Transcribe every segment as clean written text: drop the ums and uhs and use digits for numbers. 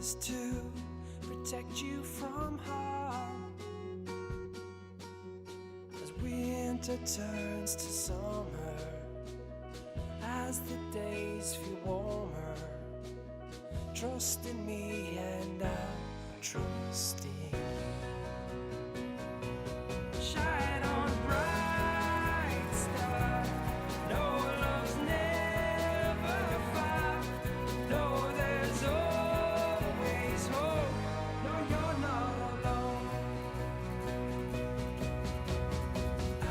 promise to protect you from harm. As winter turns to summer, as the days feel warmer, trust in me and I'll trust in you. Shine on, bright star. No, love's never far. No, there's always hope. No, you're not alone. I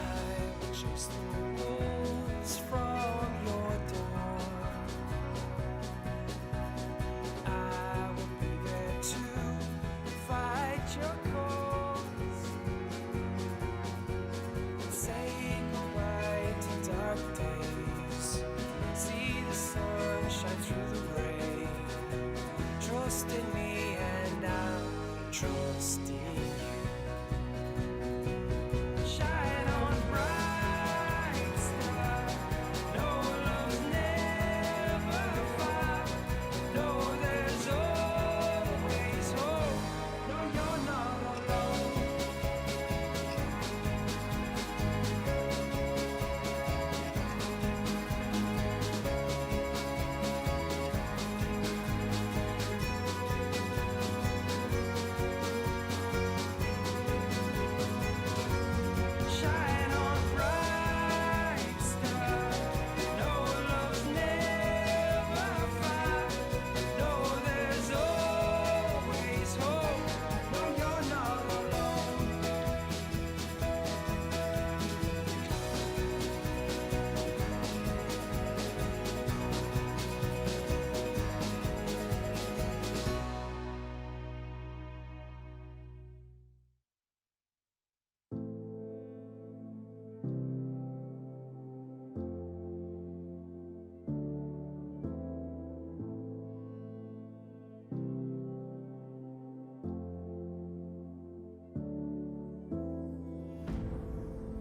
will chase the wolves from your door. I will be there to fight your cause. Say goodbye to dark days. See the sun shine through the rain. Trust in me and I'll trust in you. Shine on, bright star. No, love's never far. No, there's always hope. No, you're not alone. Shine on, bright star. No, love's never far. No, there's always hope. No, you're not alone.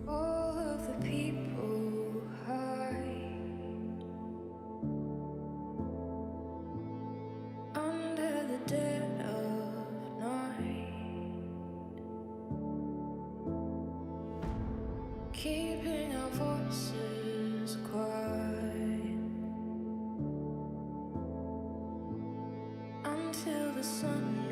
All of the people hide under the dead of night, keeping our voices quiet until the sunrise.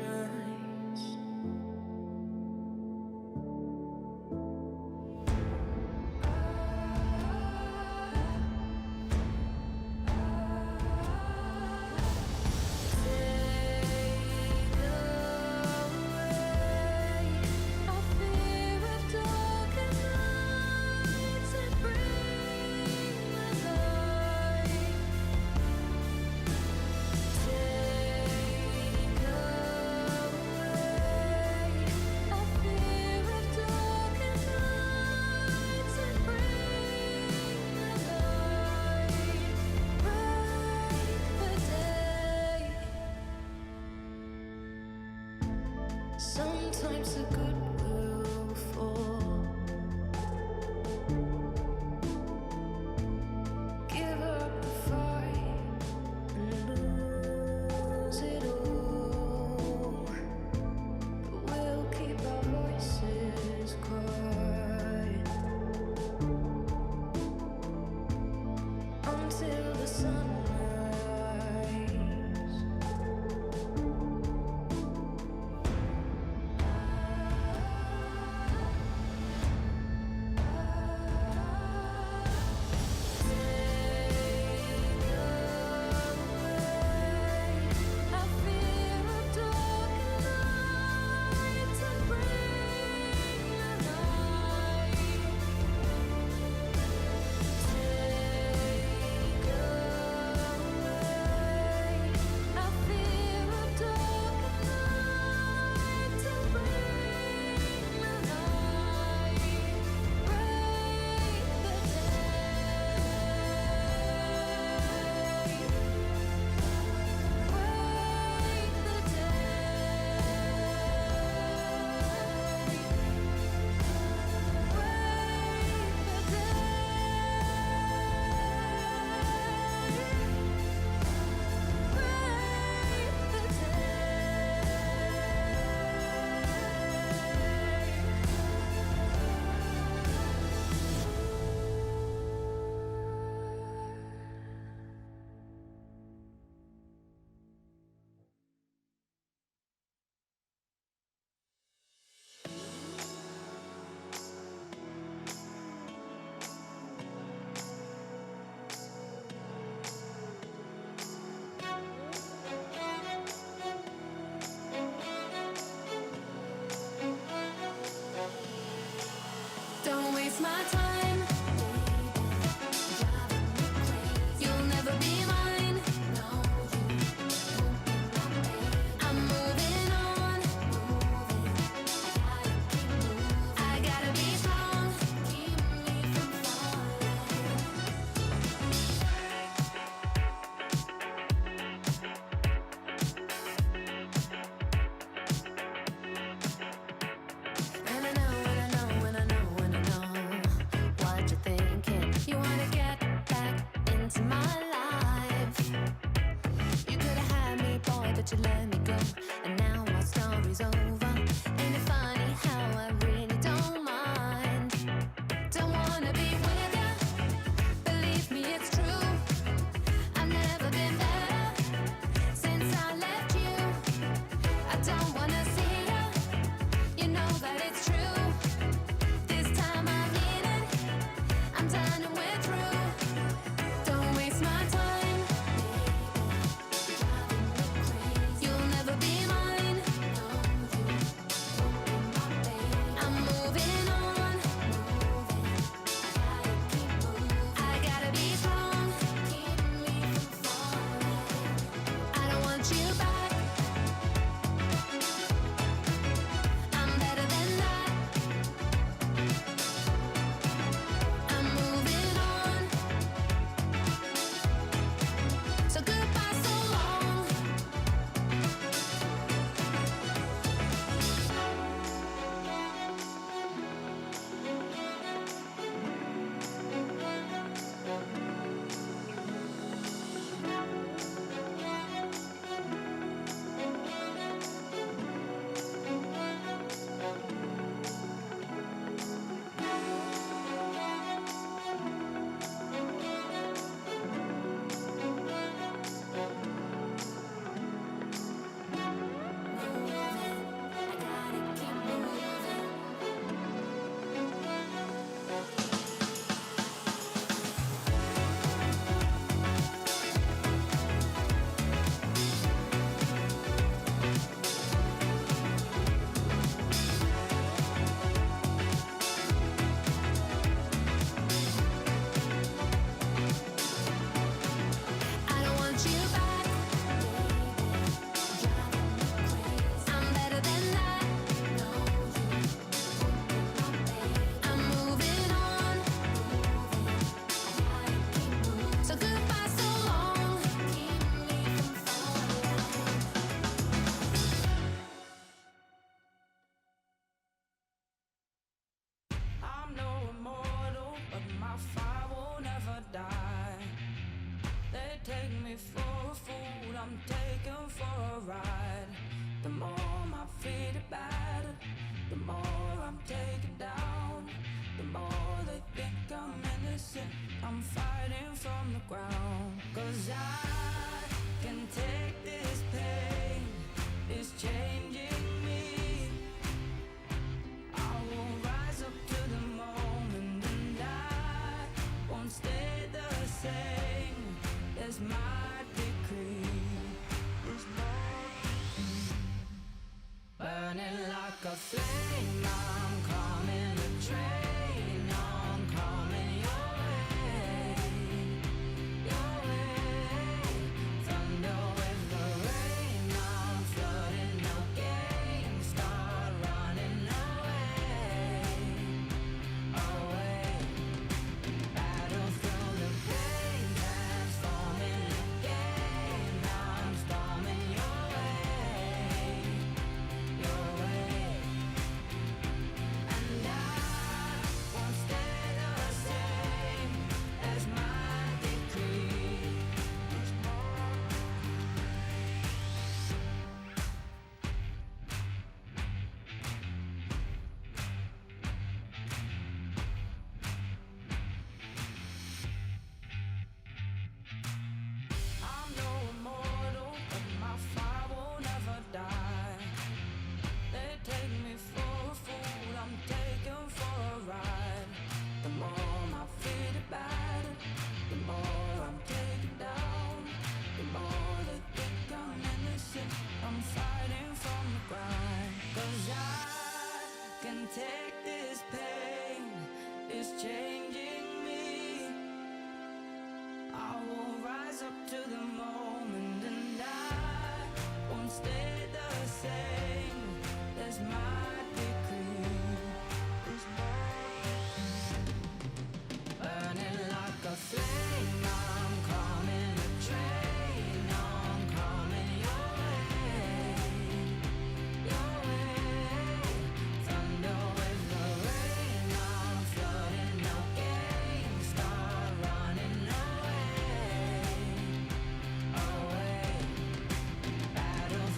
Sometimes the good will fall. Give up the fight and lose it all. But we'll keep our voices quiet until the sunrise. you let me go, and now our story's over. Ain't it funny how I really don't mind? Don't wanna be with ya, believe me it's true. I've never been better since I left you. I don't wanna see ya, you know that it's true. This time I mean it, I'm done and we're through. Don't waste my time, you'll never be mine. I'm moving on, I gotta be strong. I don't want you back, I'm better than that. I'm moving on, so goodbye, so long. I don't want you back, I'm better than that. I'm moving on, so goodbye, so long. I'm no immortal, but my fire will never die. They take me for a fool, I'm taken for a ride. The more my feet are battered, the more I'm taken down. The more they think I'm innocent, I'm fighting from the ground. 'Cause I can take this pain, it's changing me. I will rise up to the moment, and I won't stay the same. It's my decree. Burning like a flame, I'm coming a train. I'm coming your way, your way. Thunder with the rain, I'm flooding the game. Start running away, away. Battle through the pain, transforming the game. I'm storming your way, your way. And I won't stay the same. As my decree. I'm no immortal, but my fire will never die. They take me for a fool, I'm taken for a ride. The more my feet are battered, the more I'm taken down. The more they think I'm innocent, I'm fighting from the ground. 'Cause I can take this pain, it's changing me. I will rise up to the moment, and I won't stay the same. That's my decree. Burning like a flame, I'm coming a train. I'm coming your way, your way. Thunder with the rain, I'm flooding the game. Start running away, away. Battle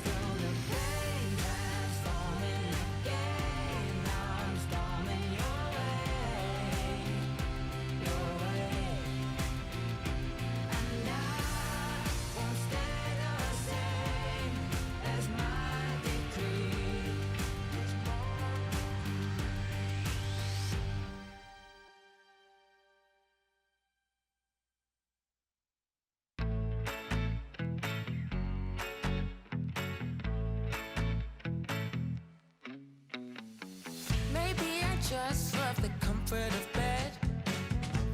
just love the comfort of bed.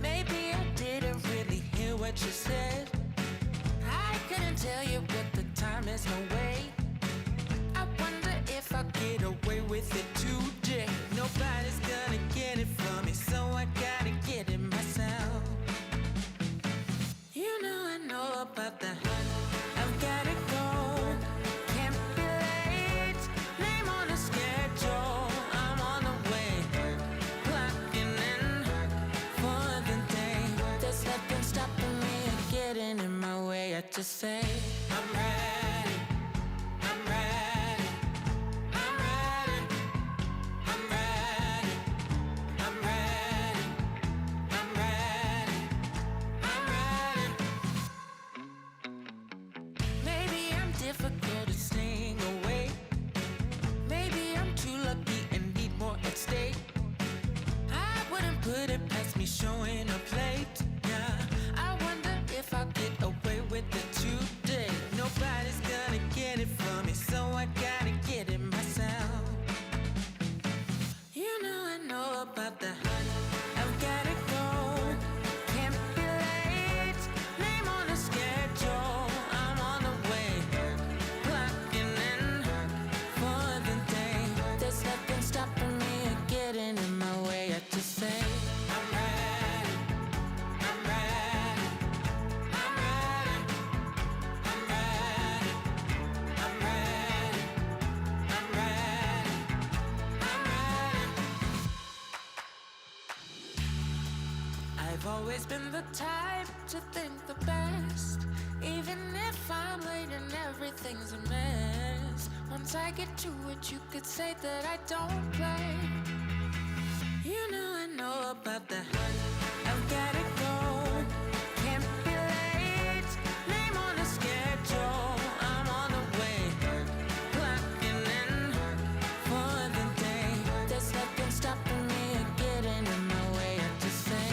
Maybe I didn't really hear what you said. I couldn't tell you what the time is, no way. I wonder if I'll get away with it today. Nobody's gonna get it from me, so I gotta get it myself. You know I know about the hunt. I've gotta go, can't be late. Name on the schedule, I'm on the way. Clocking in for the day. There's nothing stopping me or getting in my way. I just say I'm ready, I'm ready, I'm ready, I'm ready, I'm ready, I'm ready, I'm ready. Maybe I'm difficult at staying awake. Maybe I'm too lucky and need more at stake. I wouldn't put it past me showing up late. Yeah, I wonder if I'll get away with it today. Nobody's gonna get it from me, so I gotta get it myself. You know about the hunt. I've gotta go, can't be late. Name on the schedule, I'm on the way. Clocking in for the day. There's nothing stopping me or getting in my way. I just say I'm ready, I'm ready, I'm ready, I'm ready, I'm ready, I'm ready, I'm ready. I've always been the type to think the best, even if I'm late and everything's a mess. Once I get to it, you could say that I don't play. You know about the hunt. I've gotta go, can't be late. Name on the schedule, I'm on the way. Clocking in for the day. There's nothing stopping me or getting in my way. I just say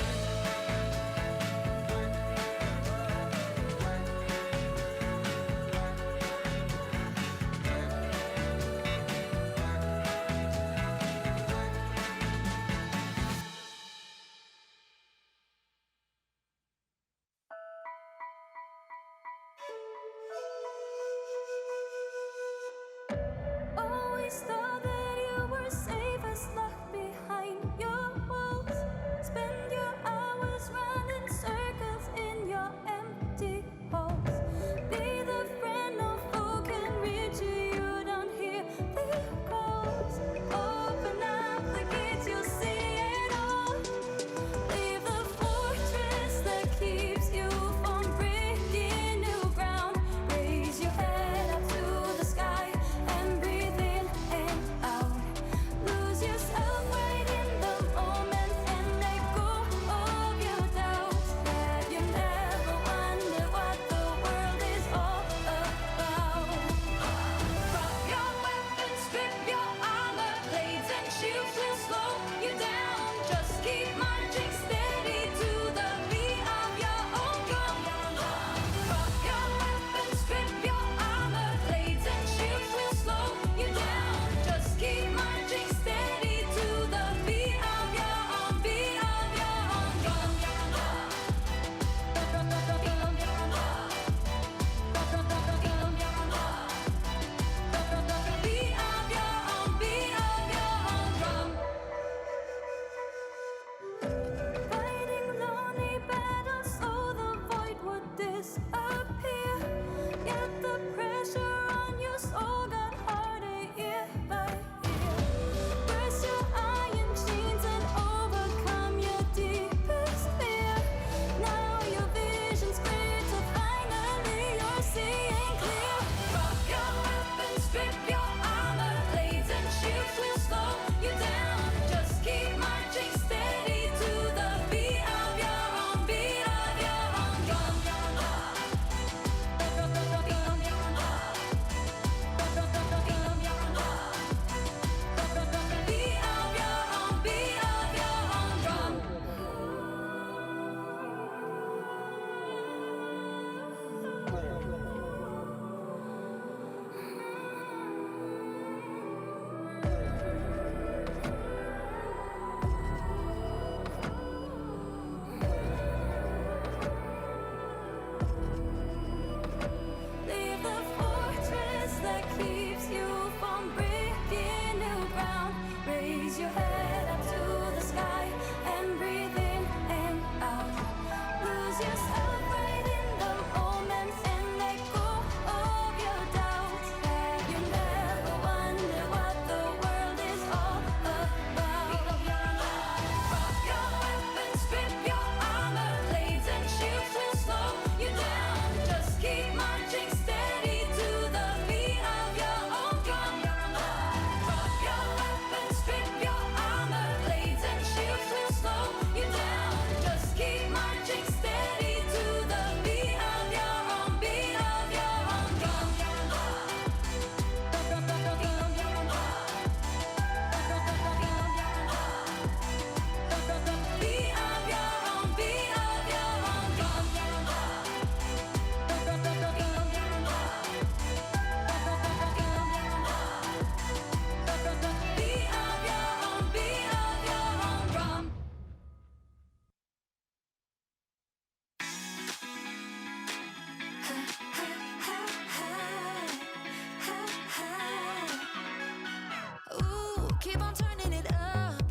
keep on turning it up.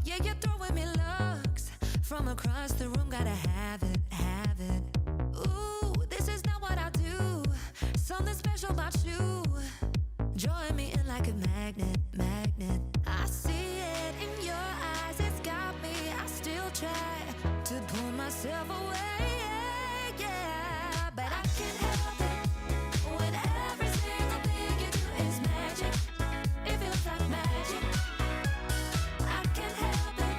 Yeah, you're throwing me looks from across the room. Gotta have it, have it. Ooh, this is not what I do. Something special about you, drawing me in like a magnet, magnet. I see it in your eyes, it's got me. I still try to pull myself away, yeah, but I can't help it. When every single thing you do is magic, it feels like magic. I can't help it.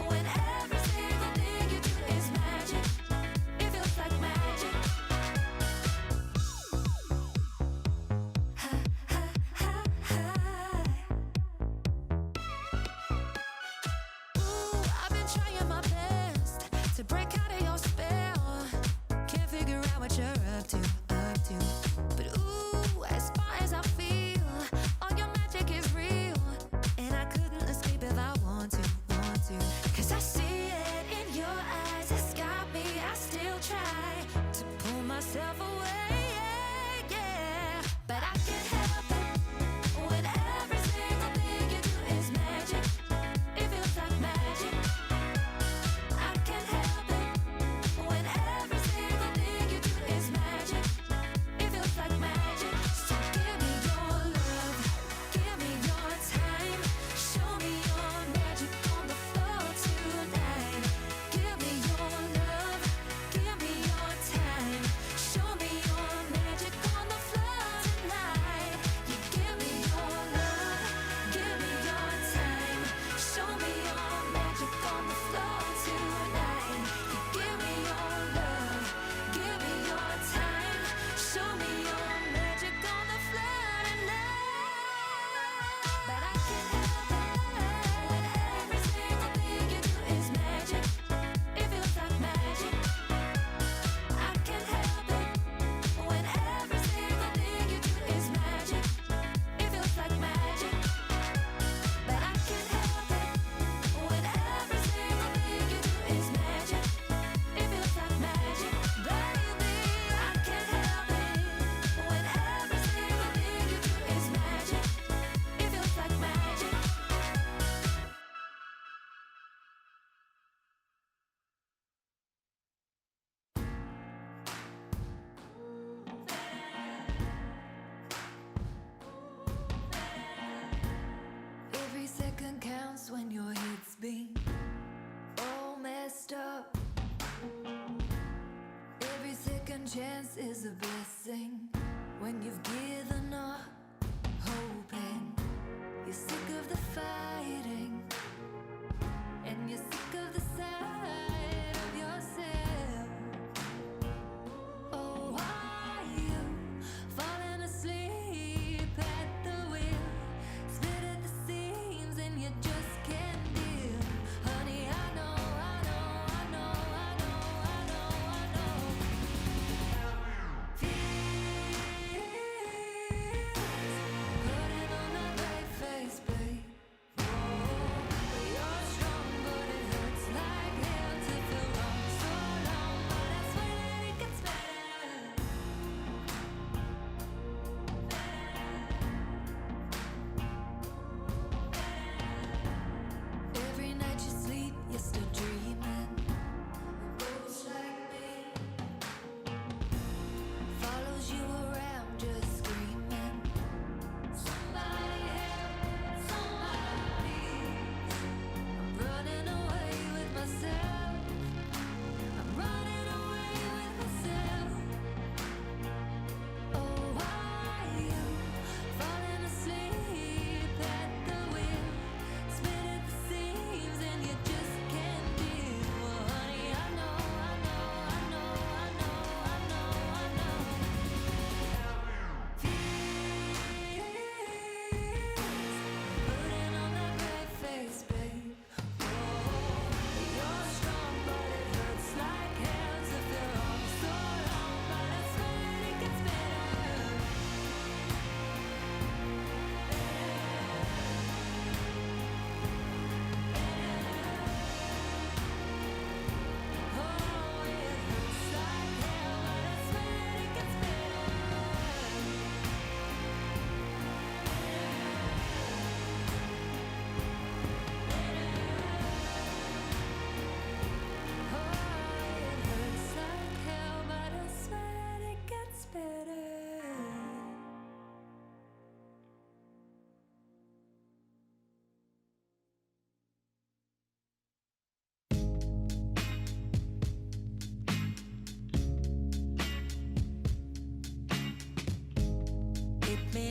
When every single thing you do is magic, it feels like magic. Ha, ha, ha, ha. Ooh, I've been trying my best to break out of your spell. Can't figure out what you're up to, up to. But ooh, as far as I feel, all your magic is real, and I couldn't escape if I want to, want to. 'Cause I see it in your eyes, it's got me. I still try to pull myself away, yeah, but I can't help it. When every single thing you do is magic, it feels like magic. I can't help it. When every single thing you do is magic, it feels like magic. So give me your love, give me your time, show me your magic on the floor tonight. Give me your love, give me your time, show me your magic on the floor tonight. You give me your love, give me your time, show me your magic on the floor tonight. You give me your love, give me your time, show me your magic on the floor tonight. But I can't help it. When every single thing you do is magic, it feels like magic. I can't help it. When every single thing you do is magic, it feels like magic. But I can't help it. When every single thing you do is magic, it feels like magic. Baby, I can't help it. When every single thing you do is magic, it feels like magic. Every second counts when your head's being all messed up. Every second chance is a blessing when you've given up, hoping. You're sick of the fighting, and you're sick of the sight of yourself. Oh, are you falling asleep at the wheel, split at the seams, and you just can't deal? Honey, I know, I know, I know, I know, I know, I know.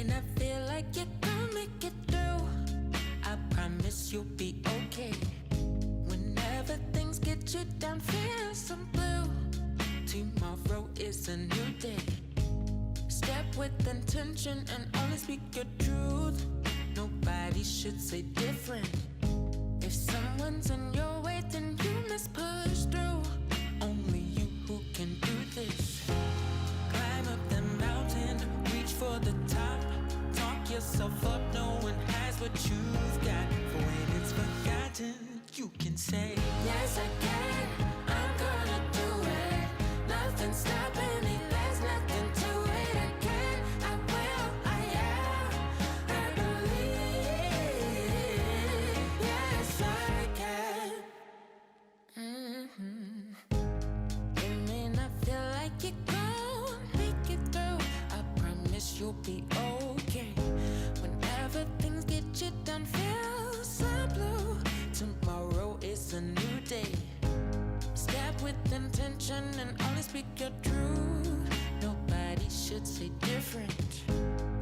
may not feel like you're gonna make it through, I promise you'll be okay. Whenever things get you down, feel some blue, tomorrow is a new day. Step with intention and only speak your truth. Nobody should say different. If someone's in your way, then you must push through. Only you who can do this. Climb up the mountain, reach for the top. Talk yourself up, no one has what you've got. For when it's forgotten, you can say, yes I can, I'm gonna do it. Nothing's stopping me, there's nothing to it. I can, I will, I am, I believe. Yes I can. It may not feel like you're gonna make it through, I promise you'll be okay. Whenever things get you done, feel so blue, tomorrow is a new day. Step with intention and only speak your truth. Nobody should say different.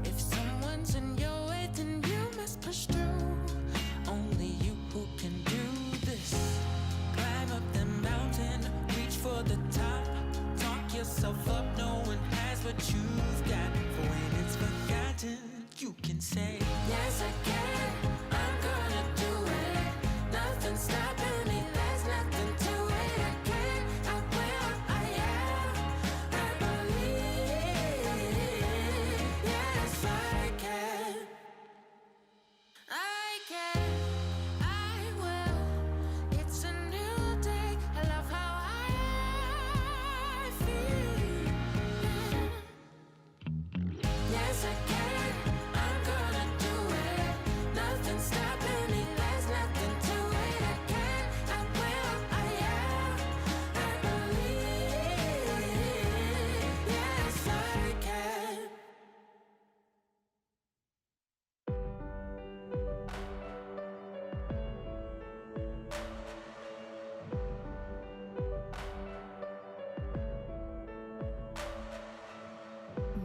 If someone's in your way, then you must push through. Only you who can do this. Climb up the mountain, reach for the top. Talk yourself up, no one has what you've got. For when it's forgotten, you can say, yes I can, I'm gonna do it. Nothing's stopping me, there's nothing to it. I can, I will, I am, I believe. Yes I can, I can, I will. It's a new day, I love how I feel. Yes I can, I'm gonna do it. Nothing's stopping me, there's nothing to it. I can, I will, I am, I believe. Yes I can.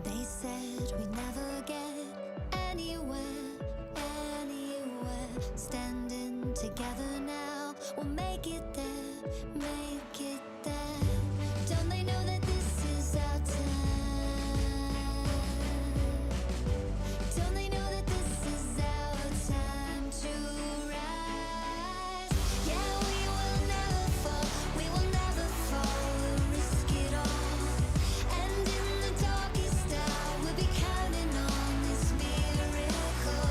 They said we'd never get anywhere, anywhere. Standing together now, we'll make it there, make it there. Don't they know that this is our time? Don't they know that this is our time to rise? Yeah, we will never fall, we will never fall, we'll risk it all. And in the darkest hour, we'll be counting on this miracle.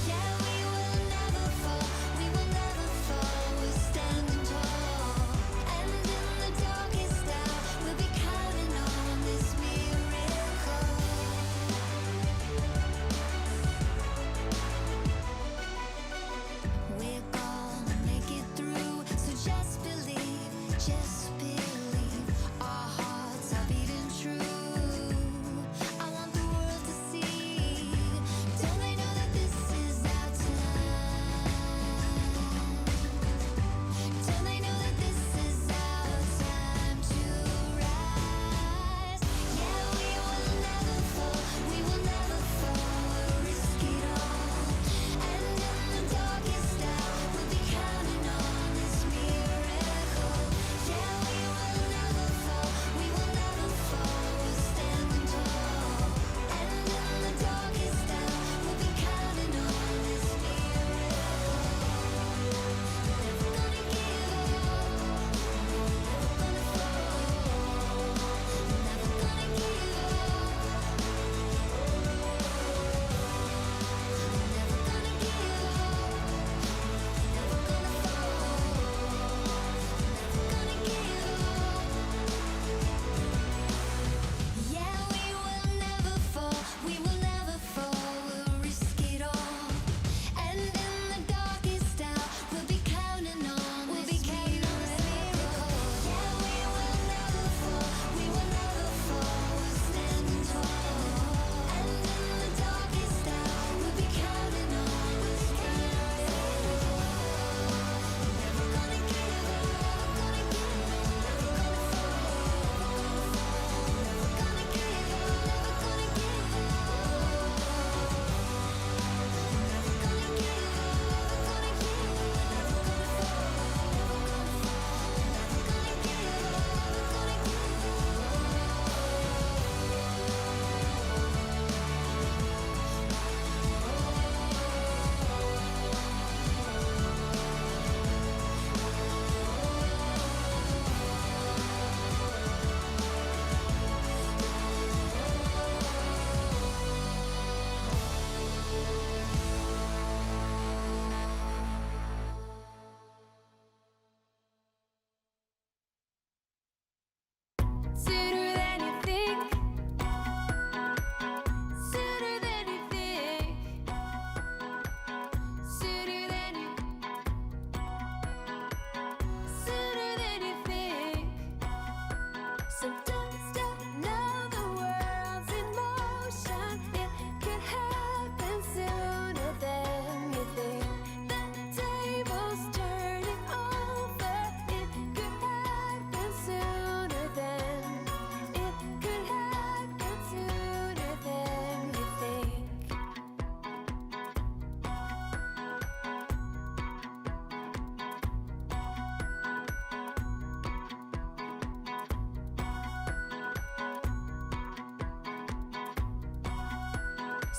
Yeah, we will never fall, we will never fall, we're standing tall. And in the darkest hour, we'll be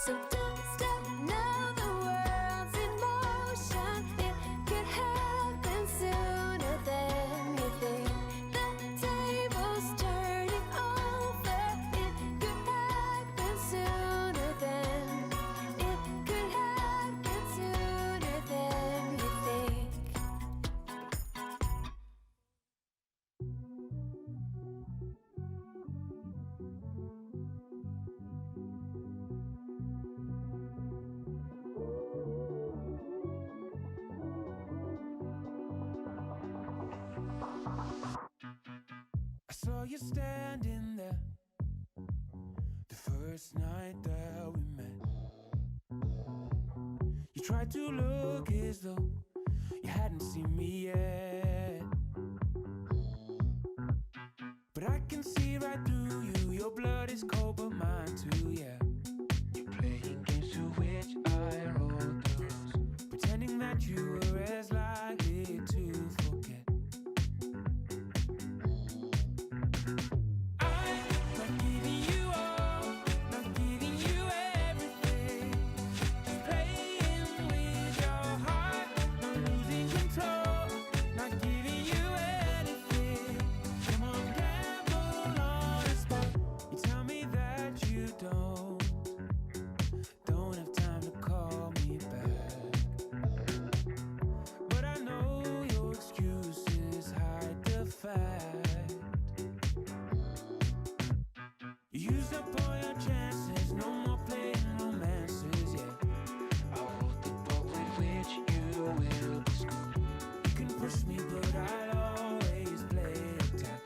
So don't stop now, the world's in motion. It could happen sooner than you think. The table's turning over. It could happen sooner than. It could happen sooner than you think. I saw you standing there the first night that we met. You tried to look as though you hadn't seen me yet, but I can see right through you. Your blood is cold, but mine too, yeah. You're playing games to which I wrote the rules, pretending that you were as likely to forget. I'm not giving you all, not giving you everything. Just playing with your heart, not losing control, not giving you anything. Come on, gamble on a spot. You tell me that you don't have time to call me back, but I know your excuses hide the fact. You used up all your chances, no more playing romances, yeah. I wrote the book with which you will be screwed. You can push me, but I'll always play attack.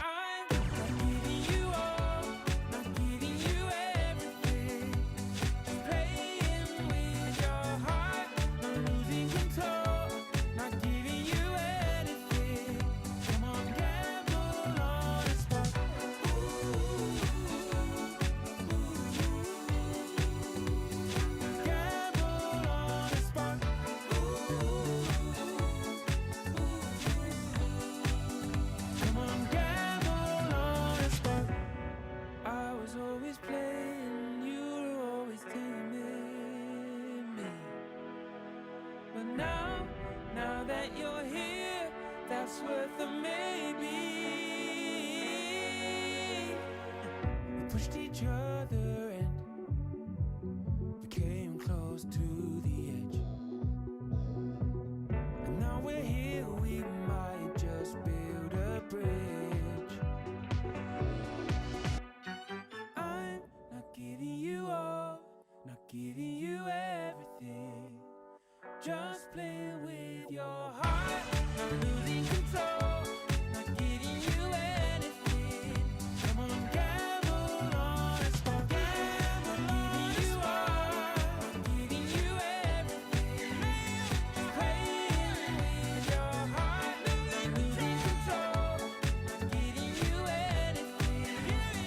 I'm not giving you all, not giving you everything. Just playing with your heart, not losing control, not giving you anything. Come on, gamble on a spot. Gamble on a spot. Come on, gamble on a spot. I was always playing, you were always taming me. But now that you're here, that's worth a maybe. We pushed each other and became close to the edge. And now we're here, we might just build a bridge. I'm not giving you all, not giving you everything. Just playing with your heart, not losing control, not giving you anything. Come on, gamble on a spot. Gamble on a spot. Not giving you everything. Just playing with your heart, not losing control, not giving you anything.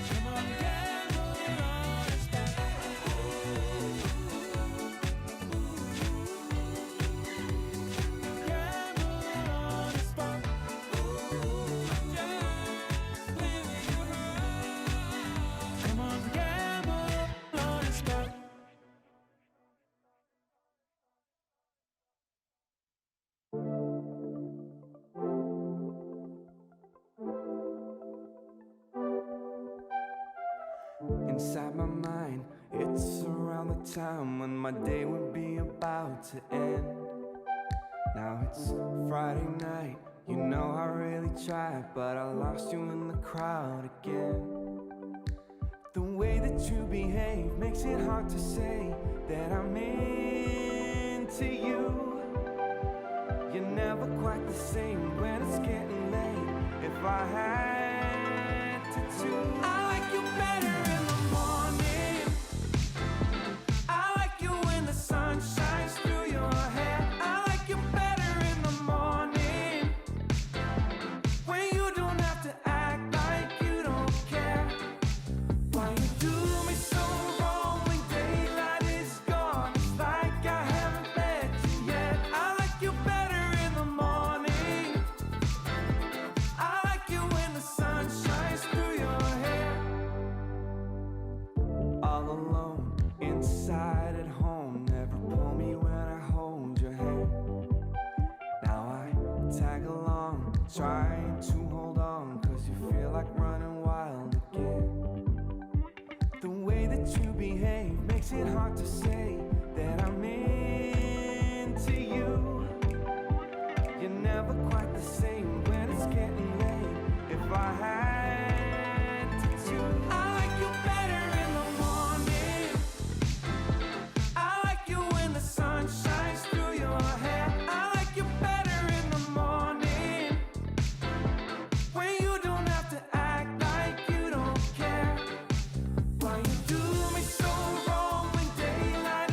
Come on, gamble on a spot. Gamble on a spot. Just play with your heart. Come on, gamble on a spot. Inside my mind, it's around the time when my day would be about to end. Now it's Friday night, you know I really tried, but I lost you in the crowd again. The way that you behave makes it hard to say that I'm into you. You're never quite the same when it's getting late. If I had to choose, I like you better in the morning. I like you when the sun shines through your hair. I like you better in the morning, when you don't have to act like you don't care. Why you do me so wrong when daylight is gone? It's like I haven't met you yet. I like you better in the morning. I like you when the sun shines through your hair. trying to hold on, cause you feel like running wild again. The way that you behave makes it hard to say that I'm into you. You're never quite the same when it's getting late. If I had to choose, I like you better in the morning. I like you when the sun shines through your hair. I like you better in the morning, when you don't have to act like you don't care. Why you do me so wrong when daylight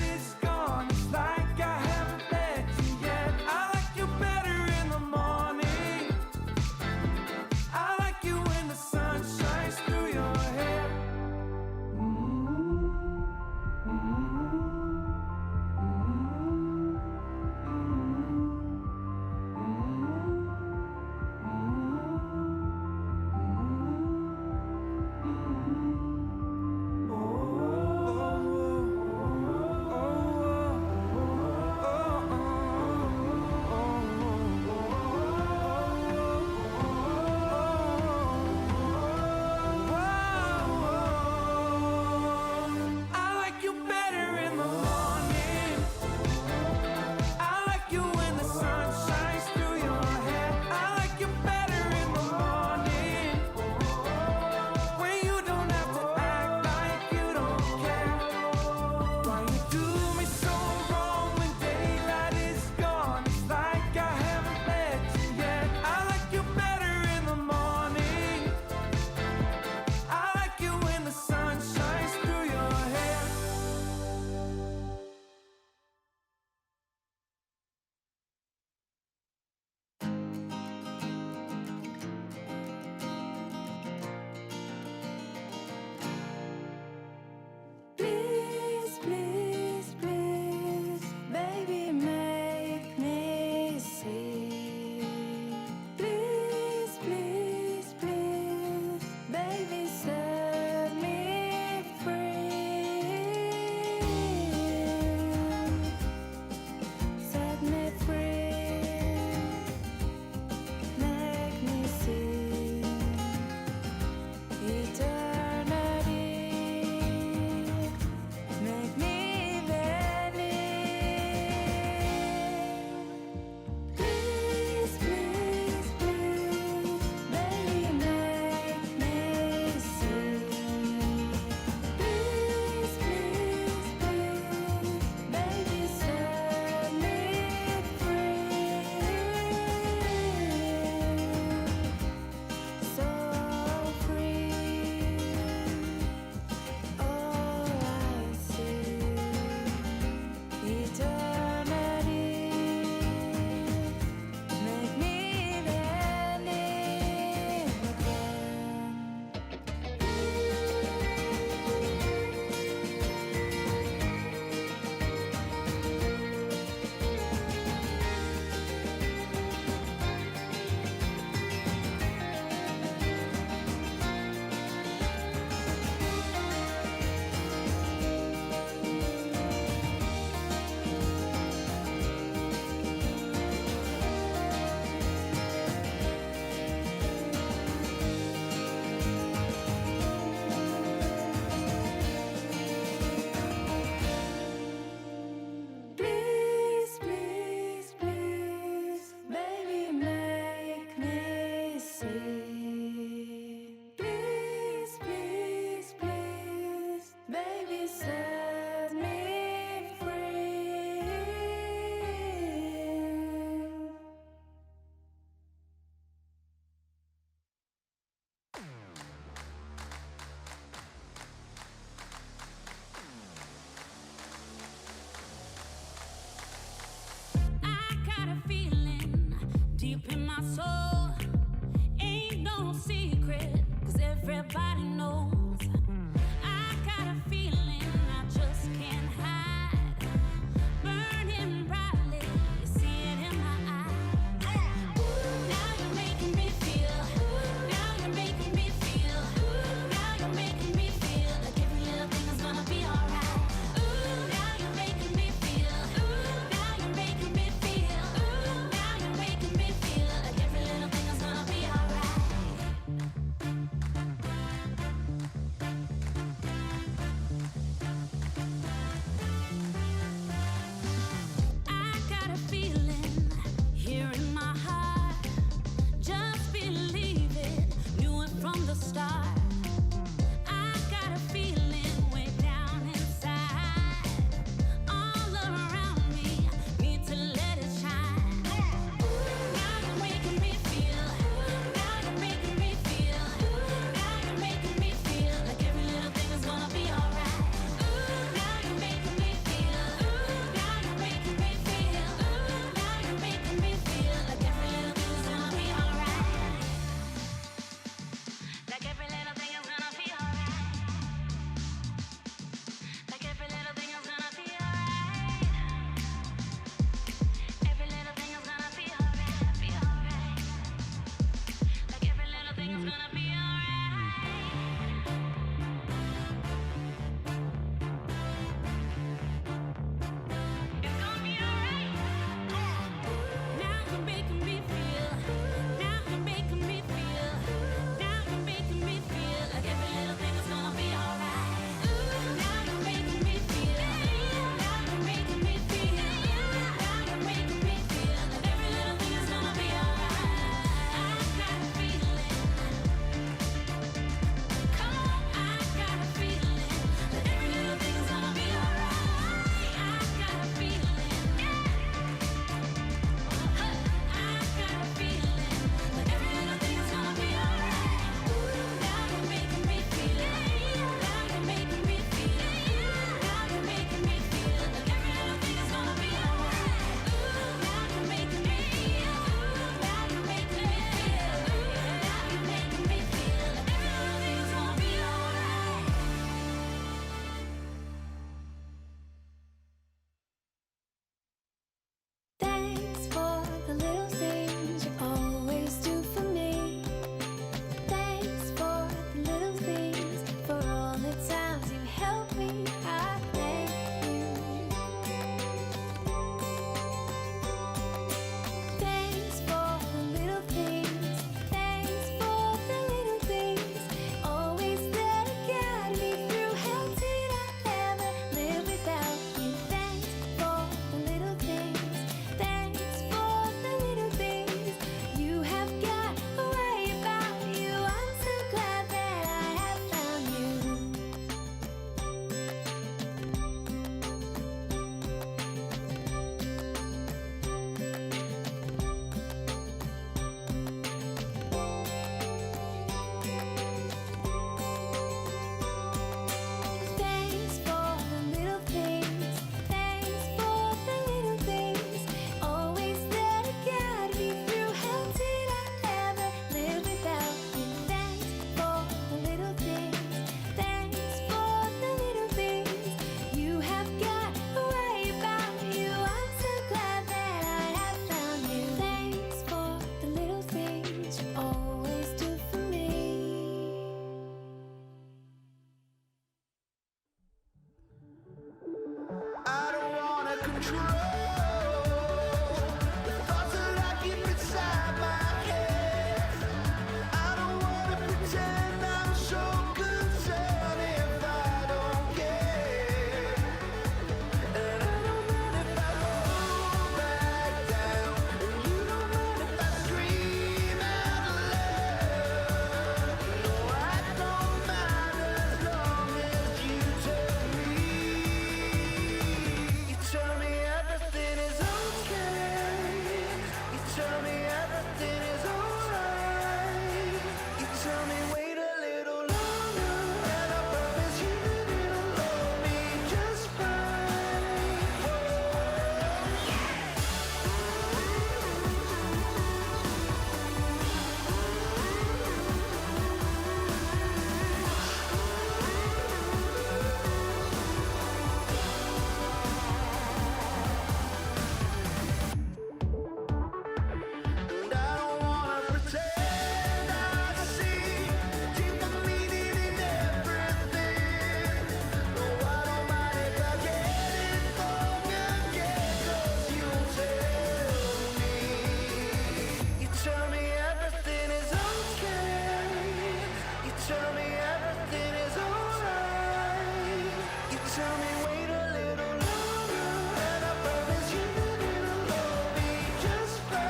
tell me wait a little longer, and I promise you that it'll all be just fine.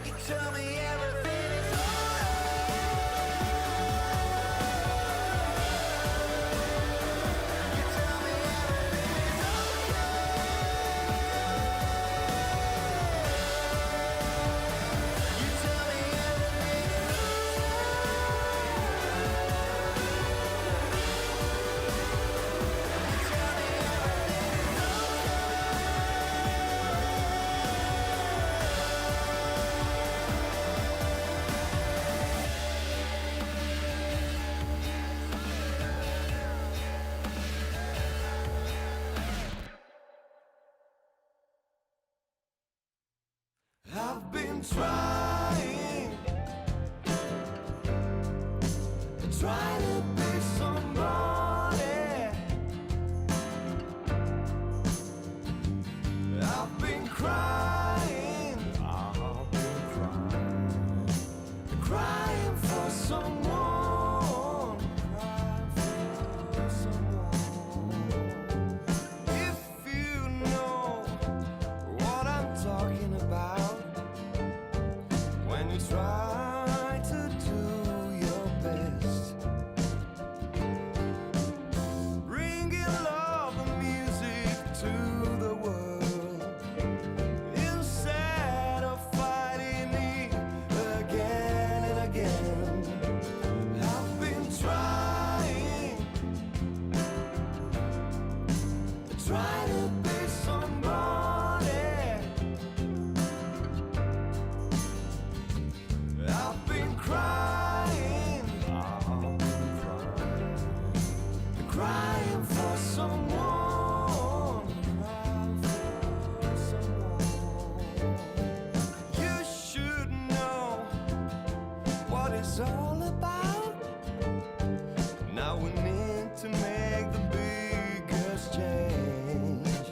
You tell me everything is You tell me everything is You tell me everything You tell me I've been trying to be somebody. I've been crying, crying for someone, If you know what I'm talking about, when you try to do your best, bringing love and music to the world, instead of fighting me again and again. I've been trying to be somebody. I've been crying, crying for someone, You should know what it's all about. Now we need to make the biggest change.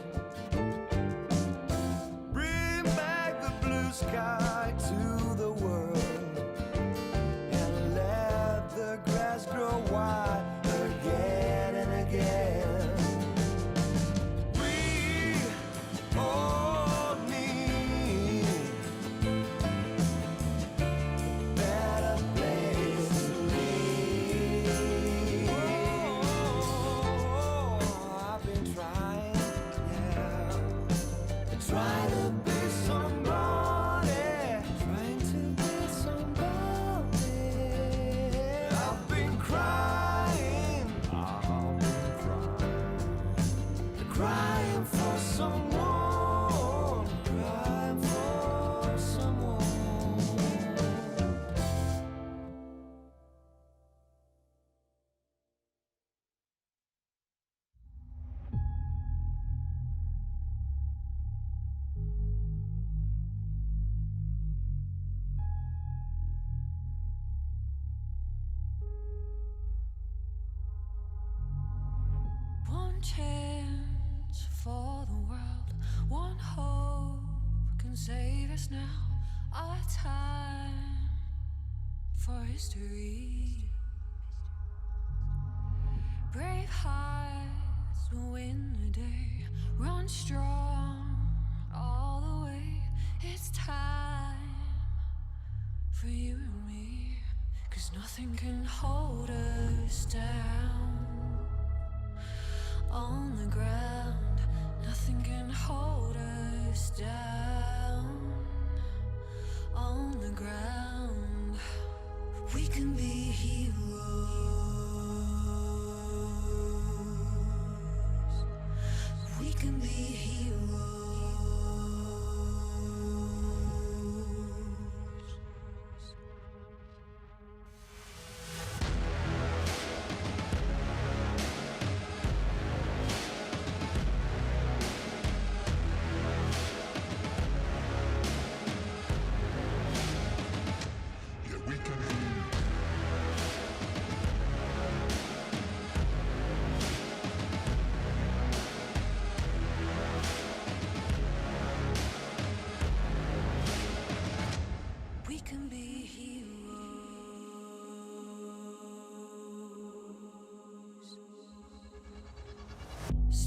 Bring back the blue sky to the world, and let the grass grow wide again and again. We all need a better place to live. I've been trying, try to be somebody, trying to be somebody. I've been crying, crying for someone, crying for someone. One chance for the world, one hope can save us now. Our time for history. Brave hearts will win the day. Run strong all the way. It's time for you and me, 'cause nothing can hold us down. On the ground, nothing can hold us down. On the ground, we can be heroes.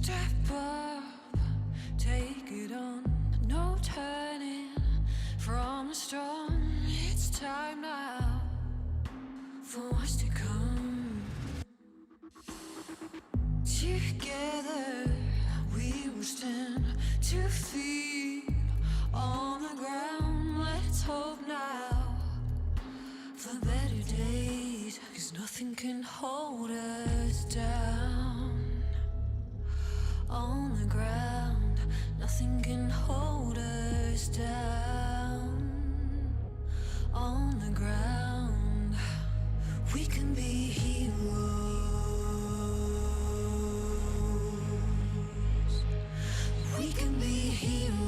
Step up, take it on, no turning from the storm. It's time now for what's to come. Together we will stand 2 feet on the ground. Let's hope now for better days, 'cause nothing can hold us down. On the ground, nothing can hold us down. On the ground, we can be heroes. We can be heroes.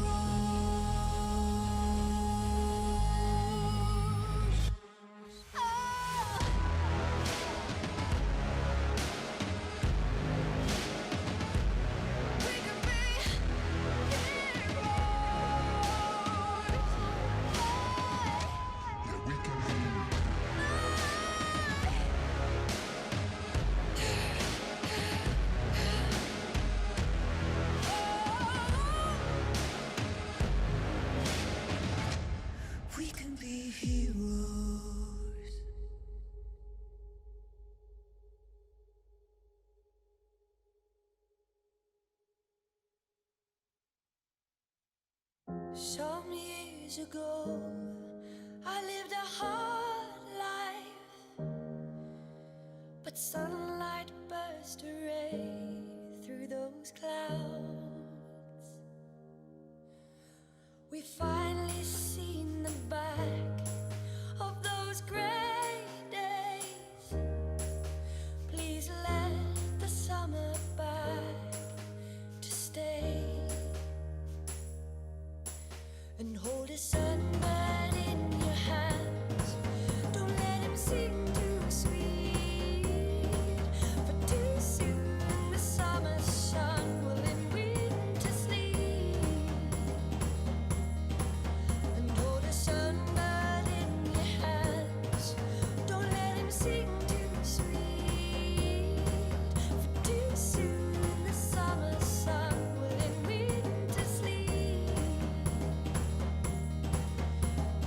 We can be heroes. Some years ago, I lived a hard life, but sunlight burst a ray through those clouds. We finally seen the back of those gray days. Please let the summer back to stay, and hold a sunbird in your hands. Don't let him sing too sweet, for too soon the summer sun will in winter sleep. And hold a sunbird in your hands. Don't let him sing too sweet, for too soon the summer sun will in winter sleep.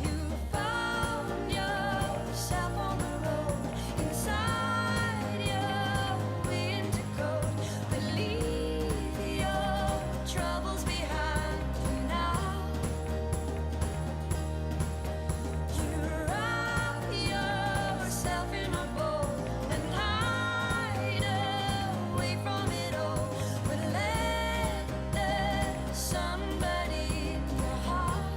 You found yourself on the road, inside your winter coat. But leave your troubles behind for now. You wrap yourself in a boat and hide away from it all. But let the somebody in your heart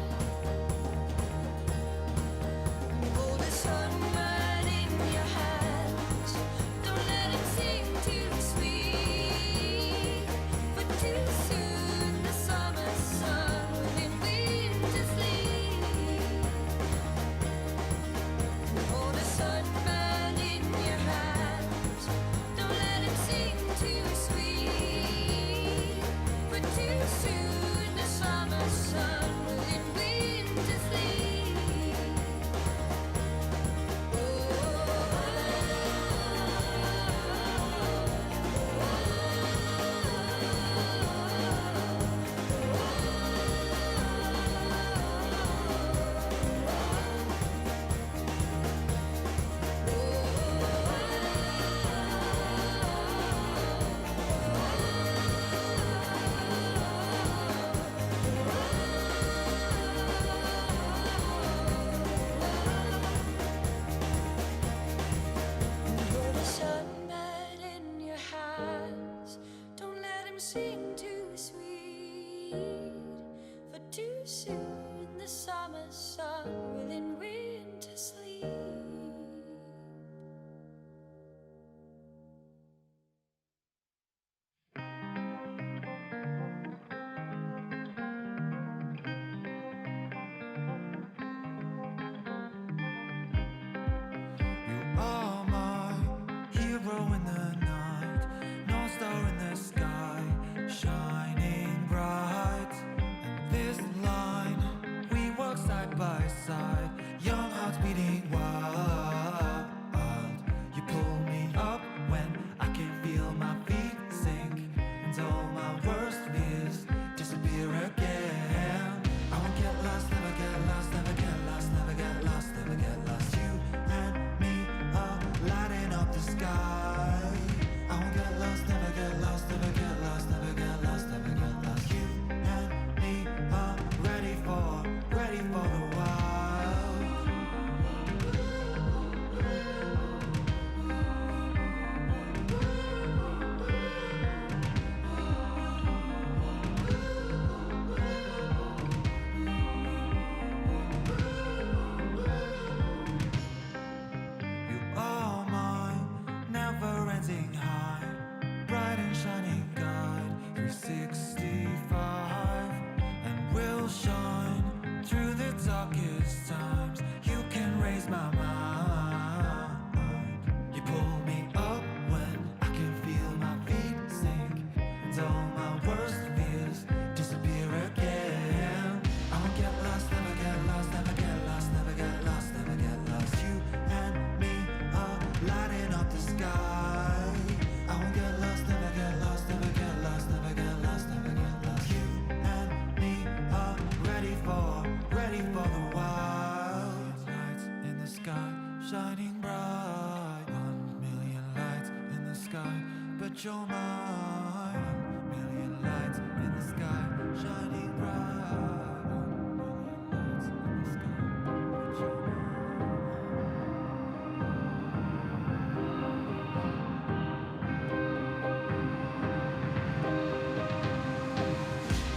hold a sunbird in your hands. Don't let him sing too sweet, for too soon the summer sun will in winter sleep. Hold a sunbird in your hands. Don't let him sing too sweet, for too soon the summer sun will in winter sleep. Hold a sunbird in your hands. Don't let him sing too sweet, for too soon the summer sun will in winter sleep. You are my hero in the night, North Star in the sky, shining bright. And this line, we walk side by side, young hearts beating wild. You pull me up when I can feel my feet sink, and all my Put your mind, million lights in the sky, shining bright. Million lights in the sky. Put your mind.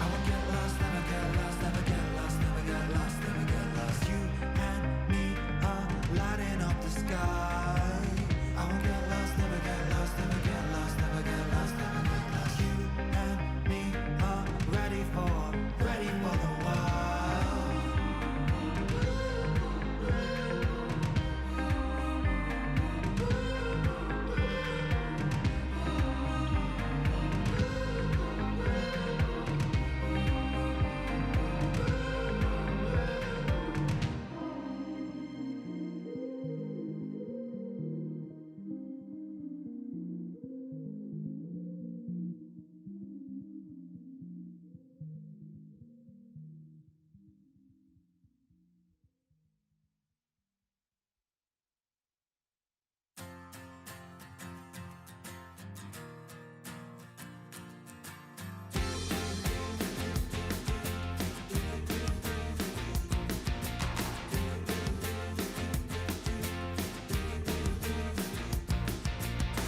I won't get lost, never get lost, never get lost, never get lost, never get lost. You and me are lighting up the sky. I won't get lost, never get lost, never get lost, never get lost, never get lost. You and me are ready for the wild.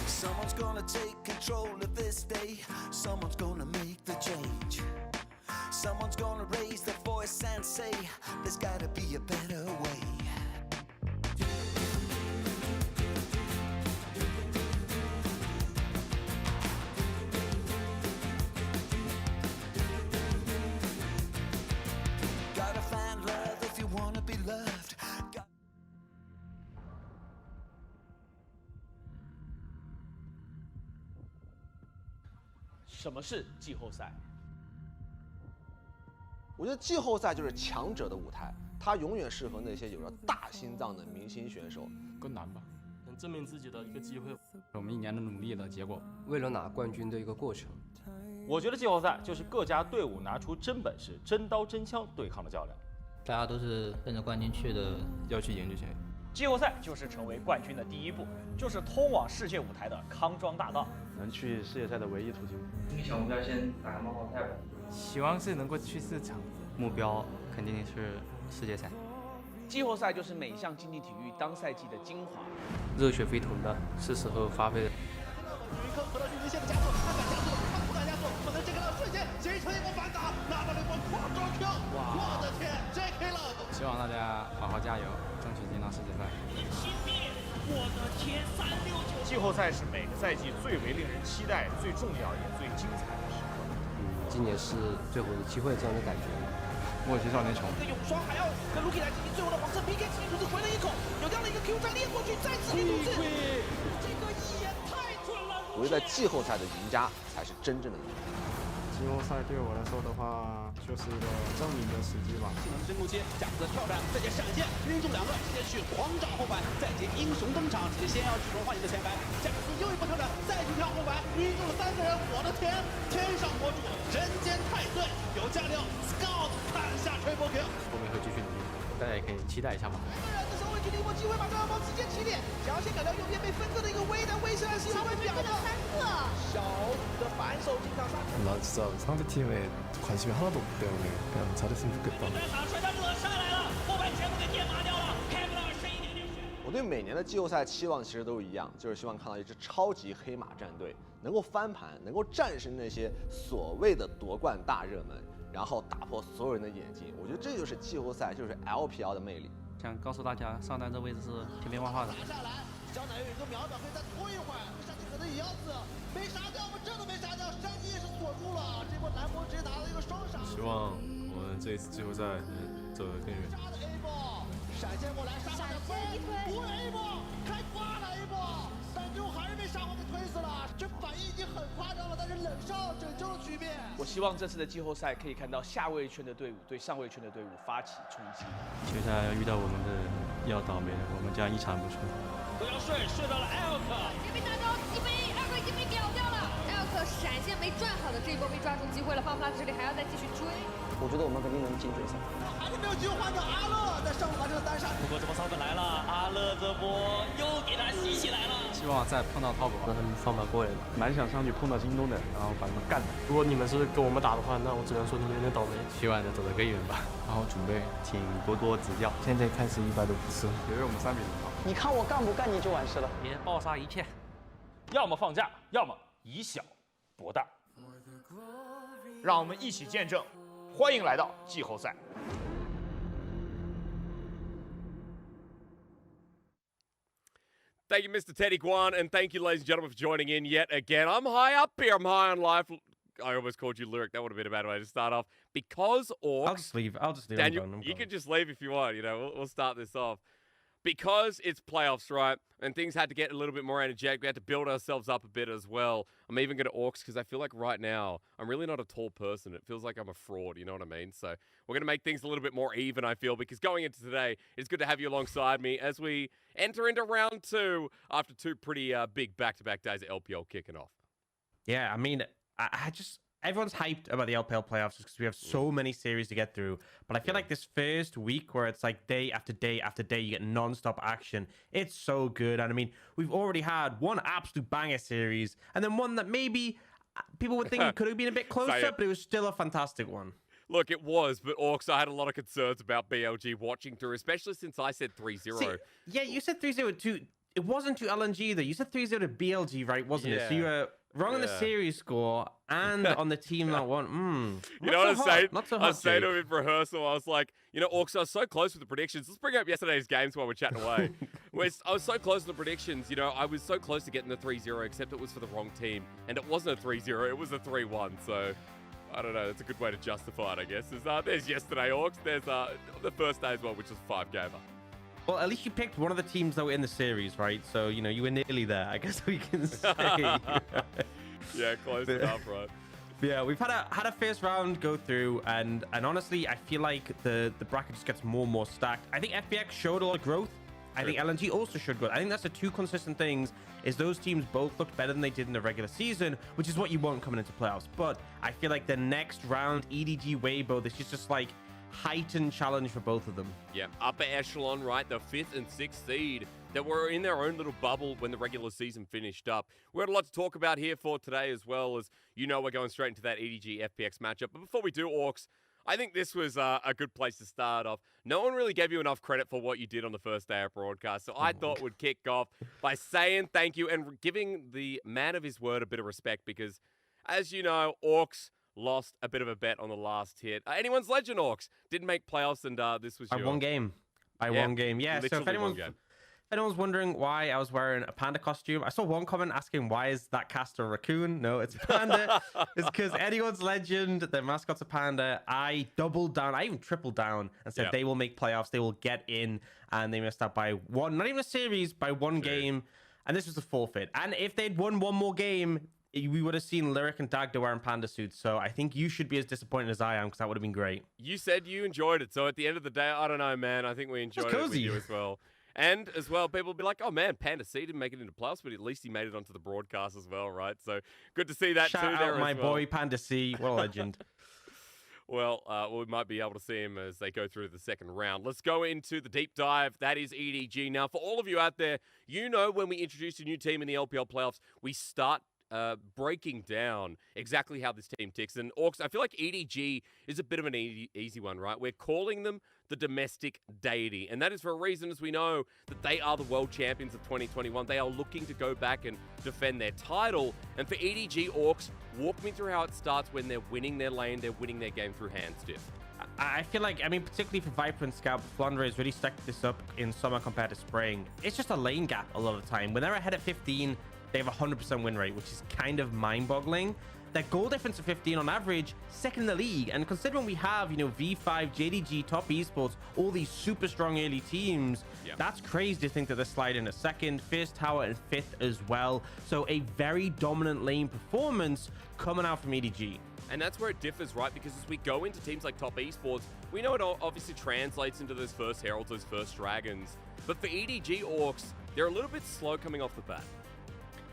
Someone's gonna take control of this day. Someone's gonna make the change. Someone's gonna raise their voice and say, there's gotta be a better way. Gotta find love if you wanna be loved. Got- 什么是季后赛？我觉得季后赛就是强者的舞台，它永远适合那些有着大心脏的明星选手。更难吧，能证明自己的一个机会。我们一年的努力的结果，为了拿冠军的一个过程。我觉得季后赛就是各家队伍拿出真本事、真刀真枪对抗的较量。大家都是奔着冠军去的，要去赢就行。季后赛就是成为冠军的第一步，就是通往世界舞台的康庄大道。能去世界赛的唯一途径。小目标先打个冒号赛吧。希望是能够去4场，目标肯定是世界赛。季后赛就是每项竞技体育当赛季的精华。热血沸腾的，是时候发挥了。有一颗回到距离线的加速，他敢加速，他不敢加速，可能这个了瞬间形成一波反打，拿到了一波狂抓 Q， 我的天 ，JK 了！希望大家好好加油，争取进到世界赛。我的天，369！季后赛是每个赛季最为令人期待、最重要也最精彩的时刻。今年是最后的机会，这样的感觉。莫奇少年穷。这个泳双还要跟 Lucky 来进行最后的防身 PK， 骑图子回了一口，有这样的一个 Q 战练过去，再次骑图子，这个也太准了！我觉得在季后赛的赢家才是真正的赢家。季后赛对我来说的话，就是一个证明的时机吧。技能深入切，假子跳斩，再接闪现，晕中2个，先去狂斩后排，再接英雄登场，直接先要去轮换一个前排，假子又一波跳斩，再去跳后排，晕中了3个人，我的天，天上博主，人间太岁，有驾令 ，Scout 砍下 Triple Kill。后面会继续努力，大家也可以期待一下吧。2个人的小尾距离一波机会，把这2包直接起点，想要先改掉右边被分割的一个微的威慑是有被表的3个，小雨的反手进场杀。 나 진짜 상대팀에 관심이 하나도 없기 때문에 그냥 잘했으면 좋겠다. 我对每年的季后赛期望其实都是一样，就是希望看到一支超级黑马战队能够翻盘，能够战胜那些所谓的夺冠大热门，然后打破所有人的眼睛。我觉得这就是季后赛，就是 LPL 的魅力。想告诉大家，上单这位置是天变万化的。拿下来，江南有一个秒表，可以再拖一会儿，山鸡可能也要死，没杀掉，我们这都没杀掉，山鸡也是锁住了，这波蓝波直接拿了一个双杀。希望我们这一次季后赛能走得更远。杀的 A 波，闪现过来，杀的飞，无人 A 波，开挂了 A 波，但最后还是被沙皇给推死了，这反应已经很夸张了，但是冷少拯救了局面。我希望这次的季后赛可以看到下位圈的队伍对上位圈的队伍发起冲击。接下来要遇到我们的要倒霉了，我们将一场不出。都要睡到了 Elk， 也被拿到击飞，Elk 已经被秒掉了。Elk 闪现没转好的这一波被抓住机会了，放 Flash 这里还要再继续追。我觉得我们肯定能进决赛。还是没有机会换掉阿乐，在上路完成了单杀。不过这波草本来了，阿乐这波又给他吸起来了。希希望再碰到滔博，让他们放马过来吧。蛮想上去碰到京东的，然后把他们干了。如果你们是跟我们打的话，那我只能说你们有点倒霉。希望能走得更远吧。好好准备，请多多指教。现在开始100多不吃，觉得我们3比0好。你看我干不干你就完事了。别暴杀一切，要么放假，要么以小博大。让我们一起见证，欢迎来到季后赛。Thank you, Mr. Teddy Guan, and thank you, ladies and gentlemen, for joining in yet again. I'm high up here. I'm high on life. I almost called you Lyric. That would have been a bad way to start off. Because Orcs... I'll just leave. Daniel, I'm you gone. can just leave if you want. You know, we'll start this off. Because it's playoffs, right, and things had to get a little bit more energetic, we had to build ourselves up a bit as well. I'm even going to Orcs because I feel like right now, I'm really not a tall person. It feels like I'm a fraud, you know what I mean? So we're going to make things a little bit more even, I feel, because going into today, it's good to have you alongside me as we enter into round 2 after 2 pretty big back-to-back days of LPL kicking off. Yeah, I mean, I just... Everyone's hyped about the LPL playoffs because we have so many series to get through. But I feel like this first week where it's like day after day after day, you get non-stop action. It's so good. And I mean, we've already had one absolute banger series and then one that maybe people would think could have been a bit closer, but it was still a fantastic one. Look, it was, but Orcs, I had a lot of concerns about BLG watching through, especially since I said 3-0. Yeah, you said 3-0 to... It wasn't to LNG though. You said 3-0 to BLG, right? Wasn't it? So you were wrong on the series score and on the team that won. You know what I was saying to him in rehearsal? I was like, you know, Orcs, I was so close with the predictions. Let's bring up yesterday's games while we're chatting away. I was so close to the predictions. You know, I was so close to getting the 3-0, except it was for the wrong team. And it wasn't a 3-0, it was a 3-1. So, I don't know. That's a good way to justify it, I guess. There's yesterday, Orcs. There's the first day as well, which was 5-gamer. Well, at least you picked one of the teams that were in the series, right? So, you know, you were nearly there, I guess we can say. Yeah, close enough, right? Yeah, we've had a first round go through, and honestly, I feel like the bracket just gets more and more stacked. I think FPX showed a lot of growth. I think LNG also showed growth. I think that's the two consistent things, is those teams both looked better than they did in the regular season, which is what you want coming into playoffs. But I feel like the next round, EDG, Weibo, this is just like heightened challenge for both of them. Yeah, upper echelon, right? The 5th and 6th seed that were in their own little bubble when the regular season finished up. We had a lot to talk about here for today, as well as, you know, we're going straight into that EDG FPX matchup. But before we do, Orcs, I think this was a good place to start off. No one really gave you enough credit for what you did on the first day of broadcast, so I thought we'd kick off by saying thank you and giving the man of his word a bit of respect, because, as you know, Orcs lost a bit of a bet on the last hit. Anyone's Legend, Orcs didn't make playoffs, and this was by one game. One game. Yeah, so if anyone's wondering why I was wearing a panda costume, I saw one comment asking, why is that caster a raccoon? No, it's a panda. It's because anyone's Legend, their mascot's a panda. I doubled down, I even tripled down and said they will make playoffs, they will get in, and they missed out by one, not even a series, by one game, and this was the forfeit. And if they'd won one more game, we would have seen Lyric and Dagda wearing panda suits. So I think you should be as disappointed as I am, because that would have been great. You said you enjoyed it. So at the end of the day, I don't know, man. I think we enjoyed it with you as well. And as well, people will be like, oh, man, Panda C didn't make it into playoffs, but at least he made it onto the broadcast as well, right? So good to see that Shout too out there my as well. boy, Panda C. What a legend. Well, we might be able to see him as they go through the second round. Let's go into the deep dive. That is EDG. Now, for all of you out there, you know when we introduce a new team in the LPL playoffs, we start breaking down exactly how this team ticks. And Orcs, I feel like EDG is a bit of an easy one, right? We're calling them the domestic deity. And that is for a reason, as we know that they are the world champions of 2021. They are looking to go back and defend their title. And for EDG, Orcs, walk me through how it starts when they're winning their lane, they're winning their game through hand stiff. I feel like, I mean, particularly for Viper and Scout, Flandre has really stacked this up in summer compared to spring. It's just a lane gap a lot of the time. When they're ahead at 15, they have a 100% win rate, which is kind of mind-boggling. Their goal difference of 15 on average, second in the league. And considering we have, you know, V5, JDG, Top Esports, all these super strong early teams, that's crazy to think that they're sliding a second, first tower, and 5th as well. So a very dominant lane performance coming out from EDG. And that's where it differs, right? Because as we go into teams like Top Esports, we know it obviously translates into those first Heralds, those first Dragons. But for EDG Orcs, they're a little bit slow coming off the bat.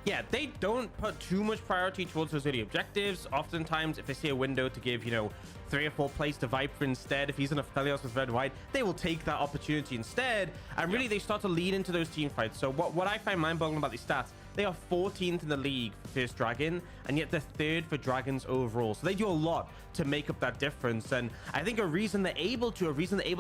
Yeah, they don't put too much priority towards those early objectives. Oftentimes, if they see a window to give, you know, 3 or 4 plays to Viper instead, if he's in a Phelios with red-white, they will take that opportunity instead. And really, they start to lean into those team fights. So what I find mind-boggling about these stats, They are 14th in the league for First Dragon, and yet they're 3rd for Dragons overall. So they do a lot to make up that difference. And I think a reason they're able to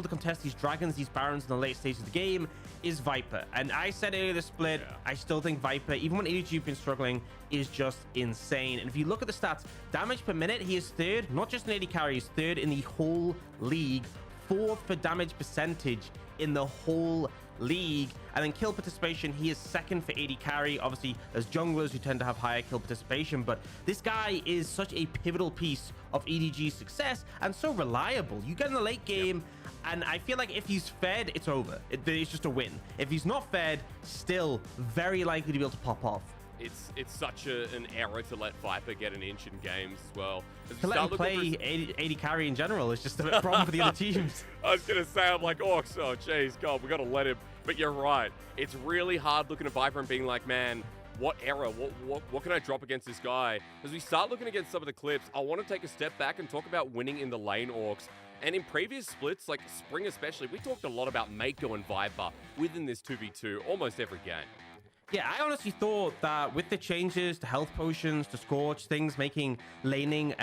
contest these Dragons, these Barons in the late stages of the game is Viper. And I said earlier this split, I still think Viper, even when EDG have been struggling, is just insane. And if you look at the stats, damage per minute, he is 3rd, not just in AD carry, he's 3rd in the whole league, 4th for damage percentage in the whole league. And then kill participation, he is 2nd for AD carry. Obviously, there's junglers who tend to have higher kill participation, but this guy is such a pivotal piece of EDG's success and so reliable. You get in the late game, and I feel like if he's fed, it's over. It's just a win. If he's not fed, still very likely to be able to pop off. It's such an error to let Viper get an inch in games as well. To let him play AD carry in general is just a bit problem for the other teams. I was going to say, I'm like, oh jeez, God, we got to let him. But you're right. It's really hard looking at Viper and being like, man, what error? What can I drop against this guy? As we start looking against some of the clips, I want to take a step back and talk about winning in the lane orcs. And in previous splits, like Spring especially, we talked a lot about Mako and Viper within this 2v2 almost every game. Yeah, I honestly thought that with the changes to health potions, to Scorch, things making laning,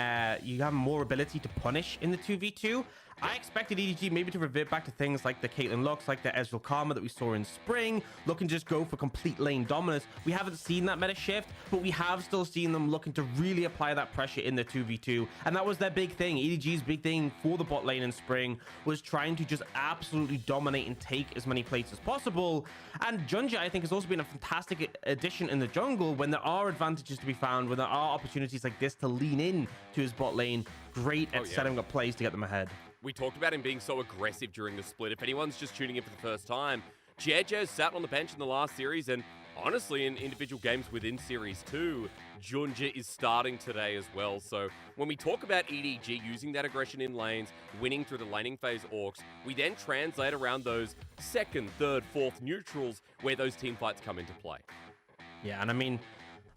you have more ability to punish in the 2v2. I expected EDG maybe to revert back to things like the Caitlyn Lux, like the Ezreal Karma that we saw in Spring, looking to just go for complete lane dominance. We haven't seen that meta shift, but we have still seen them looking to really apply that pressure in the 2v2. And that was their big thing. EDG's big thing for the bot lane in Spring was trying to just absolutely dominate and take as many plates as possible. And Junja, I think, has also been a fantastic addition in the jungle when there are advantages to be found, when there are opportunities like this to lean in to his bot lane. Great at setting up plays to get them ahead. We talked about him being so aggressive during the split. If anyone's just tuning in for the first time, JJ sat on the bench in the last series, and honestly, in individual games within Series 2, Junja is starting today as well. So when we talk about EDG using that aggression in lanes, winning through the laning phase orcs, we then translate around those 2nd, 3rd, 4th neutrals where those team fights come into play. Yeah, and I mean,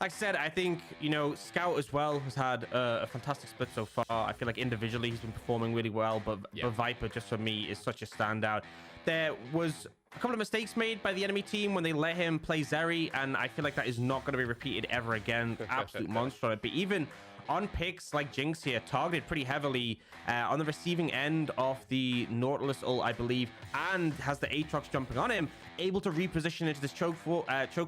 like I said, I think, you know, Scout as well has had a fantastic split so far. I feel like individually he's been performing really well, but Viper, just for me, is such a standout. There was a couple of mistakes made by the enemy team when they let him play Zeri, and I feel like that is not going to be repeated ever again. Absolute monster. But even on picks like Jinx here, targeted pretty heavily on the receiving end of the Nautilus ult, I believe, and has the Aatrox jumping on him, able to reposition into this choke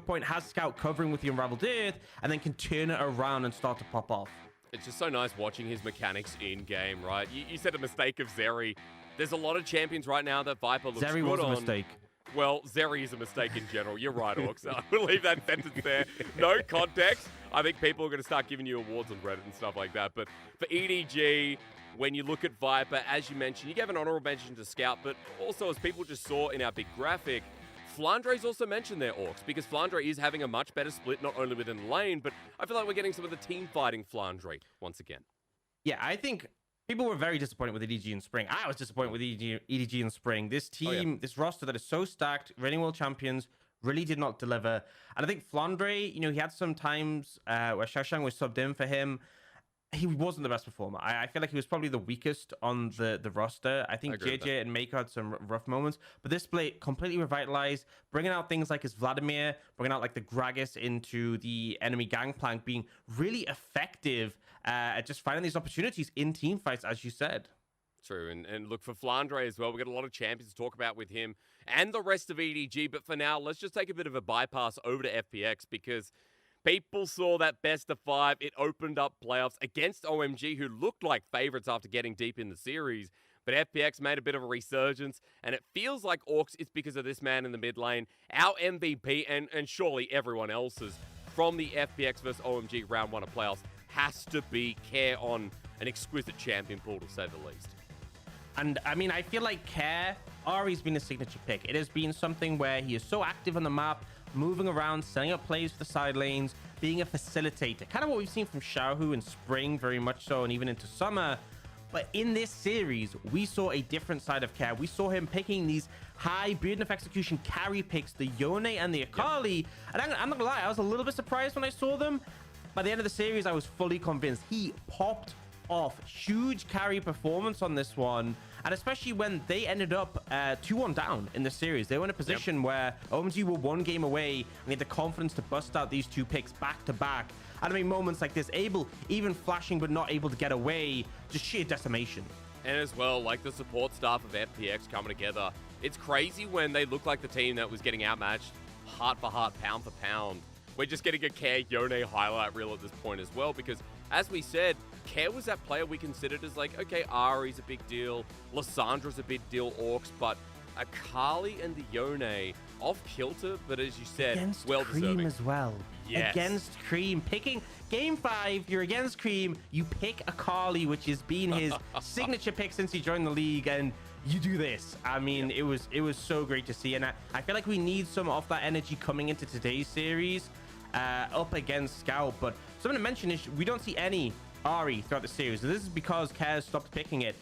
point, has Scout covering with the Unraveled Earth, and then can turn it around and start to pop off. It's just so nice watching his mechanics in game, right? You said a mistake of Zeri. There's a lot of champions right now that Viper looks Zeri good was a mistake. Well, Zeri is a mistake in general. You're right, Orcs. We'll leave that sentence there. No context. I think people are going to start giving you awards on Reddit and stuff like that. But for EDG, when you look at Viper, as you mentioned, you gave an honorable mention to Scout, but also as people just saw in our big graphic, Flandre's also mentioned their Orcs, because Flandre is having a much better split, not only within the lane, but I feel like we're getting some of the team fighting Flandre once again. Yeah, I think people were very disappointed with EDG in Spring. I was disappointed with EDG in Spring. This team, this roster that is so stacked, reigning world champions, really did not deliver. And I think Flandre, you know, he had some times where Xiaoshang was subbed in for him. He wasn't the best performer. I feel like he was probably the weakest on the roster. I think JJ and Mako had some rough moments, but this split completely revitalized, bringing out things like his Vladimir, bringing out like the Gragas into the enemy gangplank, being really effective at just finding these opportunities in team fights, as you said. True, and look, for Flandre as well, we've got a lot of champions to talk about with him and the rest of EDG, but for now, let's just take a bit of a bypass over to FPX, because people saw that best of 5. It opened up playoffs against OMG, who looked like favorites after getting deep in the series. But FPX made a bit of a resurgence, and it feels like Orcs is because of this man in the mid lane, our MVP, and surely everyone else's, from the FPX versus OMG round 1 of playoffs, has to be Care on an exquisite champion pool, to say the least. And I mean, I feel like Care, Ari's been a signature pick. It has been something where he is so active on the map, moving around, setting up plays for the side lanes, being a facilitator. Kind of what we've seen from Xiaohu in Spring, very much so, and even into Summer. But in this series, we saw a different side of Care. We saw him picking these high burden of execution carry picks, the Yone and the Akali. And I'm not gonna lie, I was a little bit surprised when I saw them. By the end of the series, I was fully convinced. He popped off. Huge carry performance on this one. And especially when they ended up 2-1 down in the series. They were in a position where OMG were 1 game away and they had the confidence to bust out these 2 picks back to back. And I mean, moments like this, able, even flashing but not able to get away, just sheer decimation. And as well, like the support staff of FPX coming together, it's crazy when they look like the team that was getting outmatched heart for heart, pound for pound. We're just getting a Care Yone highlight reel at this point as well, because as we said, Care was that player we considered as like, okay, Ari's a big deal, Lyssandra's a big deal, Orcs, but Akali and the Yone off kilter, but as you said, against well Cream deserving as well. Yes. Against Cream, picking game 5, you're against Cream, you pick Akali, which has been his signature pick since he joined the league, and you do this. I mean, it was so great to see, and I feel like we need some of that energy coming into today's series up against Scout. But something to mention is we don't see any Ari throughout the series. So this is because Kaz stopped picking it.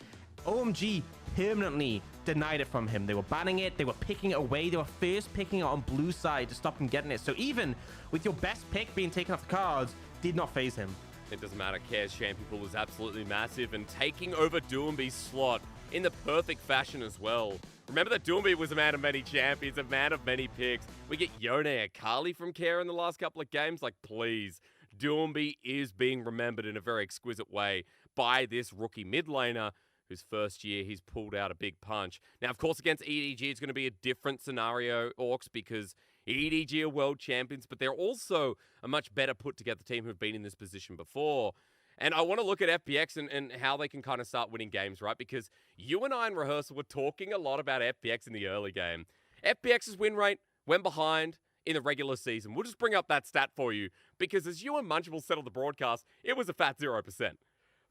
OMG permanently denied it from him. They were banning it, they were picking it away, they were first picking it on blue side to stop him getting it. So even with your best pick being taken off the cards, did not phase him. It doesn't matter. Care's champion pool is absolutely massive, and taking over Doombee's slot in the perfect fashion as well. Remember that Doombee was a man of many champions, a man of many picks. We get Yone Akali from Care in the last couple of games. Like, please, Doombee is being remembered in a very exquisite way by this rookie mid laner, whose first year he's pulled out a big punch. Now, of course, against EDG, it's going to be a different scenario, Orcs, because EDG are world champions, but they're also a much better put together team who've been in this position before. And I want to look at FPX and how they can kind of start winning games, right? Because you and I in rehearsal were talking a lot about FPX in the early game. FPX's win rate went behind in the regular season. We'll just bring up that stat for you, because as you and Munchable said on the broadcast, it was a fat 0%.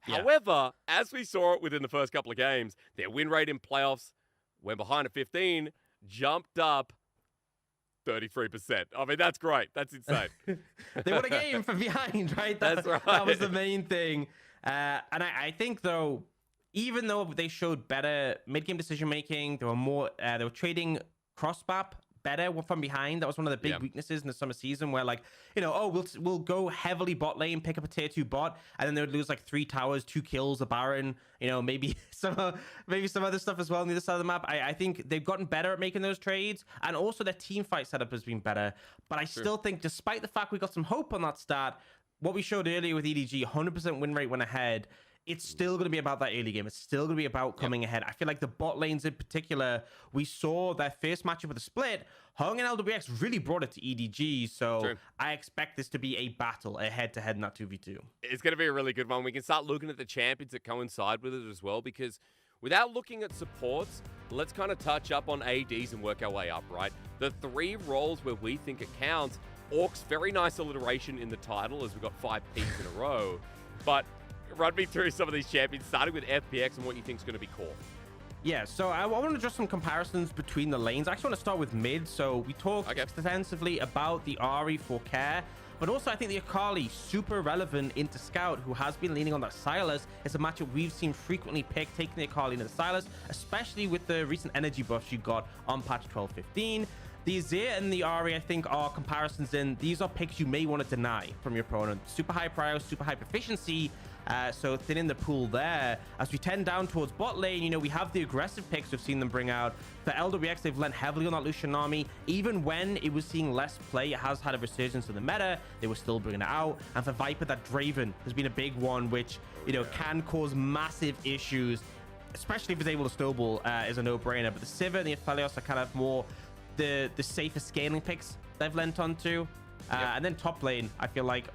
Yeah. However, as we saw it within the first couple of games, their win rate in playoffs went behind at 15, jumped up 33%. I mean, that's great. That's insane. They won a game from behind, right? That's right. That was the main thing. And I think, though, even though they showed better mid-game decision-making, they were trading cross-map better from behind. That was one of the big weaknesses in the summer season, where, like, you know, we'll go heavily bot lane, pick up a tier 2 bot, and then they would lose like 3 towers, 2 kills, a Baron, you know, maybe some other stuff as well on the other side of the map. I think they've gotten better at making those trades, and also their team fight setup has been better. But I still think, despite the fact we got some hope on that stat, what we showed earlier with EDG, 100% win rate went ahead. It's still going to be about that early game. It's still going to be about coming ahead. I feel like the bot lanes in particular, we saw their first matchup with the split. Hung and LWX really brought it to EDG, so I expect this to be a battle, a head-to-head, not 2v2. It's going to be a really good one. We can start looking at the champions that coincide with it as well, because without looking at supports, let's kind of touch up on ADs and work our way up, right? The 3 roles where we think it counts. Orcs, very nice alliteration in the title, as we've got 5 Ps in a row, but run me through some of these champions, starting with FPX and what you think is going to be core. Yeah, so I want to draw some comparisons between the lanes. I actually want to start with mid. So we talked extensively about the Ari for Care, but also I think the Akali, super relevant into Scout, who has been leaning on that Silas. It's a matchup we've seen frequently picked, taking the Akali into the Silas, especially with the recent energy buffs you got on patch 12.15. The Azir and the Ari, I think, are comparisons in. These are picks you may want to deny from your opponent. Super high prio, super high proficiency. So thinning the pool there. As we tend down towards bot lane, you know, we have the aggressive picks we've seen them bring out. For LWX, they've lent heavily on that Lucian army. Even when it was seeing less play, it has had a resurgence in the meta. They were still bringing it out. And for Viper, that Draven has been a big one, which, you know, can cause massive issues, especially if it's able to snowball, is a no-brainer. But the Sivir and the Aphelios are kind of more the safer scaling picks they've lent onto. And then top lane, I feel like,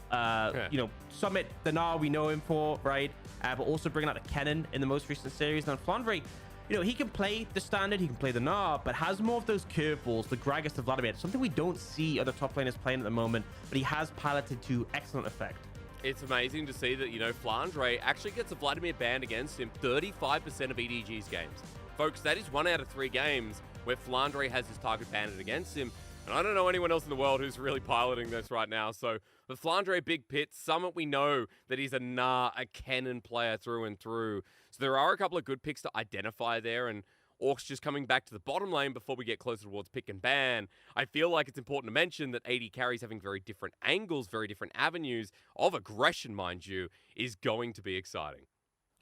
you know, Summit, the Gnar we know him for, right? But also bringing out the Kennen in the most recent series. And then Flandre, you know, he can play the standard, he can play the Gnar, but has more of those curveballs, the Gragas to Vladimir. Something we don't see other top laners playing at the moment, but he has piloted to excellent effect. It's amazing to see that, you know, Flandre actually gets a Vladimir ban against him 35% of EDG's games. Folks, that is 1 out of 3 games where Flandre has his target banned against him. And I don't know anyone else in the world who's really piloting this right now. So, the Flandre big pit, Summit, we know that he's a Gnar, a Kennen player through and through. So there are a couple of good picks to identify there, and Orcs just coming back to the bottom lane before we get closer towards pick and ban. I feel like it's important to mention that AD carries having very different angles, very different avenues of aggression, mind you, is going to be exciting.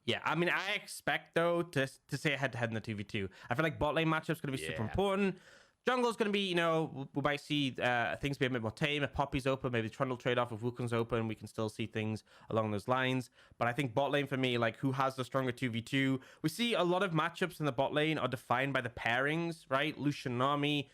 Yeah, I mean, I expect, though, to say head-to-head in the 2v2. I feel like bot lane matchup's going to be super important. Jungle's going to be, you know, we might see things be a bit more tame. If Poppy's open, maybe Trundle trade-off. If Wukong's open, we can still see things along those lines. But I think bot lane, for me, like, who has the stronger 2v2? We see a lot of matchups in the bot lane are defined by the pairings, right? Lucian Nami,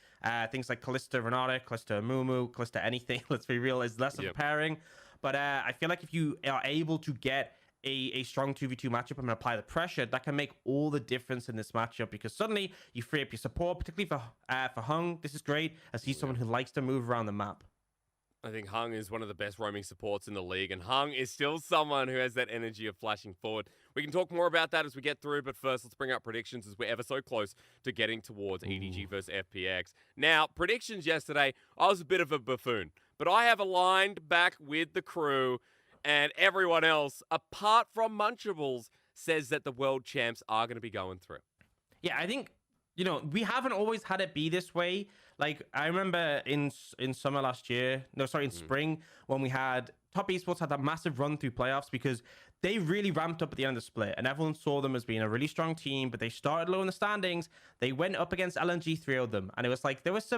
things like Kalista Renata, Kalista Mumu, Kalista anything, let's be real, is less of a pairing. But I feel like if you are able to get a strong 2v2 matchup and apply the pressure, that can make all the difference in this matchup, because suddenly you free up your support, particularly for Hung. This is great as he's someone who likes to move around the map. I think Hung is one of the best roaming supports in the league, and Hung is still someone who has that energy of flashing forward. We can talk more about that as we get through, but first let's bring up predictions as we're ever so close to getting towards EDG versus FPX. Now, predictions yesterday, I was a bit of a buffoon, but I have aligned back with the crew, and everyone else, apart from Munchables, says that the world champs are going to be going through. Yeah, I think, you know, we haven't always had it be this way. Like, I remember in summer last year, in spring, when we had Top Esports had that massive run through playoffs, because they really ramped up at the end of the split, and everyone saw them as being a really strong team, but they started low in the standings. They went up against LNG, 3-0'd them, and it was like there was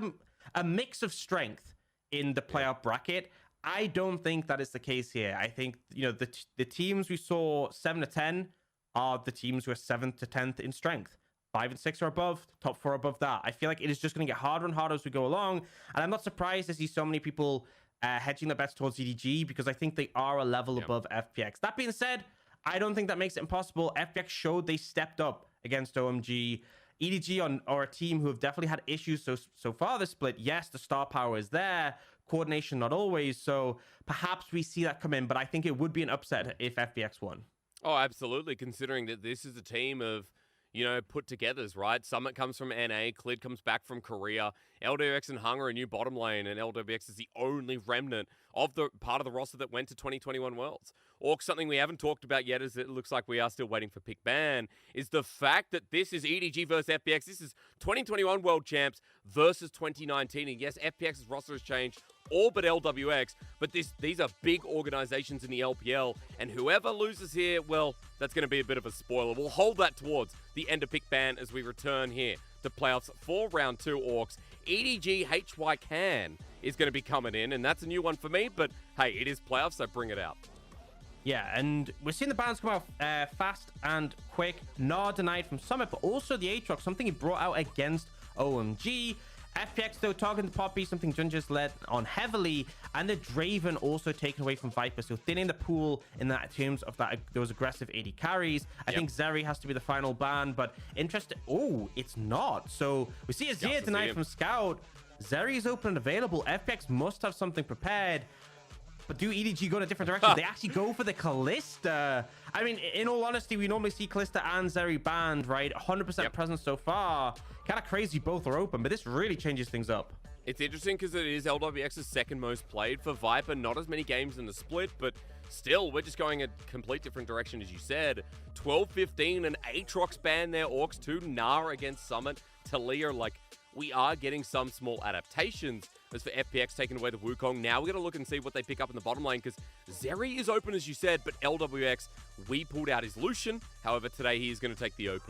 a mix of strength in the playoff bracket. I don't think that is the case here. I think, you know, the teams we saw 7 to 10 are the teams who are 7th to 10th in strength. 5 and 6 are above, top 4 above that. I feel like it is just going to get harder and harder as we go along. And I'm not surprised to see so many people hedging their bets towards EDG, because I think they are a level above FPX. That being said, I don't think that makes it impossible. FPX showed they stepped up against OMG. EDG are a team who have definitely had issues so far this split. Yes, the star power is there. Coordination not always, so perhaps we see that come in, but I think it would be an upset if FPX won. Oh, absolutely, considering that this is a team of, you know, put-togethers, right? Summit comes from NA, Clid comes back from Korea, LWX and Hung are a new bottom lane, and LWX is the only remnant of the part of the roster that went to 2021 Worlds. Or something we haven't talked about yet, is it looks like we are still waiting for pick ban, is the fact that this is EDG versus FPX. This is 2021 World Champs versus 2019. And yes, FPX's roster has changed, all but LWX, but these are big organizations in the LPL, and whoever loses here, well, that's going to be a bit of a spoiler. We'll hold that towards the end of pick ban as we return here to playoffs for round 2 Orcs. EDG HY Can is going to be coming in, and that's a new one for me, but hey, it is playoffs, so bring it out. Yeah, and we're seeing the bans come out fast and quick. Nard denied from Summit, but also the Aatrox, something he brought out against OMG. FPX, though, targeting the Poppy, something Junja's led on heavily, and the Draven also taken away from Viper, so thinning the pool in that terms of that those aggressive AD carries. I think Zeri has to be the final ban, but interesting. Oh, it's not. So we see Azir denied from Scout. Zeri is open and available. FPX must have something prepared. But do EDG go in a different direction? They actually go for the Kalista. I mean, in all honesty, we normally see Kalista and Zeri banned, right? 100% presence so far. Kind of crazy both are open, but this really changes things up. It's interesting because it is LWX's second most played for Viper. Not as many games in the split, but still, we're just going a complete different direction, as you said. 12-15, an Aatrox ban there. Orcs 2, Nara against Summit. Talia, like, we are getting some small adaptations. As for FPX taking away the Wukong, now we're going to look and see what they pick up in the bottom lane, because Zeri is open, as you said, but LWX, we pulled out his Lucian. However, today he is going to take the OP.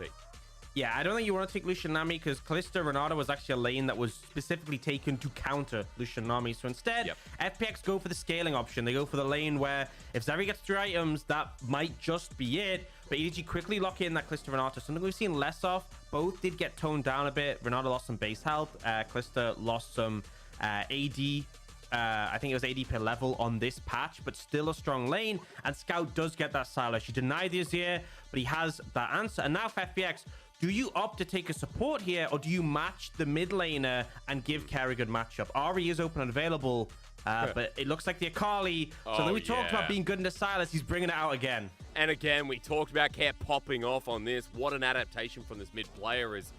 Yeah, I don't think you want to take Lucian Nami, because Kalista Renata was actually a lane that was specifically taken to counter Lucian Nami. So instead, FPX go for the scaling option. They go for the lane where if Zeri gets 3 items, that might just be it. But EDG quickly lock in that Kalista Renata, something we've seen less of. Both did get toned down a bit. Renata lost some base health. Kalista lost some AD. I think it was AD per level on this patch, but still a strong lane. And Scout does get that Sylar. She denied the Azir, but he has that answer. And now for FPX, do you opt to take a support here, or do you match the mid laner and give Care a good matchup? Ari is open and available, but it looks like the Akali. So then we talked about being good into Sylas. He's bringing it out again. And again, we talked about Care popping off on this. What an adaptation from this mid player is.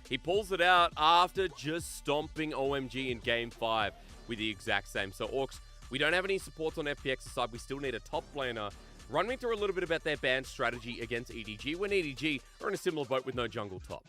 He pulls it out after just stomping OMG in Game 5 with the exact same. So, Orcs, we don't have any supports on FPX's side. We still need a top laner. Run me through a little bit about their ban strategy against EDG, when EDG are in a similar boat with no jungle top.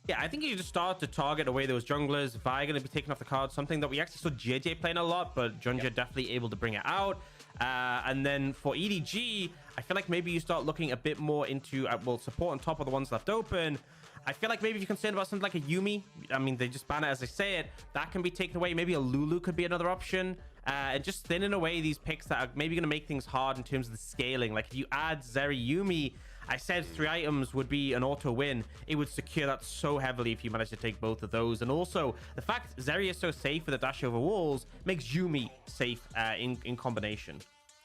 Yeah, I think you just start to target away those junglers. Vi going to be taken off the card, something that we actually saw JJ playing a lot, but Junja definitely able to bring it out. And then for EDG, I feel like maybe you start looking a bit more into, well, support on top of the ones left open. I feel like maybe if you're concerned about something like a Yuumi, I mean, they just ban it as they say it, that can be taken away. Maybe a Lulu could be another option. And just thinning away these picks that are maybe going to make things hard in terms of the scaling. Like if you add Zeri Yuumi, I said 3 items would be an auto win. It would secure that so heavily if you manage to take both of those. And also the fact Zeri is so safe with the dash over walls makes Yuumi safe in combination.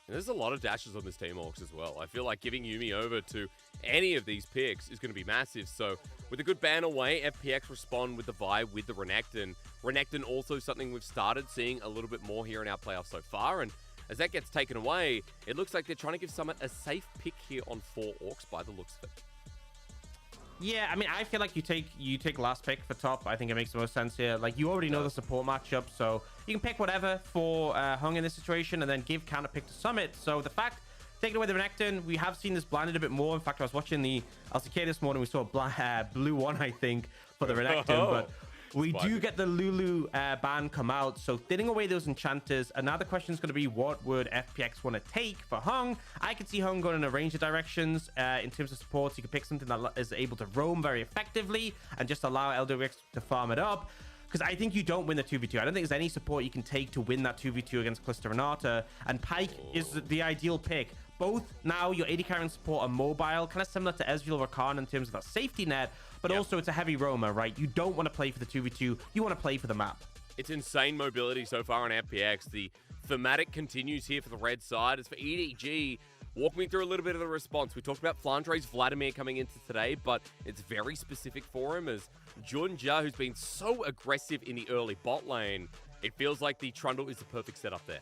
And there's a lot of dashes on this team, Orcs, as well. I feel like giving Yuumi over to any of these picks is going to be massive. So with a good ban away, FPX respond with the vibe with the Renekton. Renekton also something we've started seeing a little bit more here in our playoffs so far. And as that gets taken away, it looks like they're trying to give Summit a safe pick here on 4 Orcs by the looks of it. Yeah, I mean, I feel like you take last pick for top. I think it makes the most sense here. Like, you already know the support matchup, so you can pick whatever for Hung in this situation and then give counter pick to Summit. So the fact, taking away the Renekton, we have seen this blinded a bit more. In fact, I was watching the LCK this morning. We saw a blue one, I think, for the Renekton, but we do get the Lulu ban come out, so thinning away those enchanters. And now the question is going to be, what would FPX want to take for Hung? I could see Hung going in a range of directions in terms of supports. You could pick something that is able to roam very effectively and just allow LWX to farm it up. Because I think you don't win the 2v2. I don't think there's any support you can take to win that 2v2 against Kalista Renata. And Pyke is the ideal pick. Both now your AD carry and support are mobile, kind of similar to Ezreal Rakan in terms of that safety net, but also it's a heavy roamer, right? You don't want to play for the 2v2, you want to play for the map. It's insane mobility so far on FPX. The thematic continues here for the red side. As for EDG, walk me through a little bit of the response. We talked about Flandre's Vladimir coming into today, but it's very specific for him as Junja, who's been so aggressive in the early bot lane, it feels like the Trundle is the perfect setup there.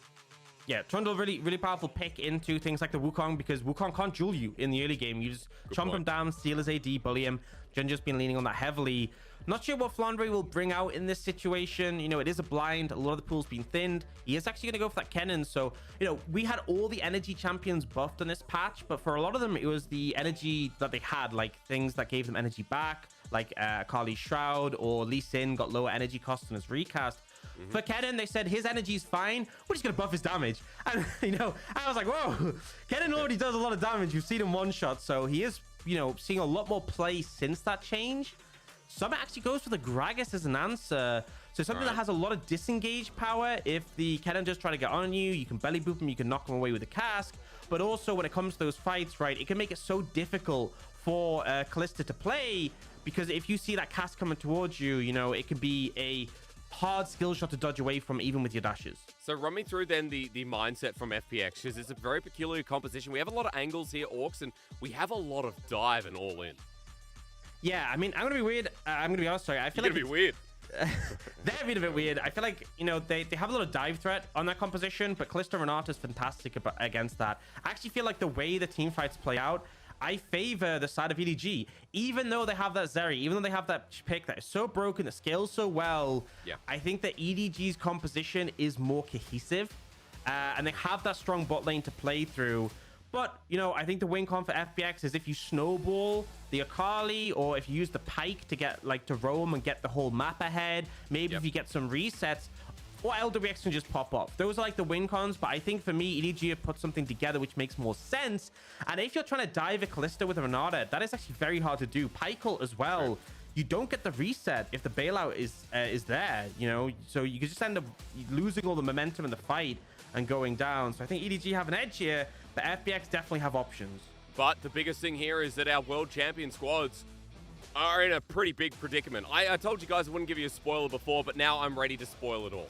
Yeah, Trundle really powerful pick into things like the Wukong, because Wukong can't duel you in the early game. You just chomp him down, steal his AD, bully him. Junja's been leaning on that heavily. Not sure what Flandre will bring out in this situation. You know, it is a blind. A lot of the pool's been thinned. He is actually going to go for that Kennen. So, you know, we had all the energy champions buffed on this patch, but for a lot of them, it was the energy that they had, like things that gave them energy back, like Kali's Shroud or Lee Sin got lower energy costs in his recast. For Kennen, they said his energy is fine. We're just going to buff his damage. And, you know, I was like, whoa, Kennen already does a lot of damage. You've seen him one shot. So he is, you know, seeing a lot more play since that change. Summit actually goes for the Gragas as an answer. So something that has a lot of disengage power. If the Kennen does try to get on you, you can belly boop him, you can knock him away with a cask. But also when it comes to those fights, right, it can make it so difficult for Kalista to play. Because if you see that cask coming towards you, you know, it can be a hard skill shot to dodge away from, even with your dashes. So run me through then the mindset from FPX, because it's a very peculiar composition. We have a lot of angles here, Orcs, and we have a lot of dive and all in. Yeah, I mean, I'm gonna be weird. I'm gonna be honest, sorry. I feel You're gonna be weird. They're being a bit weird. I feel like, you know, they have a lot of dive threat on that composition, but Kalista Renata is fantastic against that. I actually feel like the way the team fights play out, I favor the side of EDG. Even though they have that Zeri, even though they have that pick that is so broken, that scales so well, I think that EDG's composition is more cohesive. And they have that strong bot lane to play through. But, you know, I think the win con for FPX is if you snowball the Akali, or if you use the Pyke to get, like, to roam and get the whole map ahead. Maybe if you get some resets, or LWX can just pop off. Those are like the win cons, but I think for me, EDG have put something together which makes more sense. And if you're trying to dive a Kalista with a Renata, that is actually very hard to do. Pyke as well. You don't get the reset if the bailout is there, you know, so you could just end up losing all the momentum in the fight and going down. So I think EDG have an edge here, but FPX definitely have options. But the biggest thing here is that our world champion squads are in a pretty big predicament. I told you guys I wouldn't give you a spoiler before, but now I'm ready to spoil it all.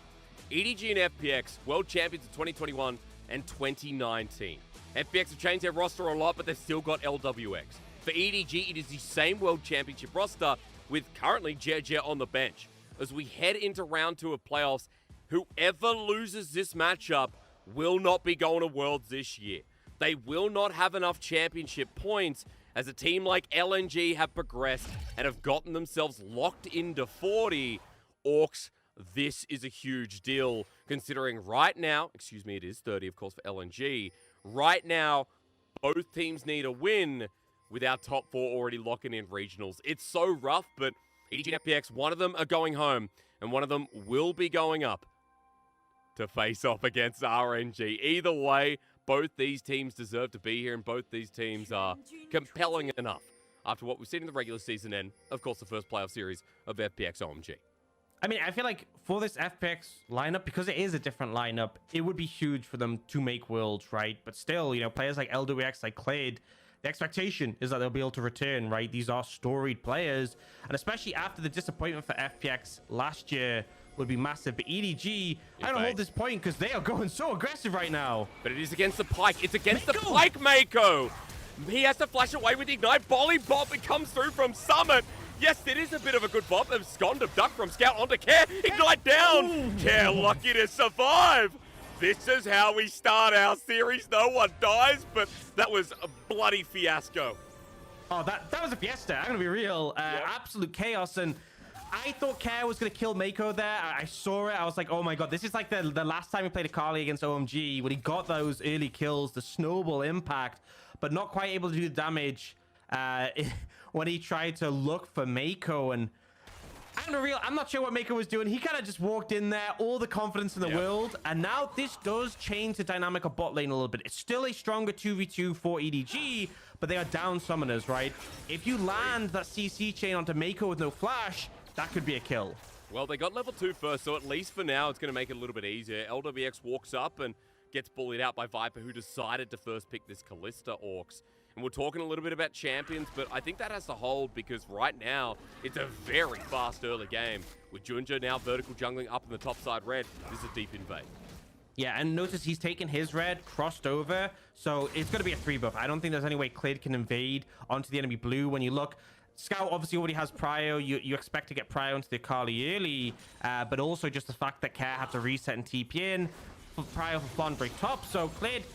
EDG and FPX, world champions in 2021 and 2019. FPX have changed their roster a lot, but they've still got LWX. For EDG, it is the same world championship roster with currently JJ on the bench. As we head into round 2 of playoffs, whoever loses this matchup will not be going to Worlds this year. They will not have enough championship points, as a team like LNG have progressed and have gotten themselves locked into 40. Orcs, this is a huge deal, considering right now, excuse me, it is 30, of course, for LNG. Right now, both teams need a win with our top 4 already locking in regionals. It's so rough, but EDG and FPX, one of them are going home, and one of them will be going up. to face off against RNG. Either way, both these teams deserve to be here, and both these teams are compelling enough after what we've seen in the regular season and, of course, the first playoff series of FPX OMG. I mean, I feel like for this FPX lineup, because it is a different lineup, it would be huge for them to make Worlds, right? But still, you know, players like LWX, like Clade, the expectation is that they'll be able to return, right? These are storied players, and especially after the disappointment for FPX last year would be massive. But EDG, I don't hold this point because they are going so aggressive right now. But it is against the Pike. It's against the Pike, Mako. He has to flash away with the Ignite. Volley Bop, it comes through from Summit. Yes, it is a bit of a good bop. Abscond, duck from Scout onto Care. Ignite down. Care lucky to survive. This is how we start our series. No one dies, but that was a bloody fiasco. Oh, that was a fiesta. I'm going to be real. Absolute chaos. And I thought Care was going to kill Mako there. I saw it. I was like, oh my God, this is like the last time we played Akali against OMG when he got those early kills, the snowball impact, but not quite able to do the damage when he tried to look for Mako. And I'm not sure what Mako was doing. He kind of just walked in there, all the confidence in the world. And now this does change the dynamic of bot lane a little bit. It's still a stronger 2v2 for EDG, but they are down summoners, right? If you land that CC chain onto Mako with no flash, that could be a kill. Well, they got level 2 first, so at least for now, it's going to make it a little bit easier. LWX walks up and gets bullied out by Viper, who decided to first pick this Kalista Orcs. And we're talking a little bit about champions, but I think that has to hold because right now, it's a very fast early game. With Junja now vertical jungling up in the top side red, this is a deep invade. Yeah, and notice he's taken his red, crossed over, so it's going to be a 3-buff. I don't think there's any way Clade can invade onto the enemy blue. When you look, Scout obviously already has Prio. You expect to get Prio into the Akali early, but also just the fact that Care had to reset and TP in for Prio for Fawn break top. So Clade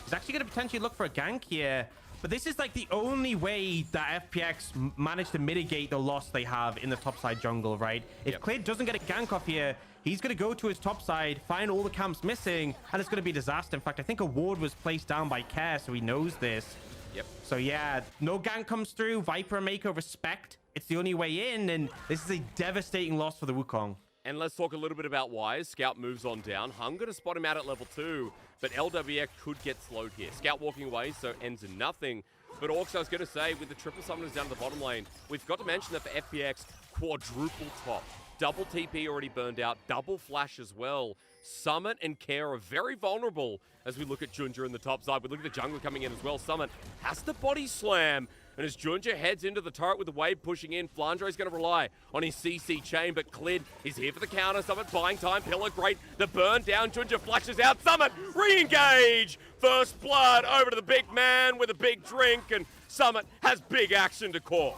is actually going to potentially look for a gank here. But this is like the only way that FPX managed to mitigate the loss they have in the topside jungle, right? If Clade doesn't get a gank off here, he's going to go to his topside, find all the camps missing, and it's going to be a disaster. In fact, I think a ward was placed down by Care, so he knows this. Yep. So yeah, no gank comes through. Viper and Mako respect. It's the only way in, and this is a devastating loss for the Wukong. And let's talk a little bit about why. Scout moves on down. Hung going to spot him out at level 2, but LWX could get slowed here. Scout walking away, so ends in nothing. But Orcs, I was going to say, with the triple summoners down the bottom lane, we've got to mention that for FPX, quadruple top. Double TP already burned out, double flash as well. Summit and Care are very vulnerable as we look at Junja in the top side. We look at the jungler coming in as well. Summit has to body slam. And as Junja heads into the turret with the wave pushing in, Flandre's going to rely on his CC chain, but Clid is here for the counter. Summit buying time, Pillar great. The burn down, Junja flashes out. Summit, re-engage! First blood over to the big man with a big drink, and Summit has big action to call.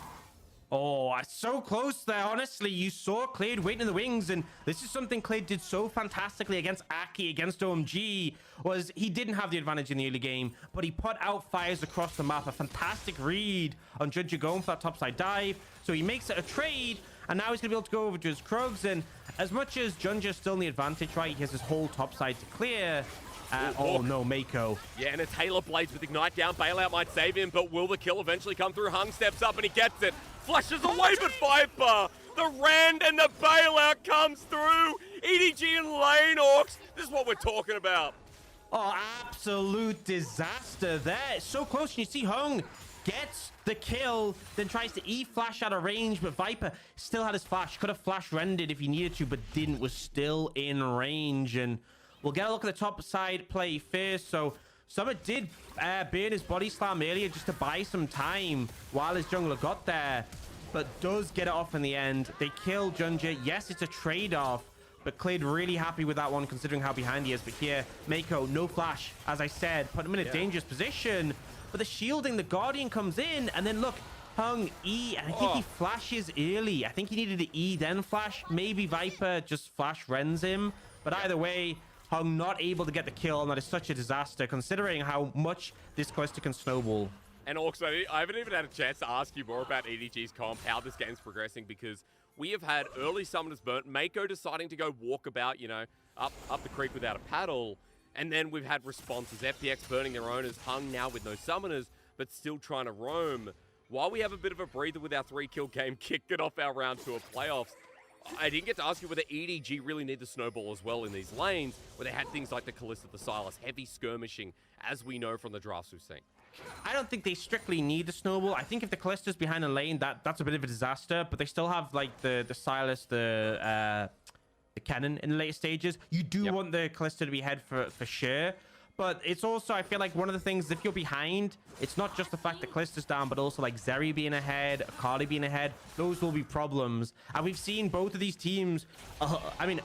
Oh, so close there, honestly. You saw Clade waiting in the wings, and this is something Clade did so fantastically against Aki, against OMG, was he didn't have the advantage in the early game, but he put out fires across the map. A fantastic read on Junja going for that topside dive, so he makes it a trade, and now he's going to be able to go over to his Krugs, and as much as Junja's still in the advantage, right, he has his whole topside to clear. Oh no, Mako. Yeah, and a Taylor Blades with Ignite down. Bailout might save him, but will the kill eventually come through? Hung steps up and he gets it. Flushes away, but Viper. The Rand and the bailout comes through. EDG and lane Orcs. This is what we're talking about. Oh, absolute disaster there. It's so close. And you see Hung gets the kill, then tries to E-flash out of range, but Viper still had his flash. Could have flash rendered if he needed to, but didn't. Was still in range. And we'll get a look at the top side play first. So Summit did burn his body slam earlier just to buy some time while his jungler got there, but does get it off in the end. They kill Junja. Yes, it's a trade-off, but Clade really happy with that one considering how behind he is. But here, Mako, no flash, as I said, put him in a dangerous position. But the shielding, the Guardian comes in, and then look, Hung E, and I think he flashes early. I think he needed to E then flash. Maybe Viper just flash rends him, but either way, Hung not able to get the kill, and that is such a disaster considering how much this quest can snowball. And also, I haven't even had a chance to ask you more about EDG's comp, how this game's progressing, because we have had early summoners burnt, Mako deciding to go walk about, you know, up the creek without a paddle, and then we've had responses, FPX burning their owners, Hung now with no summoners, but still trying to roam. While we have a bit of a breather with our 3-kill game, kicked it off our round 2 of playoffs, I didn't get to ask you whether EDG really need the snowball as well in these lanes, where they had things like the Callista, the Silas, heavy skirmishing, as we know from the drafts we've seen. I don't think they strictly need the snowball. I think if the Callista's behind the lane, that's a bit of a disaster. But they still have like the Silas, the cannon in the later stages. You do want the Callista to be ahead for sure. But it's also, I feel like one of the things, if you're behind, it's not just the fact that Callista's down, but also like Zeri being ahead, Akali being ahead. Those will be problems. And we've seen both of these teams. I mean,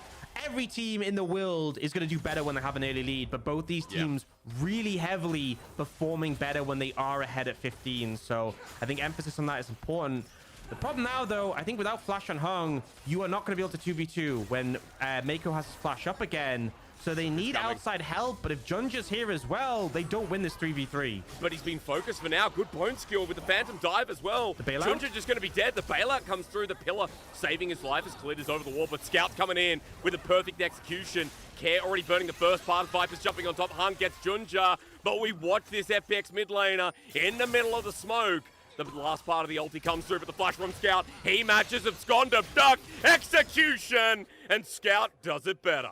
every team in the world is going to do better when they have an early lead, but both these teams really heavily performing better when they are ahead at 15. So I think emphasis on that is important. The problem now, though, I think without Flash on Hung, you are not going to be able to 2v2 when Mako has his Flash up again. So they need outside help, but if Junja's here as well, they don't win this 3v3. But he's been focused for now. Good bone skill with the Phantom Dive as well. The bailout? Junja just going to be dead. The bailout comes through the pillar, saving his life as Khalid is over the wall, but Scout's coming in with a perfect execution. Care already burning the first part. Viper's jumping on top. Hunt gets Junja, but we watch this FPX mid laner in the middle of the smoke. The last part of the ulti comes through, but the flash from Scout, he matches Absconder, duck, execution, and Scout does it better.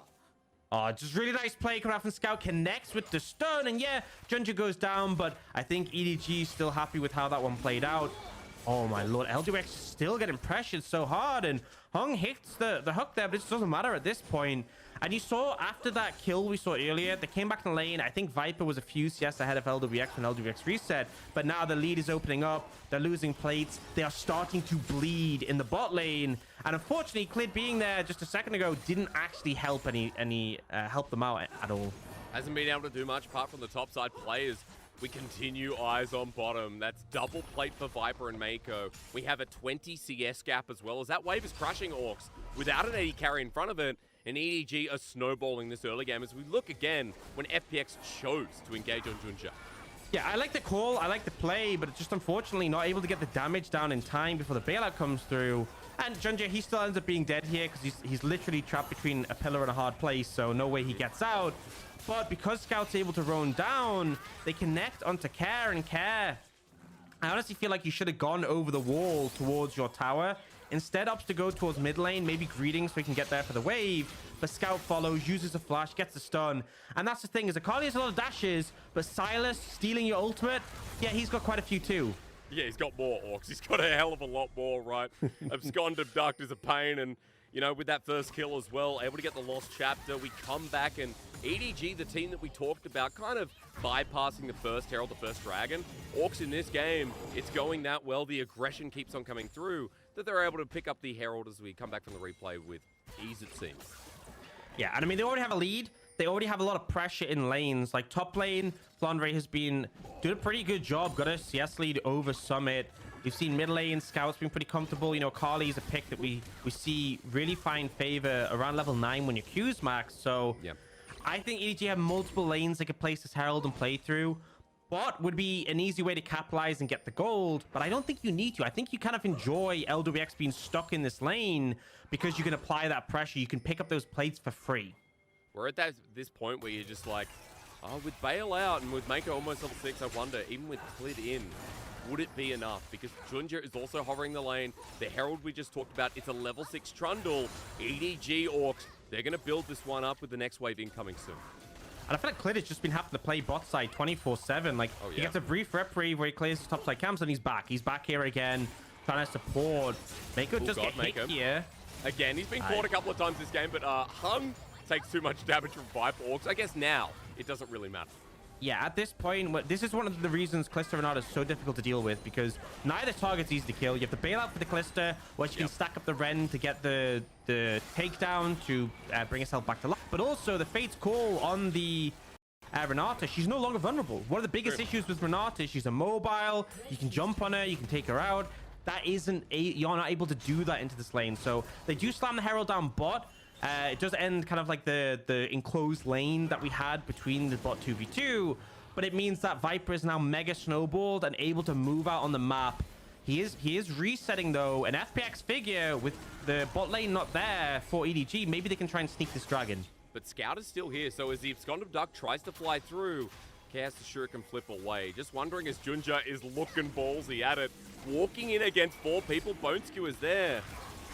Oh, just really nice play coming out from Scout, connects with the stun, and yeah, Junja goes down, but I think EDG is still happy with how that one played out. Oh my lord, LDX still getting pressured so hard, and Hung hits the hook there, but it doesn't matter at this point. And you saw after that kill we saw earlier, they came back in the lane. I think Viper was a few CS ahead of LWX when LWX reset, but now the lead is opening up. They're losing plates. They are starting to bleed in the bot lane. And unfortunately, Clid being there just a second ago didn't actually help help them out at all. Hasn't been able to do much apart from the top side players. We continue eyes on bottom. That's double plate for Viper and Mako. We have a 20 CS gap as well as that wave is crushing Orcs without an AD carry in front of it. And EDG are snowballing this early game as we look again when FPX chose to engage on Junja. Yeah, I like the call, I like the play, but just unfortunately not able to get the damage down in time before the bailout comes through. And Junja, he still ends up being dead here because he's literally trapped between a pillar and a hard place, so no way he gets out. But because Scout's able to roam down, they connect onto Care, and Care, I honestly feel like you should have gone over the wall towards your tower. Instead, opts to go towards mid lane, maybe greeting so he can get there for the wave. But Scout follows, uses a flash, gets a stun. And that's the thing, is Akali has a lot of dashes, but Silas stealing your ultimate, yeah, he's got quite a few too. Yeah, he's got more Orcs. He's got a hell of a lot more, right? Abscond abduct is a pain, and, you know, with that first kill as well, able to get the lost chapter, we come back and EDG, the team that we talked about, kind of bypassing the first Herald, the first Dragon. Orcs in this game, it's going that well. The aggression keeps on coming through, that they're able to pick up the Herald as we come back from the replay with ease, it seems. Yeah, and I mean, they already have a lead. They already have a lot of pressure in lanes. Like, top lane, Flandre has been doing a pretty good job. Got a CS lead over Summit. We've seen mid lane, Scout's been pretty comfortable. You know, Carly's a pick that we see really find favor around level 9 when your Q's max. So, yeah. I think EDG have multiple lanes they could place this Herald and play through. Bot would be an easy way to capitalize and get the gold, but I don't think you need to. I think you kind of enjoy LWX being stuck in this lane because you can apply that pressure. You can pick up those plates for free. We're at this point where you're just like, oh, with bailout and with Mako almost level 6, I wonder, even with Clid in, would it be enough? Because Junja is also hovering the lane. The Herald we just talked about, it's a level 6 Trundle. EDG Orcs, they're going to build this one up with the next wave incoming soon. And I feel like Clid has just been having to play bot side 24/7. Like, he gets a brief reprieve where he clears his top side camps and he's back. He's back here again, trying to support. Mako just get hit here. Again, he's been caught a couple of times this game, but Hung takes too much damage from Viper Orcs. I guess now it doesn't really matter. Yeah, at this point, this is one of the reasons Calista Renata is so difficult to deal with, because neither target's easy to kill. You have to bail out for the Calista, which you can stack up the Ren to get the takedown to bring herself back to life. But also, the Fate's Call on the Renata, she's no longer vulnerable. One of the biggest issues with Renata is she's immobile. You can jump on her, you can take her out. That you're not able to do that into this lane. So they do slam the Herald down bot. It does end kind of like the enclosed lane that we had between the bot 2v2, but it means that Viper is now mega snowballed and able to move out on the map. He is resetting though, an FPX figure with the bot lane not there for EDG. Maybe they can try and sneak this dragon. But Scout is still here, so as the Abscond Duck tries to fly through, Chaos the Shuriken flip away. Just wondering as Junja is looking ballsy at it, walking in against 4 people. Bone Skewer's there.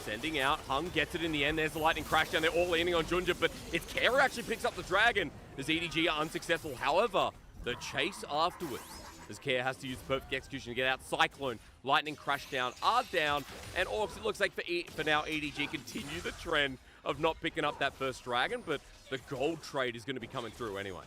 Sending out, Hung gets it in the end. There's the lightning crash down. They're all leaning on Junja, but it's Care who actually picks up the dragon as EDG are unsuccessful. However, the chase afterwards, as Care has to use perfect execution to get out. Cyclone, lightning crash down, are down, and Orcs, it looks like for now, EDG continue the trend of not picking up that first dragon, but the gold trade is going to be coming through anyway.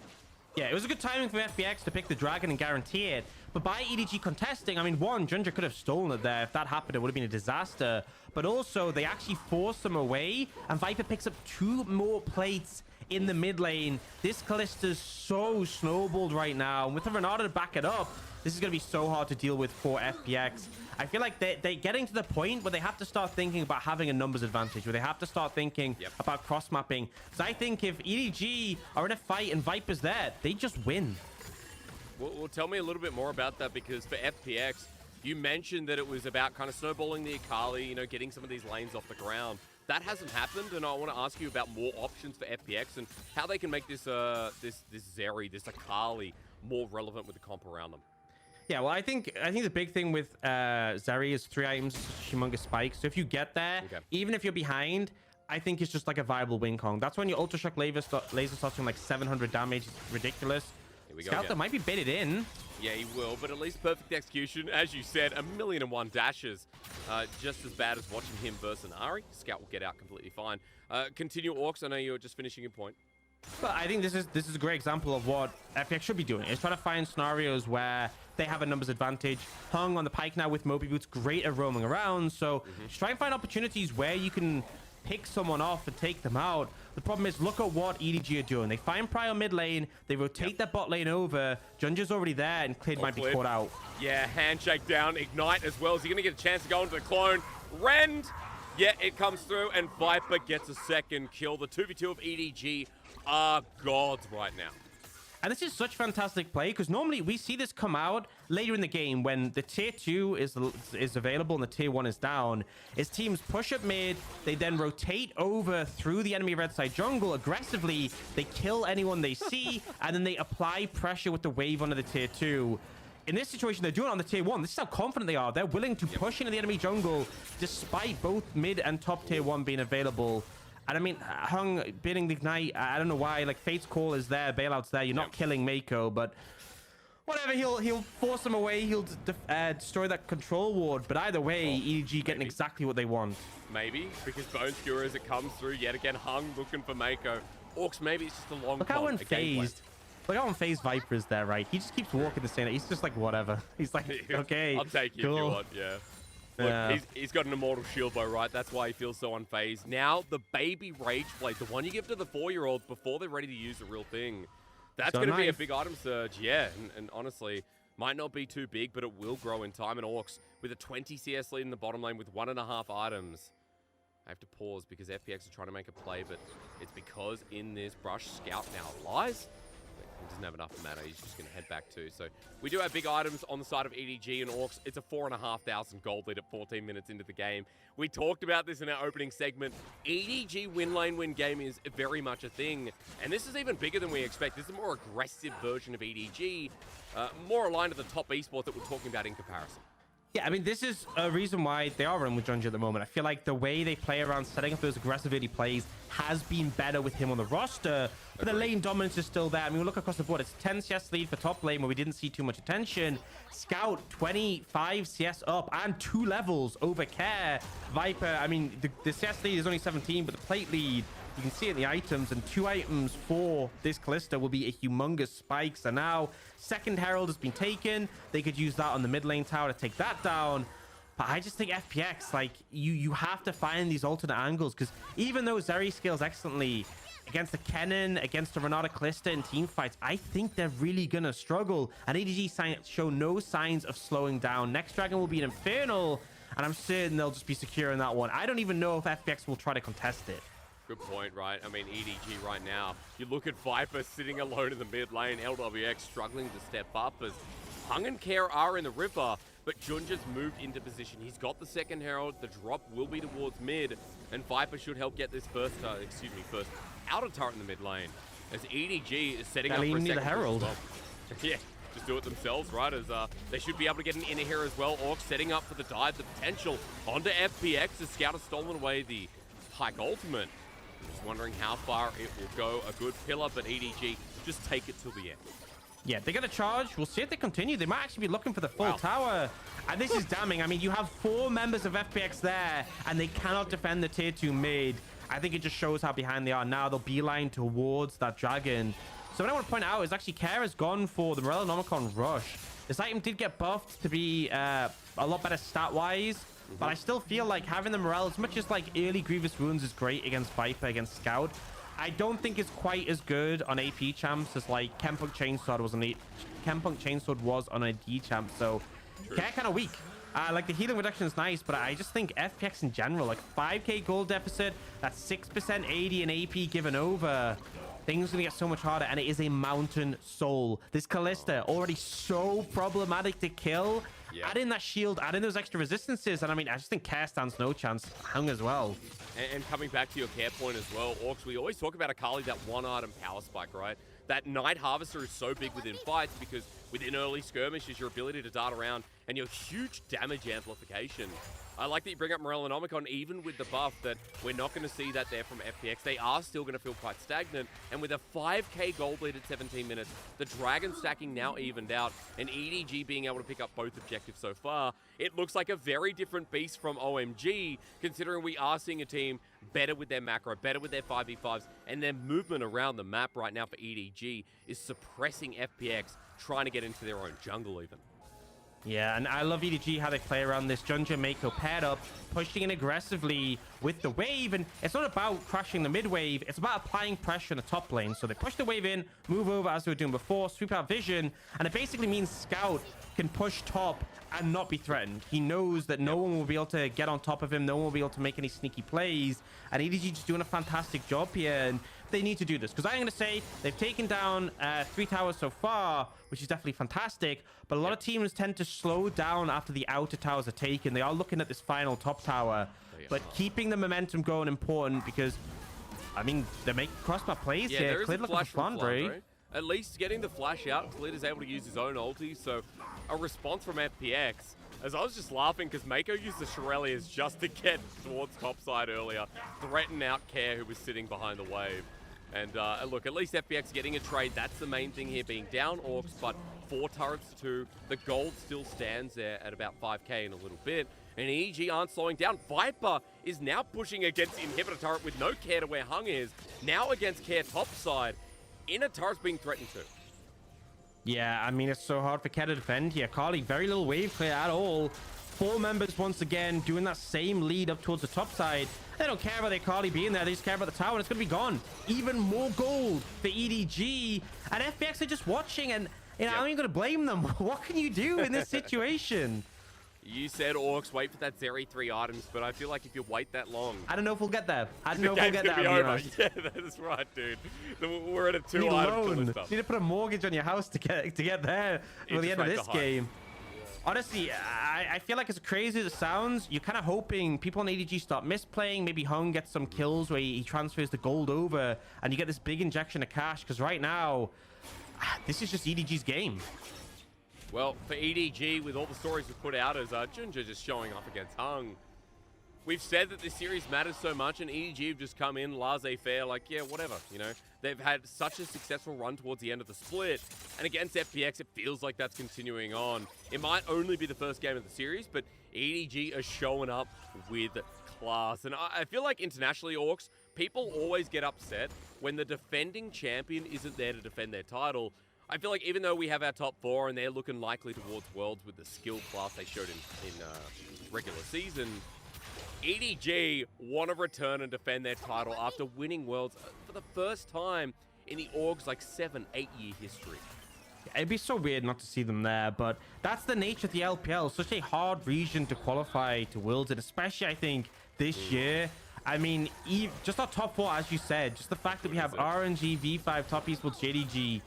Yeah, it was a good timing for FPX to pick the dragon and guarantee it. But by EDG contesting, I mean, one, Junja could have stolen it there. If that happened, it would have been a disaster. But also, they actually force them away, and Viper picks up 2 more plates in the mid lane. This Callista's so snowballed right now. And with the Renata to back it up, this is going to be so hard to deal with for FPX. I feel like they're getting to the point where they have to start thinking about having a numbers advantage, where they have to start thinking about cross-mapping. So I think if EDG are in a fight and Viper's there, they just win. Well, tell me a little bit more about that, because for FPX, you mentioned that it was about kind of snowballing the Akali, you know, getting some of these lanes off the ground. That hasn't happened, and I want to ask you about more options for FPX and how they can make this this Zeri, this Akali, more relevant with the comp around them. Yeah, well, I think the big thing with Zeri is 3 items, humongous spikes. So if you get there, even if you're behind, I think it's just like a viable win con. That's when your Ultra Shock laser starts doing like 700 damage. It's ridiculous. Here we go. Scout might be baited in. Yeah, he will, but at least perfect execution. As you said, 1,000,001 dashes. Just as bad as watching him versus Ari. Scout will get out completely fine. Continue, Orcs. I know you were just finishing your point. But I think this is a great example of what FPX should be doing. Is trying to find scenarios where they have a numbers advantage. Hung on the pike now with Moby Boots, great at roaming around. So just try and find opportunities where you can pick someone off and take them out. The problem is, look at what EDG are doing. They find Prio mid lane, they rotate their bot lane over. Junja's already there, and Clid might be caught out. Yeah, handshake down, Ignite as well. Is he going to get a chance to go into the clone? Rend! Yeah, it comes through, and Viper gets a second kill. The 2v2 of EDG are gods right now. And this is such fantastic play, because normally we see this come out later in the game when the tier 2 is available and the tier 1 is down. Is teams push up mid, they then rotate over through the enemy red side jungle aggressively, they kill anyone they see, and then they apply pressure with the wave onto the tier 2. In this situation, they're doing it on the tier 1. This is how confident they are. They're willing to push into the enemy jungle despite both mid and top tier 1 being available. And I mean, Hung bidding the Ignite, I don't know why. Like, Fate's Call is there, Bailout's there. You're not killing Mako, but whatever. He'll force them away. He'll destroy that control ward. But either way, EDG getting exactly what they want. Maybe, because Bone Skewer as it comes through. Yet again, Hung looking for Mako. Orcs, maybe it's just a long Look how unfazed. Look how unfazed Viper is there, right? He just keeps walking the same. He's just like, whatever. He's like, okay, I'll take you cool. if you want, yeah. Look, he's got an immortal shield bow, right? That's why he feels so unfazed. Now, the baby Rage Blade, the one you give to the 4-year-olds before they're ready to use the real thing. That's going to be a big item surge, yeah. And honestly, might not be too big, but it will grow in time. And Orcs, with a 20 CS lead in the bottom lane with 1.5 items. I have to pause because FPX are trying to make a play, but it's because in this brush, Scout now lies. He doesn't have enough mana. He's just going to head back too. So we do have big items on the side of EDG and Orcs. It's a 4,500 gold lead at 14 minutes into the game. We talked about this in our opening segment. EDG win lane win game is very much a thing. And this is even bigger than we expect. This is a more aggressive version of EDG. More aligned to the top esports that we're talking about in comparison. Yeah, I mean, this is a reason why they are running with Junja at the moment. I feel like the way they play around setting up those aggressive early plays has been better with him on the roster, but the lane dominance is still there. I mean, we look across the board. It's 10 CS lead for top lane where we didn't see too much attention. Scout, 25 CS up and 2 levels over Care. Viper, I mean, the CS lead is only 17, but the plate lead, you can see it in the items, and 2 items for this Callista will be a humongous spike. So now, second Herald has been taken. They could use that on the mid lane tower to take that down. But I just think FPX, like, you have to find these alternate angles, because even though Zeri scales excellently against the Kennen, against the Renata Callista in team fights, I think they're really going to struggle. And EDG show no signs of slowing down. Next Dragon will be an Infernal, and I'm certain they'll just be secure in that one. I don't even know if FPX will try to contest it. Good point, right? I mean, EDG right now, you look at Viper sitting alone in the mid lane, LWX struggling to step up as Hung and Care are in the river, but Junja's moved into position. He's got the second Herald. The drop will be towards mid, and Viper should help get this first outer turret in the mid lane as EDG is setting up for a second Herald. well. Yeah, just do it themselves, right? As they should be able to get an inner here as well. Orcs setting up for the dive, the potential onto FPX. The Scout has stolen away the Pike ultimate. Just wondering how far it will go. A good pillar, but EDG just take it till the end. Yeah, they're going to charge. We'll see if they continue. They might actually be looking for the full tower. And this is damning. I mean, you have 4 members of FPX there, and they cannot defend the tier 2 mid. I think it just shows how behind they are now. They'll beeline towards that dragon. So what I want to point out is actually Care has gone for the Morellonomicon Rush. This item did get buffed to be a lot better stat-wise. But I still feel like having the Morel, as much as like early Grievous Wounds is great against Viper, against Scout, I don't think it's quite as good on AP champs as like Chempunk Chainsword was on a D champ. So Care kind of weak. Like the healing reduction is nice, but I just think FPX in general, like 5k gold deficit, that's 6% AD and AP given over. Things are gonna get so much harder, and it is a mountain soul. This Callista already so problematic to kill. Add in that shield, add in those extra resistances, and I mean, I just think Care stands no chance. Hung as well. And coming back to your Care point as well, Orcs, we always talk about Akali, that one item power spike, right? That Night Harvester is so big within fights because within early skirmishes, your ability to dart around and your huge damage amplification. I like that you bring up Morellonomicon, even with the buff that we're not going to see that there from FPX. They are still going to feel quite stagnant. And with a 5k gold lead at 17 minutes, the Dragon stacking now evened out, and EDG being able to pick up both objectives so far, it looks like a very different beast from OMG, considering we are seeing a team better with their macro, better with their 5v5s, and their movement around the map right now for EDG is suppressing FPX, trying to get into their own jungle even. Yeah, and I love EDG, how they play around this. Junja and Mako paired up, pushing in aggressively with the wave. And it's not about crushing the mid wave. It's about applying pressure in the top lane. So they push the wave in, move over as they were doing before, sweep out vision. And it basically means Scout can push top and not be threatened. He knows that no one will be able to get on top of him. No one will be able to make any sneaky plays. And EDG just doing a fantastic job here. And they need to do this, because I'm going to say they've taken down 3 towers so far, which is definitely fantastic. But a lot of teams tend to slow down after the outer towers are taken. They are looking at this final top tower, but keeping the momentum going important, because I mean, they're making cross-map plays here. Clid looking for Flandre. At least getting the flash out, Clid is able to use his own ulti, so a response from FPX. As I was just laughing because Mako used the Shurelliers just to get towards topside earlier, threaten out Care, who was sitting behind the wave. And look, at least FPX getting a trade. That's the main thing here, being down Orcs, but 4 turrets to 2. The gold still stands there at about 5k in a little bit. And EG aren't slowing down. Viper is now pushing against Inhibitor turret with no Care to where Hung is. Now against Care topside. Inner turret's being threatened to. Yeah, I mean, it's so hard for Care to defend here. Carly, very little wave clear at all. 4 members once again doing that same lead up towards the top side. They don't care about their Carly being there. They just care about the tower, and it's going to be gone. Even more gold for EDG. And FPX are just watching, and you know, I'm not even going to blame them. What can you do in this situation? You said Orcs, wait for that Zeri 3 items, but I feel like if you wait that long... I don't know if we'll get there. I don't know if we'll get there. Yeah, that's right, dude. We're at a 2 item list up. You need to put a mortgage on your house to get there for the end of this game. Honestly, I feel like as crazy as it sounds, you're kind of hoping people on EDG start misplaying. Maybe Hung gets some kills where he transfers the gold over, and you get this big injection of cash, because right now, this is just EDG's game. Well, for EDG, with all the stories we've put out, as Junja just showing off against Hung, we've said that this series matters so much, and EDG have just come in laissez-faire, like, yeah, whatever, you know. They've had such a successful run towards the end of the split, and against FPX, it feels like that's continuing on. It might only be the first game of the series, but EDG are showing up with class. And I feel like internationally, Orcs, people always get upset when the defending champion isn't there to defend their title. I feel like even though we have our top 4 and they're looking likely towards Worlds with the skill class they showed in regular season, EDG want to return and defend their title after winning Worlds for the first time in the Org's like 7-8 year history. It'd be so weird not to see them there, but that's the nature of the LPL. Such a hard region to qualify to Worlds, and especially I think this year. I mean, just our top 4, as you said, just the fact that we have RNG, V5, Top Esports, JDG.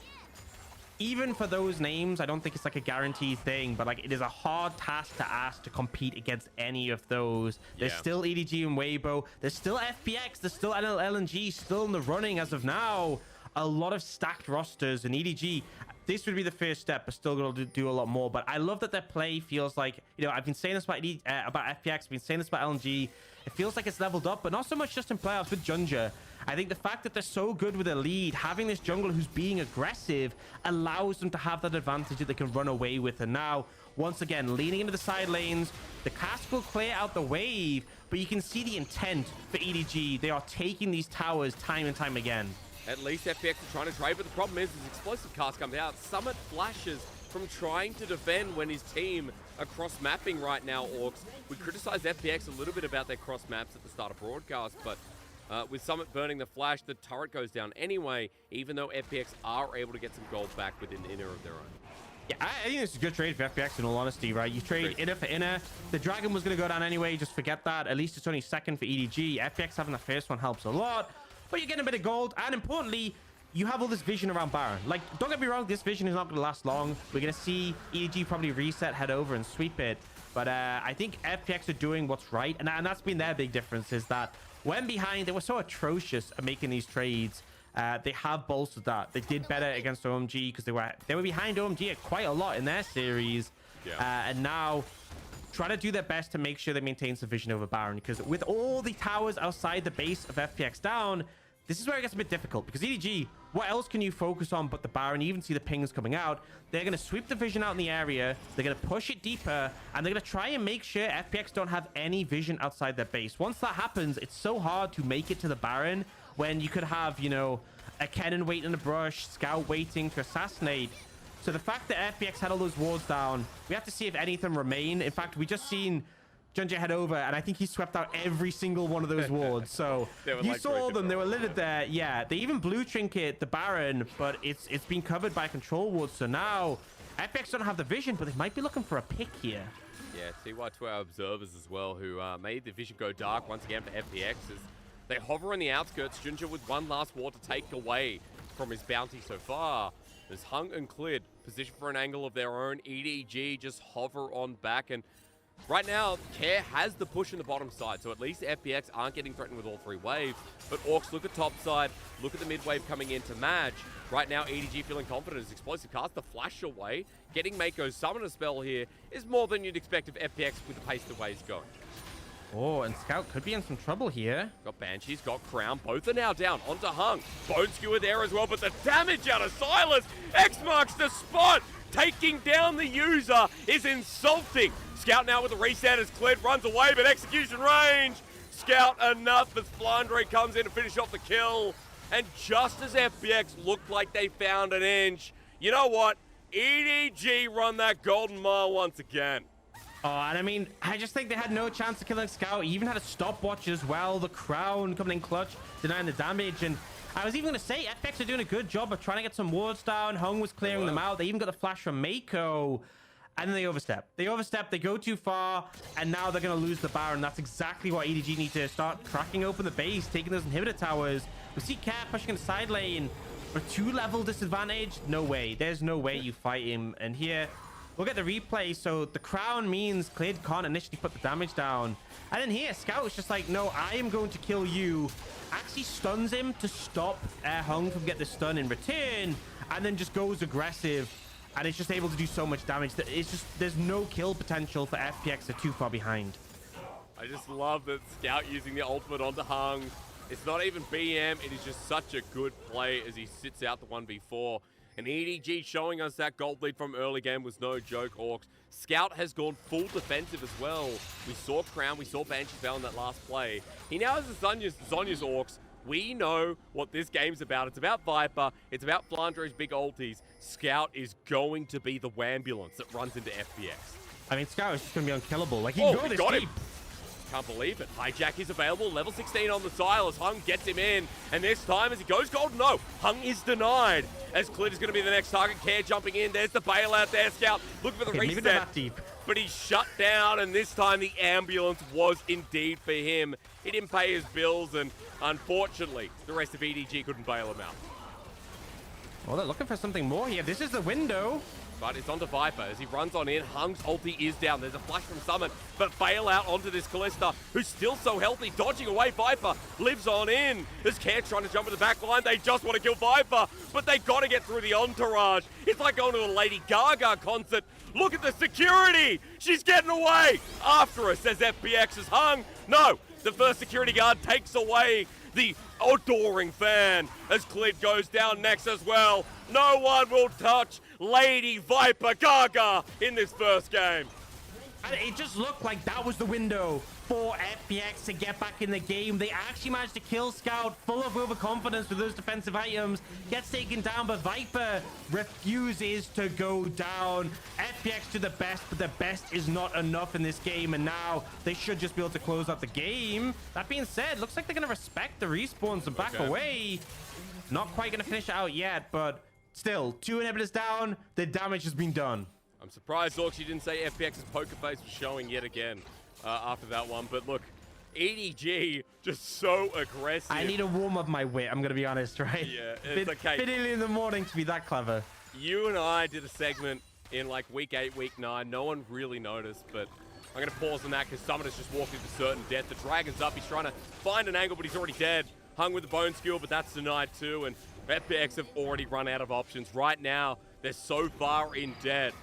Even for those names, I don't think it's like a guaranteed thing, but like it is a hard task to ask to compete against any of those. There's still EDG and Weibo. There's still FPX. There's still LPL still in the running as of now. A lot of stacked rosters, and EDG, this would be the first step, but still going to do a lot more. But I love that their play feels like, you know, I've been saying this about FPX, I've been saying this about LNG. It feels like it's leveled up, but not so much just in playoffs with Junja. I think the fact that they're so good with a lead, having this jungler who's being aggressive allows them to have that advantage that they can run away with. And now, once again, leaning into the side lanes, the cast will clear out the wave, but you can see the intent for EDG. They are taking these towers time and time again. At least FPX are trying to trade, but the problem is explosive cast comes out. Summit flashes from trying to defend when his team are cross-mapping right now, Orcs. We criticized FPX a little bit about their cross-maps at the start of broadcast, but with Summit burning the flash, the turret goes down anyway, even though FPX are able to get some gold back within inner of their own. Yeah, I think it's a good trade for FPX in all honesty, right? You trade inner for inner. The dragon was going to go down anyway, just forget that. At least it's only second for EDG. FPX having the first one helps a lot. But you're getting a bit of gold, and importantly, you have all this vision around Baron. Like, don't get me wrong, this vision is not going to last long. We're going to see EDG probably reset, head over, and sweep it. But I think FPX are doing what's right, and that's been their big difference, is that when behind, they were so atrocious at making these trades. They have bolstered that. They did better against OMG because they were behind OMG quite a lot in their series. Yeah. And now try to do their best to make sure they maintain some vision over Baron, because with all the towers outside the base of FPX down, this is where it gets a bit difficult, because EDG, what else can you focus on but the Baron? You even see the pings coming out. They're going to sweep the vision out in the area. They're going to push it deeper, and they're going to try and make sure FPX don't have any vision outside their base. Once that happens, it's so hard to make it to the Baron when you could have, you know, a cannon waiting in the brush, Scout waiting to assassinate. So the fact that FPX had all those wards down, we have to see if any of them remain. In fact, we just seen Junja head over, and I think he swept out every single one of those wards. So you saw them, they were littered there. Yeah, they even blue trinket the Baron, but it's been covered by control wards. So now FPX don't have the vision, but they might be looking for a pick here. Yeah, TY to our observers as well, who made the vision go dark once again for FPX as they hover on the outskirts. Junja with one last ward to take away from his bounty so far. There's hung and cleared, position for an angle of their own. EDG just hover on back, and right now, Care has the push in the bottom side, so at least FPX aren't getting threatened with all three waves. But Orcs look at top side, look at the mid wave coming in to match. Right now, EDG feeling confident as explosive cast, the flash away. Getting Mako's summoner spell here is more than you'd expect of FPX with the pace the way he's going. Oh, and Scout could be in some trouble here. Got Banshees, got Crown. Both are now down. Onto Hung. Bone Skewer there as well, but the damage out of Silas. X marks the spot. Taking down the user is insulting. Scout now with the reset as Cled runs away, but execution range. Scout enough as Flandre comes in to finish off the kill. And just as FPX looked like they found an inch, you know what? EDG run that golden mile once again. Oh, and I mean, I just think they had no chance of killing Scout. He even had a stopwatch as well. The Crown coming in clutch, denying the damage. And I was even going to say, FPX are doing a good job of trying to get some wards down. Hung was clearing them out. They even got the flash from Mako. And then they overstep. They overstep, they go too far, and now they're going to lose the Baron. That's exactly what EDG need to start cracking open the base, taking those inhibitor towers. We see Cat pushing in the side lane. For 2-level disadvantage? No way. There's no way you fight him. And here, we'll get the replay. So the Crown means Clade can't initially put the damage down. And then here, Scout is just like, no, I am going to kill you. Actually stuns him to stop Hung from getting the stun in return. And then just goes aggressive. And it's just able to do so much damage that it's just, there's no kill potential for FPX. They're too far behind. I just love that Scout using the ultimate onto Hung. It's not even BM. It is just such a good play as he sits out the 1v4. And EDG showing us that gold lead from early game was no joke, Orcs. Scout has gone full defensive as well. We saw Crown, we saw Banshee Bell in that last play. He now has the Zhonya's Orcs. We know what this game's about. It's about Viper. It's about Flandre's big ultis. Scout is going to be the Wambulance that runs into FPX. I mean, Scout is just going to be unkillable. Like, he can go this deep. Can't believe it. Hijack is available. Level 16 on the Silas. Hung gets him in. And this time, as he goes gold, no. Hung is denied. As Clit is going to be the next target. Care jumping in. There's the bailout there. Scout looking for the reset. That deep. But he's shut down. And this time, the ambulance was indeed for him. He didn't pay his bills. And unfortunately, the rest of EDG couldn't bail him out. Well, they're looking for something more here. This is the window. but it's onto Viper as he runs on in. Hung's ulti is down. There's a flash from Summon, but bail out onto this Kalista, who's still so healthy, dodging away. Viper lives on in. There's Care trying to jump in the back line. They just want to kill Viper, but they got to get through the entourage. It's like going to a Lady Gaga concert. Look at the security. She's getting away after us, says FPX is Hung. No, the first security guard takes away the adoring fan as Clid goes down next as well. No one will touch Lady Viper Gaga in this first game. And it just looked like that was the window for FPX to get back in the game. They actually managed to kill Scout, full of overconfidence with those defensive items. Gets taken down, but Viper refuses to go down. FPX to the best, but the best is not enough in this game, and now they should just be able to close out the game. That being said, looks like they're going to respect the respawns and back away. Not quite going to finish it out yet, but still, 2 inhibitors down. The damage has been done. I'm surprised, Orcs, you didn't say FPX's poker face was showing yet again after that one. But look, EDG just so aggressive. I need to warm up my wit, I'm going to be honest, right? Yeah, it's okay. Bit early in the morning to be that clever. You and I did a segment in like week 8, week 9. No one really noticed, but I'm going to pause on that because Summoner's just walked into certain death. The Dragon's up. He's trying to find an angle, but he's already dead. Hung with the bone skill, but that's denied too. And FPX have already run out of options. Right now, they're so far in debt.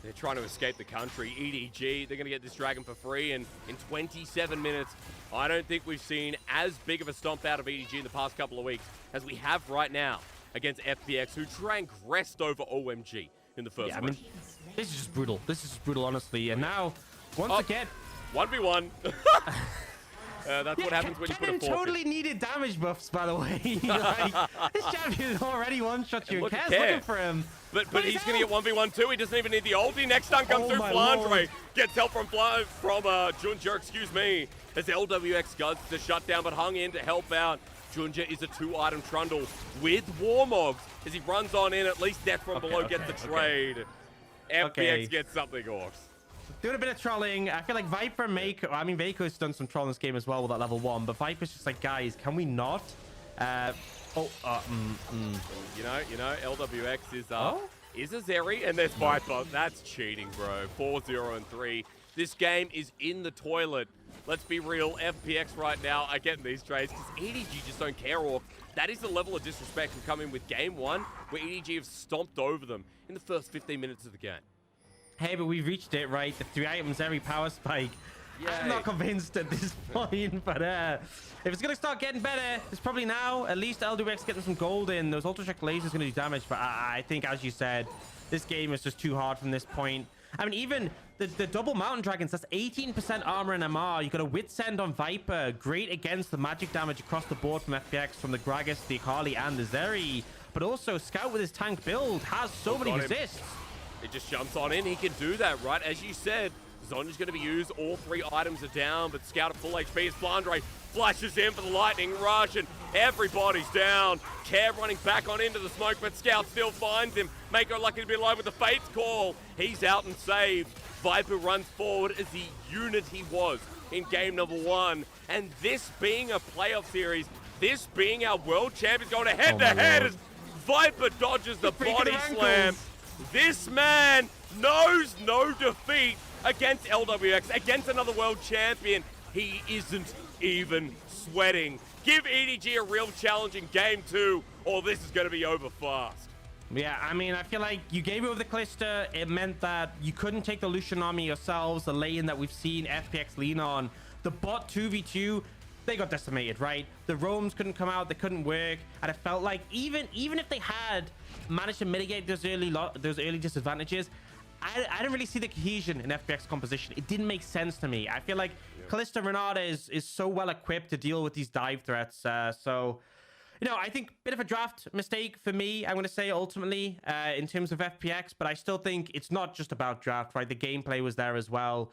They're trying to escape the country. EDG, they're going to get this Dragon for free. And in 27 minutes, I don't think we've seen as big of a stomp out of EDG in the past couple of weeks as we have right now against FPX, who transgressed over OMG in the first match. I mean, this is just brutal. This is just brutal, honestly. And now, once again... 1v1. That's what happens when you put a forfeit. Totally needed damage buffs, by the way. Like, this champion already one-shot you. Care's looking for him. But he's going to get 1v1 too. He doesn't even need the ulti. Next stun comes through. Flandre gets help from Junja, excuse me. As LWX goes to shut down, but Hung in to help out. Junja is a 2-item trundle with Warmogs as he runs on in. At least Death from below gets the trade. FPX gets something, Orcs. Doing a bit of trolling. I feel like Viper Vaco's done some trolling this game as well with that level 1, but Viper's just like, guys, can we not? You know, LWX is a Zeri, and there's Viper. That's cheating, bro. 4-0 and 3. This game is in the toilet. Let's be real. FPX right now are getting these trades because EDG just don't care. Or that is the level of disrespect we come in with game 1, where EDG have stomped over them in the first 15 minutes of the game. Hey, but we've reached it, right? The 3 items, every power spike. Yay. I'm not convinced at this point, but if it's going to start getting better, it's probably now. At least LWX getting some gold in. Those ultra-shock lasers going to do damage, but I think, as you said, this game is just too hard from this point. I mean, even the double mountain dragons, that's 18% armor and MR. You got a wit send on Viper. Great against the magic damage across the board from FPX, from the Gragas, the Akali, and the Zeri. But also, Scout with his tank build has so many resists. It just jumps on in. He can do that, right? As you said, Zonya's going to be used. All 3 items are down, but Scout at full HP as Flandre flashes in for the lightning rush, and everybody's down. Care running back on into the smoke, but Scout still finds him. Mako lucky to be alive with the Fate's Call. He's out and saved. Viper runs forward as the unit he was in game number 1. And this being a playoff series, this being our world champions going head-to-head as Viper dodges the body slam. This man knows no defeat against LWX, against another world champion. He isn't even sweating. Give EDG a real challenge in game 2, or this is going to be over fast. Yeah, I mean, I feel like you gave over the Kalista. It meant that you couldn't take the Lucian army yourselves, the lane that we've seen FPX lean on. The bot 2v2, they got decimated, right? The roams couldn't come out, they couldn't work, and it felt like even if they had managed to mitigate those early disadvantages, I don't really see the cohesion in FPX composition. It didn't make sense to me. I feel like Kalista Renata is so well equipped to deal with these dive threats. So, you know, I think a bit of a draft mistake for me, I'm going to say, ultimately, in terms of FPX, but I still think it's not just about draft, right? The gameplay was there as well.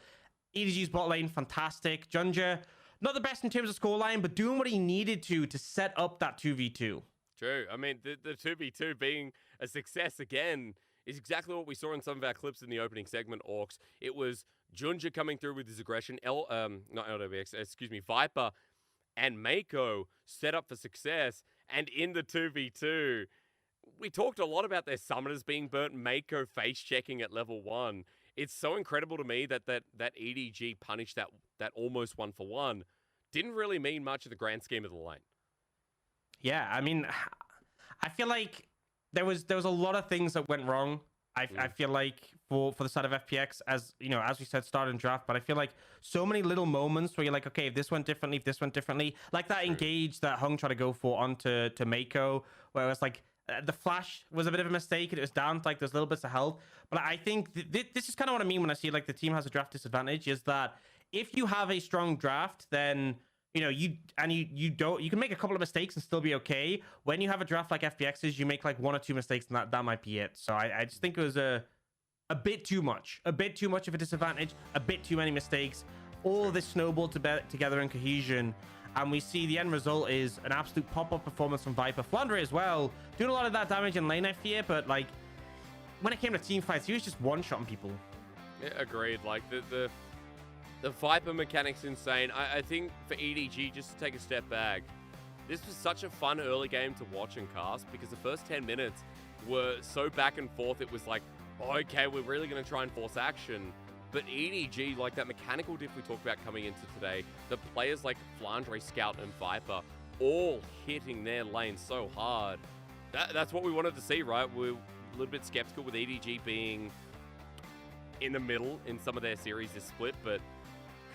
EDG's bot lane, fantastic. Junja, not the best in terms of scoreline, but doing what he needed to set up that 2v2. True. I mean, the 2v2 being a success again is exactly what we saw in some of our clips in the opening segment, Orcs. It was Junja coming through with his aggression, not LWX, excuse me, Viper and Mako set up for success, and in the 2v2, we talked a lot about their summoners being burnt, Mako face checking at level 1. It's so incredible to me that EDG punished that almost 1-for-1. Didn't really mean much of the grand scheme of the lane. Yeah, I mean, I feel like there was a lot of things that went wrong. I feel like for the side of FPX, as you know, as we said, start and draft, but I feel like so many little moments where you're like, okay, if this went differently, like that engage that Hung tried to go for onto Mako, where it was like the flash was a bit of a mistake and it was down to like those little bits of health. But I think this is kind of what I mean when I see like the team has a draft disadvantage, is that if you have a strong draft, then you can make a couple of mistakes and still be okay. When you have a draft like FPX's, you make like 1 or 2 mistakes and that might be it. So I just think it was a bit too much of a disadvantage, a bit too many mistakes. All of this snowballed together in cohesion, and we see the end result is an absolute pop-up performance from Viper. Flandre as well, doing a lot of that damage in lane, I fear, but like when it came to team fights, he was just one-shotting people. Yeah, agreed. Like the Viper mechanic's insane. I think for EDG, just to take a step back, this was such a fun early game to watch and cast, because the first 10 minutes were so back and forth. It was like, okay, we're really going to try and force action. But EDG, like that mechanical diff we talked about coming into today, the players like Flandre, Scout, and Viper all hitting their lane so hard. That's what we wanted to see, right? We're a little bit skeptical with EDG being in the middle in some of their series this split, but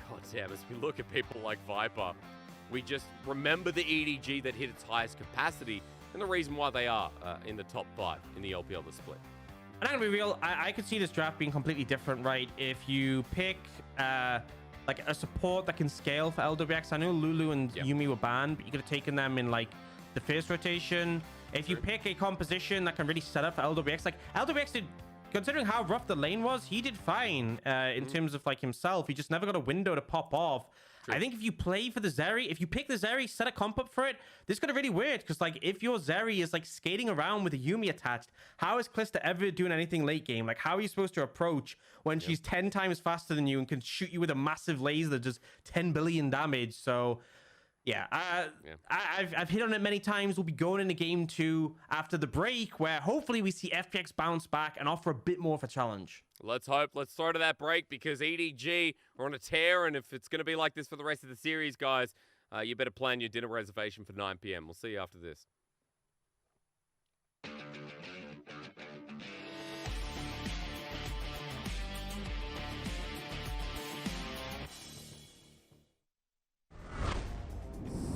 god damn, as we look at people like Viper, we just remember the EDG that hit its highest capacity and the reason why they are in the top 5 in the LPL this split. And I'm gonna be real, I could see this draft being completely different, right? If you pick like a support that can scale for LWX. I know Lulu and Yumi were banned, but you could have taken them in like the first rotation. If you pick a composition that can really set up for LWX, like LWX did, considering how rough the lane was, he did fine in terms of like himself. He just never got a window to pop off. I think if you play for the Zeri, if you pick the Zeri, set a comp up for it, this could have really weird, because like if your Zeri is like skating around with a Yumi attached, how is Calista ever doing anything late game? Like how are you supposed to approach when she's 10 times faster than you and can shoot you with a massive laser that does 10 billion damage? So yeah, I've hit on it many times. We'll be going into game 2 after the break, where hopefully we see FPX bounce back and offer a bit more of a challenge. Let's hope. Let's throw to that break, because EDG are on a tear, and if it's going to be like this for the rest of the series, guys, you better plan your dinner reservation for 9 p.m. We'll see you after this.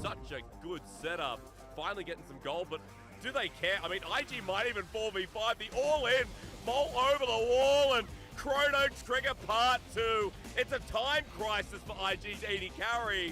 Such a good setup. Finally getting some gold, but do they care? I mean, IG might even 4v5. The all-in, Mole over the wall, and Chrono Trigger Part 2. It's a time crisis for IG's AD carry.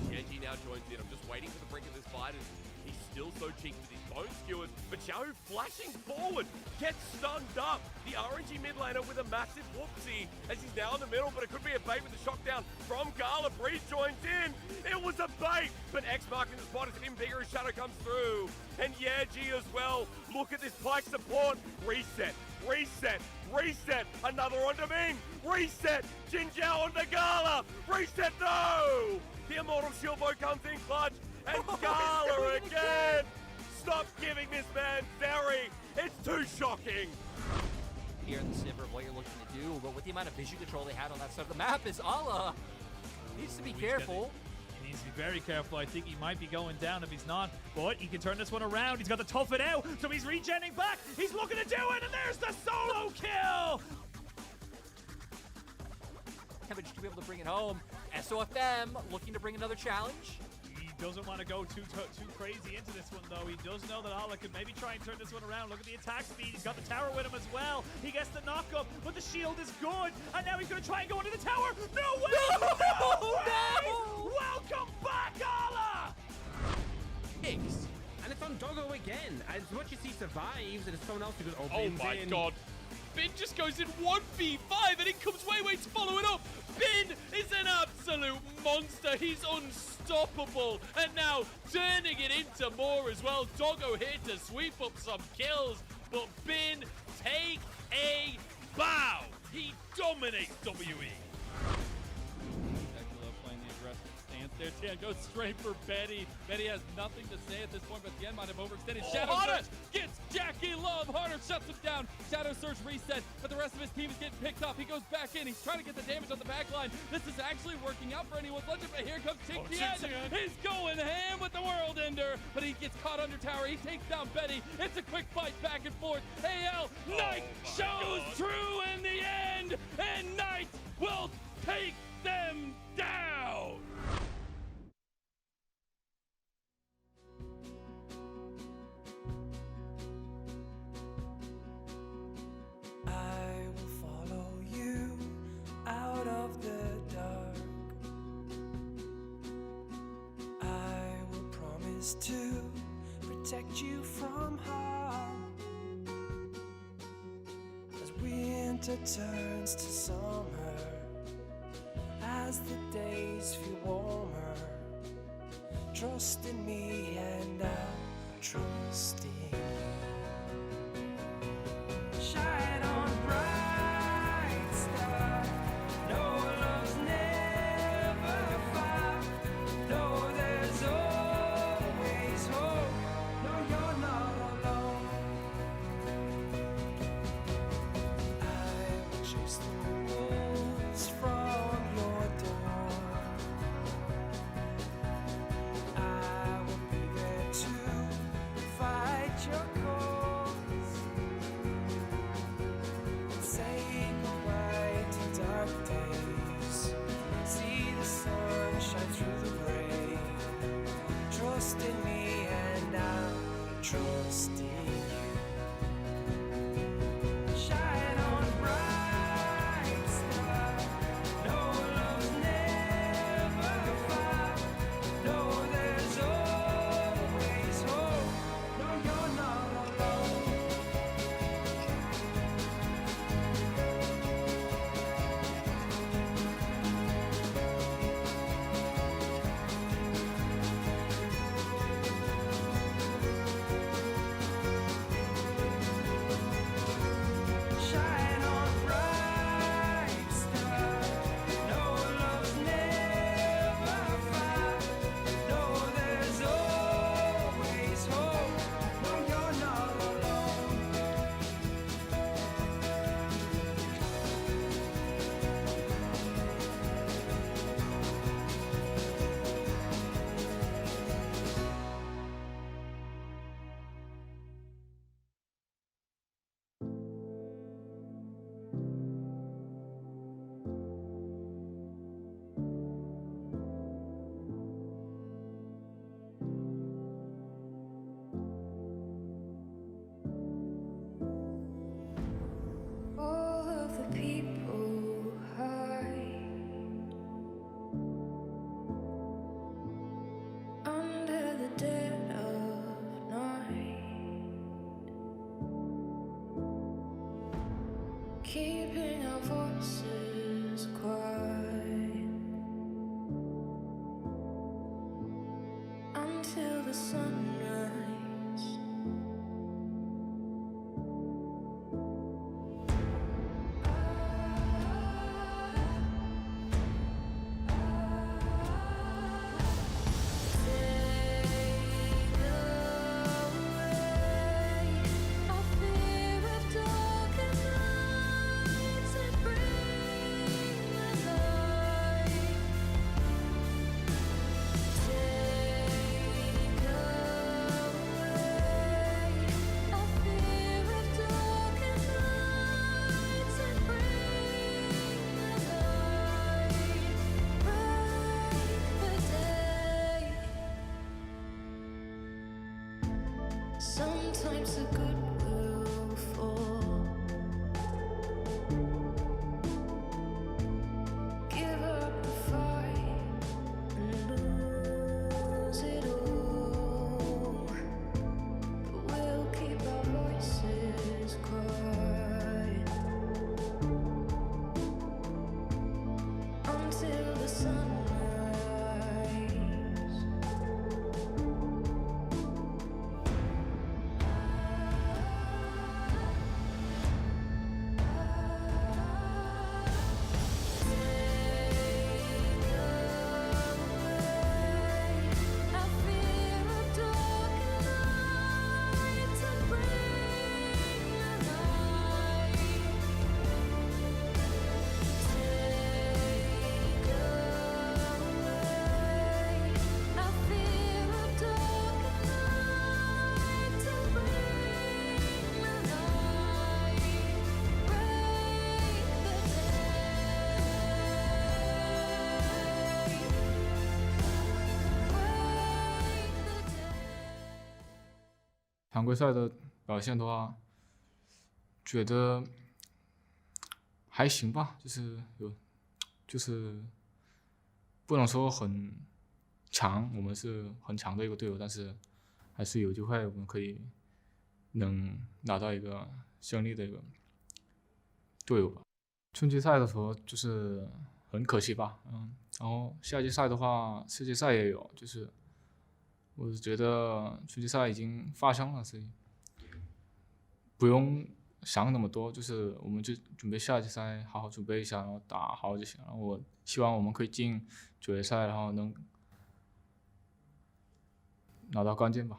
EDG now joins in. I'm just waiting for the brink of this fight, and he's still so cheap with his bone skewers. But Xiao flashing forward, gets stunned up. The RNG mid laner with a massive whoopsie as he's now in the middle, but it could be a bait with the shock down from Gala. Breeze joins in. It was a bait, but X marking the spot as an invigorous shadow comes through. And yeah, G as well. Look at this Pike support. Reset, reset, reset. Another onto Ming. Reset. Jin Jiao onto Gala. Reset, no! The Immortal Shilbo comes in clutch. And Gala again. Stop giving this man Zeri. It's too shocking. Here in the sniper of what you're looking to do, but with the amount of vision control they had on that side of the map, is Allah needs to be careful. He needs to be very careful. I think he might be going down if he's not, but he can turn this one around. He's got the tough it out, so he's regenning back. He's looking to do it, and there's the solo kill. Kevich to be able to bring it home. SOFM looking to bring another challenge. He doesn't want to go too crazy into this one, though. He does know that Allah could maybe try and turn this one around. Look at the attack speed. He's got the tower with him as well. He gets the knock-up, but the shield is good. And now he's going to try and go into the tower. No way! No way! Welcome back, Allah! Higgs. And it's on Doggo again. As much as he survives, and it's someone else who goes, oh my god. Bin just goes in 1v5 and it comes way to follow it up. Bin is an absolute monster. He's unstoppable. And now turning it into more as well. Doggo here to sweep up some kills. But Bin, take a bow. He dominates WE. Playing the aggressive stance there. Tian goes straight for Betty. Betty has nothing to say at this point, but Tian might have overextended. Oh, Shadow Harder! Surge gets Jackie Love. Harder shuts him down. Shadow Surge reset, but the rest of his team is getting picked up. He goes back in. He's trying to get the damage on the back line. This is actually working out for anyone's legend, but here comes Tian. He's going ham with the World Ender, but he gets caught under tower. He takes down Betty. It's a quick fight back and forth. AL Knight shows true in the end, and Knight will take them down. I will follow you out of the dark. I will promise to protect you from harm. As winter turns to summer, as the days feel warmer, trust in me and I'll trust in you. Shine on, bright star. No, love's never far. No, there's always hope. No, you're not alone. I will chase the wolves from your door. I will be there to fight your cause. Say goodbye to dark days. See the sun shine through the rain. Trust in me and I'll trust in you. Shine on, bright star. No, love's never far. No, there's always hope. No, you're not alone. Shine on, bright star. No, love's never far. No, there's always hope. No, you're not alone. All of the people hide under the dead of night, keeping our voices quiet until the sunrise. Sometimes the good will fall. Give up the fight and lose it all. But we'll keep our voices quiet until the sunrise. Take away 常规赛的表现的话，觉得还行吧，就是不能说很强，我们是很强的一个队友，但是还是有机会我们可以能拿到一个胜利的一个队友吧。春季赛的时候就是很可惜吧，然后夏季赛的话，世界赛也有，就是我觉得春季赛已经发生了，所以不用想那么多，就是我们就准备夏季赛，好好准备一下，然后打好就行了。我希望我们可以进决赛，然后能拿到关键吧。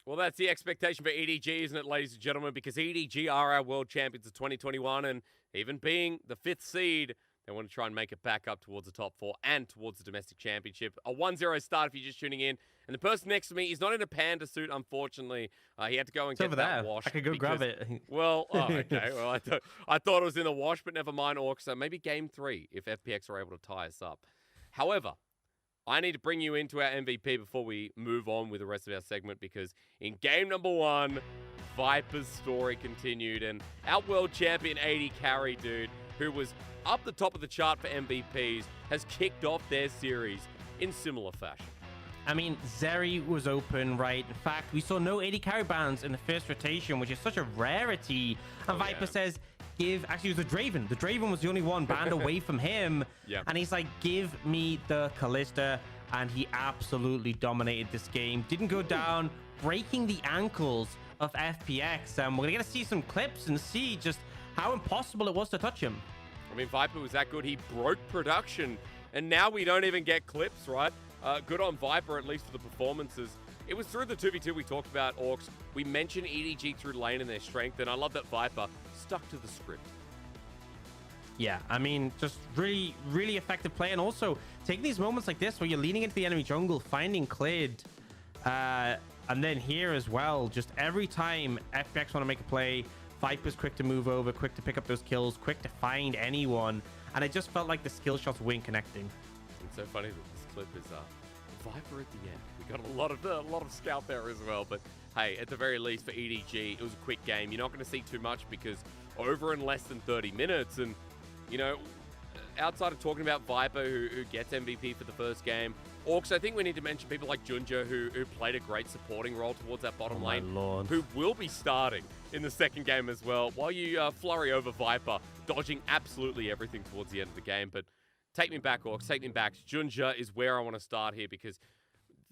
Well, that's the expectation for EDG, isn't it, ladies and gentlemen? Because EDG are our world champions of 2021, and even being the 5th seed, they want to try and make it back up towards the top 4 and towards the domestic championship. A 1-0 start if you're just tuning in. And the person next to me is not in a panda suit, unfortunately. He had to go and get that washed. I could go grab it. Well, okay. Well, I thought it was in the wash, but never mind, Orc. So maybe game 3 if FPX are able to tie us up. However, I need to bring you into our MVP before we move on with the rest of our segment, because in game number 1, Viper's story continued, and our world champion AD Carry, dude, who was up the top of the chart for MVPs, has kicked off their series in similar fashion. I mean, Zeri was open, right? In fact, we saw no AD Carry bans in the first rotation, which is such a rarity. And Viper says, actually it was the Draven. The Draven was the only one banned away from him. Yeah. And he's like, give me the Kalista. And he absolutely dominated this game. Didn't go down, breaking the ankles of FPX. We're going to get to see some clips and see just how impossible it was to touch him. I mean, Viper was that good. He broke production. And now we don't even get clips, right? Good on Viper, at least for the performances. It was through the 2v2 we talked about, Orcs. We mentioned EDG through lane and their strength, and I love that Viper stuck to the script. Yeah, I mean, just really, really effective play. And also, taking these moments like this where you're leaning into the enemy jungle, finding Clid, and then here as well, just every time FPX want to make a play, Viper's quick to move over, quick to pick up those kills, quick to find anyone. And it just felt like the skill shots weren't connecting. It's so funny that this clip is Viper at the end. We got a lot of scout there as well, but hey, at the very least for EDG, it was a quick game. You're not going to see too much because over in less than 30 minutes, and you know, outside of talking about Viper, who gets MVP for the first game, Orcs, I think we need to mention people like Junja, who played a great supporting role towards that bottom lane, who will be starting in the second game as well, while you flurry over Viper, dodging absolutely everything towards the end of the game. But take me back, Orcs, take me back. Junja is where I want to start here, because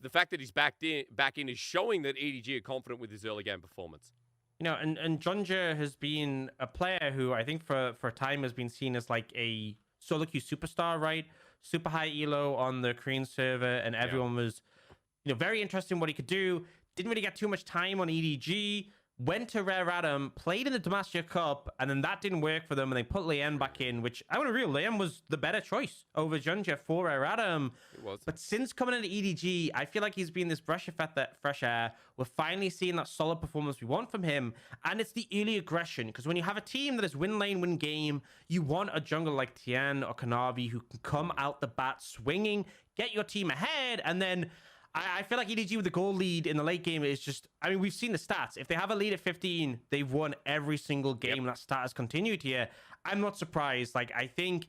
the fact that he's back in is showing that EDG are confident with his early game performance. You know, and Junja has been a player who I think for a time has been seen as like a solo queue superstar, right? Super high elo on the Korean server, and everyone was, you know, very interested in what he could do. Didn't really get too much time on EDG. Went to Rare Adam, played in the Damascus Cup, and then that didn't work for them, and they put Liam back in, which I want to be real, Liam was the better choice over Junja for Rare Adam. It was. But since coming into EDG, I feel like he's been this breath of fresh air. We're finally seeing that solid performance we want from him, and it's the early aggression, because when you have a team that is win lane, win game, you want a jungler like Tien or Kanavi who can come out the bat swinging, get your team ahead, and then I feel like EDG with the goal lead in the late game is just, I mean, we've seen the stats. If they have a lead at 15, they've won every single game. That stat has continued here. I'm not surprised. Like, I think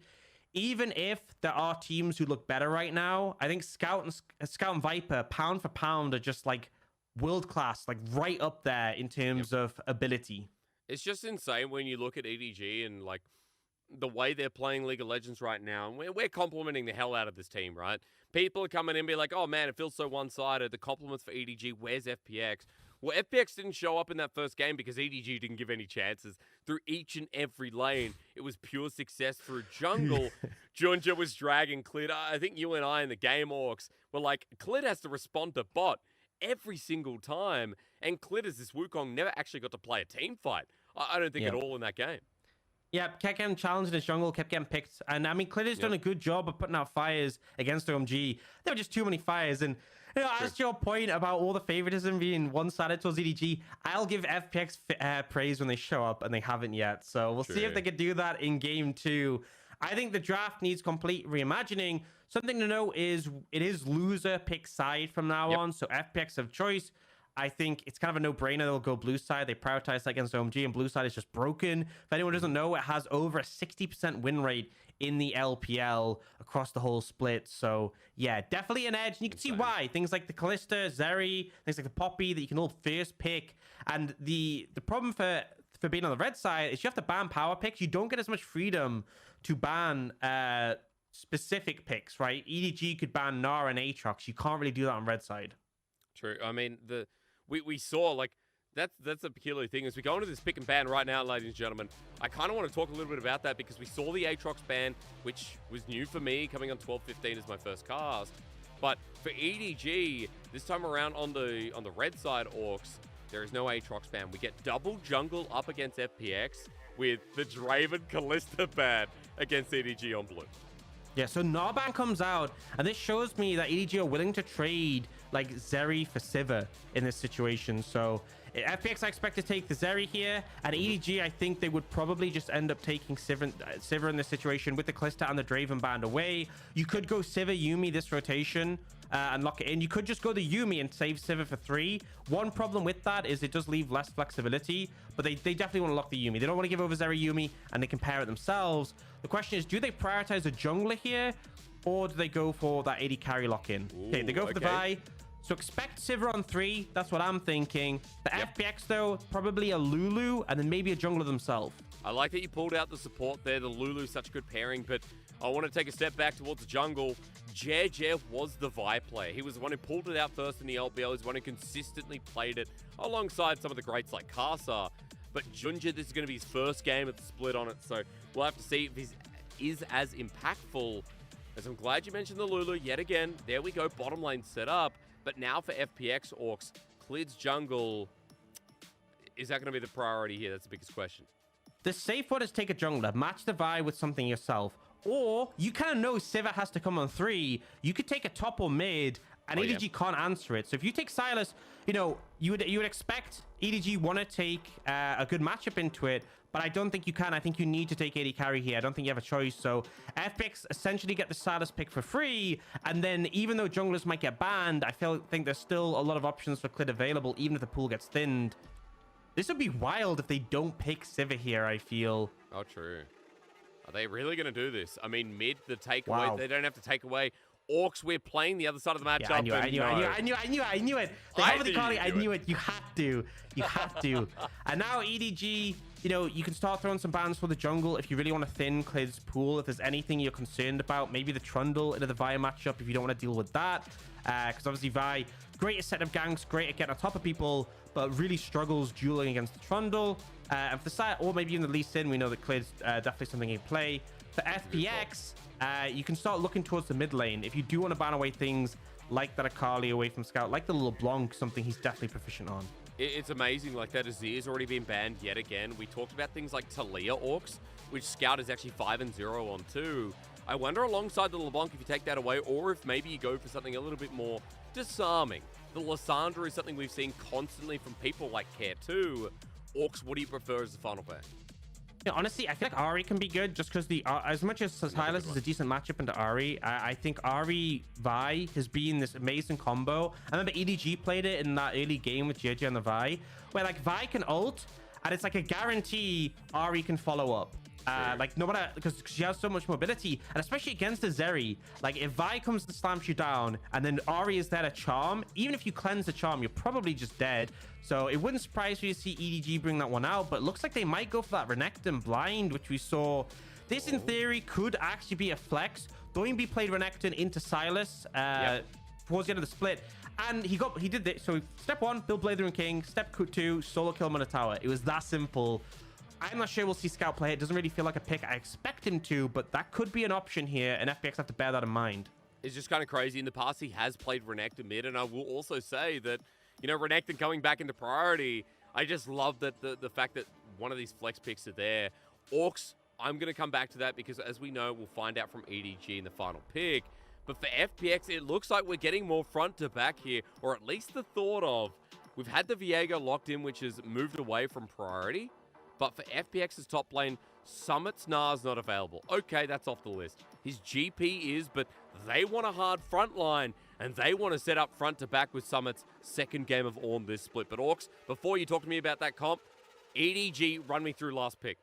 even if there are teams who look better right now, I think Scout and Viper, pound for pound, are just like world-class, like right up there in terms of ability. It's just insane when you look at EDG and like the way they're playing League of Legends right now. And we're complimenting the hell out of this team, right? People are coming in and be like, oh man, it feels so one-sided. The compliments for EDG, where's FPX? Well, FPX didn't show up in that first game because EDG didn't give any chances. Through each and every lane, it was pure success through jungle. Junja was dragging Clid. I think you and I in the game, Orcs, were like, Clid has to respond to bot every single time. And Clid, as this Wukong, never actually got to play a team fight. I don't think at all in that game. Yeah, kept getting challenged in his jungle, kept getting picked. And I mean, Clid has done a good job of putting out fires against OMG. There were just too many fires. And, you know, as to your point about all the favoritism being one-sided towards EDG, I'll give FPX praise when they show up, and they haven't yet. So we'll see if they can do that in game 2. I think the draft needs complete reimagining. Something to note is it is loser pick side from now on, so FPX of choice. I think it's kind of a no-brainer. They'll go blue side. They prioritize that against OMG, and blue side is just broken. If anyone doesn't know, it has over a 60% win rate in the LPL across the whole split. So yeah, definitely an edge. And you can see why. Things like the Kalista, Zeri, things like the Poppy that you can all first pick. And the problem for being on the red side is you have to ban power picks. You don't get as much freedom to ban specific picks, right? EDG could ban Nara and Aatrox. You can't really do that on red side. True. I mean, we saw, like, that's a peculiar thing. As we go into this pick and ban right now, ladies and gentlemen, I kind of want to talk a little bit about that because we saw the Aatrox ban, which was new for me, coming on 12-15 as my first cast. But for EDG, this time around on the red side Orcs, there is no Aatrox ban. We get double jungle up against FPX with the Draven Kalista ban against EDG on blue. Yeah, so Narban comes out, and this shows me that EDG are willing to trade like Zeri for Sivir in this situation. So FPX I expect to take the Zeri here, and EDG I think they would probably just end up taking Sivir in this situation with the Kalista and the Draven band away. You could go Sivir Yuumi this rotation and lock it in. You could just go the Yuumi and save Sivir for 3. One problem with that is it does leave less flexibility, but they definitely want to lock the Yuumi. They don't want to give over Zeri Yuumi, and they can pair it themselves. The question is, do they prioritize a jungler here, or do they go for that AD carry lock-in? Okay, they go for the Vi. So expect Sivir on 3. That's what I'm thinking. The FPX, though, probably a Lulu, and then maybe a jungler themselves. I like that you pulled out the support there. The Lulu, such a good pairing, but I want to take a step back towards the jungle. Jer was the Vi player. He was the one who pulled it out first in the LPL. He's the one who consistently played it alongside some of the greats like Karsa. But Junja, this is going to be his first game at the split on it, so we'll have to see if this is as impactful. As I'm glad you mentioned the Lulu yet again. There we go, bottom lane set up. But now for FPX Orcs, Clid's jungle, is that going to be the priority here? That's the biggest question. The safe one is take a jungler, match the Vi with something yourself. Or you kind of know Sivir has to come on 3. You could take a top or mid, and EDG can't answer it. So if you take Sylas, you know, you would expect EDG want to take a good matchup into it, but I don't think you can. I think you need to take AD carry here. I don't think you have a choice. So FPX essentially get the Sylas pick for free, and then even though junglers might get banned, I think there's still a lot of options for Clid available, even if the pool gets thinned. This would be wild if they don't pick Sivir here, I feel. Oh, true. Are they really going to do this? I mean, mid, the takeaway, they don't have to take away. Orcs, we're playing the other side of the matchup. Yeah, I knew it. I knew it. You have to. You have to. And now EDG, you know, you can start throwing some bans for the jungle if you really want to thin Clid's pool. If there's anything you're concerned about, maybe the Trundle into the Vi matchup if you don't want to deal with that. Because obviously Vi, great at setting up ganks, great at getting on top of people, but really struggles dueling against the Trundle. And for the side, or maybe even the Lee Sin, we know that Clid's definitely something you play. For FPX, you can start looking towards the mid lane. If you do want to ban away things like that Akali away from Scout, like the little Blanc, something he's definitely proficient on. It's amazing, like that Azir's already been banned yet again. We talked about things like Talia Orcs, which Scout is actually 5-0 on too. I wonder alongside the LeBlanc if you take that away, or if maybe you go for something a little bit more disarming. The Lysandra is something we've seen constantly from people like Care 2. Orcs, what do you prefer as the final pair? Yeah, honestly, I think Ahri can be good just because as much as Sylas is a decent matchup into Ahri, I think Ahri Vi has been this amazing combo. I remember EDG played it in that early game with JJ and the Vi, where like Vi can ult, and it's like a guarantee Ahri can follow up. Like no matter, because she has so much mobility, and especially against the Zeri, like if Vi comes to slam you down and then Ahri is there to charm, even if you cleanse the charm, you're probably just dead. So it wouldn't surprise me to see EDG bring that one out, but it looks like they might go for that Renekton blind, which we saw. This in theory could actually be a flex. Doinby played Renekton into Sylas towards the end of the split, and he did this. So step 1, build Blazing King. Step 2, solo kill him on a tower. It was that simple. I'm not sure we'll see Scout play it. Doesn't really feel like a pick I expect him to, but that could be an option here, and FPX have to bear that in mind. It's just kind of crazy. In the past, he has played Renekton mid, and I will also say that, you know, Renekton coming back into priority, I just love that the fact that one of these flex picks are there. Orcs, I'm going to come back to that because, as we know, we'll find out from EDG in the final pick. But for FPX, it looks like we're getting more front to back here, or at least the thought of. We've had the Viego locked in, which has moved away from priority. But for FPX's top lane, Summit's Nars not available. Okay, that's off the list. His GP is, but they want a hard front line, and they want to set up front to back with Summit's second game of Ornn this split. But Orcs, before you talk to me about that comp, EDG, run me through last pick.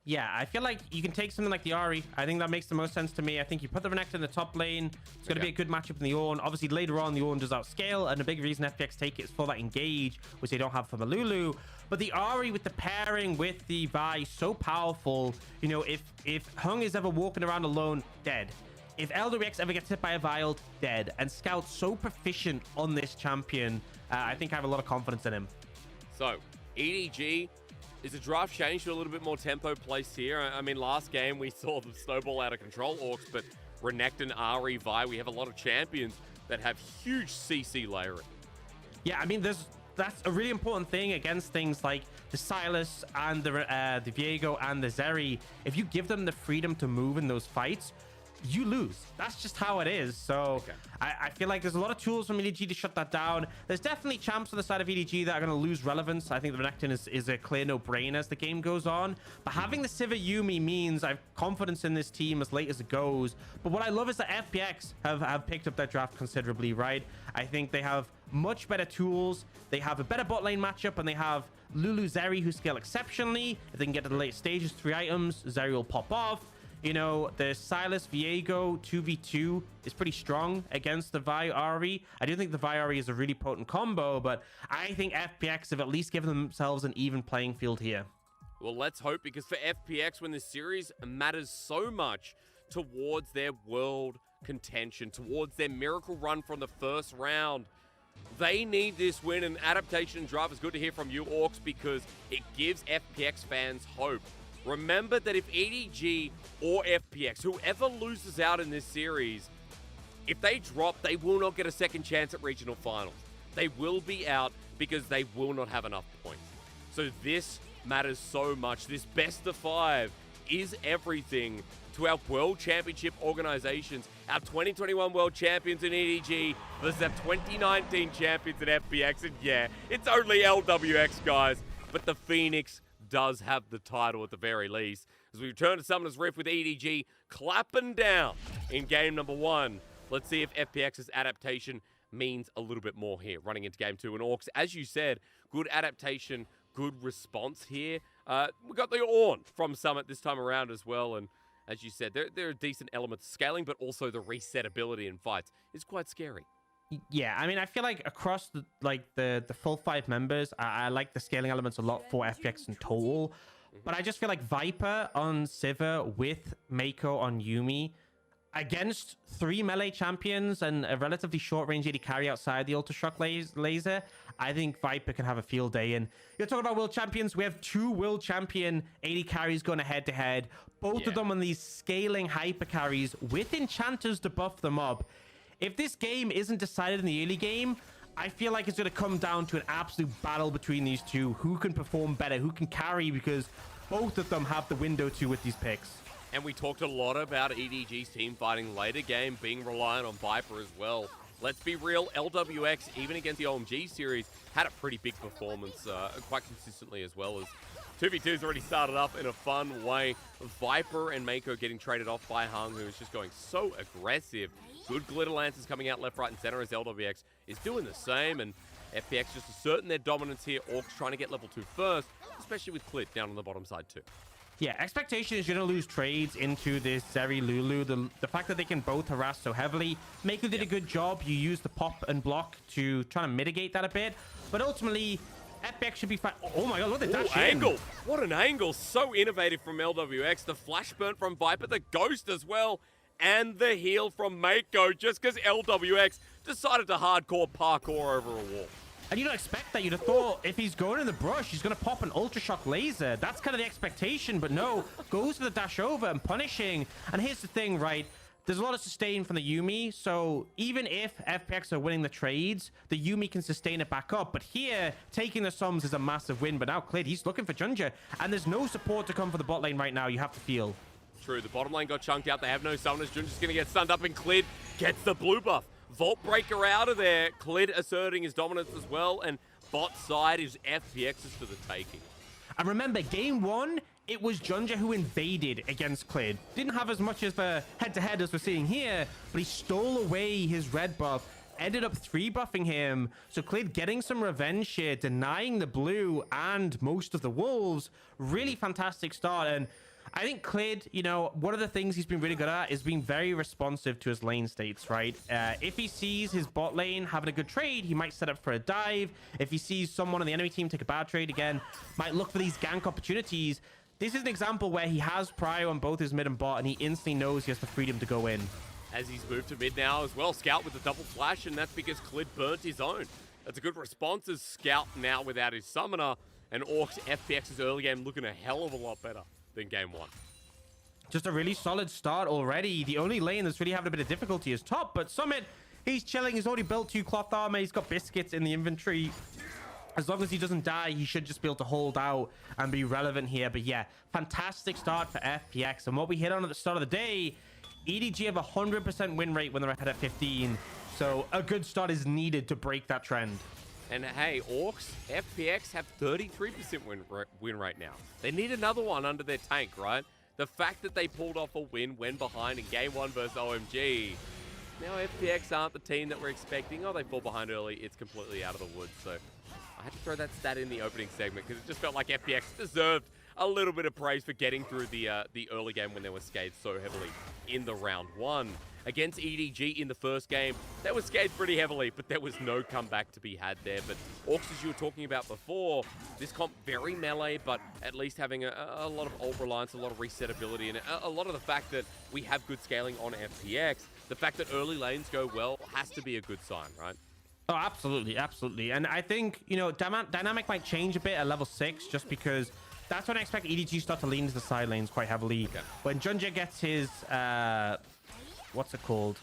Yeah, I feel like you can take something like the Ahri. I think that makes the most sense to me. I think you put the Renekton in the top lane. It's going to be a good matchup in the Ornn. Obviously, later on, the Ornn does outscale, and a big reason FPX take it is for that engage, which they don't have for Malulu. But the Ahri with the pairing with the Vi, so powerful. You know, if Hung is ever walking around alone, dead. If LWX ever gets hit by a Vild, dead. And Scout's so proficient on this champion. I think I have a lot of confidence in him. So, EDG... is the draft changed to a little bit more tempo placed here? I mean, last game we saw them snowball out of control, Orcs, but Renekton, Ahri, Vi, we have a lot of champions that have huge CC layering. Yeah, I mean, that's a really important thing against things like the Sylas and the Viego and the Zeri. If you give them the freedom to move in those fights, you lose. That's just how it is. So I feel like there's a lot of tools from EDG to shut that down. There's definitely champs on the side of EDG that are going to lose relevance. I think the Renekton is a clear no-brainer as the game goes on. But having the Sivir Yuumi means I have confidence in this team as late as it goes. But what I love is that FPX have picked up that draft considerably, right? I think they have much better tools. They have a better bot lane matchup, and they have Lulu, Zeri, who scale exceptionally. If they can get to the late stages, 3 items, Zeri will pop off. You know, the Sylas Viego 2v2 is pretty strong against the Vi Ahri. I do think the Vi Ahri is a really potent combo, but I think FPX have at least given themselves an even playing field here. Well, let's hope, because for FPX, when this series matters so much towards their world contention, towards their miracle run from the first round, they need this win, and adaptation and draft is good to hear from you, Orcs, because it gives FPX fans hope. Remember that if EDG or FPX, whoever loses out in this series, if they drop, they will not get a second chance at regional finals. They will be out because they will not have enough points. So this matters so much. This best of 5 is everything to our World Championship organizations. Our 2021 World Champions in EDG versus our 2019 champions in FPX. And yeah, it's only LWX, guys, but the Phoenix does have the title at the very least. As we return to Summoner's Rift with EDG clapping down in game number 1. Let's see if FPX's adaptation means a little bit more here, running into game 2. And Orcs, as you said, good adaptation, good response here. We got the Ornn from Summit this time around as well. And as you said, there are decent elements of scaling, but also the resetability in fights is quite scary. Yeah, I mean, I feel like across the full 5 members, I like the scaling elements a lot for FPX in total. But I just feel like Viper on Sivir with Mako on Yuumi against 3 melee champions and a relatively short range AD carry outside the Ultra Shock laser, I think Viper can have a field day. And you're talking about world champions. We have 2 world champion AD carries going head to head. Both of them on these scaling hyper carries with enchanters to buff the mob. If this game isn't decided in the early game, I feel like it's going to come down to an absolute battle between these two. Who can perform better? Who can carry? Because both of them have the window to with these picks. And we talked a lot about EDG's team fighting later game, being reliant on Viper as well. Let's be real, LWX, even against the OMG series, had a pretty big performance quite consistently as well. As 2v2's already started up in a fun way. Viper and Mako getting traded off by Hung, who is just going so aggressive. Good glitter lances coming out left, right, and center as LWX is doing the same. And FPX just asserting their dominance here. Orcs trying to get level 2 first, especially with Clit down on the bottom side too. Yeah, expectation is you're going to lose trades into this Zeri Lulu. The fact that they can both harass so heavily. Mako did a good job. You use the pop and block to try to mitigate that a bit. But ultimately, FPX should be fine. Oh my god, look at that angle. What an angle. So innovative from LWX. The flash burn from Viper, the ghost as well. And the heal from Mako, just because LWX decided to hardcore parkour over a wall. And you don't expect that. You'd have thought if he's going in the brush, he's going to pop an Ultra Shock laser. That's kind of the expectation, but no. Goes for the dash over and punishing. And here's the thing, right? There's a lot of sustain from the Yuumi, so even if FPX are winning the trades, the Yuumi can sustain it back up. But here, taking the Sums is a massive win. But now Clit, he's looking for Junja, and there's no support to come for the bot lane right now. You have to feel. True, the bottom lane got chunked out. They have no summoners. Junja's going to get stunned up, and Clit gets the blue buff. Vault Breaker out of there. Clit asserting his dominance as well, and bot side is FPX's to the taking. And remember, game one, it was Junja who invaded against Clid. Didn't have as much of a head-to-head as we're seeing here, but he stole away his red buff, ended up 3-buffing him. So Clid getting some revenge here, denying the blue and most of the wolves. Really fantastic start. And I think Clid, you know, one of the things he's been really good at is being very responsive to his lane states, right? If he sees his bot lane having a good trade, he might set up for a dive. If he sees someone on the enemy team take a bad trade again, might look for these gank opportunities. This is an example where he has prio on both his mid and bot, and he instantly knows he has the freedom to go in. As he's moved to mid now as well, Scout with the double flash, and that's because Clid burnt his own. That's a good response as Scout now without his summoner, and Orcs FPX's early game looking a hell of a lot better than game one. Just a really solid start already. The only lane that's really having a bit of difficulty is top, but Summit, he's chilling. He's already built 2 cloth armor. He's got biscuits in the inventory. As long as he doesn't die, he should just be able to hold out and be relevant here. But yeah, fantastic start for FPX. And what we hit on at the start of the day, EDG have a 100% win rate when they're ahead at 15. So a good start is needed to break that trend. And hey, Orcs, FPX have 33% win rate now. They need another one under their tank, right? The fact that they pulled off a win when behind in game 1 versus OMG. Now FPX aren't the team that we're expecting. Oh, they fall behind early. It's completely out of the woods. So I had to throw that stat in the opening segment because it just felt like FPX deserved a little bit of praise for getting through the early game when they were scathed so heavily in the round 1. Against EDG in the first game, they were scathed pretty heavily, but there was no comeback to be had there. But Orcs, as you were talking about before, this comp very melee, but at least having a lot of ult reliance, a lot of resetability, and a lot of the fact that we have good scaling on FPX. The fact that early lanes go well has to be a good sign, right? Oh, absolutely, absolutely. And I think, you know, dynamic might change a bit at level 6 just because that's when I expect EDG start to lean to the side lanes quite heavily. Okay. When Junja gets his, what's it called?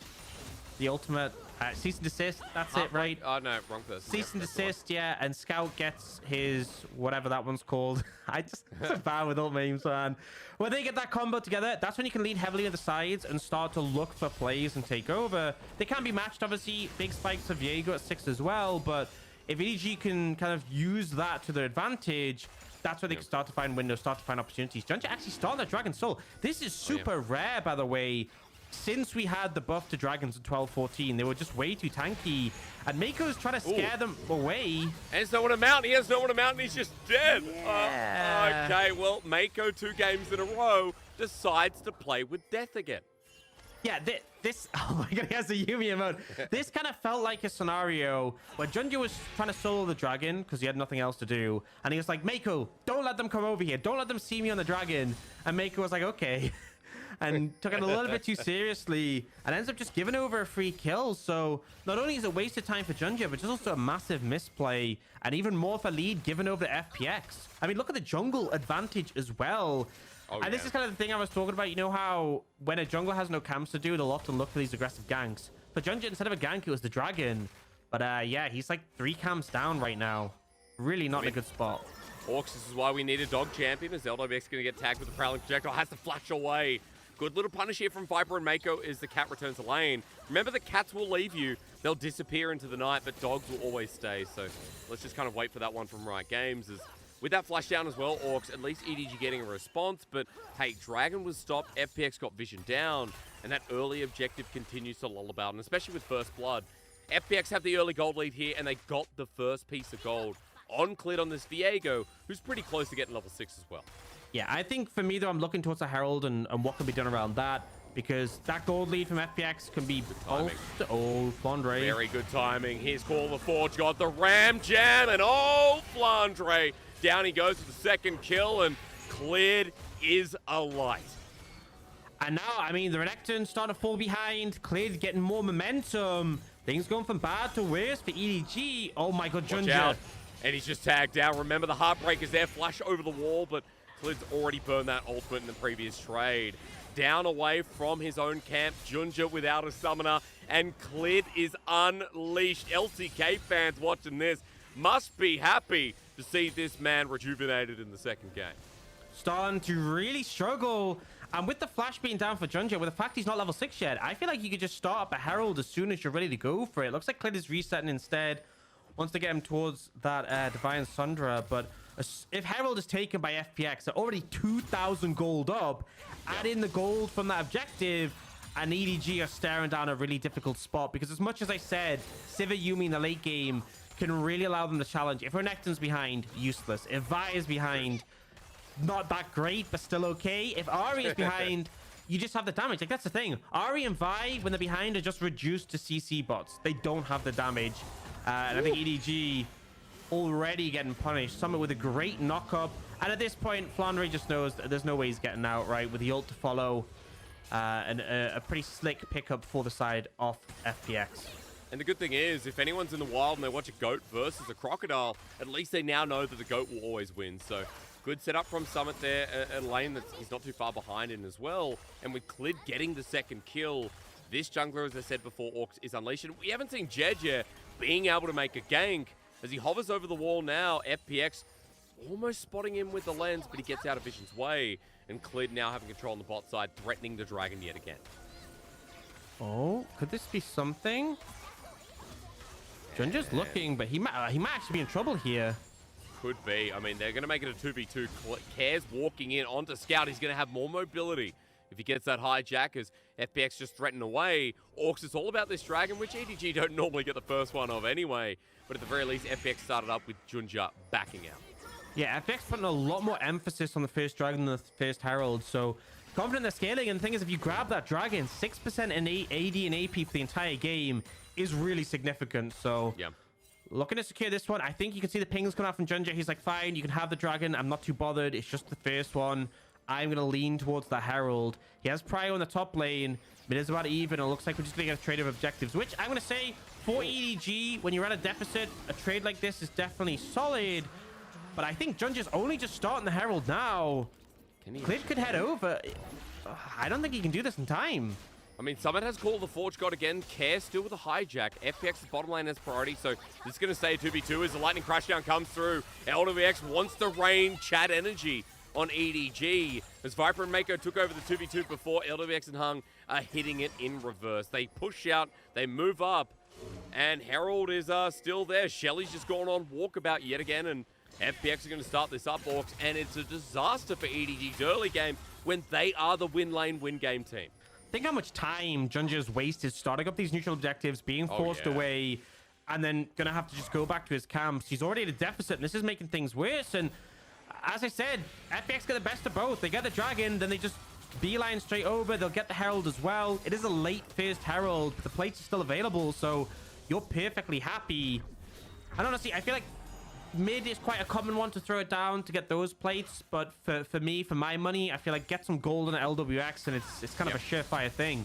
The ultimate cease and desist. That's it, right? Oh, no, wrong person. Cease and desist, yeah. And Scout gets his, whatever that one's called. It's so bad with ult names, man. When they get that combo together, that's when you can lean heavily on the sides and start to look for plays and take over. They can be matched, obviously. Big spikes of Viego at 6 as well. But if EDG can kind of use that to their advantage, that's where they can start to find windows, start to find opportunities. Junja actually started their Dragon Soul. This is super rare, by the way. Since we had the buff to dragons in 12-14, they were just way too tanky. And Mako's trying to scare them away. And it's not what a mountain. He has no one a mountain. He's just dead. Yeah. Okay, well, Mako 2 games in a row decides to play with death again. Yeah, this oh my god, he has the Yumi emote. This kind of felt like a scenario where Junja was trying to solo the dragon because he had nothing else to do. And he was like, Mako, don't let them come over here. Don't let them see me on the dragon. And Mako was like, okay. And took it a little bit too seriously and ends up just giving over a free kill. So not only is it wasted time for Junja, but it's also a massive misplay and even more for lead given over to FPX. I mean, look at the jungle advantage as well. Oh, and this is kind of the thing I was talking about. You know how when a jungle has no camps to do, they'll often look for these aggressive ganks. For Junja, instead of a gank, it was the dragon. But yeah, he's like 3 camps down right now. Really not in a good spot. Orcs, this is why we need a dog champion, as LWX going to get tagged with the Prowling Projectile. Has to flash away. Good little punish here from Viper and Mako as the cat returns to lane. Remember, the cats will leave you. They'll disappear into the night, but dogs will always stay. So let's just kind of wait for that one from Riot Games. As with that flash down as well, Orcs, at least EDG getting a response. But hey, Dragon was stopped. FPX got vision down. And that early objective continues to lull about. And especially with First Blood, FPX have the early gold lead here, and they got the first piece of gold on Clid on this Viego, who's pretty close to getting level 6 as well. Yeah, I think for me, though, I'm looking towards a Herald and what can be done around that. Because that gold lead from FPX can be both. Oh, Flandre. Very good timing. Here's Call of the Forge. Got the Ram Jam. And oh, Flandre. Down he goes for the second kill. And Clid is alight. And now, I mean, the Renekton starting to fall behind. Clid getting more momentum. Things going from bad to worse for EDG. Oh my god, Watch Junja. out. And he's just tagged out. Remember, the Heartbreaker's there. Flash over the wall. But Clid's already burned that ultimate in the previous trade. Down away from his own camp, Junja without a summoner, and Clid is unleashed. LCK fans watching this must be happy to see this man rejuvenated in the second game. Starting to really struggle. And with the flash being down for Junja, with the fact he's not level 6 yet, I feel like you could just start up a Herald as soon as you're ready to go for it. Looks like Clid is resetting instead. Wants to get him towards that Divine Sundra, but If Herald is taken by FPX, they're already 2,000 gold up. Add in the gold from that objective, and EDG are staring down a really difficult spot, because as much as I said, Sivir Yuumi in the late game can really allow them to challenge. If Renekton's behind, useless. If Vi is behind, not that great, but still okay. If Ahri is behind, you just have the damage. Like, that's the thing. Ahri and Vi, when they're behind, are just reduced to CC bots. They don't have the damage. And I think EDG already getting punished. Summit with a great knock-up. And at this point, Flandre just knows that there's no way he's getting out, right? With the ult to follow. And a pretty slick pickup for the side of FPX. And the good thing is, if anyone's in the wild and they watch a goat versus a crocodile, at least they now know that the goat will always win. So good setup from Summit there, a lane that he's not too far behind in as well. And with Clid getting the second kill, this jungler, as I said before, Orcs is unleashed. And we haven't seen Jed yet being able to make a gank. As he hovers over the wall now, FPX almost spotting him with the lens, but he gets out of Vision's way. And Clid now having control on the bot side, threatening the dragon yet again. Oh, could this be something? Junja's looking, but he might actually be in trouble here. Could be. I mean, they're going to make it a 2v2. Cares walking in onto Scout. He's going to have more mobility if he gets that hijack, as FPX just threatened away. Orcs, it's all about this dragon, which EDG don't normally get the first one of anyway. But at the very least, FPX started up with Junja backing out. Yeah, FPX putting a lot more emphasis on the first dragon than the first herald. So confident they're scaling. And the thing is, if you grab that dragon, 6% in AD and AP for the entire game is really significant. So yeah, looking to secure this one. I think you can see the pings coming out from Junja. He's like, fine, you can have the dragon. I'm not too bothered. It's just the first one. I'm going to lean towards the herald. He has Prio in the top lane, but it is about even. It looks like we're just going to get a trade of objectives, which I'm going to say for EDG, when you're at a deficit, a trade like this is definitely solid. But I think Junja's only just starting the herald now. Clid could head over. I don't think he can do this in time. I mean, Summit has called the Forge God again. Care still with a hijack. FPX's bottom lane has priority, so this is going to stay a 2v2 as the Lightning Crashdown comes through. LWX wants to rain Chad energy on EDG. As Viper and Mako took over the 2v2 before, LWX and Hung are hitting it in reverse. They push out, they move up, and Herald is still there. Shelly's just gone on walkabout yet again, and FPX are going to start this up, Orcs, and it's a disaster for EDG's early game when they are the win lane, win game team. Think how much time Junja's wasted starting up these neutral objectives, being forced away, and then gonna have to just go back to his camps. He's already at a deficit, and this is making things worse. And as I said, FPX get the best of both. They get the dragon, then they just beeline straight over. They'll get the herald as well. It is a late first herald, but the plates are still available, so you're perfectly happy. And honestly, I feel like mid is quite a common one to throw it down to get those plates, but for me, for my money, I feel like get some gold on LWX, and it's kind of a surefire thing.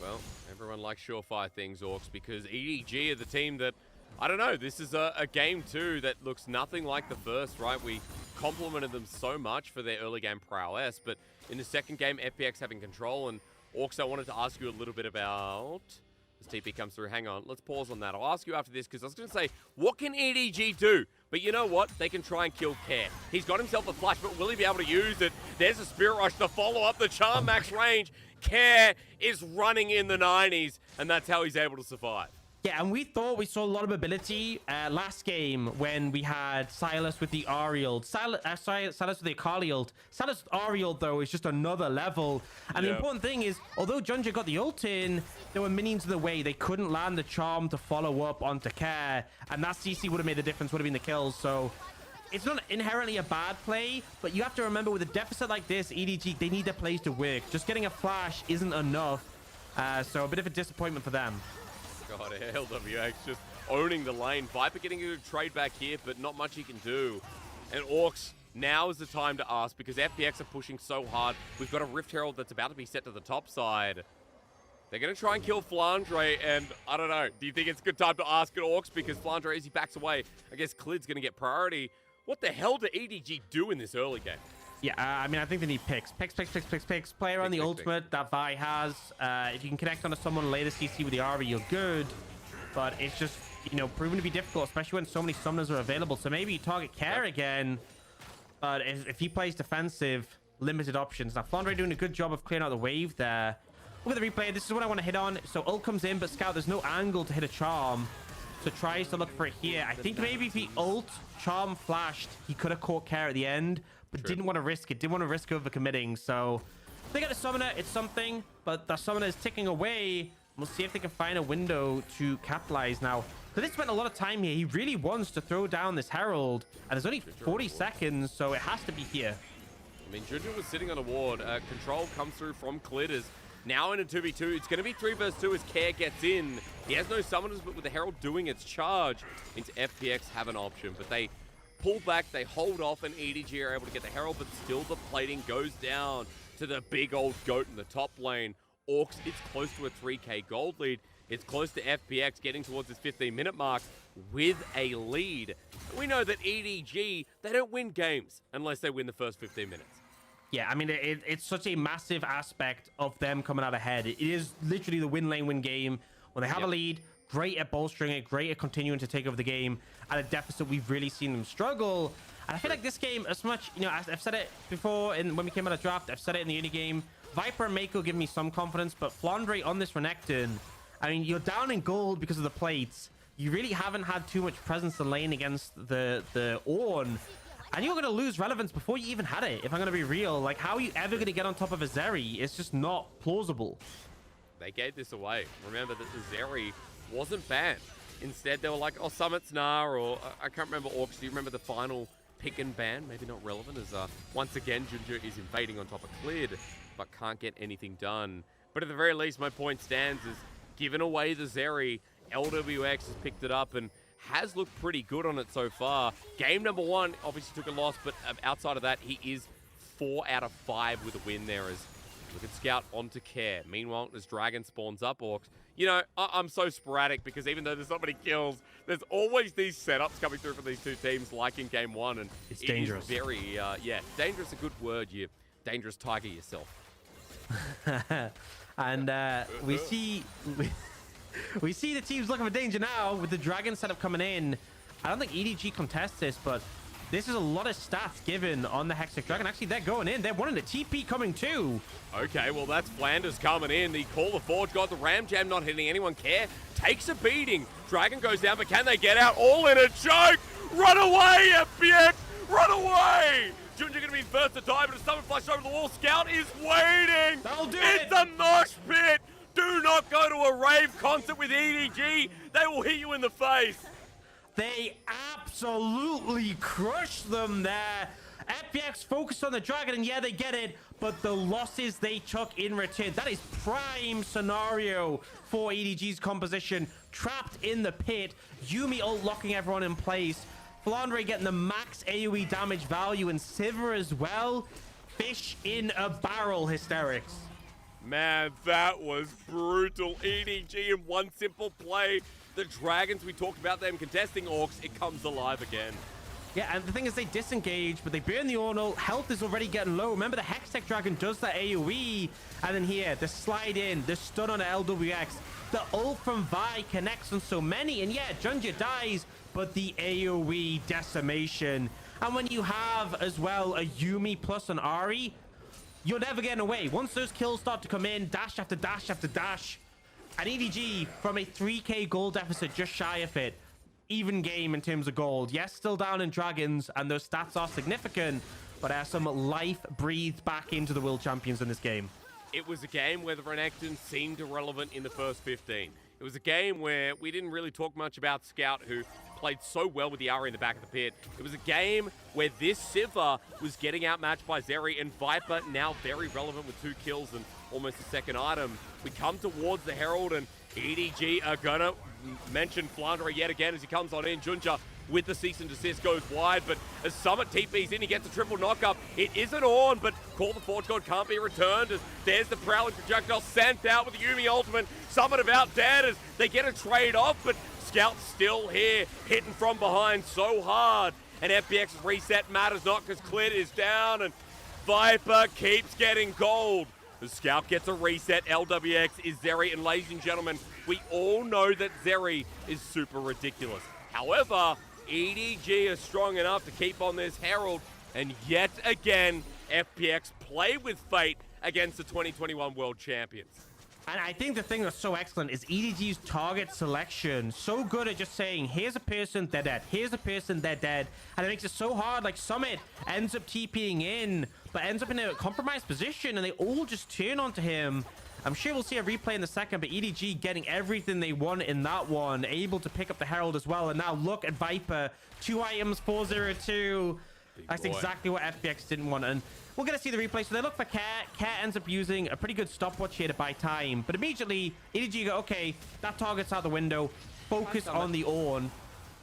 Well, everyone likes surefire things, Orcs, because EDG are the team that, I don't know, this is a game too that looks nothing like the first, right? We complimented them so much for their early game prowess, but in the second game, FPX having control, and Orcs, I wanted to ask you a little bit about... As TP comes through, hang on, let's pause on that. I'll ask you after this, because I was going to say, what can EDG do? But you know what? They can try and kill Care. He's got himself a flash, but will he be able to use it? There's a Spirit Rush to follow up the Charm max range. Care is running in the 90s, and that's how he's able to survive. Yeah, and we thought we saw a lot of ability last game when we had Silas with the Ariel. Silas with the Akali ult. Silas with Ariel, though, is just another level. And the important thing is, although Junja got the ult in, there were minions in the way. They couldn't land the charm to follow up onto Care. And that CC would have made the difference, would have been the kills. So it's not inherently a bad play, but you have to remember with a deficit like this, EDG, they need their plays to work. Just getting a flash isn't enough. So a bit of a disappointment for them. God, LWX just owning the lane. Viper getting a good trade back here, but not much he can do. And Orcs, now is the time to ask, because FPX are pushing so hard. We've got a Rift Herald that's about to be set to the top side. They're going to try and kill Flandre, and I don't know. Do you think it's a good time to ask at Orcs? Because Flandre, as he backs away, I guess Clid's going to get priority. What the hell do EDG do in this early game? Yeah, I mean, I think they need picks. Picks. Play around the ultimate that Vi has. If you can connect onto someone later CC with the Ari, you're good. But it's just, you know, proven to be difficult, especially when so many summoners are available. So maybe you target Care again. But if he plays defensive, limited options. Now, Flandre doing a good job of clearing out the wave there. Look at the replay. This is what I want to hit on. So ult comes in, but Scout, there's no angle to hit a charm. so tries to look for it here. I think maybe if he ult, charm flashed, he could have caught care at the end, but didn't want to risk it. Didn't want to risk overcommitting. So they got a summoner. It's something, but the summoner is ticking away. We'll see if they can find a window to capitalize now. So they spent a lot of time here. He really wants to throw down this Herald, and there's only 40 seconds, so it has to be here. I mean, Junja was sitting on a ward. Control comes through from Clitters. Now in a 2v2. It's going to be 3 vs 2 as Care gets in. He has no summoners, but with the Herald doing its charge, means FPX have an option. But they pull back, they hold off, and EDG are able to get the Herald, but still the plating goes down to the big old goat in the top lane. Orcs, it's close to a 3k gold lead. It's close to FPX getting towards this 15-minute mark with a lead. We know that EDG, they don't win games unless they win the first 15 minutes. Yeah, I mean, it's such a massive aspect of them coming out ahead. It is literally the win lane win game. When they have a lead, great at bolstering it, great at continuing to take over the game. At a deficit, we've really seen them struggle. And I feel like this game, as much, you know, I've said it before when we came out of draft, I've said it in the uni game. Viper and Mako give me some confidence, but Flandre on this Renekton, I mean, you're down in gold because of the plates. You really haven't had too much presence in lane against the Ornn. And you're going to lose relevance before you even had it, if I'm going to be real. Like, how are you ever going to get on top of a Zeri? It's just not plausible. They gave this away. Remember that the Zeri wasn't banned. Instead, they were like, oh, Summit's nah, or I can't remember Orcs. Do you remember the final pick and ban? Maybe not relevant, as once again, Junja is invading on top of Cleared, but can't get anything done. But at the very least, my point stands is given away the Zeri, LWX has picked it up and has looked pretty good on it so far. Game number 1 obviously took a loss, but outside of that, he is 4 out of 5 with a win there as look at Scout onto Care. Meanwhile, as Dragon spawns up Orcs, you know, I'm so sporadic because even though there's not many kills, there's always these setups coming through from these two teams like in game 1, and it's dangerous. Very, yeah, dangerous, a good word. You dangerous tiger yourself. And we see the teams looking for danger now with the Dragon setup coming in. I don't think EDG contests this, but this is a lot of stats given on the Hextech Dragon. Actually, they're going in. They're wanting the TP coming too. Okay, well, that's Flanders coming in. The Call the Forge got the Ram Jam not hitting anyone. Care takes a beating. Dragon goes down, but can they get out? All in a choke. Run away, FPX. Run away. Junja going to be first to die, but a summon flash over the wall. Scout is waiting. That'll do it's a mosh pit. Do not go to a rave concert with EDG. They will hit you in the face. They absolutely crushed them there. FPX focused on the Dragon, and yeah, they get it, but the losses they took in return, that is prime scenario for EDG's composition. Trapped in the pit, Yuumi ult locking everyone in place, Flandre getting the max AoE damage value, and Sivir as well. Fish in a barrel hysterics. Man, that was brutal. EDG in one simple play. The Dragons, we talked about them contesting Orcs, it comes alive again. Yeah, and the thing is they disengage, but they burn the Ornn. Health is already getting low. Remember, the Hextech Dragon does that AoE. And then here, the slide in, the stun on the LWX. The ult from Vi connects on so many. And yeah, Junja dies, but the AoE decimation. And when you have, as well, a Yuumi plus an Ahri, you're never getting away. Once those kills start to come in, dash after dash after dash. And EDG, from a 3k gold deficit, just shy of it. Even game in terms of gold. Yes, still down in Dragons, and those stats are significant, but there's some life breathed back into the world champions in this game. It was a game where the Renekton seemed irrelevant in the first 15. It was a game where we didn't really talk much about Scout, who played so well with the Ahri in the back of the pit. It was a game where this Sivir was getting outmatched by Zeri, and Viper now very relevant with 2 kills and almost a second item. We come towards the Herald, and EDG are gonna mention Flandre yet again as he comes on in. Junja with the cease and desist goes wide, but as Summit TP's in, he gets a triple knockup. It isn't on, but Call the Forge God can't be returned as there's the Prowling Projectile sent out with the Yuumi ultimate. Summit about dead as they get a trade off, but Scout's still here, hitting from behind so hard. And FPX's reset matters not because Clit is down, and Viper keeps getting gold. The Scout gets a reset. LWX is Zeri, and ladies and gentlemen, we all know that Zeri is super ridiculous. However, EDG is strong enough to keep on this Herald, and yet again, FPX play with fate against the 2021 World Champions. And I think the thing that's so excellent is EDG's target selection. So good at just saying, here's a person, they're dead. Here's a person, they're dead. And it makes it so hard. Like Summit ends up TPing in, but ends up in a compromised position, and they all just turn onto him. I'm sure we'll see a replay in the second, but EDG getting everything they want in that one, able to pick up the Herald as well. And now look at Viper, 2 items, 402. That's exactly what FPX didn't want. And we're going to see the replay. So they look for Care. Care ends up using a pretty good stopwatch here to buy time. But immediately, EDG go, okay, that target's out the window. Focus on the Ornn.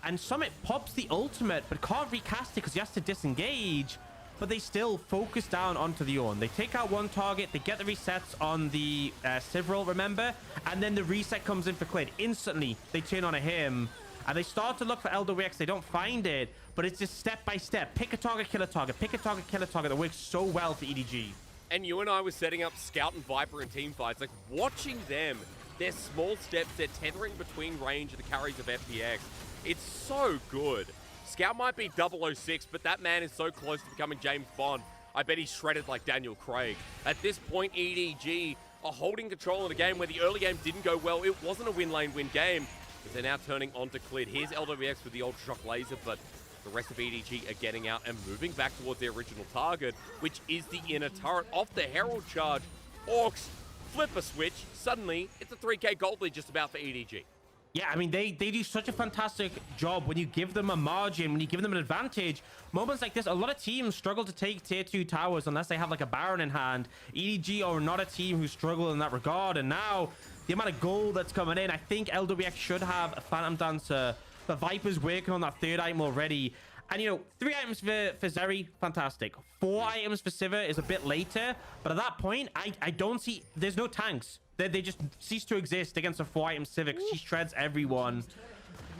And Summit pops the ultimate, but can't recast it because he has to disengage. But they still focus down onto the Ornn. They take out one target. They get the resets on the Sivril, remember? And then the reset comes in for Clid. Instantly, they turn on him. And they start to look for LWX. They don't find it, but it's just step by step. Pick a target, kill a target. Pick a target, kill a target. That works so well for EDG. And you and I were setting up Scout and Viper in team fights. Like, watching them, their small steps, they're tethering between range of the carries of FPX. It's so good. Scout might be 006, but that man is so close to becoming James Bond. I bet he's shredded like Daniel Craig. At this point, EDG are holding control of the game where the early game didn't go well. It wasn't a win lane win game. But they're now turning onto Clid. Here's LWX with the Ultra Shock Laser, but the rest of EDG are getting out and moving back towards their original target, which is the inner turret off the Herald charge. Orcs flip a switch. Suddenly, it's a 3k gold lead just about for EDG. Yeah, I mean, they do such a fantastic job when you give them a margin, when you give them an advantage. Moments like this, a lot of teams struggle to take tier 2 towers unless they have like a Baron in hand. EDG are not a team who struggle in that regard, and now the amount of gold that's coming in, I think LWX should have a Phantom Dancer, but Viper's working on that 3rd item already. And, you know, 3 items for Zeri, fantastic. 4 items for Sivir is a bit later, but at that point, I don't see... There's no tanks. They just cease to exist against a 4-item Sivir because she shreds everyone.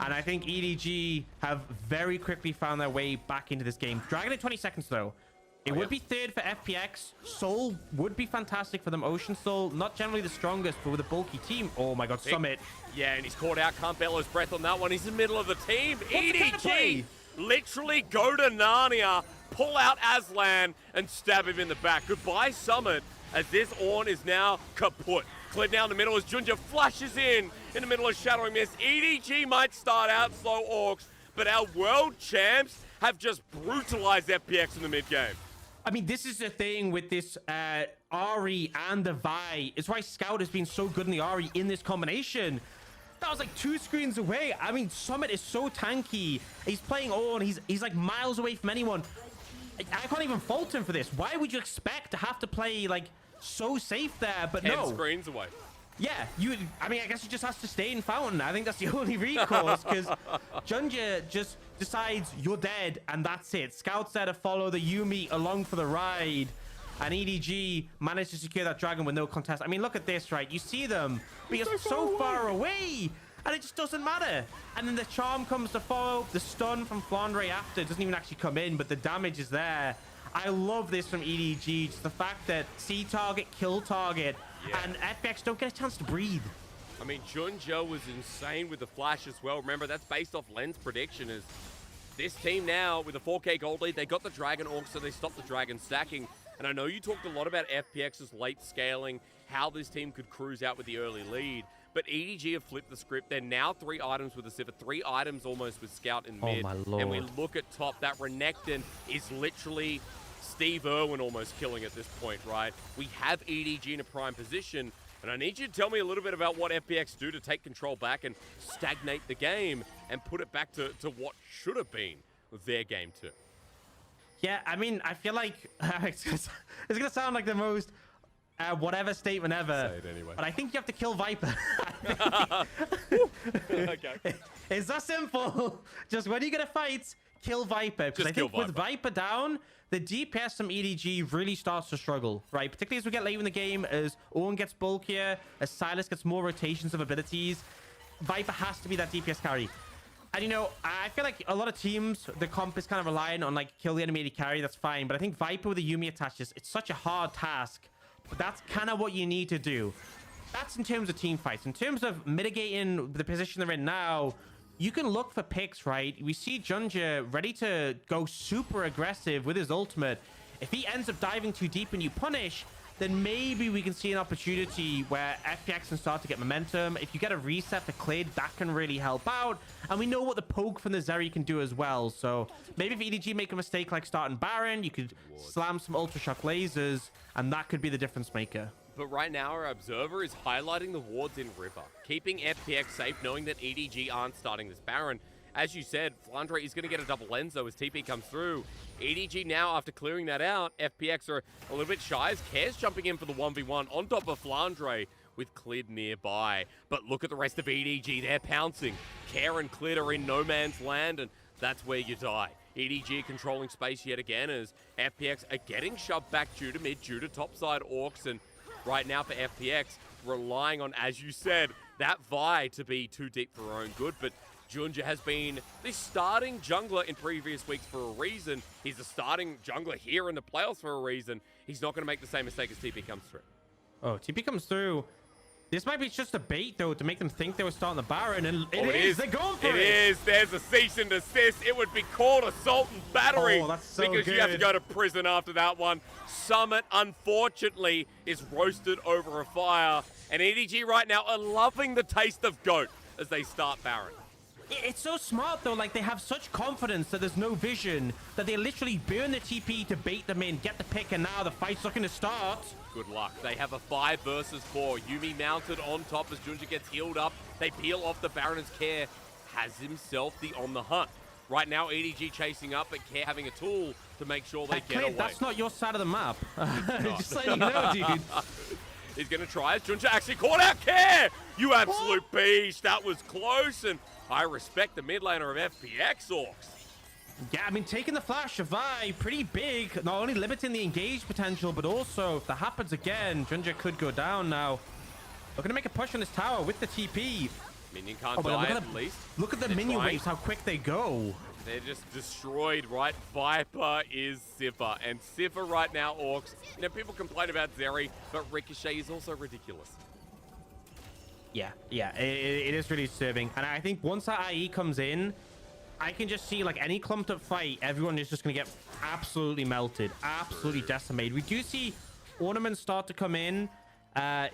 And I think EDG have very quickly found their way back into this game. Dragon in 20 seconds, though. It would be 3rd for FPX. Soul would be fantastic for them. Ocean Soul, not generally the strongest, but with a bulky team. Oh my god, Summit. Yeah, and he's caught out. Can't bellows breath on that one. He's in the middle of the team. EDG literally go to Narnia, pull out Aslan, and stab him in the back. Goodbye, Summit, as this Ornn is now kaput. Clid now in the middle as Junja flashes in the middle of Shattering Mist. EDG might start out slow, Orcs, but our world champs have just brutalized FPX in the mid game. I mean, this is the thing with this Ahri and the Vi. It's why Scout has been so good in the Ahri in this combination. That was like 2 screens away. I mean, Summit is so tanky. He's playing Ornn. He's like miles away from anyone. I can't even fault him for this. Why would you expect to have to play like so safe there? But 10 no. screens away. Yeah, I mean, I guess he just has to stay in Fountain. I think that's the only recourse because Junja just decides you're dead and that's it. Scout's there to follow the Yuumi along for the ride. And EDG managed to secure that dragon with no contest. I mean, look at this, right? You see them, but you're so far away. And it just doesn't matter. And then the charm comes to follow. The stun from Flandre after doesn't even actually come in, but the damage is there. I love this from EDG. Just the fact that see target, kill target, and FPX don't get a chance to breathe. I mean, Junja was insane with the flash as well. Remember, that's based off Len's prediction. Is this team now with a 4k gold lead, they got the Dragon Orc, so they stopped the Dragon stacking. And I know you talked a lot about FPX's late scaling, how this team could cruise out with the early lead. But EDG have flipped the script. They're now 3 items with a Sivir, 3 items almost with Scout in mid. My lord. And we look at top, that Renekton is literally Steve Irwin almost killing at this point, right? We have EDG in a prime position, and I need you to tell me a little bit about what FPX do to take control back and stagnate the game and put it back to what should have been their game too. Yeah, I mean, I feel like it's going to sound like the most whatever statement ever. Say it anyway. But I think you have to kill Viper. Okay. It's that simple. Just when you get a fight, kill Viper. Because I think with Viper down, the DPS from EDG really starts to struggle, right? Particularly as we get late in the game, as Ornn gets bulkier, as Silas gets more rotations of abilities. Viper has to be that DPS carry. And, you know, I feel like a lot of teams, the comp is kind of relying on, like, kill the enemy AD carry. That's fine. But I think Viper with the Yuumi attaches, it's such a hard task. But that's kind of what you need to do. That's in terms of team fights. In terms of mitigating the position they're in now, you can look for picks, right? We see Junja ready to go super aggressive with his ultimate. If he ends up diving too deep and you punish, then maybe we can see an opportunity where FPX can start to get momentum. If you get a reset for Clid, that can really help out. And we know what the poke from the Zeri can do as well. So maybe if EDG make a mistake like starting Baron, you could slam some Ultra Shock lasers, and that could be the difference maker. But right now, our observer is highlighting the wards in River, keeping FPX safe, knowing that EDG aren't starting this Baron. As you said, Flandre is going to get a double lens, though, as TP comes through. EDG now, after clearing that out, FPX are a little bit shy, as Care's jumping in for the 1v1 on top of Flandre with Clid nearby. But look at the rest of EDG, they're pouncing. Care and Clid are in no man's land, and that's where you die. EDG controlling space yet again, as FPX are getting shoved back due to mid, due to topside orcs, and right now for FPX, relying on, as you said, that Vi to be too deep for her own good, but Junja has been the starting jungler in previous weeks for a reason. He's the starting jungler here in the playoffs for a reason. He's not going to make the same mistake as TP comes through. Oh, TP comes through. This might be just a bait, though, to make them think they were starting the Baron, and it is. They're going for it. It is. There's a cease and desist. It would be called assault and battery. Oh, that's so because good. You have to go to prison after that one. Summit, unfortunately, is roasted over a fire. And EDG right now are loving the taste of GOAT as they start Baron. It's so smart, though. Like, they have such confidence that there's no vision, that they literally burn the TP to bait them in, get the pick, and now the fight's looking to start. Good luck. They have a 5 versus 4. Yumi mounted on top as Junja gets healed up. They peel off the Baron as Care has himself the on the hunt. Right now, EDG chasing up, but Care having a tool to make sure they get away. That's not your side of the map. Just letting you know, dude. He's going to try as Junja actually caught out Care. You absolute beast. That was close, and I respect the mid laner of FPX Orcs. Yeah, I mean, taking the flash of Vi, pretty big. Not only limiting the engage potential, but also, if that happens again, Junja could go down now. They're going to make a push on this tower with the TP. Minion can't die at least. Look at the minion waves, how quick they go. They're just destroyed, right? Viper is Siffer, and Siffer right now, Orcs. You know, people complain about Zeri, but Ricochet is also ridiculous. Yeah, it is really disturbing. And I think once that IE comes in, I can just see, like, any clumped up fight, everyone is just going to get absolutely melted, absolutely decimated. We do see ornaments start to come in.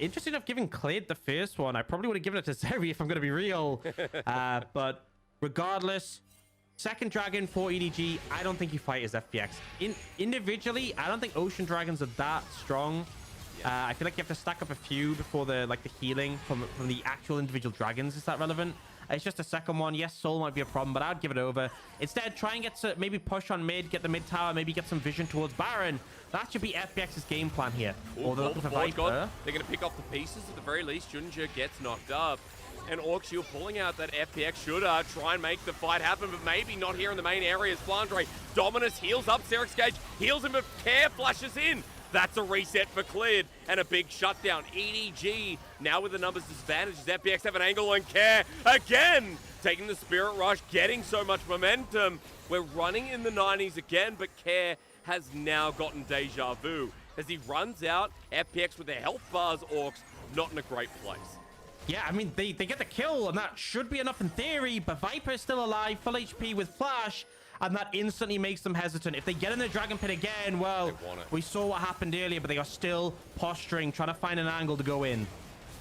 Interesting enough, giving Clid the first one. I probably would have given it to Zeri if I'm going to be real. But regardless, second dragon for EDG. I don't think you fight as FPX. Individually, I don't think ocean dragons are that strong. I feel like you have to stack up a few before the healing from the actual individual dragons. Is that relevant? It's just a second one. Yes, soul might be a problem, but I'd give it over. Instead, try and get to maybe push on mid, get the mid tower, maybe get some vision towards Baron. That should be FPX's game plan here. They're going to pick off the pieces at the very least. Junja gets knocked up. And Orcs, you're pulling out that FPX should try and make the fight happen, but maybe not here in the main areas. Flandre, Dominus heals up, Serix Gage heals him, but Care flashes in. That's a reset for Clid and a big shutdown. EDG now with the numbers disadvantage. FPX have an angle on Care again, taking the Spirit Rush, getting so much momentum. We're running in the 90s again, but Care has now gotten deja vu. As he runs out, FPX with their health bars, Orcs, not in a great place. Yeah, I mean, they get the kill, and that should be enough in theory, but Viper is still alive, full HP with Flash, and that instantly makes them hesitant. If they get in the Dragon Pit again, well, we saw what happened earlier, but they are still posturing, trying to find an angle to go in.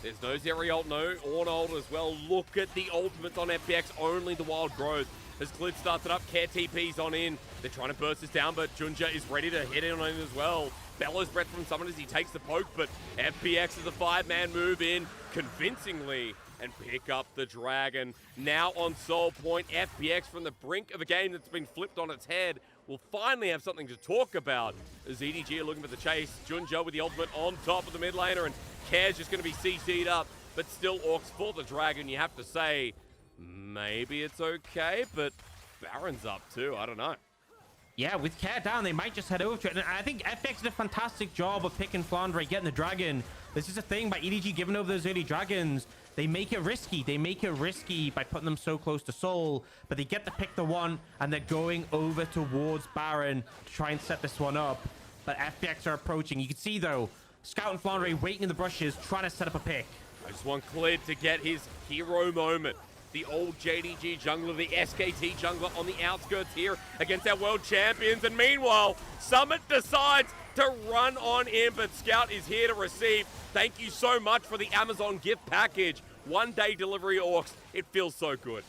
There's no Zeri ult, no Ornn ult as well. Look at the ultimates on FPX, only the wild growth. As Clid starts it up, Care TP's on in. They're trying to burst this down, but Junja is ready to hit in on it as well. Bellows breath from someone as he takes the poke, but FPX is a 5-man move in convincingly and pick up the dragon. Now on Soul Point, FPX from the brink of a game that's been flipped on its head will finally have something to talk about as EDG are looking for the chase. Junja with the ultimate on top of the mid laner, and Care's just going to be CC'd up, but still Orcs for the dragon. You have to say, maybe it's okay, but Baron's up too. I don't know. Yeah, with Care down, they might just head over to it. And I think FPX did a fantastic job of picking Flandre, getting the dragon. This is a thing by EDG giving over those early dragons. They make it risky. They make it risky by putting them so close to Soul. But they get to pick the one, and they're going over towards Baron to try and set this one up. But FPX are approaching. You can see, though, Scout and Flandre waiting in the brushes, trying to set up a pick. I just want Clid to get his hero moment. The old JDG jungler, the SKT jungler on the outskirts here against our world champions. And meanwhile, Summit decides to run on in, but Scout is here to receive. Thank you so much for the Amazon gift package. 1-day delivery, Orcs. It feels so good.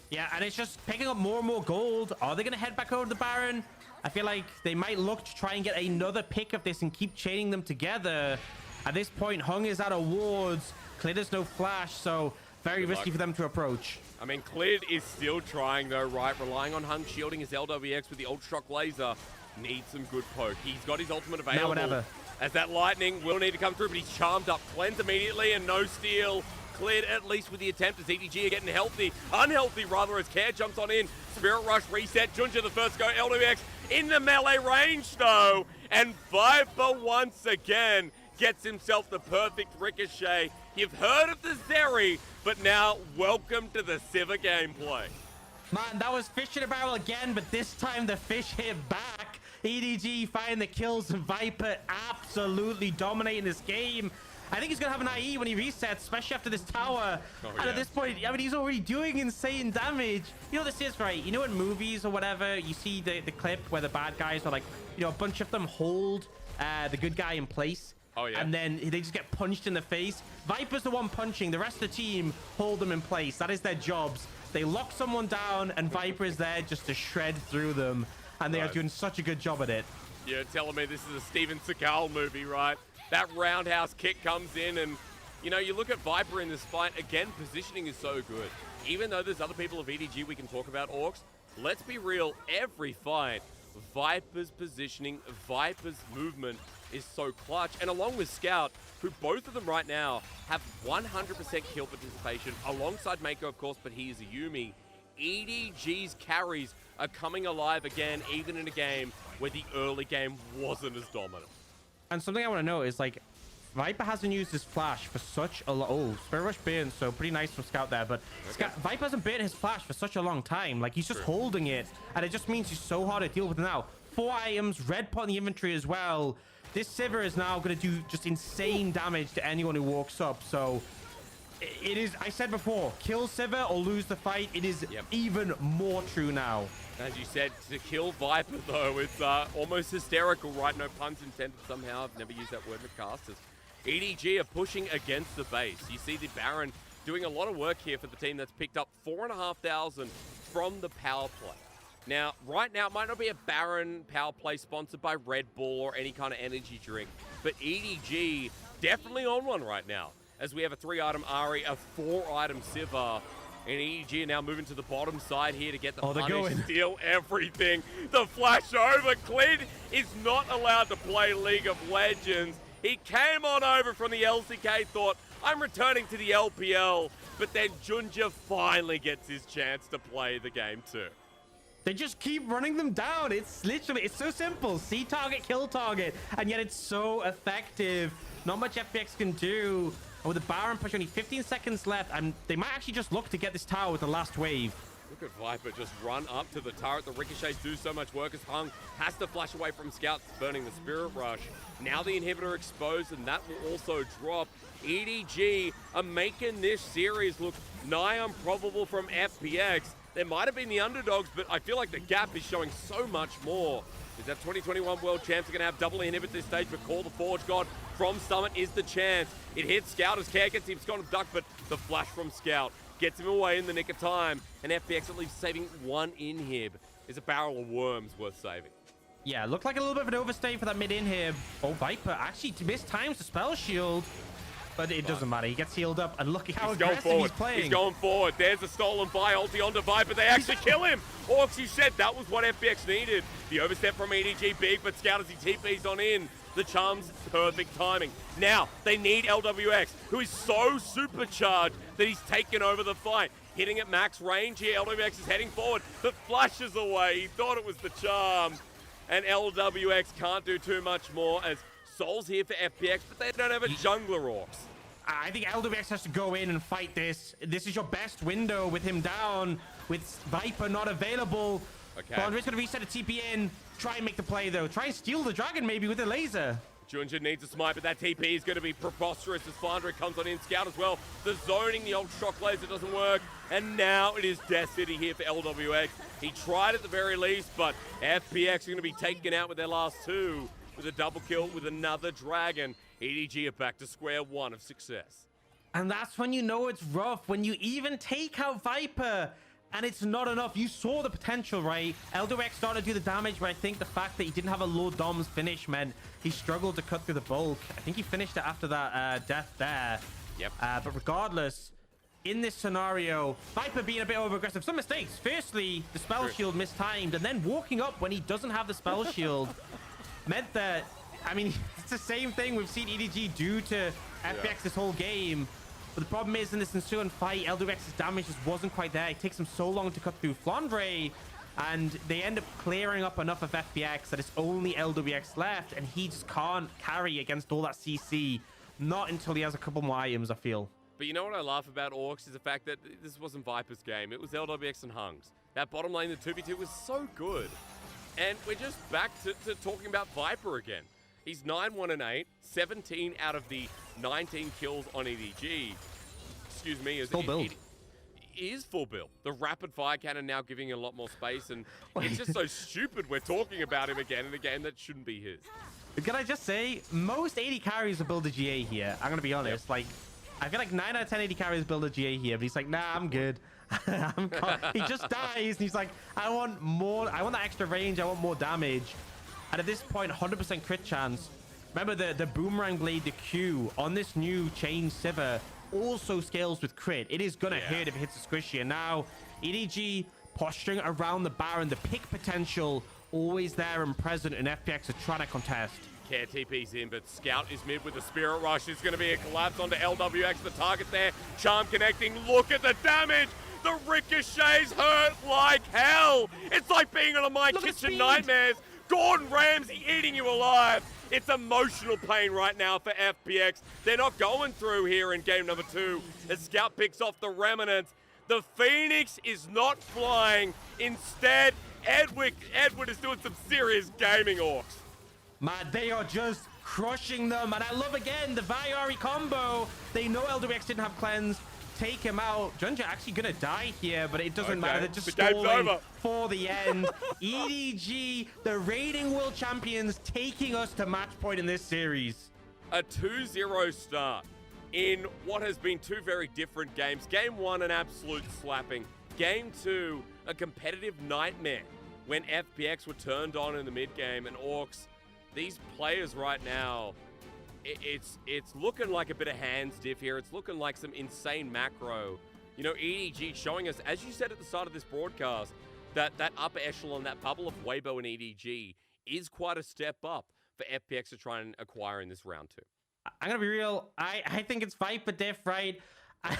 Yeah, and it's just picking up more and more gold. Are they going to head back over to the Baron? I feel like they might look to try and get another pick of this and keep chaining them together. At this point, Hung is out of wards. Clitter's no flash, so very risky for them to approach. I mean, Clid is still trying though, right? Relying on Hung shielding his LWX with the Ultra Shock Laser. Needs some good poke. He's got his ultimate available. Now whatever. As that lightning will need to come through, but he's charmed up. Cleanse immediately and no steal. Cleared at least with the attempt as EDG are getting unhealthy rather, as Care jumps on in. Spirit Rush reset. Junja the first go. LWX in the melee range though. And Viper once again gets himself the perfect ricochet. You've heard of the Zeri, but now welcome to the Sivir gameplay. Man, that was fish in a barrel again, but this time the fish hit back. EDG finding the kills, and Viper absolutely dominating this game. I think he's going to have an IE when he resets, especially after this tower. And at this point, I mean, he's already doing insane damage. You know what this is, right? You know, in movies or whatever, you see the clip where the bad guys are like, you know, a bunch of them hold the good guy in place. Oh, yeah. And then they just get punched in the face. Viper's the one punching. The rest of the team hold them in place. That is their jobs. They lock someone down, and Viper is there just to shred through them. And they are doing such a good job at it. You're telling me this is a Steven Seagal movie, right? That roundhouse kick comes in, and, you know, you look at Viper in this fight. Again, positioning is so good. Even though there's other people of EDG we can talk about, Orcs, let's be real. Every fight, Viper's positioning, Viper's movement is so clutch. And along with Scout, who both of them right now have 100% kill participation, alongside Mako, of course, but he is a Yumi. EDG's carries are coming alive again, even in a game where the early game wasn't as dominant. And something I want to know is, like, Viper hasn't used his flash for such a long... Oh, Spirit Rush burn, so pretty nice from Scout there. But Viper hasn't burnt his flash for such a long time. Like, he's just holding it. And it just means he's so hard to deal with now. 4 items, red pot in the inventory as well. This Sivir is now going to do just insane damage to anyone who walks up. So it is, I said before, kill Sivir or lose the fight. It is even more true now. As you said, to kill Viper, though, it's almost hysterical, right? No puns intended somehow. I've never used that word with casters. EDG are pushing against the base. You see the Baron doing a lot of work here for the team that's picked up 4,500 from the power play. Now, right now, it might not be a Baron power play sponsored by Red Bull or any kind of energy drink, but EDG definitely on one right now, as we have a 3-item Ahri, a 4-item Sivir, and EDG are now moving to the bottom side here to get the punish, steal everything. The flash over. Clid is not allowed to play League of Legends. He came on over from the LCK, thought, I'm returning to the LPL, but then Junja finally gets his chance to play the game too. They just keep running them down. It's literally, it's so simple. See target, kill target, and yet it's so effective. Not much FPX can do. And with the Baron push, only 15 seconds left, and they might actually just look to get this tower with the last wave. Look at Viper just run up to the turret. The ricochets do so much work as Hung has to flash away from Scout, burning the Spirit Rush. Now the inhibitor exposed, and that will also drop. EDG are making this series look nigh improbable from FPX. They might have been the underdogs, but I feel like the gap is showing so much more. Is that 2021 World Champs are going to have double inhibit this stage, but Call the Forge God from Summit is the chance. It hits Scout as Care gets him Scott and Duck, but the flash from Scout gets him away in the nick of time, and FPX at least saving 1 inhib. Is a barrel of worms worth saving. Yeah, looked like a little bit of an overstay for that mid inhib. Oh, Viper actually mistimes the spell shield. But it doesn't matter. He gets healed up, and look at how aggressive he's playing. He's going forward. There's a stolen buy ulti onto Viper. They actually kill him. Orcs, you said that was what FPX needed. The overstep from EDG big, but Scout as he TPs on in. The charm's perfect timing. Now, they need LWX, who is so supercharged that he's taken over the fight. Hitting at max range here. LWX is heading forward, but flashes away. He thought it was the charm. And LWX can't do too much more as Soul's here for FPX, but they don't have a jungler, Orcs. I think LWX has to go in and fight this. This is your best window with him down, with Viper not available. Okay. Andre's going to reset a TP in. Try and make the play, though. Try and steal the dragon, maybe, with a laser. Junja needs a smite, but that TP is going to be preposterous as Flandre comes on in. Scout as well. The zoning, the old shock laser doesn't work. And now it is Death City here for LWX. He tried at the very least, but FPX are going to be taken out with their last 2. with a double kill with another dragon. EDG are back to square one of success. And that's when you know it's rough, when you even take out Viper and it's not enough. You saw the potential, right? LWX started to do the damage, but I think the fact that he didn't have a low doms finish meant he struggled to cut through the bulk. I think he finished it after that death there. Yep. But regardless, in this scenario, Viper being a bit over-aggressive. Some mistakes. Firstly, the spell shield mistimed, and then walking up when he doesn't have the spell shield meant that, I mean, it's the same thing we've seen EDG do to FPX this whole game. But the problem is, in this ensuing fight, LWX's damage just wasn't quite there. It takes him so long to cut through Flandre, and they end up clearing up enough of FPX that it's only LWX left, and he just can't carry against all that CC. Not until he has a couple more items, I feel. But you know what I laugh about Orcs is the fact that this wasn't Viper's game. It was LWX and Hungs. That bottom lane, the 2v2, was so good. And we're just back to talking about Viper again. He's 9-1-8, 17 out of the 19 kills on EDG. Excuse me. Full build. Is full build. The rapid fire cannon now giving a lot more space, and it's just so stupid we're talking about him again and again. That shouldn't be his. Can I just say, most AD carries are build a GA here. I'm going to be honest. Yep. Like, I feel like 9 out of 10 AD carries build a GA here, but he's like, nah, I'm good. He just dies, and he's like, I want more. I want that extra range. I want more damage. And at this point, 100% crit chance. Remember, the Boomerang Blade, the Q, on this new change Sivir also scales with crit. It is going to hit if it hits a squishy. And now, EDG posturing around the Baron. The pick potential always there and present in FPX are trying to contest. Care TP's in, but Scout is mid with the Spirit Rush. It's going to be a collapse onto LWX, the target there. Charm connecting. Look at the damage. The ricochets hurt like hell. It's like being on a My Kitchen Nightmares. Gordon Ramsay eating you alive. It's emotional pain right now for FPX. They're not going through here in game number 2 as Scout picks off the Remnants. The Phoenix is not flying. Instead, Edward is doing some serious gaming, Orcs. Man, they are just crushing them. And I love, again, the Vayari combo. They know LWX didn't have cleanse. Take him out. Junja actually going to die here, but it doesn't matter. They're just stalling for the end. EDG, the reigning world champions, taking us to match point in this series. A 2-0 start in what has been two very different games. Game 1, an absolute slapping. Game 2, a competitive nightmare when FPX were turned on in the mid-game, and Orcs, these players right now, it's looking like a bit of hands diff here. It's looking like some insane macro. You know, EDG showing us, as you said at the start of this broadcast, that upper echelon, that bubble of Weibo and EDG is quite a step up for FPX to try and acquire in this round 2. I'm going to be real. I think it's Viper diff, right?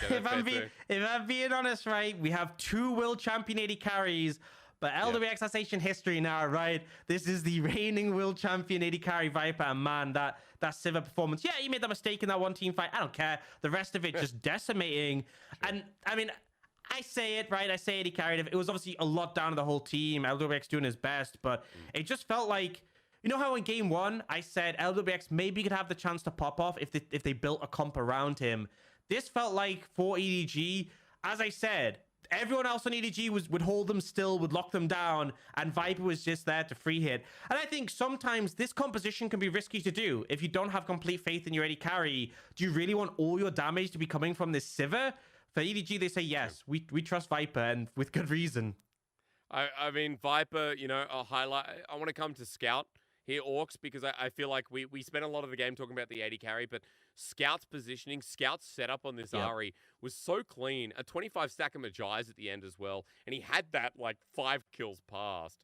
If I'm being honest, right, we have 2 world champion AD carries, but LWX has ancient history now, right? This is the reigning world champion AD carry Viper, and man, that Sivir performance. Yeah, he made that mistake in that one team fight. I don't care. The rest of it just decimating. Sure. And I mean, I say it, right? I say AD carried. It was obviously a lot down to the whole team. LWX doing his best, but it just felt like, you know how in game 1 I said LWX maybe could have the chance to pop off if they built a comp around him. This felt like for EDG, as I said, everyone else on EDG would hold them still, would lock them down, and Viper was just there to free hit. And I think sometimes this composition can be risky to do. If you don't have complete faith in your AD carry, do you really want all your damage to be coming from this Sivir? For EDG, they say yes, we trust Viper, and with good reason. I mean, Viper, you know, a highlight. I want to come to Scout here, Orcs, because I feel like we spent a lot of the game talking about the AD carry, but Scout's positioning, Scout's setup on this Ahri was so clean. A 25 stack of Magi's at the end as well, and he had that like 5 kills past.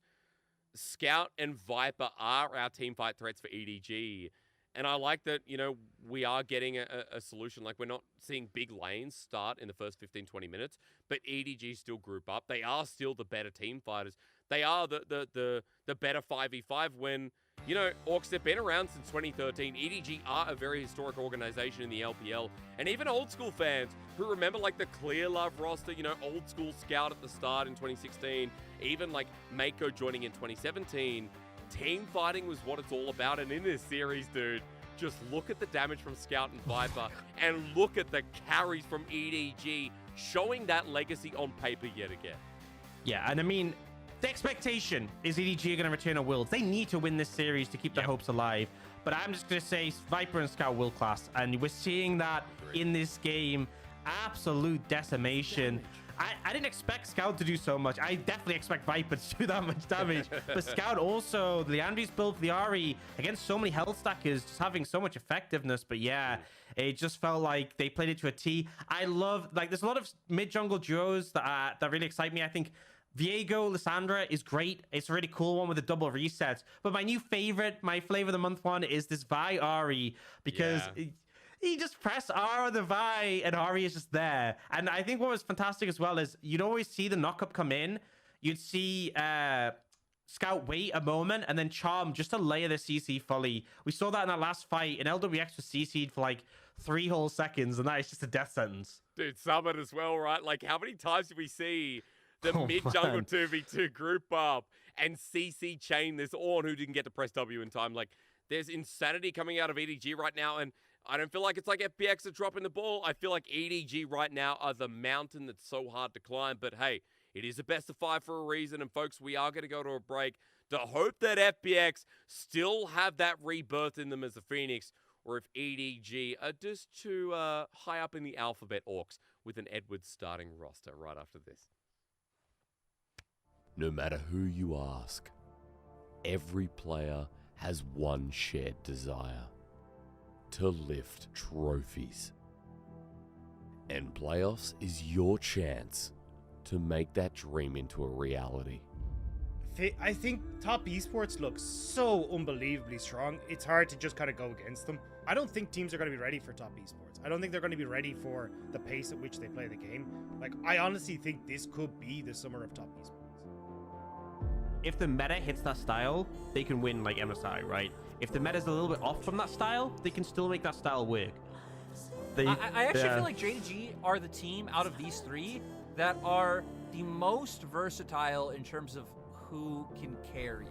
Scout and Viper are our team fight threats for EDG, and I like that, you know, we are getting a solution. Like, we're not seeing big lanes start in the first 15-20 minutes, but EDG still group up. They are still the better team fighters. They are the better 5v5 when, you know, Orcs, they've been around since 2013. EDG are a very historic organization in the LPL. And even old school fans who remember like the Clear Love roster, you know, old school Scout at the start in 2016, even like Mako joining in 2017, team fighting was what it's all about. And in this series, dude, just look at the damage from Scout and Viper and look at the carries from EDG, showing that legacy on paper yet again. Yeah, and I mean, the expectation is EDG are going to return a Worlds. They need to win this series to keep their hopes alive. But I'm just going to say Viper and Scout world class. And we're seeing that in this game. Absolute decimation. I didn't expect Scout to do so much. I definitely expect Viper to do that much damage. But Scout also, Leandri's build for the Ahri against so many health stackers, just having so much effectiveness. But yeah, it just felt like they played it to a T. I love, like, there's a lot of mid-jungle duos that really excite me. I think Viego, Lissandra is great. It's a really cool one with the double resets. But my new favorite, my flavor of the month one is this Vi Ahri, because he just press R on the Vi and Ahri is just there. And I think what was fantastic as well is you'd always see the knock-up come in. You'd see Scout wait a moment and then Charm just to layer the CC fully. We saw that in that last fight, and LWX was CC'd for like 3 whole seconds, and that is just a death sentence. Dude, Summit as well, right? Like, how many times did we see the mid-jungle 2v2 group up and CC chain this Ornn who didn't get to press W in time? Like, there's insanity coming out of EDG right now, and I don't feel like it's like FPX are dropping the ball. I feel like EDG right now are the mountain that's so hard to climb. But hey, it is a best of 5 for a reason. And folks, we are going to go to a break to hope that FPX still have that rebirth in them as a Phoenix, or if EDG are just too high up in the alphabet orcs with an Edwards starting roster right after this. No matter who you ask, every player has one shared desire: to lift trophies. And playoffs is your chance to make that dream into a reality. I think top esports looks so unbelievably strong. It's hard to just kind of go against them. I don't think teams are going to be ready for top esports. I don't think they're going to be ready for the pace at which they play the game. Like, I honestly think this could be the summer of top esports. If the meta hits that style, they can win like MSI, right? If the meta's a little bit off from that style, they can still make that style work. I actually feel like JDG are the team out of these 3 that are the most versatile in terms of who can carry.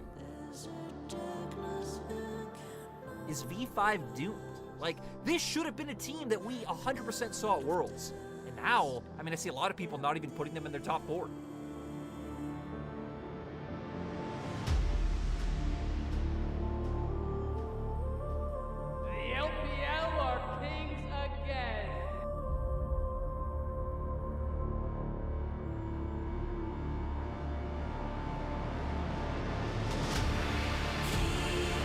Is V5 doomed? Like, this should have been a team that we 100% saw at Worlds. And now, I mean, I see a lot of people not even putting them in their top 4. The LPL are kings again.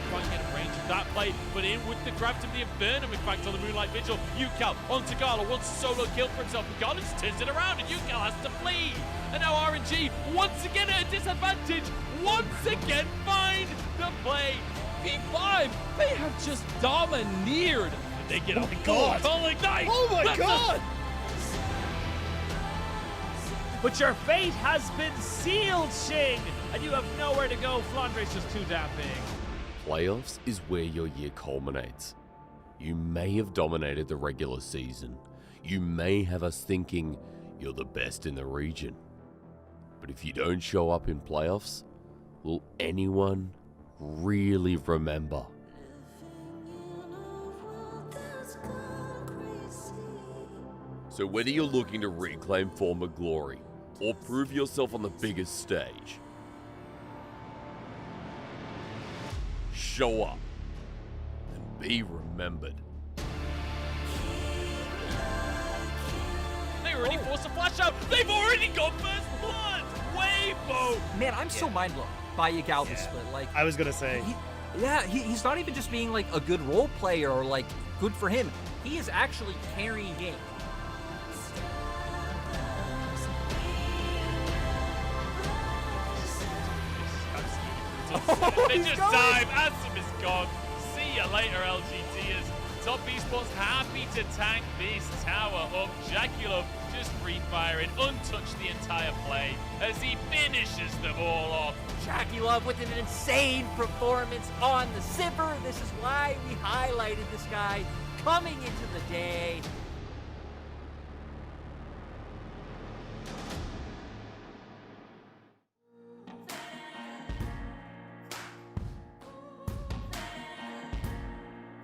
Trying to get a range of that play, but in with the gravity of Burnham, in fact, on the Moonlight Vigil. Yukal on Tagala, wants a solo kill for himself. Tagala just turns it around, and Yukal has to flee. And now RNG, once again at a disadvantage, once again find the play. V5, they have just domineered. They get a God. full ignite. Oh my God! But your fate has been sealed, Shing, and you have nowhere to go. Flandre's just too damn big. Playoffs is where your year culminates. You may have dominated the regular season. You may have us thinking you're the best in the region. But if you don't show up in playoffs, will anyone really remember? So whether you're looking to reclaim former glory or prove yourself on the biggest stage, show up and be remembered. They already forced a flash out. They've already got first blood. Weibo. Man, I'm so mind blown by Ygalva's split. Like, I was gonna say, he's not even just being like a good role player or like good for him. He is actually carrying game. They just dive. Ansem is gone. See you later, LGTers. Top Esports happy to tank this tower up. Jaculov just free firing, untouched the entire play as he finishes them all off. Jaculov with an insane performance on the Sipper. This is why we highlighted this guy coming into the day.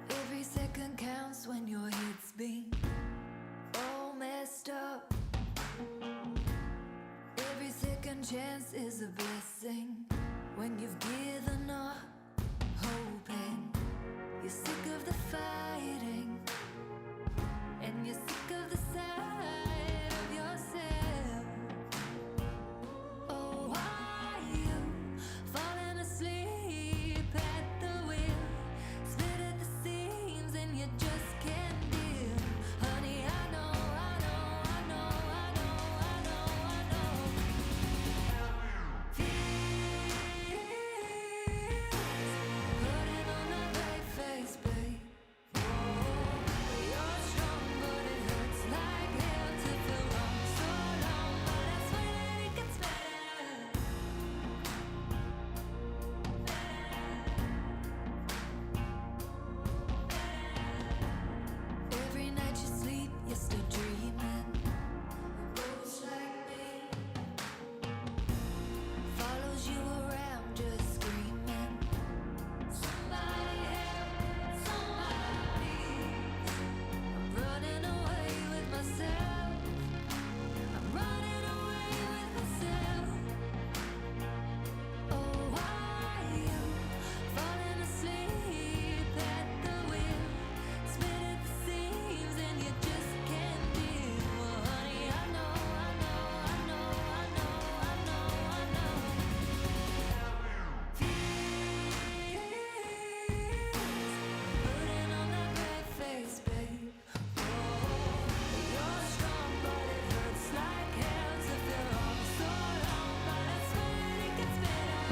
Every second counts when your head's been all messed up. Every second second chance is a blessing when you've given up hoping. You're sick of the fighting, and you're sick of the sight of yourself. Oh, why you falling asleep at the wheel, split at the seams, and you just can't deal. Honey, I know, I know, I know, I know, I know, I know. Feels putting on the right face, babe. You're strong, but it hurts like hell to feel wrong so long. But I swear that it gets better. Every night you sleep, you're still dreaming. A ghost like me follows you around, just screaming. Somebody help, somebody please. I'm running away with myself. I'm running away with myself. Oh, why you falling asleep at the wheel, split at the seams, and you just can't deal. Well, honey, I know, I know, I know, I know, I know, I know. Feels putting on that red face, babe. You're strong, but it hurts like hell to feel wrong so long. But I swear that it gets better.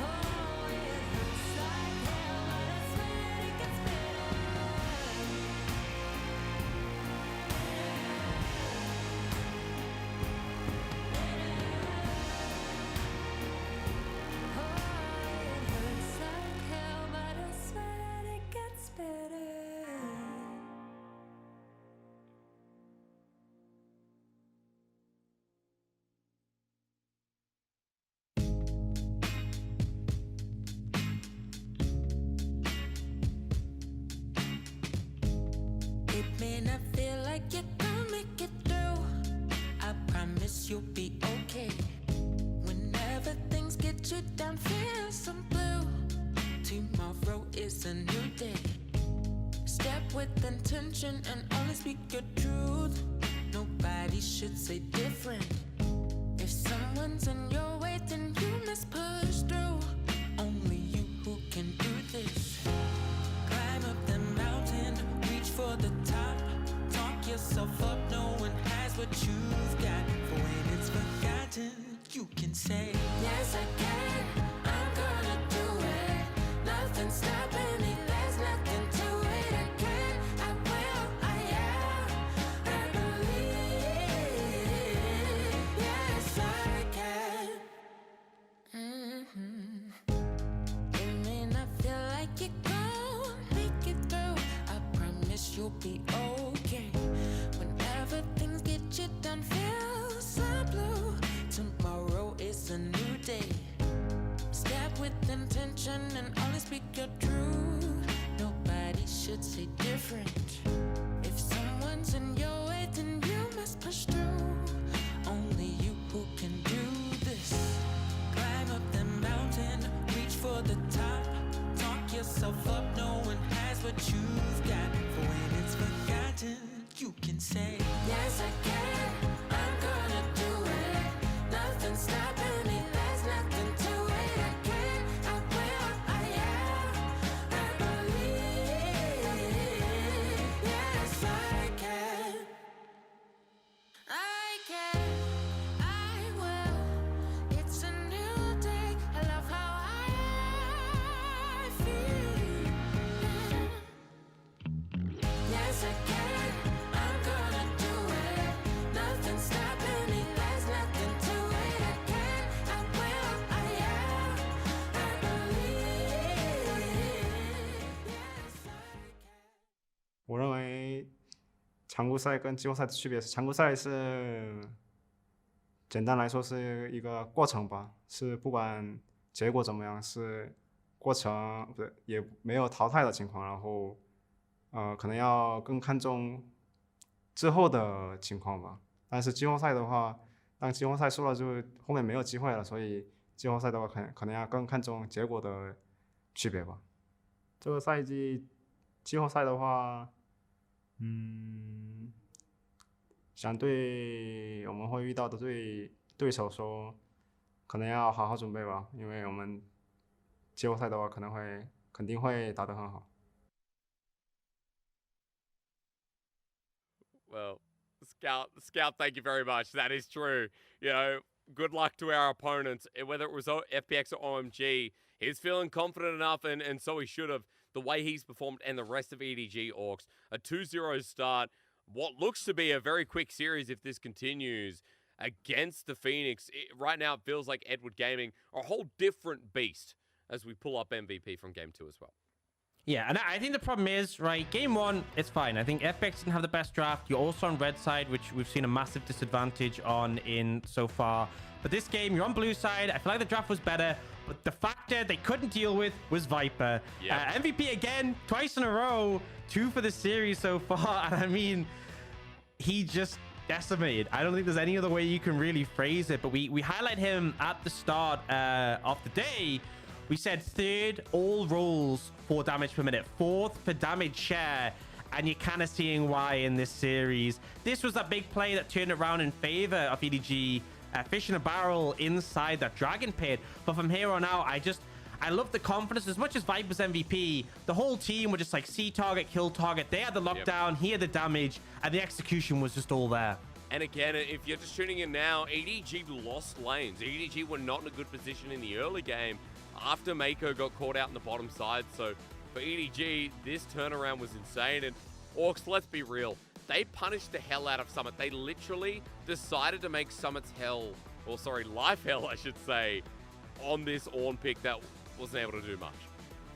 Oh, it hurts like hell, but I swear that it gets better. Oh, it hurts like hell, but I swear that it gets better. It may not feel like you're gonna make it through. I promise you'll be okay. Whenever things get you down, feel some blue. Tomorrow is a new day. Step with intention and only speak your truth. Nobody should say different. If someone's in your way, then you must push through. Only you who can do this. Climb up the mountain, reach for the top. Talk yourself up, no one has what you've got. For when it's forgotten, you can say, yes, I can, I'm gonna do it. Nothing's stopping me, there's nothing to it. I can, I will, I am, I believe. Yes, I can. It may not feel like you're gonna make it through. I promise you'll be okay. Whenever things get you done, feel so blue. Tomorrow is a new day. Step with intention and only speak your truth. Nobody should say different. If someone's in your way, then you must push through. Only you who can do this. Climb up the mountain, reach for the top. Talk yourself up, no one has what you've got. For when it's forgotten, you can say, yes, I can, I'm gonna do it. Nothing's stopping me, there's nothing to it. I can, I will, I am, I believe. Yes, I can. I can, I will. It's a new day. I love how I feel. Yes, I can. I'm gonna do it. Nothing's stopping me. There's nothing to it. I can, I will, I am, I believe. Yes, I can. 我认为常规赛跟季后赛的区别是，常规赛是简单来说是一个过程吧，是不管结果怎么样，是过程不对，也没有淘汰的情况，然后可能要更看重之后的情况吧。但是季后赛的话，当季后赛输了就后面没有机会了，所以季后赛的话可能要更看重结果的区别吧。这个赛季季后赛的话，想对我们会遇到的对手说，可能要好好准备吧，因为我们季后赛的话肯定会打得很好。Well, Scout, thank you very much. That is true. You know, good luck to our opponents, whether it was FPX or OMG. He's feeling confident enough, and so he should have, the way he's performed and the rest of EDG Orcs. A 2-0 start. What looks to be a very quick series if this continues against the Phoenix. Right now, it feels like Edward Gaming are a whole different beast as we pull up MVP from Game 2 as well. Yeah, and I think the problem is, right, Game 1, it's fine. I think FPX didn't have the best draft. You're also on red side, which we've seen a massive disadvantage on in so far. But this game, you're on blue side. I feel like the draft was better. But the factor they couldn't deal with was Viper. Yeah. MVP again, twice in a row. 2 for the series so far. And I mean, he just decimated. I don't think there's any other way you can really phrase it. But we highlight him at the start of the day. We said 3rd all roles for damage per minute, 4th for damage share, and you're kind of seeing why in this series. This was that big play that turned it around in favor of EDG, fish in a barrel inside that dragon pit. But from here on out, I love the confidence. As much as Viper's MVP, the whole team were just like see target, kill target. They had the lockdown, he had the damage, and the execution was just all there. And again, if you're just tuning in now, EDG lost lanes. EDG were not in a good position in the early game after Mako got caught out in the bottom side. So for EDG, this turnaround was insane. And Orcs, let's be real, they punished the hell out of Summit. They literally decided to make Summit's life hell, I should say, on this Ornn pick that wasn't able to do much.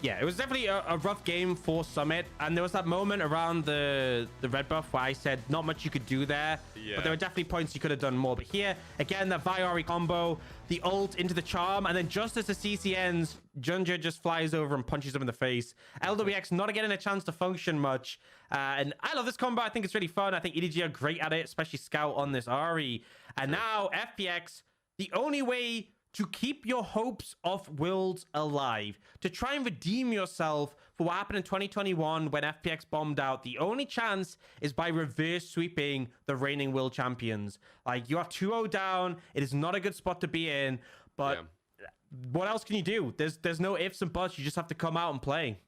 Yeah, it was definitely a rough game for Summit. And there was that moment around the red buff where I said not much you could do there. Yeah. But there were definitely points you could have done more. But here, again, that Viari combo, the ult into the charm, and then just as the CC ends, Junja just flies over and punches him in the face. LWX not getting a chance to function much. And I love this combo. I think it's really fun. I think EDG are great at it, especially Scout on this Ari. And now FPX, the only way to keep your hopes of Worlds alive, to try and redeem yourself for what happened in 2021 when FPX bombed out. The only chance is by reverse sweeping the reigning world champions. Like, you are 2-0 down. It is not a good spot to be in, but what else can you do? There's no ifs and buts. You just have to come out and play.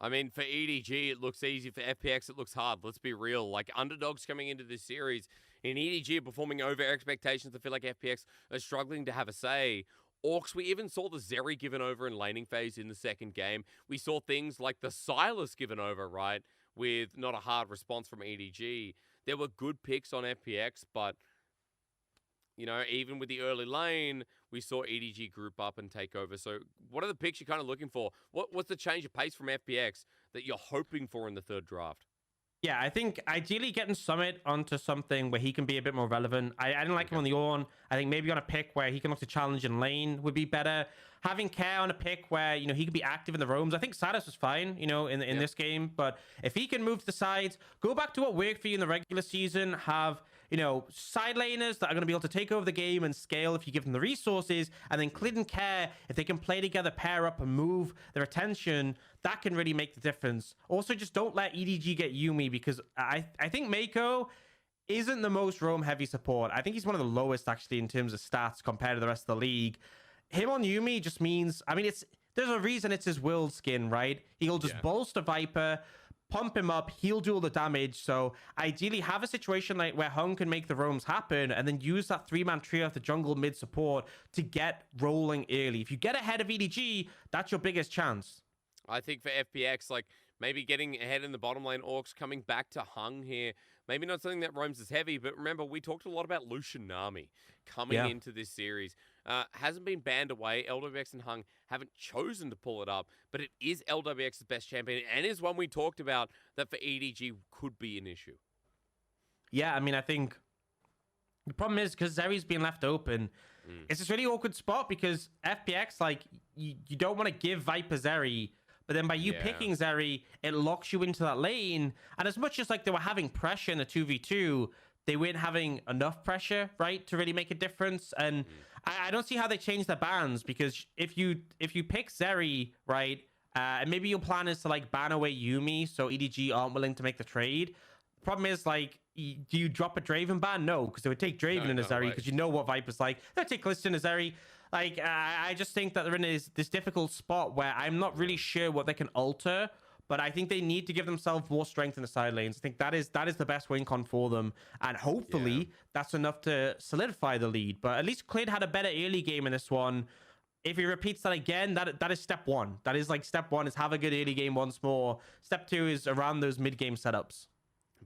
I mean, for EDG, it looks easy. For FPX, it looks hard. Let's be real. Like, underdogs coming into this series, in EDG performing over expectations, I feel like FPX are struggling to have a say. Orcs, we even saw the Zeri given over in laning phase in the second game. We saw things like the Silas given over, right, with not a hard response from EDG. There were good picks on FPX, but, you know, even with the early lane, we saw EDG group up and take over. So what are the picks you're kind of looking for? What's the change of pace from FPX that you're hoping for in the third draft? Yeah, I think ideally getting Summit onto something where he can be a bit more relevant. I didn't like him on the Ornn. I think maybe on a pick where he can look to challenge in lane would be better. Having Care on a pick where, you know, he can be active in the roams. I think Silas was fine, you know, in this game. But if he can move to the sides, go back to what worked for you in the regular season, have, you know, side laners that are going to be able to take over the game and scale if you give them the resources. And then Clid and Care, if they can play together, pair up and move their attention, that can really make the difference. Also, just don't let EDG get Yuumi, because I think Mako isn't the most roam heavy support. I think he's one of the lowest actually in terms of stats compared to the rest of the league. Him on Yuumi just means, I mean, there's a reason it's his world skin, right? He'll just bolster Viper, pump him up, he'll do all the damage. So ideally have a situation like where Hung can make the roams happen and then use that 3-man trio of the jungle mid support to get rolling early. If you get ahead of EDG, that's your biggest chance. I think for FPX, like maybe getting ahead in the bottom lane, Orcs coming back to Hung here. Maybe not something that roams is heavy, but remember, we talked a lot about Lucian Nami coming into this series. Hasn't been banned away. LWX and Hung haven't chosen to pull it up, but it is LWX's best champion and is one we talked about that for EDG could be an issue. Yeah, I mean, I think The problem is because Zeri's being left open, it's this really awkward spot because FPX, like, you don't want to give Viper Zeri, but then by you picking Zeri, it locks you into that lane. And as much as like they were having pressure in a 2v2, they weren't having enough pressure, right, to really make a difference. And I don't see how they change their bans, because if you pick Zeri, right, and maybe your plan is to like ban away Yuumi so EDG aren't willing to make the trade. The problem is, like, do you drop a Draven ban? No, because they would take Draven in a Zeri, because you know what Viper's like. They'll take Calista in a Zeri. Like, I just think that they're in this difficult spot where I'm not really sure what they can alter, but I think they need to give themselves more strength in the side lanes. I think that is the best win con for them, and hopefully that's enough to solidify the lead. But at least Clid had a better early game in this one. If he repeats that again, that is step one. That is like step one is have a good early game once more. Step two is around those mid-game setups.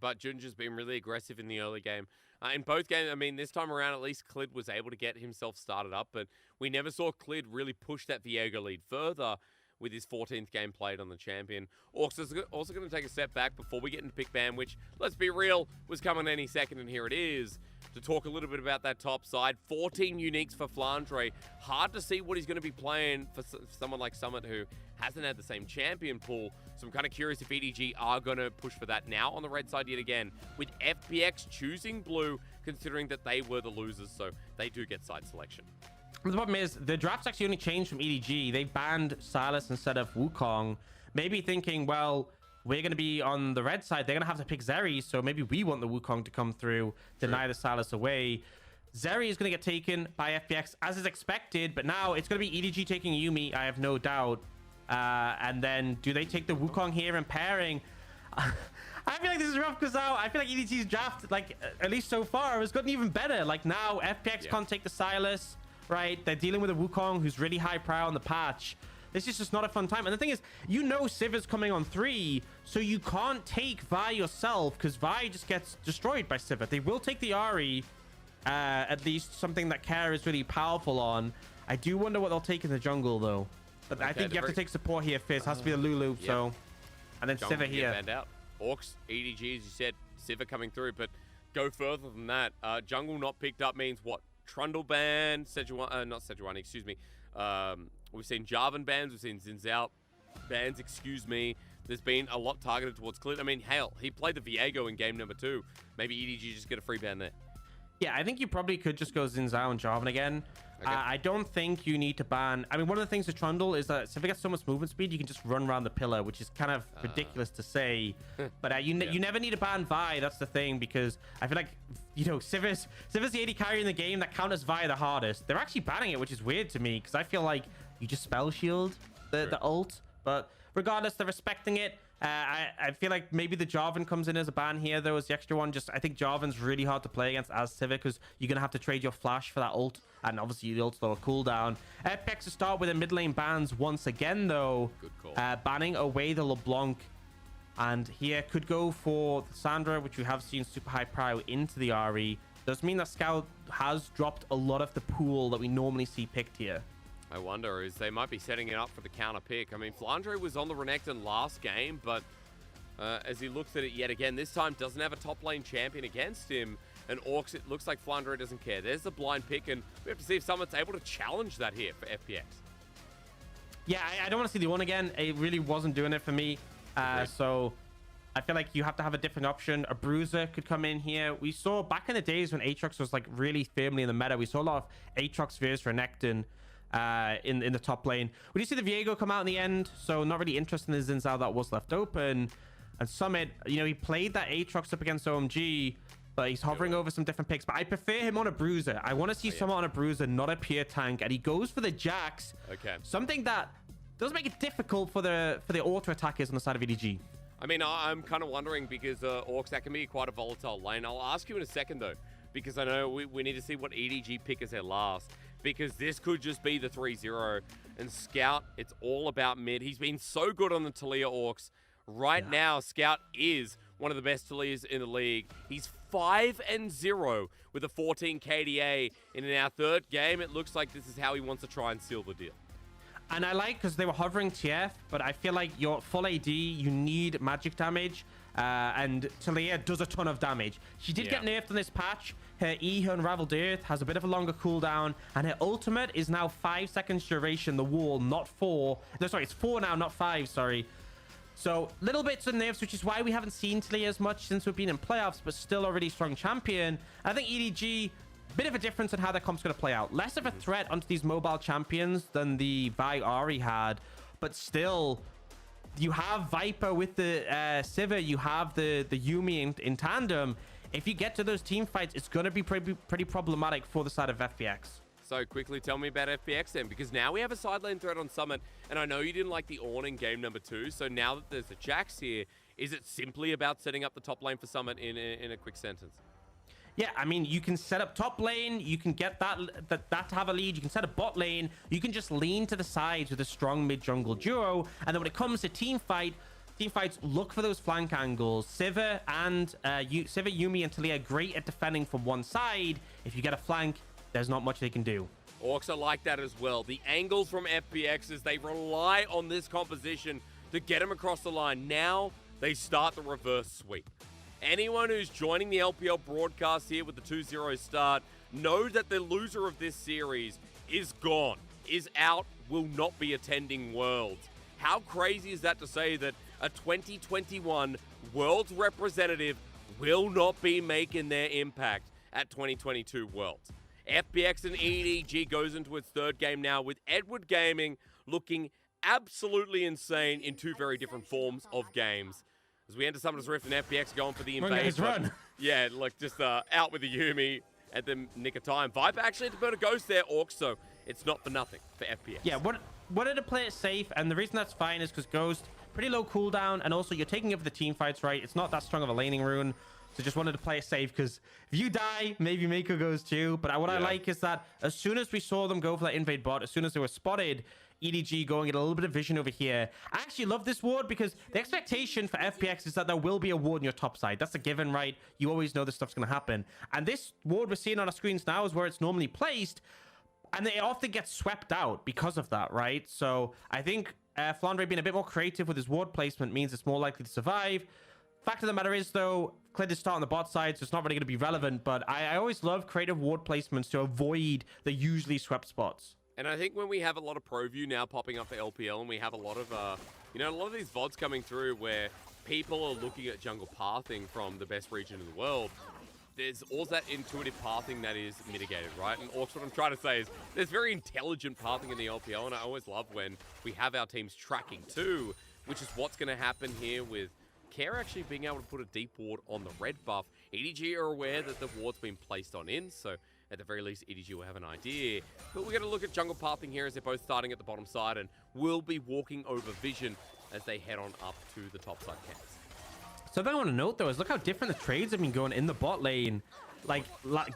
But Junja's been really aggressive in the early game. In both games, I mean, this time around, at least Clid was able to get himself started up, but we never saw Clid really push that Viego lead further with his 14th game played on the champion. Orcs is also going to take a step back before we get into pick ban, which, let's be real, was coming any second, and here it is. To talk a little bit about that top side, 14 uniques for Flandre. Hard to see what he's going to be playing for someone like Summit, who hasn't had the same champion pool. So I'm kind of curious if EDG are going to push for that now on the red side yet again, with FPX choosing blue, considering that they were the losers, so they do get side selection. The problem is, the draft's actually only changed from EDG. They banned Sylas instead of Wukong. Maybe thinking, well, we're going to be on the red side. They're going to have to pick Zeri, so maybe we want the Wukong to come through, deny the Sylas away. Zeri is going to get taken by FPX, as is expected, but now it's going to be EDG taking Yuumi, I have no doubt. And then, do they take the Wukong here in pairing? I feel like this is rough because now I feel like EDG's draft, like, at least so far, has gotten even better. Like, now FPX can't take the Sylas, right? They're dealing with a Wukong who's really high prio on the patch. This is just not a fun time. And the thing is, you know Civ is coming on 3, so you can't take Vi yourself, because Vi just gets destroyed by Civ. They will take the Ahri, at least something that Care is really powerful on. I do wonder what they'll take in the jungle, though. But I think you have to take support here first. Has to be a Lulu, so... And then Civ here. Out. Orcs, EDG, as you said, Civ coming through, but go further than that. Jungle not picked up means what? Trundle ban, Sejuani, not Sejuani, excuse me. We've seen Jarvan bans, we've seen Zinzao bans, excuse me. There's been a lot targeted towards Clint. I mean, hell, he played the Viego in game number 2. Maybe EDG just get a free ban there. Yeah, I think you probably could just go Zinzao and Jarvan again. Okay. I don't think you need to ban... I mean, one of the things with Trundle is that if it gets so much movement speed, you can just run around the pillar, which is kind of ridiculous to say. But you never need to ban Vi, that's the thing, because I feel like, you know, Civ is the AD carry in the game that counters Vi the hardest. They're actually banning it, which is weird to me, because I feel like you just spell shield the ult. But regardless, they're respecting it. I feel like maybe the Jarvan comes in as a ban here, though, as the extra one. Just I think Jarvan's really hard to play against as Civic, because you're going to have to trade your flash for that ult, and obviously the ult's lower cooldown. FPX to start with the mid lane bans once again, though. Good call. Banning away the LeBlanc, and here could go for the Sandra, which we have seen super high prio into the Ahri. Does mean that Scout has dropped a lot of the pool that we normally see picked here. I wonder, is they might be setting it up for the counter pick. I mean, Flandre was on the Renekton last game, but as he looks at it yet again, this time doesn't have a top lane champion against him. And Orcs, it looks like Flandre doesn't care. There's the blind pick, and we have to see if someone's able to challenge that here for FPX. Yeah, I don't want to see the one again. It really wasn't doing it for me. So I feel like you have to have a different option. A Bruiser could come in here. We saw back in the days when Aatrox was like really firmly in the meta, we saw a lot of Aatrox versus Renekton in the top lane. We did see the Viego come out in the end, so not really interested in the Zinzao that was left open. And Summit, you know, he played that Aatrox up against OMG, but he's hovering over some different picks. But I prefer him on a Bruiser. I want to see someone on a Bruiser, not a pure tank. And he goes for the Jax. Okay. Something that does make it difficult for the auto attackers on the side of EDG. I mean, I'm kind of wondering, because Orcs, that can be quite a volatile lane. I'll ask you in a second, though, because I know we need to see what EDG pick as their last, because this could just be the 3-0. And Scout, it's all about mid. He's been so good on the Taliyah Orcs. Right now, Scout is one of the best Taliyahs in the league. He's 5-0 with a 14 KDA. And in our third game, it looks like this is how he wants to try and seal the deal. And I like, because they were hovering TF, but I feel like your full AD, you need magic damage. And Taliyah does a ton of damage. She did get nerfed on this patch. her E, her Unraveled Earth, has a bit of a longer cooldown, and her ultimate is now 5 seconds duration, the wall, not 4. No, sorry, it's 4 now, not 5, sorry. So, little bits of nerfs, which is why we haven't seen Talia as much since we've been in playoffs, but still a really strong champion. I think EDG, bit of a difference in how their comp's going to play out. Less of a threat onto these mobile champions than the Vi Ahri had, but still, you have Viper with the Sivir, you have the Yuumi in tandem. If you get to those team fights, it's going to be pretty problematic for the side of FPX. So quickly, tell me about FPX then, because now we have a side lane threat on Summit, and I know you didn't like the Ornn in game number 2, so now that there's the Jax here, is it simply about setting up the top lane for Summit in a quick sentence? Yeah, I mean, you can set up top lane, you can get that to have a lead, you can set up bot lane, you can just lean to the sides with a strong mid-jungle duo, and then when it comes to team fights, look for those flank angles. Sivir, Yuumi, and Talia great at defending from one side. If you get a flank, there's not much they can do. Orcs are like that as well. The angles from FPX is they rely on this composition to get them across the line. Now they start the reverse sweep. Anyone who's joining the LPL broadcast here with the 2-0 start, know that the loser of this series is gone, is out, will not be attending Worlds. How crazy is that to say that a 2021 Worlds representative will not be making their impact at 2022 Worlds? FPX and EDG goes into its third game now with Edward Gaming looking absolutely insane in two very different forms of games. As we enter Summoner's Rift and FPX going for the invade. Run. Yeah, like just out with the Yuumi at the nick of time. Viper actually had to burn a ghost there, Orcs, so it's not for nothing for FPX. Yeah, wanted to play it safe, and the reason that's fine is because Ghost, pretty low cooldown, and also you're taking over the team fights, right? It's not that strong of a laning rune. So just wanted to play it safe because if you die, maybe Mako goes too. But what I like is that as soon as we saw them go for that invade bot, as soon as they were spotted, EDG going at a little bit of vision over here. I actually love this ward because the expectation for FPX is that there will be a ward on your top side. That's a given, right? You always know this stuff's going to happen. And this ward we're seeing on our screens now is where it's normally placed. And they often get swept out because of that, right? So I think Flandre being a bit more creative with his ward placement means it's more likely to survive. Fact of the matter is, though, Clid is starting the bot side, so it's not really going to be relevant, but I always love creative ward placements to avoid the usually swept spots. And I think when we have a lot of pro view now popping up for LPL, and we have a lot of, a lot of these VODs coming through where people are looking at jungle pathing from the best region in the world, there's all that intuitive pathing that is mitigated, right? And also what I'm trying to say is there's very intelligent pathing in the LPL, and I always love when we have our teams tracking too, which is what's going to happen here with Care actually being able to put a deep ward on the red buff. EDG are aware that the ward's been placed on in, so at the very least, EDG will have an idea. But we're going to look at jungle pathing here as they're both starting at the bottom side and will be walking over vision as they head on up to the top side camps. Something I want to note, though, is look how different the trades have been going in the bot lane. Like,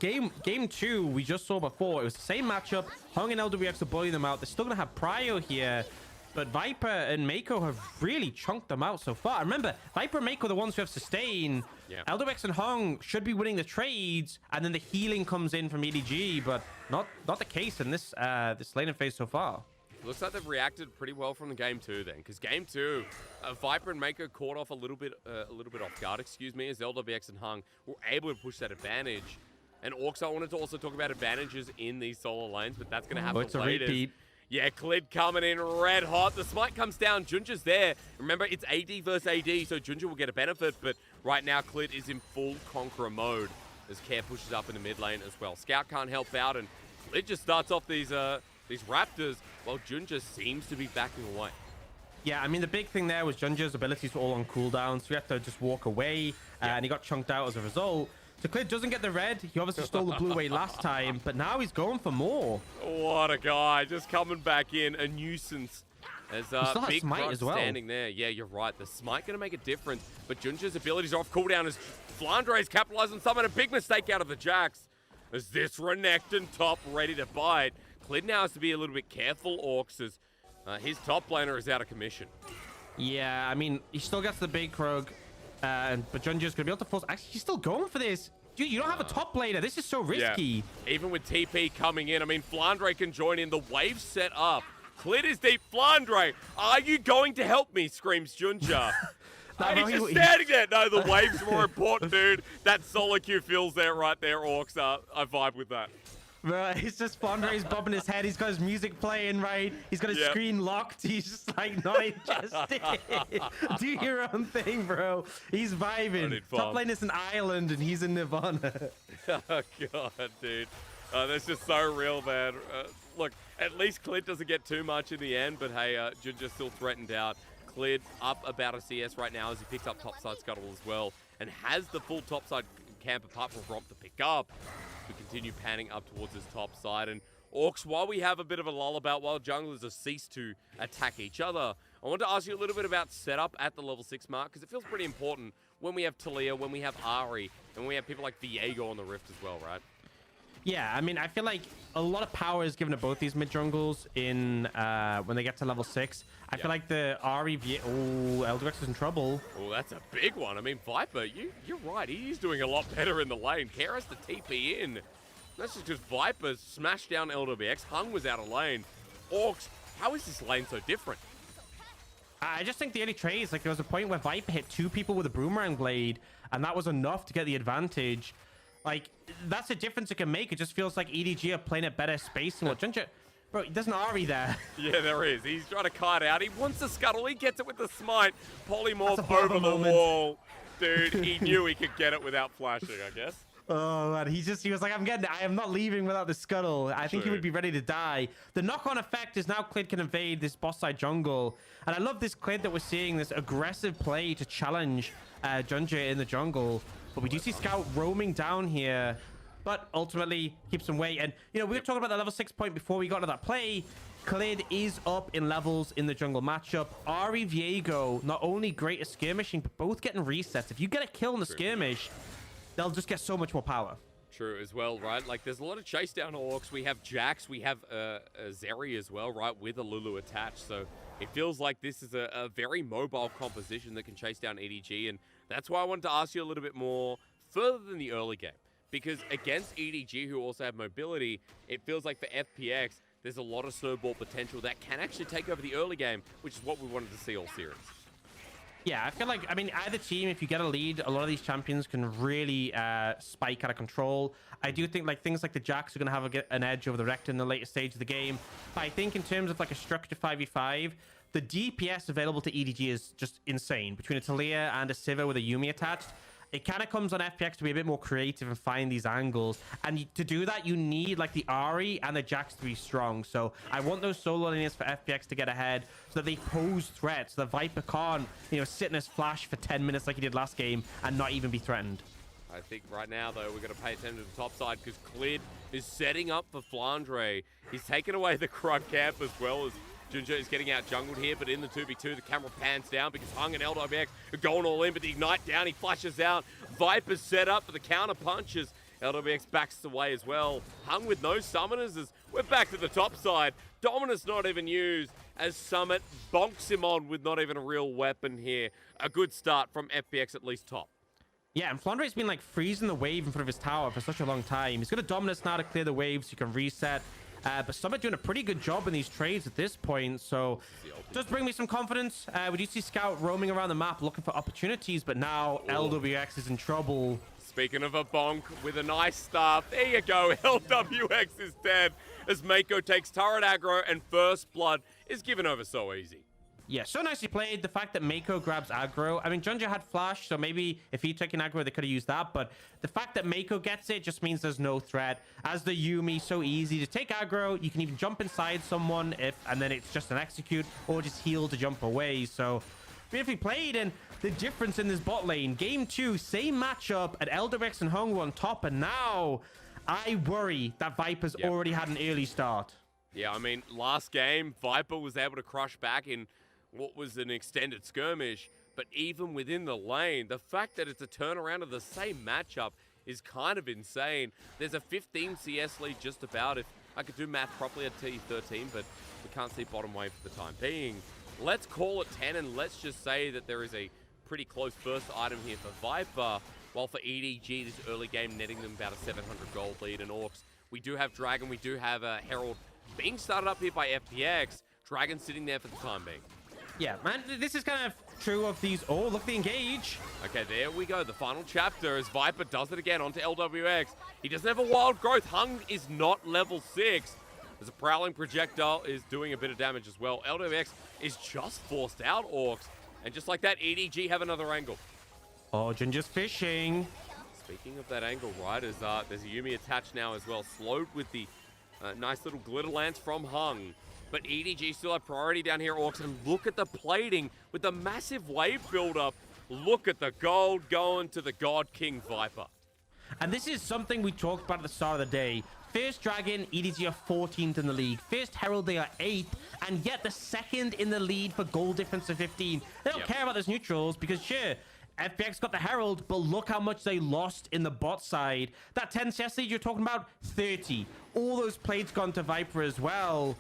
game 2, we just saw before, it was the same matchup. Hung and LWX are bullying them out. They're still going to have Prio here. But Viper and Mako have really chunked them out so far. Remember, Viper and Mako are the ones who have sustain. Yeah. LWX and Hung should be winning the trades, and then the healing comes in from EDG, but not the case in this laning phase so far. Looks like they've reacted pretty well from the game 2 then, because game 2, Viper and Mako caught off a little bit off guard, as LWX and Hung were able to push that advantage. And Orcs, I wanted to also talk about advantages in these solo lanes, but that's going to happen it's a later. repeat. Yeah, Clid coming in red hot. The smite comes down. Junja's there. Remember, it's AD versus AD, so Junja will get a benefit, but right now Clid is in full Conqueror mode as Care pushes up in the mid lane as well. Scout can't help out, and Clid just starts off these Raptors while Junja seems to be backing away. Yeah, I mean, the big thing there was Junja's abilities were all on cooldown, so he had to just walk away, and he got chunked out as a result. So Clid doesn't get the red. He obviously stole the blue away last time, but now he's going for more. What a guy, just coming back in, a nuisance. As Big Smite as well. Standing there. Yeah, you're right. The Smite going to make a difference, but Junja's abilities are off cooldown as Flandre's capitalized on some, and a big mistake out of the Jax. As this Renekton top ready to bite. Clid now has to be a little bit careful, Orcs, as his top laner is out of commission. Yeah, I mean, he still gets the big Krog. But Junja's going to be able to force... Actually, he's still going for this. Dude, you don't have a top laner. This is so risky. Yeah. Even with TP coming in, I mean, Flandre can join in. The wave set up. Clid is deep. Flandre, are you going to help me? Screams Junja. He's just standing there. No, the waves are more important, dude. That solo queue feels there right there, Orcs. I vibe with that. Bro, he's just Flandre's bobbing his head. He's got his music playing, right? He's got his screen locked. He's just like not interested. Do your own thing, bro. He's vibing. Top lane is an island and he's in Nirvana. Oh, God, dude. That's just so real, man. Look, at least Clid doesn't get too much in the end, but hey, Ginger still threatened out. Clid up about a CS right now as he picks up topside scuttle as well and has the full topside camp apart from Romp to pick up. We continue panning up towards his top side. And Orcs, while we have a bit of a lull about while junglers have ceased to attack each other, I want to ask you a little bit about setup at the level 6 mark, because it feels pretty important when we have Talia, when we have Ari, and when we have people like Viego on the Rift as well, right? Yeah, I mean, I feel like a lot of power is given to both these mid jungles in when they get to level 6. I feel like the Ari, Eldrax is in trouble. Oh, that's a big one. I mean, Viper, you're right. He's doing a lot better in the lane. Care has to TP in. That's just because Viper smashed down LWX. Hung was out of lane. Orcs, how is this lane so different? I just think the early trades, like there was a point where Viper hit 2 people with a boomerang blade, and that was enough to get the advantage. Like, that's the difference it can make. It just feels like EDG are playing at better space and what Ginger... Bro, there's an Ari there. Yeah, there is. He's trying to kite out. He wants the scuttle. He gets it with the smite. Polymorph over the wall. Dude, he knew he could get it without flashing, I guess. Oh, man. He was like, I am not leaving without the scuttle. I think he would be ready to die. The knock-on effect is now Clid can invade this boss side jungle. And I love this Clid that we're seeing, this aggressive play to challenge Junja in the jungle. But we do see Scout roaming down here, but ultimately keeps him away. And, you know, we were talking about the level 6 point before we got to that play. Clid is up in levels in the jungle matchup. Ari, Viego, not only great at skirmishing, but both getting resets. If you get a kill in the skirmish, they'll just get so much more power. True as well, right? Like, there's a lot of chase down Orcs. We have Jax, we have Zeri as well, right, with a Lulu attached. So it feels like this is a very mobile composition that can chase down EDG. And that's why I wanted to ask you a little bit more further than the early game. Because against EDG, who also have mobility, it feels like for FPX, there's a lot of snowball potential that can actually take over the early game, which is what we wanted to see all series. Yeah, I feel like, I mean, either team, if you get a lead, a lot of these champions can really spike out of control. I do think like things like the Jax are going to have an edge over the Rector in the later stage of the game. But I think in terms of like a structured 5v5, the DPS available to EDG is just insane. Between a Talia and a Sivir with a Yuumi attached, it kind of comes on FPX to be a bit more creative and find these angles. And to do that, you need like the Ari and the Jax to be strong. So I want those solo lanes for FPX to get ahead so that they pose threats. So that Viper can't, you know, sit in his flash for 10 minutes like he did last game and not even be threatened. I think right now, though, we're going to pay attention to the top side because Clid is setting up for Flandre. He's taken away the Krug camp as well as Ginger is getting out jungled here, but in the 2v2, the camera pans down because Hung and LWX are going all in, but the Ignite down, he flashes out. Viper's set up for the counter punches. LWX backs away as well. Hung with no summoners as we're back to the top side. Dominus not even used as Summit bonks him on with not even a real weapon here. A good start from FPX at least top. Yeah, and Flandre's been like freezing the wave in front of his tower for such a long time. He's got a Dominus now to clear the waves. You can reset. But Summit doing a pretty good job in these trades at this point, so does bring me some confidence. We do see Scout roaming around the map looking for opportunities, but now LWX is in trouble. Speaking of a bonk with a nice staff, there you go. LWX is dead as Mako takes turret aggro and first blood is given over so easy. Yeah, so nicely played. The fact that Mako grabs aggro. I mean, Junja had flash, so maybe if he'd taken aggro, they could have used that. But the fact that Mako gets it just means there's no threat. As the Yuumi, so easy to take aggro. You can even jump inside someone, and then it's just an execute, or just heal to jump away. So beautifully played, and the difference in this bot lane. Game 2, same matchup, at LWX and Hongwu on top, and now I worry that Viper's already had an early start. Yeah, I mean, last game, Viper was able to crush back in what was an extended skirmish, but even within the lane, the fact that it's a turnaround of the same matchup is kind of insane. There's a 15 CS lead just about. If I could do math properly, I'd tell you 13, but we can't see bottom wave for the time being. Let's call it 10, and let's just say that there is a pretty close first item here for Viper, while for EDG, this early game netting them about a 700 gold lead. And Orcs, we do have Dragon, we do have Herald being started up here by FPX. Dragon sitting there for the time being. Yeah, man, this is kind of true of these. Oh, look at the engage. Okay, there we go. The final chapter as Viper does it again onto LWX. He doesn't have a wild growth. Hung is not level 6. As a prowling projectile is doing a bit of damage as well. LWX is just forced out, Orcs. And just like that, EDG have another angle. Oh, Ginger's fishing. Speaking of that angle, right, there's a Yumi attached now as well. Slowed with the nice little glitter lance from Hung. But EDG still have priority down here, Orcs. And look at the plating with the massive wave build-up. Look at the gold going to the God King Viper. And this is something we talked about at the start of the day. First Dragon, EDG are 14th in the league. First Herald, they are 8th. And yet the second in the lead for goal difference of 15. They don't care about those neutrals because, sure, FPX got the Herald, but look how much they lost in the bot side. That 10 CS lead you're talking about, 30. All those plates gone to Viper as well.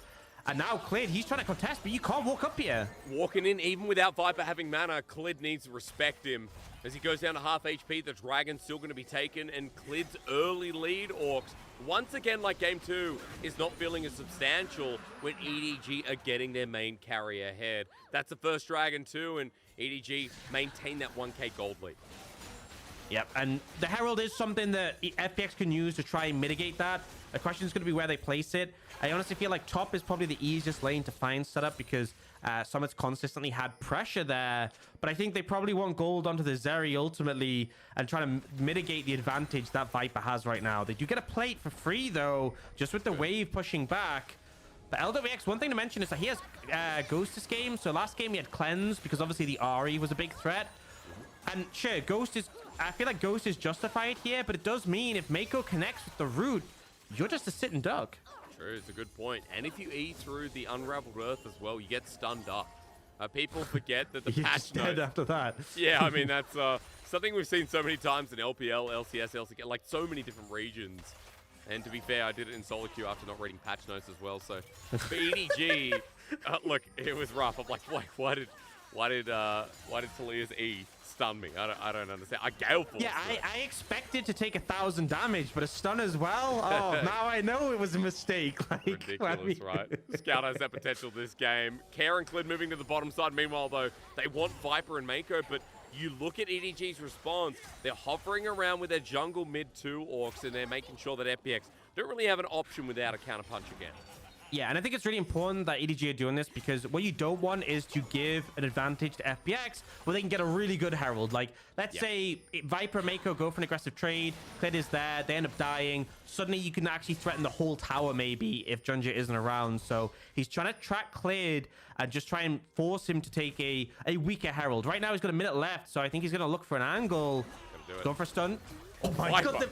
And now Clid, he's trying to contest, but you can't walk up here. Walking in, even without Viper having mana, Clid needs to respect him. As he goes down to half HP, the Dragon's still going to be taken, and Clid's early lead, Orcs, once again, like Game 2, is not feeling as substantial when EDG are getting their main carry ahead. That's the first Dragon too, and EDG maintain that 1k gold lead. Yep, and the Herald is something that FPX can use to try and mitigate that. The question is going to be where they place it. I honestly feel like top is probably the easiest lane to find setup because Summit's consistently had pressure there. But I think they probably want gold onto the Zeri ultimately and try to mitigate the advantage that Viper has right now. They do get a plate for free though, just with the wave pushing back. But LWX, one thing to mention is that he has Ghost this game. So last game he had Cleanse because obviously the Ahri was a big threat. And sure, I feel like Ghost is justified here, but it does mean if Mako connects with the root, you're just a sitting duck. True, it's a good point. And if you E through the Unraveled Earth as well, you get stunned up. People forget that the patch dead after that. Yeah, I mean, that's something we've seen so many times in LPL, LCS, LCK, like so many different regions. And to be fair, I did it in solo queue after not reading patch notes as well. So for EDG, look, it was rough. I'm like, wait, why did Talia's E stun me? I don't understand. Gale Force. Yeah, I expected to take 1,000 damage, but a stun as well? Oh, now I know it was a mistake. Like, ridiculous, right? Scout has that potential this game. Care and Clid moving to the bottom side. Meanwhile, though, they want Viper and Mako, but you look at EDG's response. They're hovering around with their jungle mid 2 Orcs, and they're making sure that FPX don't really have an option without a counterpunch again. Yeah, and I think it's really important that EDG are doing this because what you don't want is to give an advantage to FPX where they can get a really good Herald. Like, let's say Viper and Mako go for an aggressive trade, Clid is there, they end up dying. Suddenly you can actually threaten the whole tower maybe if Junja isn't around. So he's trying to track Clid and just try and force him to take a weaker Herald. Right now he's got a minute left, so I think he's going to look for an angle. Going for a stun. Oh my god,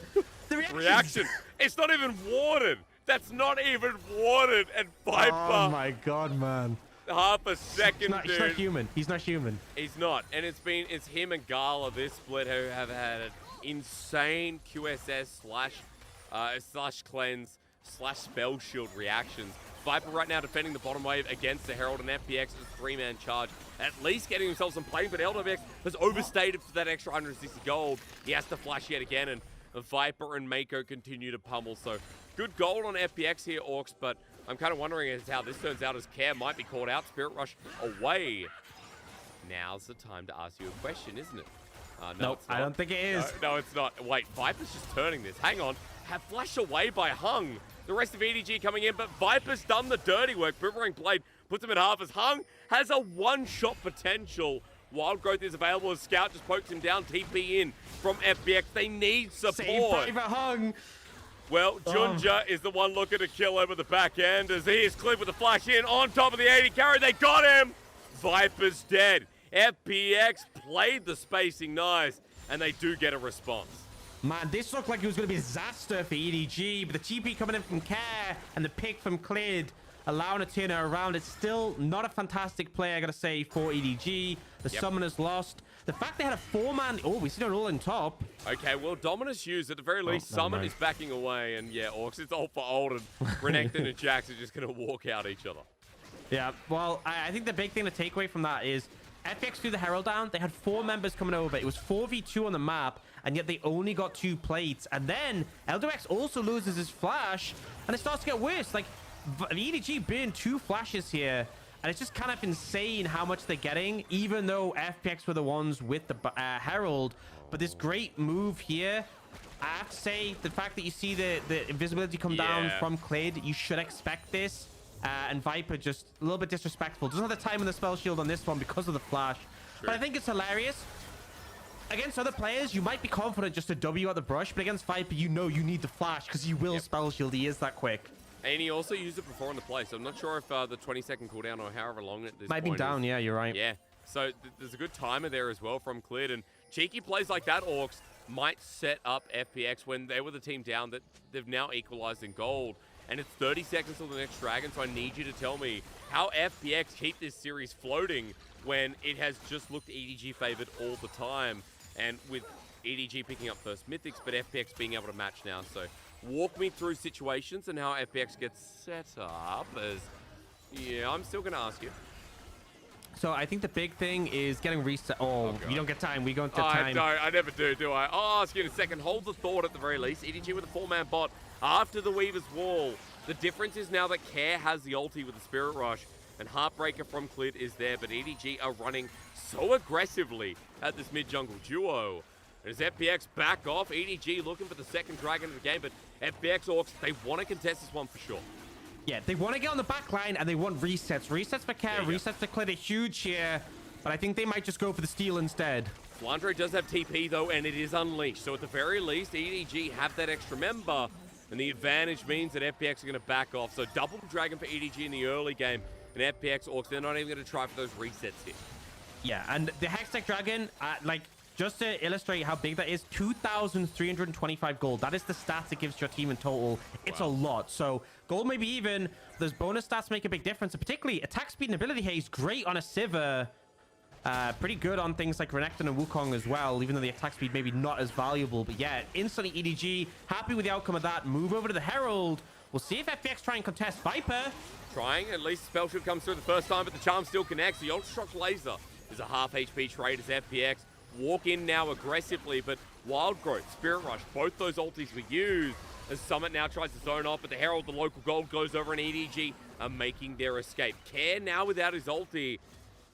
the reaction. It's not even warded. That's not even warded, and Viper. Oh my god, man. Half a second, He's not human. He's not human. He's not. And it's him and Gala this split who have had an insane QSS slash cleanse slash spell shield reactions. Viper right now defending the bottom wave against the Herald, and FPX is a 3-man charge. At least getting himself some play, but LWX has overstated for that extra 160 gold. He has to flash yet again, and Viper and Mako continue to pummel. So good gold on FPX here, Orcs, but I'm kind of wondering as how this turns out as Care might be called out. Spirit Rush away. Now's the time to ask you a question, isn't it? No, I don't think it is. No, it's not. Wait, Viper's just turning this. Hang on. Have flashed away by Hung. The rest of EDG coming in, but Viper's done the dirty work. Boomerang Blade puts him in half as Hung has a one-shot potential. Wild Growth is available as Scout just pokes him down. TP in from FPX. They need support. Save Hung. Well, Junja is the one looking to kill over the back end as he is Clid with the flash in on top of the 80 carry. They got him. Viper's dead. FPX played the spacing nice, and they do get a response. Man, this looked like it was going to be a disaster for EDG, but the TP coming in from Care and the pick from Clid allowing a turner around. It's still not a fantastic play, I got to say, for EDG. The Summoners lost. The fact they had a 4-man... Oh, we see it all in top. Okay, well, Dominus used at the very least. Summon is backing away, and yeah, Orcs, it's all for old, and Renekton and Jax are just going to walk out each other. Yeah, well, I think the big thing to take away from that is FPX threw the Herald down. They had 4 members coming over. It was 4v2 on the map, and yet they only got 2 plates. And then LWX also loses his flash, and it starts to get worse. Like, the EDG burned 2 flashes here, And it's just kind of insane how much they're getting, even though FPX were the ones with the Herald. But this great move here, I have to say, the fact that you see the invisibility come down from Clid, you should expect this. And Viper just a little bit disrespectful. Doesn't have the time and the spell shield on this one because of the flash. But I think it's hilarious. Against other players, you might be confident just to W at the brush, but against Viper, you know you need the flash because he will spell shield. He is that quick. And he also used it before in the play, so I'm not sure if the 20-second cooldown or however long at this Might point be down, is. yeah, you're right. Yeah, so there's a good timer there as well from Clid, and cheeky plays like that, Orcs, might set up FPX when they were the team down that they've now equalized in gold. And it's 30 seconds till the next dragon, so I need you to tell me how FPX keep this series floating when it has just looked EDG favored all the time. And with EDG picking up first mythics, but FPX being able to match now. So walk me through situations and how FPX gets set up as, yeah, I'm still going to ask you. So I think the big thing is getting reset. Oh, you don't get time. We don't get time. I never do I? I'll ask you in a second. Hold the thought at the very least. EDG with a 4-man bot after the Weaver's Wall. The difference is now that Care has the ulti with the Spirit Rush and Heartbreaker from Clid is there, but EDG are running so aggressively at this mid-jungle duo. As FPX back off, EDG looking for the second dragon of the game, but FPX Orcs, they want to contest this one for sure. Yeah, they want to get on the back line and they want resets. Resets for Care, resets for Clid are huge here, but I think they might just go for the steal instead. Flandre does have TP though, and it is unleashed. So at the very least, EDG have that extra member, and the advantage means that FPX are going to back off. So double dragon for EDG in the early game, and FPX Orcs, they're not even going to try for those resets here. Yeah, and the Hextech Dragon, like, just to illustrate how big that is, 2,325 gold. That is the stats it gives your team in total. It's a lot. So gold may be even. Those bonus stats make a big difference. And particularly attack speed and ability haze, great on a Sivir. Pretty good on things like Renekton and Wukong as well, even though the attack speed maybe not as valuable. But yeah, instantly EDG, happy with the outcome of that. Move over to the Herald. We'll see if FPX try and contest Viper. Trying, at least spell should come through the first time, but the charm still connects. The Ultra Shock Laser is a half HP trade as FPX walk in now aggressively, but Wild Growth, Spirit Rush, both those ultis were used as Summit now tries to zone off, but the Herald, the local gold, goes over and EDG are making their escape. Care now without his ulti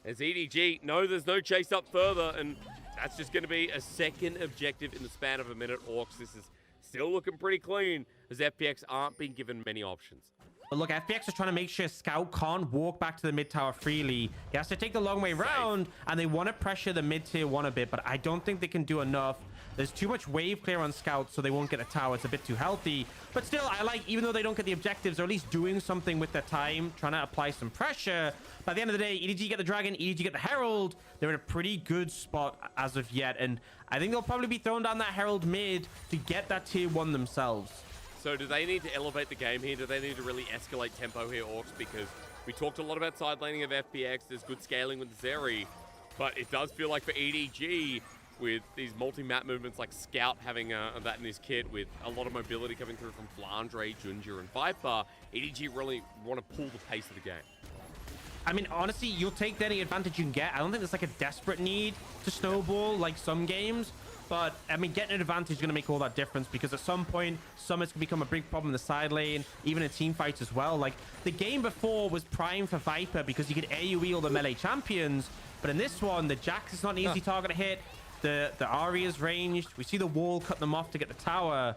as EDG, no, there's no chase up further, and that's just going to be a second objective in the span of a minute. Orcs, this is still looking pretty clean as FPX aren't being given many options. But look, FPX is trying to make sure Scout can't walk back to the mid tower freely. He has to take the long way round, and they want to pressure the mid tier 1 a bit, but I don't think they can do enough. There's too much wave clear on Scout, so they won't get a tower. It's a bit too healthy. But still, I like, even though they don't get the objectives, they're at least doing something with their time, trying to apply some pressure. By the end of the day, EDG get the Dragon, EDG get the Herald. They're in a pretty good spot as of yet, and I think they'll probably be throwing down that Herald mid to get that tier 1 themselves. So do they need to elevate the game here? Do they need to really escalate tempo here, Orcs? Because we talked a lot about side laning of FPX. There's good scaling with Zeri. But it does feel like for EDG, with these multi-map movements like Scout having that in his kit, with a lot of mobility coming through from Flandre, Junja, and Viper, EDG really want to pull the pace of the game. I mean, honestly, you'll take any advantage you can get. I don't think there's like a desperate need to snowball like some games. But, I mean, getting an advantage is going to make all that difference because at some point, Summit's going to become a big problem in the side lane, even in team fights as well. Like, the game before was prime for Viper because you could AoE all the melee champions. But in this one, the Jax is not an easy target to hit. The Ahri is ranged. We see the wall cut them off to get the tower.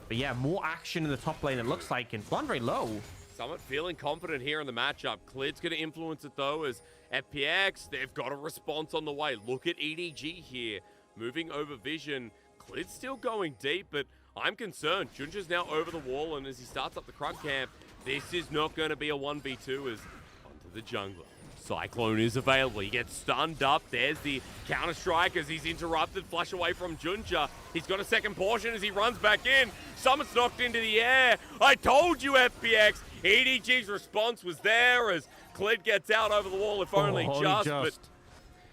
But yeah, more action in the top lane, it looks like. And Flandre low. Summit feeling confident here in the matchup. Clid's going to influence it, though, as FPX, they've got a response on the way. Look at EDG here. Moving over vision. Clid's still going deep, but I'm concerned. Junja's now over the wall, and as he starts up the Krug camp, this is not going to be a 1v2 as onto the jungler. Cyclone is available. He gets stunned up. There's the counter-strike as he's interrupted. Flush away from Junja. He's got a second portion as he runs back in. Summit's knocked into the air. I told you, FPX. EDG's response was there as Clid gets out over the wall, if only just. But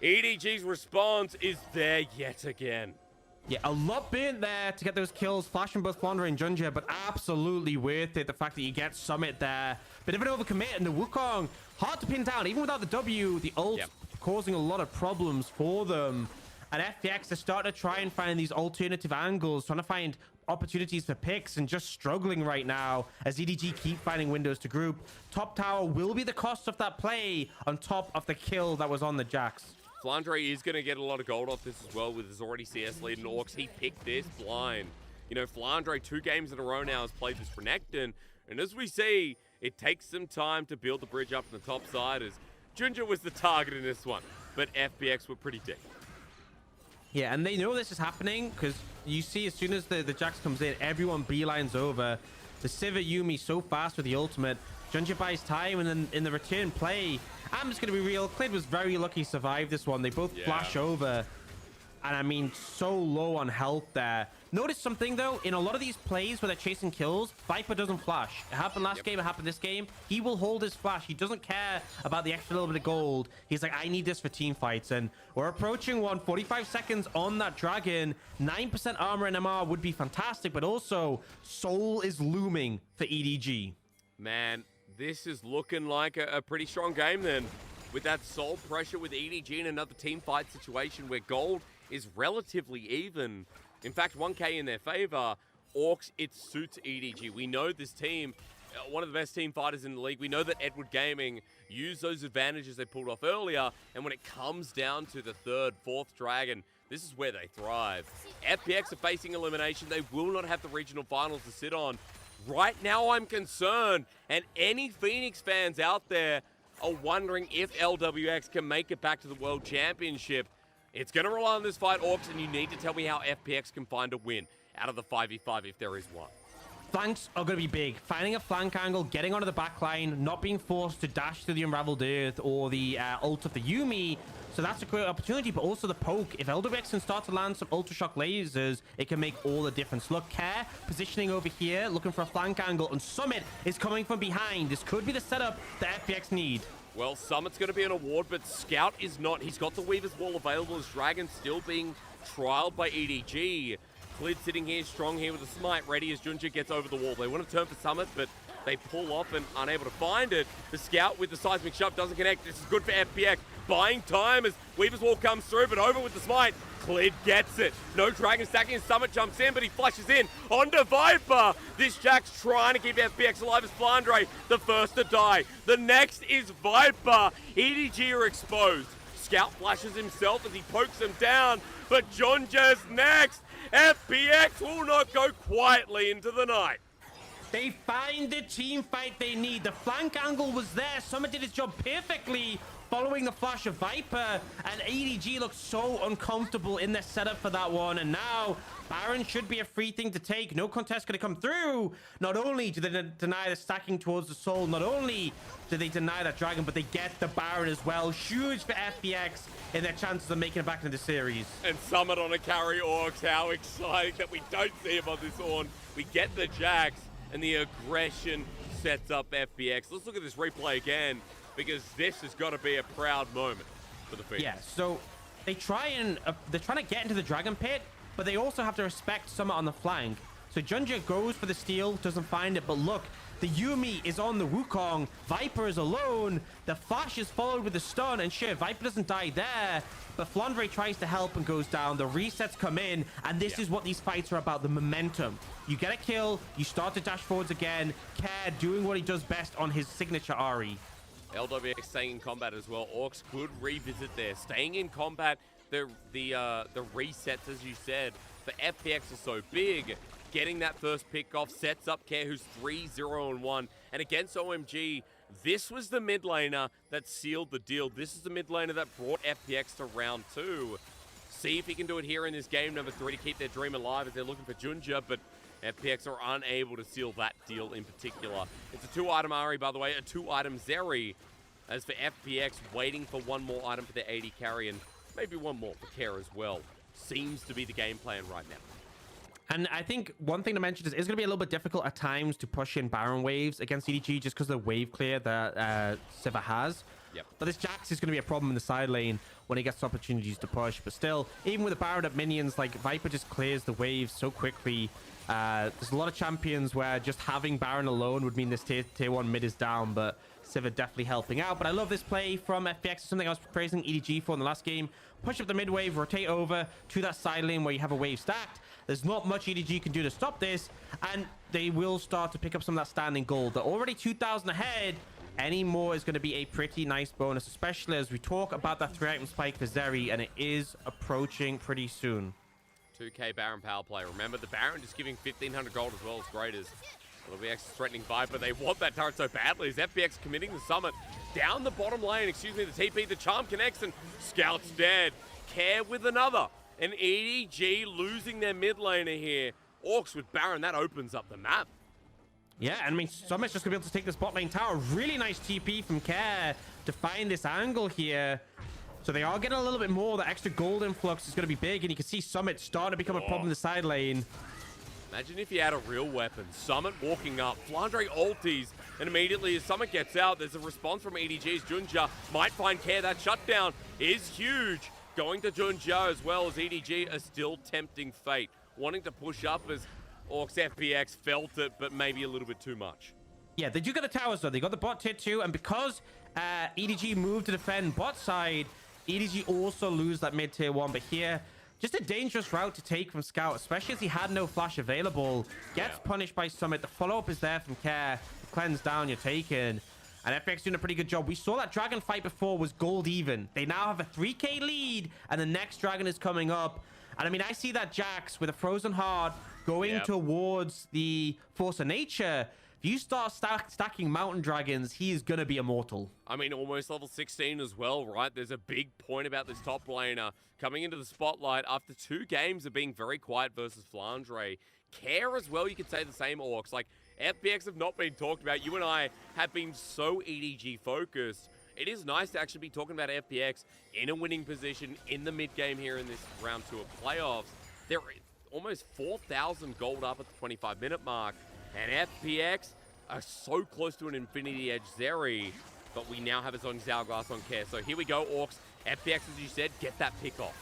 EDG's response is there yet again. Yeah, a lot being there to get those kills, flashing both Flandre and Junja, but absolutely worth it. The fact that you get Summit there. Bit of an overcommit, and the Wukong, hard to pin down. Even without the W, the ult causing a lot of problems for them. And FPX, they're starting to try and find these alternative angles, trying to find opportunities for picks and just struggling right now as EDG keep finding windows to group. Top tower will be the cost of that play on top of the kill that was on the Jax. Flandre is going to get a lot of gold off this as well with his already CS lead in Orcs. He picked this blind. You know, Flandre 2 games in a row now has played this Renekton. And as we see, it takes some time to build the bridge up on the top side as Ginger was the target in this one. But FPX were pretty deep. Yeah, and they know this is happening because you see as soon as the Jax comes in, everyone beelines over. The Sivir Yuumi so fast with the ultimate. Ginger buys time, and then in the return play, I'm just going to be real. Clid was very lucky to survive this one. They both flash over. And I mean, so low on health there. Notice something, though. In a lot of these plays where they're chasing kills, Viper doesn't flash. It happened last game. It happened this game. He will hold his flash. He doesn't care about the extra little bit of gold. He's like, I need this for team fights. And we're approaching 45 seconds on that dragon. 9% armor and MR would be fantastic. But also, Soul is looming for EDG. Man, this is looking like a pretty strong game then. With that Soul pressure with EDG in another team fight situation where gold is relatively even. In fact, 1k in their favor. Orcs, it suits EDG. We know this team, one of the best team fighters in the league. We know that Edward Gaming used those advantages they pulled off earlier. And when it comes down to the 3rd, 4th dragon, this is where they thrive. FPX are facing elimination. They will not have the regional finals to sit on. Right now, I'm concerned. And any Phoenix fans out there are wondering if LWX can make it back to the World Championship. It's going to rely on this fight, Orcs, and you need to tell me how FPX can find a win out of the 5v5 if there is one. Flanks are going to be big. Finding a flank angle, getting onto the back line, not being forced to dash through the Unraveled Earth or the ult of the Yuumi. So that's a great opportunity, but also the poke. If LWX can start to land some Ultra Shock lasers, it can make all the difference. Look, Care positioning over here, looking for a flank angle, and Summit is coming from behind. This could be the setup that FPX need. Well, Summit's going to be an award, but Scout is not. He's got the Weaver's Wall available as Dragon still being trialed by EDG. Clid sitting here, strong here with a smite, ready as Junja gets over the wall. They want to turn for Summit, but they pull off and unable to find it. The Scout with the seismic shove doesn't connect. This is good for FPX. Buying time as Weaver's Wall comes through, but over with the smite. Clid gets it. No Dragon stacking. Summit jumps in, but he flushes in onto Viper. This Jack's trying to keep FPX alive as Flandre, the first to die. The next is Viper. EDG are exposed. Scout flashes himself as he pokes him down, but Jonja's next. FPX will not go quietly into the night. They find the team fight they need. The flank angle was there. Summit did his job perfectly, following the flash of Viper, and EDG looks so uncomfortable in their setup for that one. And now Baron should be a free thing to take. No contest going to come through. Not only do they deny the stacking towards the Soul, not only do they deny that Dragon, but they get the Baron as well. Huge for FPX in their chances of making it back into the series. And Summit on a carry Orcs. How exciting that we don't see him on this Ornn. We get the Jax, and the aggression sets up FPX. Let's look at this replay again, because this has got to be a proud moment for the Phoenix. Yeah, so they're trying to get into the Dragon Pit, but they also have to respect Summit on the flank. So Junja goes for the steal, doesn't find it, but look, the Yuumi is on the Wukong. Viper is alone. The flash is followed with the stun, and sure, Viper doesn't die there, but Flandre tries to help and goes down. The resets come in, and this is what these fights are about, the momentum. You get a kill, you start to dash forwards again. Care doing what he does best on his signature Ahri. LWX staying in combat as well. Orcs could revisit there. Staying in combat, the resets, as you said, for FPX are so big. Getting that first pick off sets up Care, who's 3-0-1. And against OMG, this was the mid laner that sealed the deal. This is the mid laner that brought FPX to round 2. See if he can do it here in this game number 3 to keep their dream alive as they're looking for Junja, but FPX are unable to seal that deal in particular. It's a 2-item Ahri, by the way, a 2-item Zeri. As for FPX, waiting for one more item for their AD carry and maybe one more for Care as well. Seems to be the game plan right now. And I think one thing to mention is it's going to be a little bit difficult at times to push in Baron waves against EDG just because of the wave clear that Sivir has. Yep. But this Jax is going to be a problem in the side lane when he gets opportunities to push. But still, even with the Baron up minions, like Viper just clears the waves so quickly. There's a lot of champions where just having Baron alone would mean this tier 1 mid is down, but Sivir definitely helping out. But I love this play from FPX. It's something I was praising EDG for in the last game. Push up the mid wave, rotate over to that side lane where you have a wave stacked. There's not much EDG can do to stop this, and they will start to pick up some of that standing gold. They're already 2,000 ahead. Any more is going to be a pretty nice bonus, especially as we talk about that 3-item spike for Zeri, and it is approaching pretty soon. 2k Baron power play. Remember, the Baron just giving 1,500 gold as well as great as LPX is threatening Viper. They want that turret so badly as FPX committing the summit down the bottom lane. Excuse me, the TP, the charm connects, and Scout's dead. Care with another. And EDG losing their mid laner here. Orcs with Baron, that opens up the map. Yeah, and I mean, Summit's just going to be able to take this bot lane tower. Really nice TP from Care to find this angle here. So they are getting a little bit more. The extra gold influx is going to be big, and you can see Summit starting to become a problem in the side lane. Imagine if you had a real weapon. Summit walking up, Flandre ultis, and immediately as Summit gets out, there's a response from EDG's Junja. Might find Care. That shutdown is huge. Going to Junja as well as EDG are still tempting fate. Wanting to push up as Orcs FPX felt it, but maybe a little bit too much. Yeah, they do get the towers though. They got the bot tier 2, and because EDG moved to defend bot side, EDG also lose that mid tier 1. But here, just a dangerous route to take from Scout, especially as he had no flash available. Gets punished by Summit. The follow-up is there from Care. The cleanse down, you're taken. And FPX doing a pretty good job. We saw that dragon fight before was gold even. They now have a 3k lead, and the next dragon is coming up. And I mean, I see that Jax with a frozen heart going towards the Force of Nature. If you start stacking mountain dragons, he is going to be immortal. I mean, almost level 16 as well, right? There's a big point about this top laner coming into the spotlight after 2 games of being very quiet versus Flandre. Care as well, you could say the same, Orcs. Like, FPX have not been talked about. You and I have been so EDG focused. It is nice to actually be talking about FPX in a winning position in the mid game here in this round 2 of playoffs. They're almost 4,000 gold up at the 25-minute mark. And FPX are so close to an Infinity Edge Zeri, but we now have his own Hourglass on Care. So here we go, Orcs. FPX, as you said, get that pick off.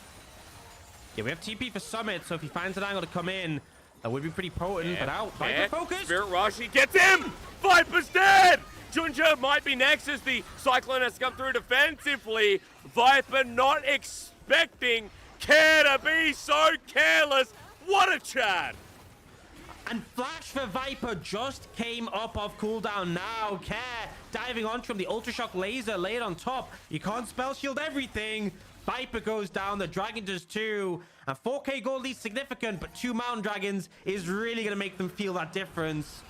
Yeah, we have TP for Summit, so if he finds an angle to come in, that would be pretty potent. But out, Viper focus. Spirit Rush, he gets him! Viper's dead! Junja might be next as the Cyclone has come through defensively. Viper not expecting Care to be so careless. What a Chad! And Flash for Viper just came up off cooldown now. Care diving onto him. The Ultra Shock laser laid on top. You can't spell shield everything. Viper goes down. The Dragon does too. And 4k gold lead significant, but 2 Mountain Dragons is really going to make them feel that difference.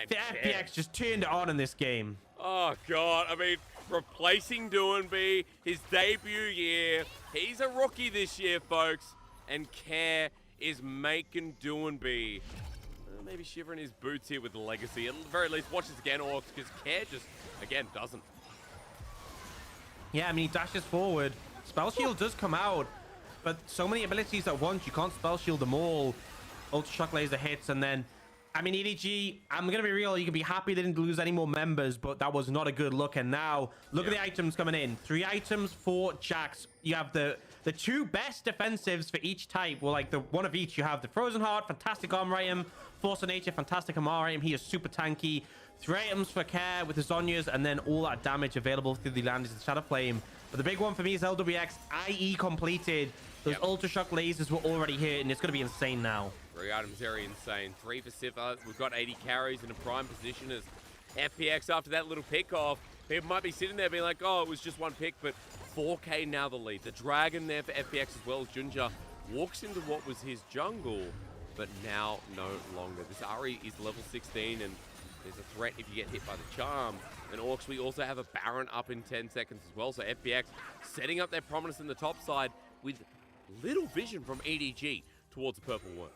The FPX just turned it on in this game. Oh, God. I mean, replacing Doinby, his debut year. He's a rookie this year, folks. And Care is making Doinby maybe shivering his boots here with the legacy. At the very least, watch this again, Orcs, because Care just, again, doesn't. Yeah, I mean, he dashes forward. Spell Shield does come out, but so many abilities at once, you can't Spell Shield them all. Ultra Shock Laser hits, and then, I mean, EDG, I'm going to be real, you can be happy they didn't lose any more members, but that was not a good look. And now, look at the items coming in. 3 items for Jax. You have the 2 best defensives for each type. Well, like, the one of each. You have the Frozen Heart, fantastic armor item. Force of Nature, fantastic armor item. He is super tanky. 3 items for Care with the Zhonya's, and then all that damage available through the Landis and Shadow Flame. But the big one for me is LWX. IE completed. Those Ultra Shock lasers were already hit, and it's going to be insane now. 3 items, very insane. 3 for Siffa. We've got 80 carries in a prime position as FPX after that little pick off. People might be sitting there being like, oh, it was just 1 pick, but 4k now the lead. The Dragon there for FPX as well as Junja walks into what was his jungle, but now no longer. This Ahri is level 16, and there's a threat if you get hit by the charm. And Orcs, we also have a Baron up in 10 seconds as well. So FPX setting up their prominence in the top side with little vision from EDG towards the purple worm.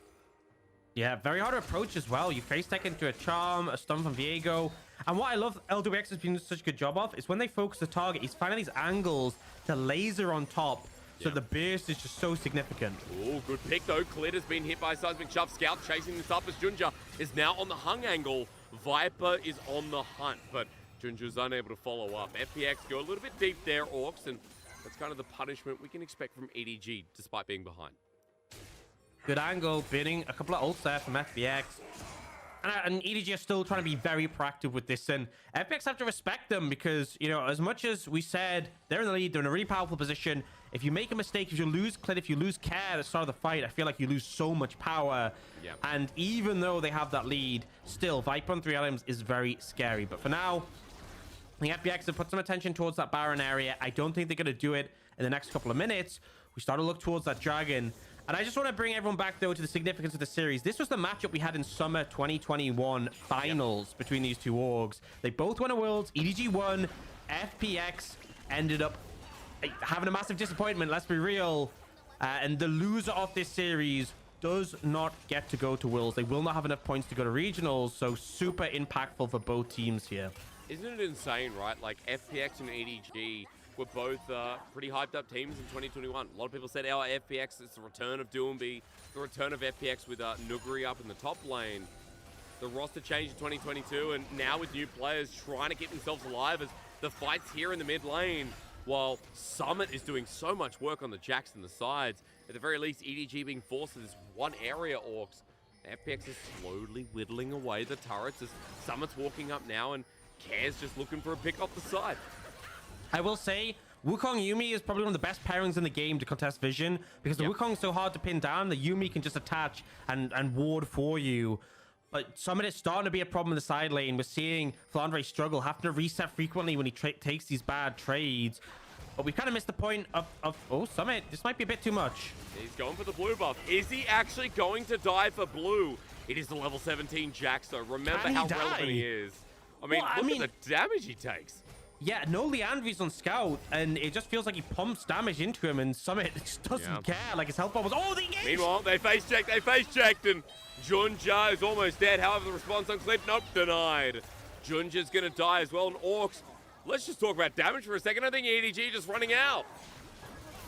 Yeah, very hard to approach as well. You face tech into a charm, a stun from Viego. And what I love LWX has been doing such a good job of is when they focus the target, he's finding these angles to laser on top. So the burst is just so significant. Oh, good pick though. Clit has been hit by a seismic shove. Scout chasing this up as Junja is now on the hung angle. Viper is on the hunt, but Junja's unable to follow up. FPX go a little bit deep there, Orcs, and that's kind of the punishment we can expect from EDG despite being behind. Good angle, bidding a couple of ults there from FPX. And And EDG are still trying to be very proactive with this, and FPX have to respect them because, you know, as much as we said they're in the lead, they're in a really powerful position. If you make a mistake, if you lose Clit, if you lose care at the start of the fight, I feel like you lose so much power. Yeah. And even though they have that lead, still, Viper on 3 items is very scary. But for now, the FPX have put some attention towards that Baron area. I don't think they're going to do it in the next couple of minutes. We start to look towards that Dragon. And I just want to bring everyone back, though, to the significance of the series. This was the matchup we had in Summer 2021 finals between these two orgs. They both won a Worlds. EDG won. FPX ended up having a massive disappointment, let's be real. And the loser of this series does not get to go to Worlds. They will not have enough points to go to regionals, so super impactful for both teams here. Isn't it insane, right? Like, FPX and EDG were both pretty hyped up teams in 2021. A lot of people said our FPX is the return of Doomby, the return of FPX with Nuguri up in the top lane. The roster changed in 2022, and now with new players trying to keep themselves alive as the fight's here in the mid lane, while Summit is doing so much work on the jacks and the sides. At the very least, EDG being forced to this one area orcs. FPX is slowly whittling away the turrets as Summit's walking up now, and Care's just looking for a pick off the side. I will say, Wukong Yuumi is probably one of the best pairings in the game to contest vision, because the Wukong is so hard to pin down, the Yuumi can just attach and ward for you. But Summit is starting to be a problem in the side lane. We're seeing Flandre struggle, having to reset frequently when he takes these bad trades. But we've kind of missed the point of oh, Summit, this might be a bit too much. He's going for the blue buff. Is he actually going to die for blue? It is the level 17 Jax, though. Remember how relevant he is. I mean, look at the damage he takes. Yeah, no Leandri's on Scout, and it just feels like he pumps damage into him, and Summit just doesn't care. Like, his health bar was... Oh, the engage! Meanwhile, they face-checked, and Junja is almost dead. However, the response on Clip, nope, denied. Junja's gonna die as well, and Orcs, let's just talk about damage for a second. I think EDG just running out.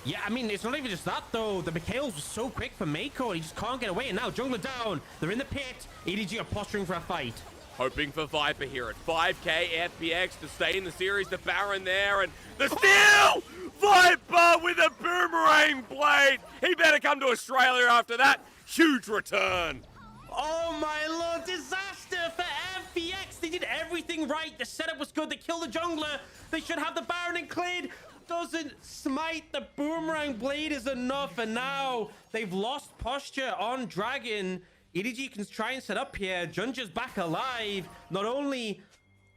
Yeah, I mean, it's not even just that, though. The Mikhails was so quick for Mako, he just can't get away, and now Jungler down. They're in the pit. EDG are posturing for a fight. Hoping for Viper here at 5k FPX to stay in the series. The Baron there, and the steal! Viper with a boomerang blade! He better come to Australia after that. Huge return. Oh my lord, disaster for FPX. They did everything right. The setup was good. They killed the jungler. They should have the Baron and Clid. Doesn't smite. The boomerang blade is enough, and now they've lost posture on Dragon. EDG can try and set up here. Junja's back alive. Not only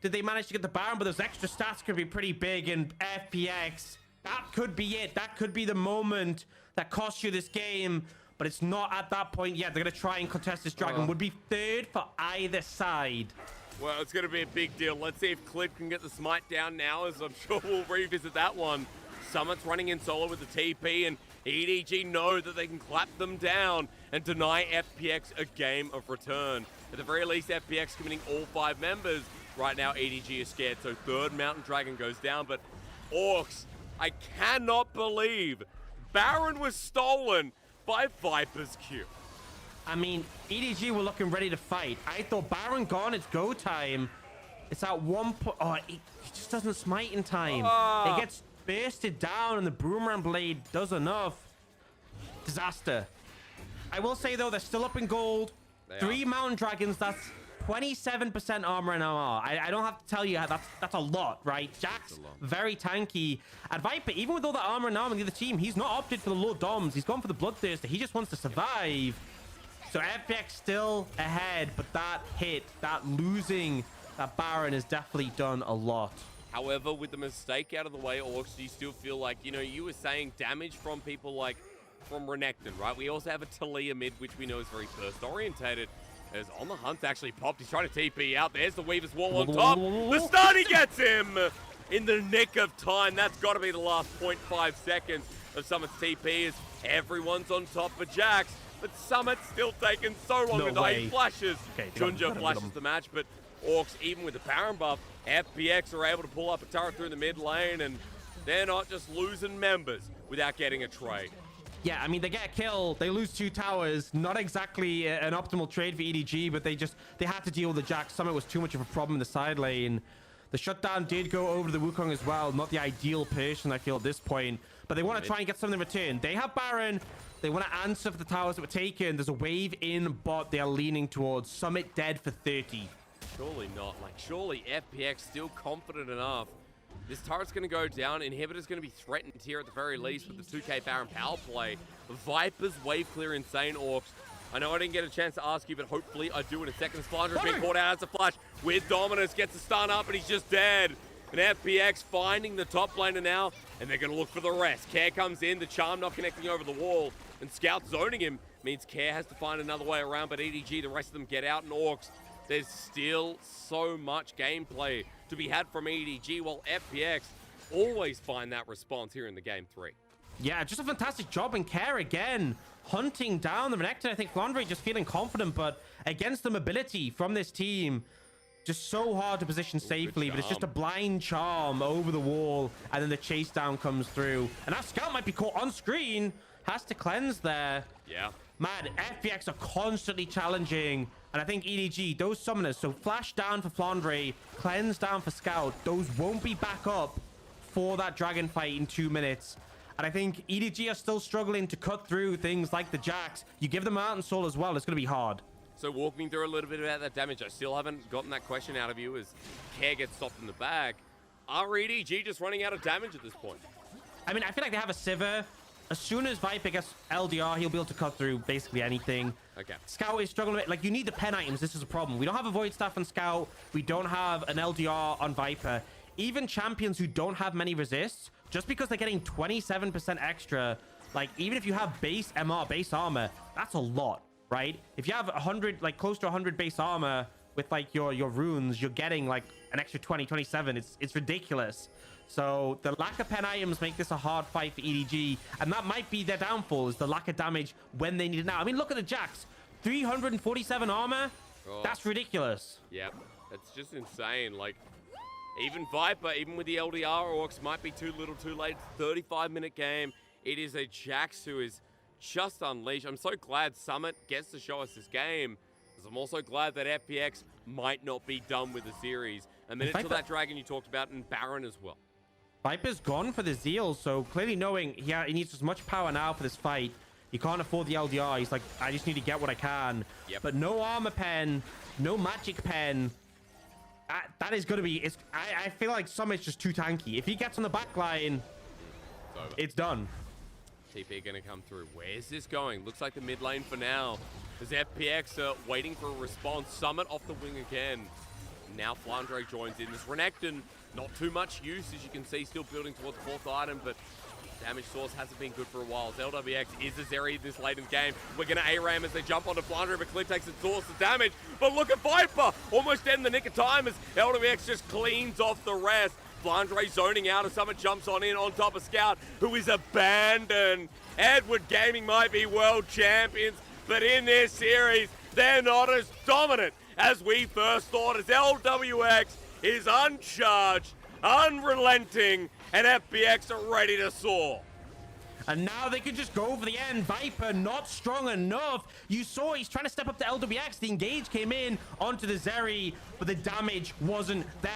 did they manage to get the Baron, but those extra stats could be pretty big. And FPX, that could be it. That could be the moment that costs you this game. But it's not at that point yet. They're going to try and contest this Dragon. Would be third for either side. Well, it's going to be a big deal. Let's see if Clip can get the smite down now, as I'm sure we'll revisit that one. Summit's running in solo with the TP, and EDG know that they can clap them down and deny FPX a game of return. At the very least, FPX committing all 5 members. Right now, EDG is scared, so third Mountain Dragon goes down. But Orcs, I cannot believe Baron was stolen by Viper's Q. I mean, EDG were looking ready to fight. I thought Baron gone, it's go time. It's at one point. Oh, it just doesn't smite in time. It gets bursted down, and the boomerang blade does enough. Disaster. I will say, though, they're still up in gold. 3 Mountain Dragons, that's 27% armor and MR. I don't have to tell you, that's a lot, right? Jax, very tanky. And Viper, even with all the armor and armor on the other team, he's not opted for the low doms. He's gone for the Bloodthirster. He just wants to survive. So FPX still ahead, but that hit, that losing that Baron has definitely done a lot. However, with the mistake out of the way, Orcs, do you still feel like, you know, you were saying damage from people like from Renekton, right? We also have a Talia mid, which we know is very burst orientated. As On the Hunt actually popped, he's trying to TP out. There's the Weaver's Wall on top. The stun, he gets him in the nick of time. That's got to be the last 0.5 seconds of Summit's TP as everyone's on top for Jax. But Summit's still taking so long to die. He flashes. Junja flashes the match, but Orcs, even with the Baron buff, FPX are able to pull up a turret through the mid lane, and they're not just losing members without getting a trade. Yeah, I mean, they get a kill, they lose 2 towers. Not exactly an optimal trade for EDG, but they had to deal with the Jax. Summit was too much of a problem in the side lane. The shutdown did go over to the Wukong as well. Not the ideal person, I feel, at this point. But they want to try and get something in return. They have Baron. They want to answer for the towers that were taken. There's a wave in bot they are leaning towards. Summit dead for 30. Surely not. Like, surely FPX still confident enough. This turret's going to go down. Inhibitor's going to be threatened here at the very least with the 2k Baron power play. Viper's wave clear insane, Orcs. I know I didn't get a chance to ask you, but hopefully I do in a second. Flandre's being caught out as a flash with Dominus. Gets a stun up, and he's just dead. And FPX finding the top laner now, and they're going to look for the rest. Care comes in, the charm not connecting over the wall, and Scout zoning him means Care has to find another way around, but EDG, the rest of them get out, and Orcs, there's still so much gameplay to be had from EDG, while FPX always find that response here in the game 3. Yeah, just a fantastic job, and Care again hunting down the Renekton. I think Flandre just feeling confident, but against the mobility from this team, just so hard to position safely, but it's just a blind charm over the wall, and then the chase down comes through. And that Scout might be caught on screen. Has to cleanse there. Yeah. Man, FPX are constantly challenging. And I think EDG, those summoners, so flash down for Flandre, cleanse down for Scout, those won't be back up for that dragon fight in 2 minutes. And I think EDG are still struggling to cut through things like the Jax. You give them Mountain Soul as well, it's going to be hard. So walk me through a little bit about that damage. I still haven't gotten that question out of you as Care gets stopped in the back. Are EDG just running out of damage at this point? I mean, I feel like they have a Sivir. As soon as Viper gets LDR, he'll be able to cut through basically anything. Okay. Scout is struggling with, like, you need the pen items. This is a problem. We don't have a Void Staff on Scout. We don't have an LDR on Viper. Even champions who don't have many resists, just because they're getting 27% extra, like, even if you have base MR, base armor, that's a lot, right? If you have 100, like, close to 100 base armor with, like, your runes, you're getting, like, an extra 27. It's ridiculous. So the lack of pen items make this a hard fight for EDG, and that might be their downfall, is the lack of damage when they need it now. I mean, look at the Jax, 347 armor. Oh. That's ridiculous. Yep, that's just insane. Like, even Viper, even with the LDR, Orcs might be too little too late. 35-minute game. It is a Jax who is just unleashed. I'm so glad Summit gets to show us this game, because I'm also glad that FPX might not be done with the series. A minute till that dragon you talked about, and Baron as well. Viper's gone for the Zeal, so clearly knowing he needs as much power now for this fight. He can't afford the LDR. He's like, I just need to get what I can. Yep. But no armor pen, no magic pen. That is going to be... I feel like Summit's just too tanky. If he gets on the back line, it's done. TP going to come through. Where's this going? Looks like the mid lane for now. As FPX are waiting for a response. Summit off the wing again. Now Flandre joins in. This Renekton, not too much use, as you can see, still building towards the 4th item, but damage source hasn't been good for a while. As LWX is Azeri this late in the game. We're going to ARAM as they jump onto Flandre, but Cliff takes the source of damage. But look at Viper, almost in the nick of time as LWX just cleans off the rest. Flandre zoning out as Summit jumps on in on top of Scout, who is abandoned. Edward Gaming might be world champions, but in this series, they're not as dominant as we first thought, as LWX is uncharged, unrelenting, and FPX are ready to soar. And now they could just go for the end. Viper not strong enough. You saw he's trying to step up to LWX. The engage came in onto the Zeri, but the damage wasn't there.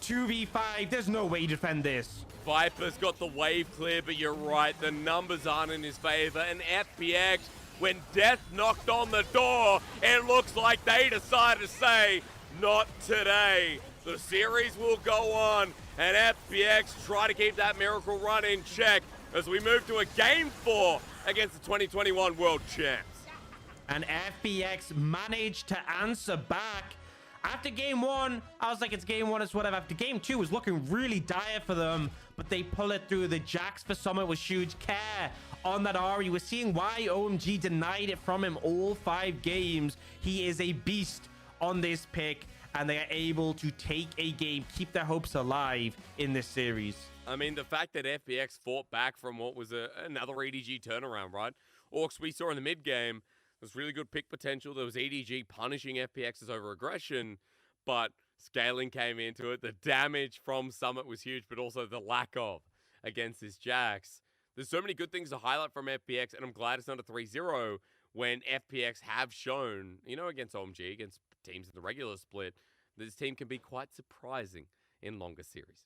2v5, there's no way to defend this. Viper's got the wave clear, but you're right, the numbers aren't in his favor, and FPX, when death knocked on the door, it looks like they decided to say, not today. The series will go on, and FPX try to keep that miracle run in check as we move to a game 4 against the 2021 world champs. And FPX managed to answer back. After game 1, I was like, it's game 1, it's whatever. After game 2 was looking really dire for them, but they pull it through. The Jax for Summit was huge. Care on that Ari. We're seeing why OMG denied it from him all 5 games. He is a beast on this pick, and they are able to take a game, keep their hopes alive in this series. I mean, the fact that FPX fought back from what was another EDG turnaround, right? Orcs we saw in the mid game, there's really good pick potential. There was EDG punishing FPX's over-aggression, but scaling came into it. The damage from Summit was huge, but also the lack of against this Jax. There's so many good things to highlight from FPX, and I'm glad it's not a 3-0 when FPX have shown, you know, against OMG, against teams in the regular split, this team can be quite surprising in longer series.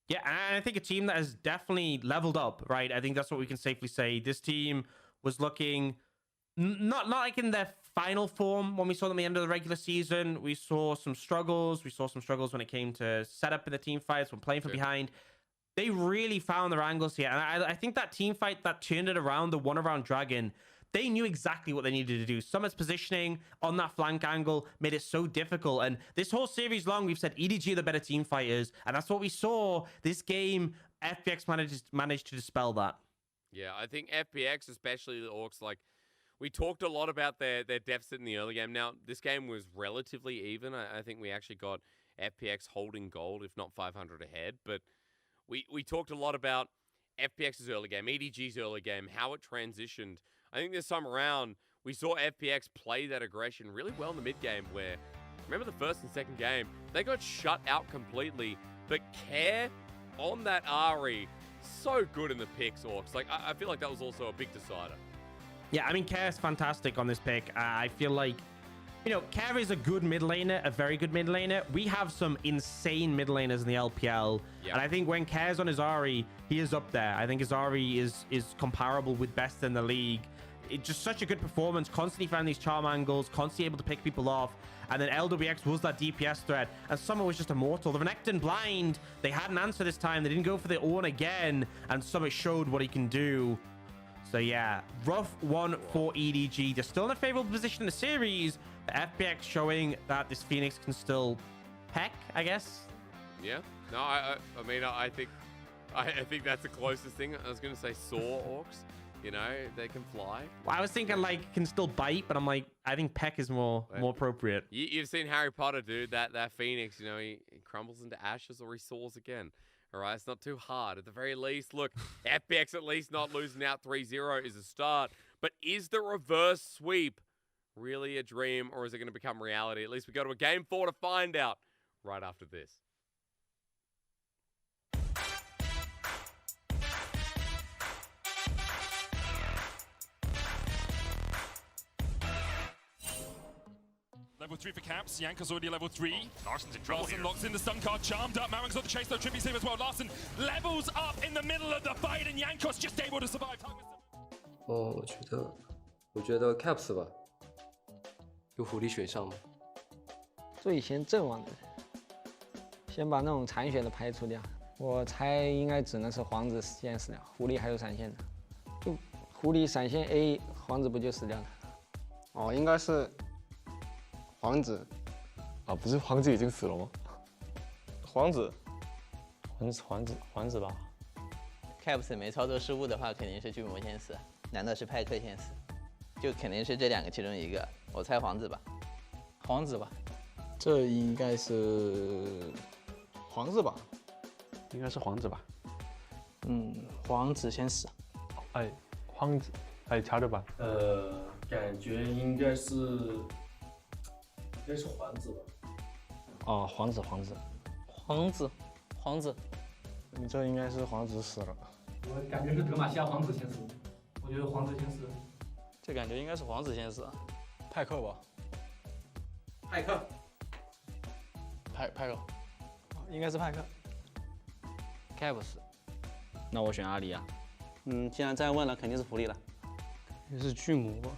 Yeah, and I think a team that has definitely leveled up, right? I think that's what we can safely say. This team was looking not like in their final form when we saw them at the end of the regular season. We saw some struggles. We saw some struggles when it came to setup in the team fights, when playing from behind. They really found their angles here. And I think that team fight that turned it around, the one around Dragon, they knew exactly what they needed to do. Summit's positioning on that flank angle made it so difficult. And this whole series long, we've said EDG are the better team fighters. And that's what we saw. This game, FPX managed to dispel that. Yeah, I think FPX, especially the Orcs, like, we talked a lot about their deficit in the early game. Now, this game was relatively even. I think we actually got FPX holding gold, if not 500 ahead. But we talked a lot about FPX's early game, EDG's early game, how it transitioned. I think this time around, we saw FPX play that aggression really well in the mid-game where, remember the first and second game, they got shut out completely, but Care on that Ahri, so good in the picks, Orcs. Like, I feel like that was also a big decider. Yeah, I mean, Care's fantastic on this pick. I feel like, you know, Care is a good mid laner, a very good mid laner. We have some insane mid laners in the LPL. Yep. And I think when Care's on his Ahri, he is up there. I think his Ahri is comparable with best in the league. It's just such a good performance, constantly found these charm angles, constantly able to pick people off. And then LWX was that DPS threat, and Summit was just immortal. The Renekton blind, they had an answer this time. They didn't go for the Ornn again, and Summit showed what he can do. So yeah, rough one for EDG. They're still in a favorable position in the series. The FPX showing that this Phoenix can still peck, I guess. Yeah. No, I mean, I think that's the closest thing. I was going to say Saw Orcs. You know, they can fly. Well, I was thinking like can still bite, but I'm like, I think peck is more appropriate. You've seen Harry Potter, dude. That Phoenix, you know, he crumbles into ashes or he soars again. All right, it's not too hard. At the very least, look, FPX at least not losing out 3-0 is a start. But is the reverse sweep really a dream, or is it going to become reality? At least we go to a game 4 to find out right after this. Level 3 for Caps. Yanko's already level 3. Larsen's in trouble Larsen here. locks in the stun card, charmed up. Maring's on the chase though. Trippy's here as well. Larsen levels up in the middle of the fight, and Yanko's just able to survive. 我觉得 Caps 吧，有狐狸选上吗？最先阵亡的人，先把那种残血的排除掉。我猜应该只能是皇子先死掉，狐狸还有闪现的。就狐狸闪现 A， 皇子不就死掉了？哦，应该是。 皇子，啊，不是皇子已经死了吗？皇子吧。Caps 没操作失误的话，肯定是巨魔先死。难道是派克先死？就肯定是这两个其中一个。我猜皇子吧。皇子吧。这应该是皇子吧？应该是皇子吧。皇子先死。哎，皇子，哎，查着吧。感觉应该是皇子吧。哦，皇子。你这应该是皇子死了。我感觉是德玛西亚皇子先死。我觉得皇子先死。这感觉应该是皇子先死。派克吧。派克。派克。应该是派克。Caps。那我选阿里啊。既然这样问了，肯定是狐狸了。肯定是巨魔吧。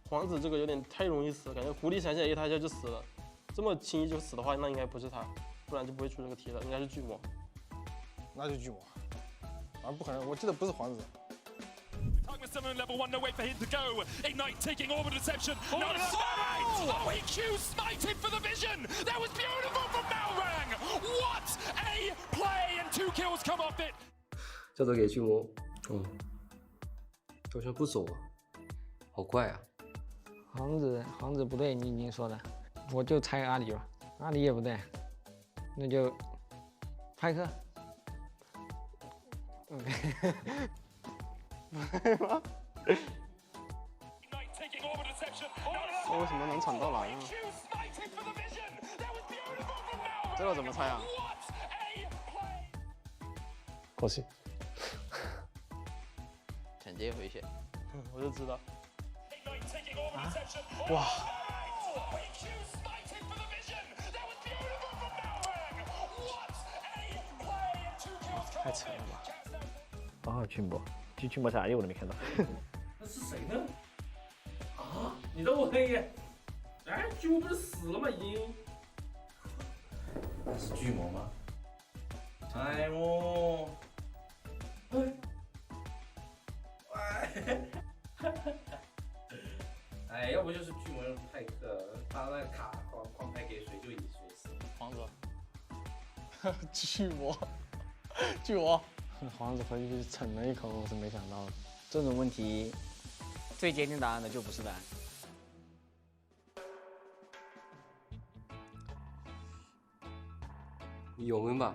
皇子这个有点太容易死了，感觉狐狸闪现 A 他一下就死了，这么轻易就死的话，那应该不是他，不然就不会出这个题了，应该是巨魔。那就巨魔，啊不可能，我记得不是皇子。Level 1, no way for him to go. Ignite taking orbital deception. No, oh, he Q-smited for the vision. That was beautiful from Malrang. What a play, and 2 kills come off it. 这都给巨魔，好像不走啊，好怪啊。 皇子不对，你已经说了，我就猜阿里吧。阿里也不对，那就派克。不对吗？我为什么能抢到来呢？这个怎么猜啊？可惜。惩戒回血。我就知道。 哇！太扯了吧！啊，群魔，群魔在哪里我都没看到。那是谁呢？啊，你的文也，哎，巨魔不是死了吗？已经。那是巨魔吗？哎呦，哎，要不就是巨魔用泰克，他那卡狂拍给谁就以谁死。皇子，巨魔，皇子回去逞了一口，我是没想到的。这种问题，最接近答案的就不是答案。永恩吧？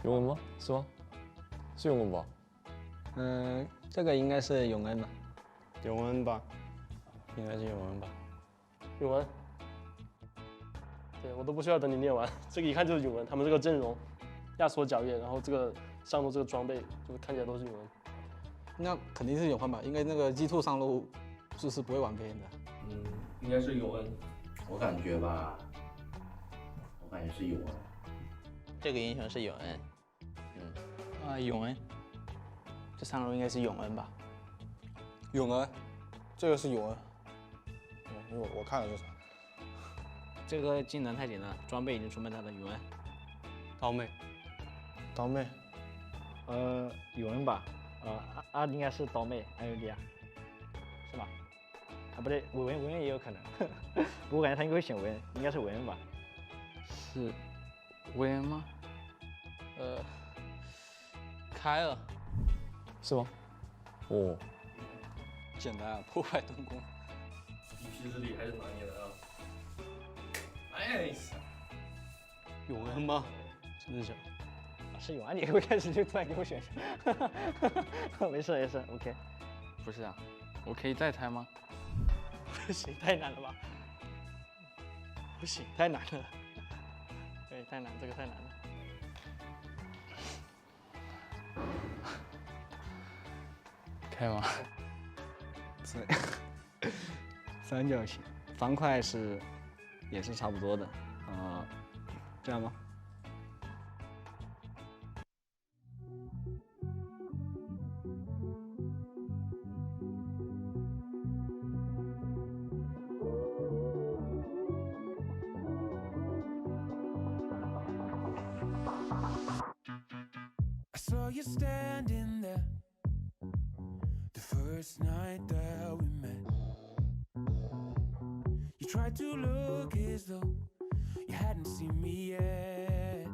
永恩吗？是吗？是永恩吧？这个应该是永恩吧？永恩吧？应该是永恩吧？永恩，对我都不需要等你念完，这个一看就是永恩。他们这个阵容，亚索皎月，然后这个上路这个装备，就看起来都是永恩。那肯定是永恩吧？应该那个 G2 上路是不会玩别人的。应该是永恩。我感觉吧，我感觉是永恩。这个英雄是永恩。永恩，这上路应该是永恩吧？永恩，这个是永恩。因为我看了就是。这个技能太简单，装备已经出门他的永恩。刀妹。刀妹。永恩吧？应该是刀妹 IUD 啊，是吧？啊，不对，韦恩也有可能，不过我感觉他应该会选韦恩，应该是韦恩吧？是韦恩吗？凯尔，是吗？哦，简单啊，破坏盾弓。一批之力还是拿捏的啊。nice。永恩吗？真的假的？是永安，你会开始就突然给我选上，没事，OK。不是啊，我可以再猜吗？不行，太难了吧？不行，太难了。对，太难，这个太难了。开吗？对，三角形，方块也是差不多的，这样吗？I saw you standing there the first night that we met. You tried to look as though you hadn't seen me yet,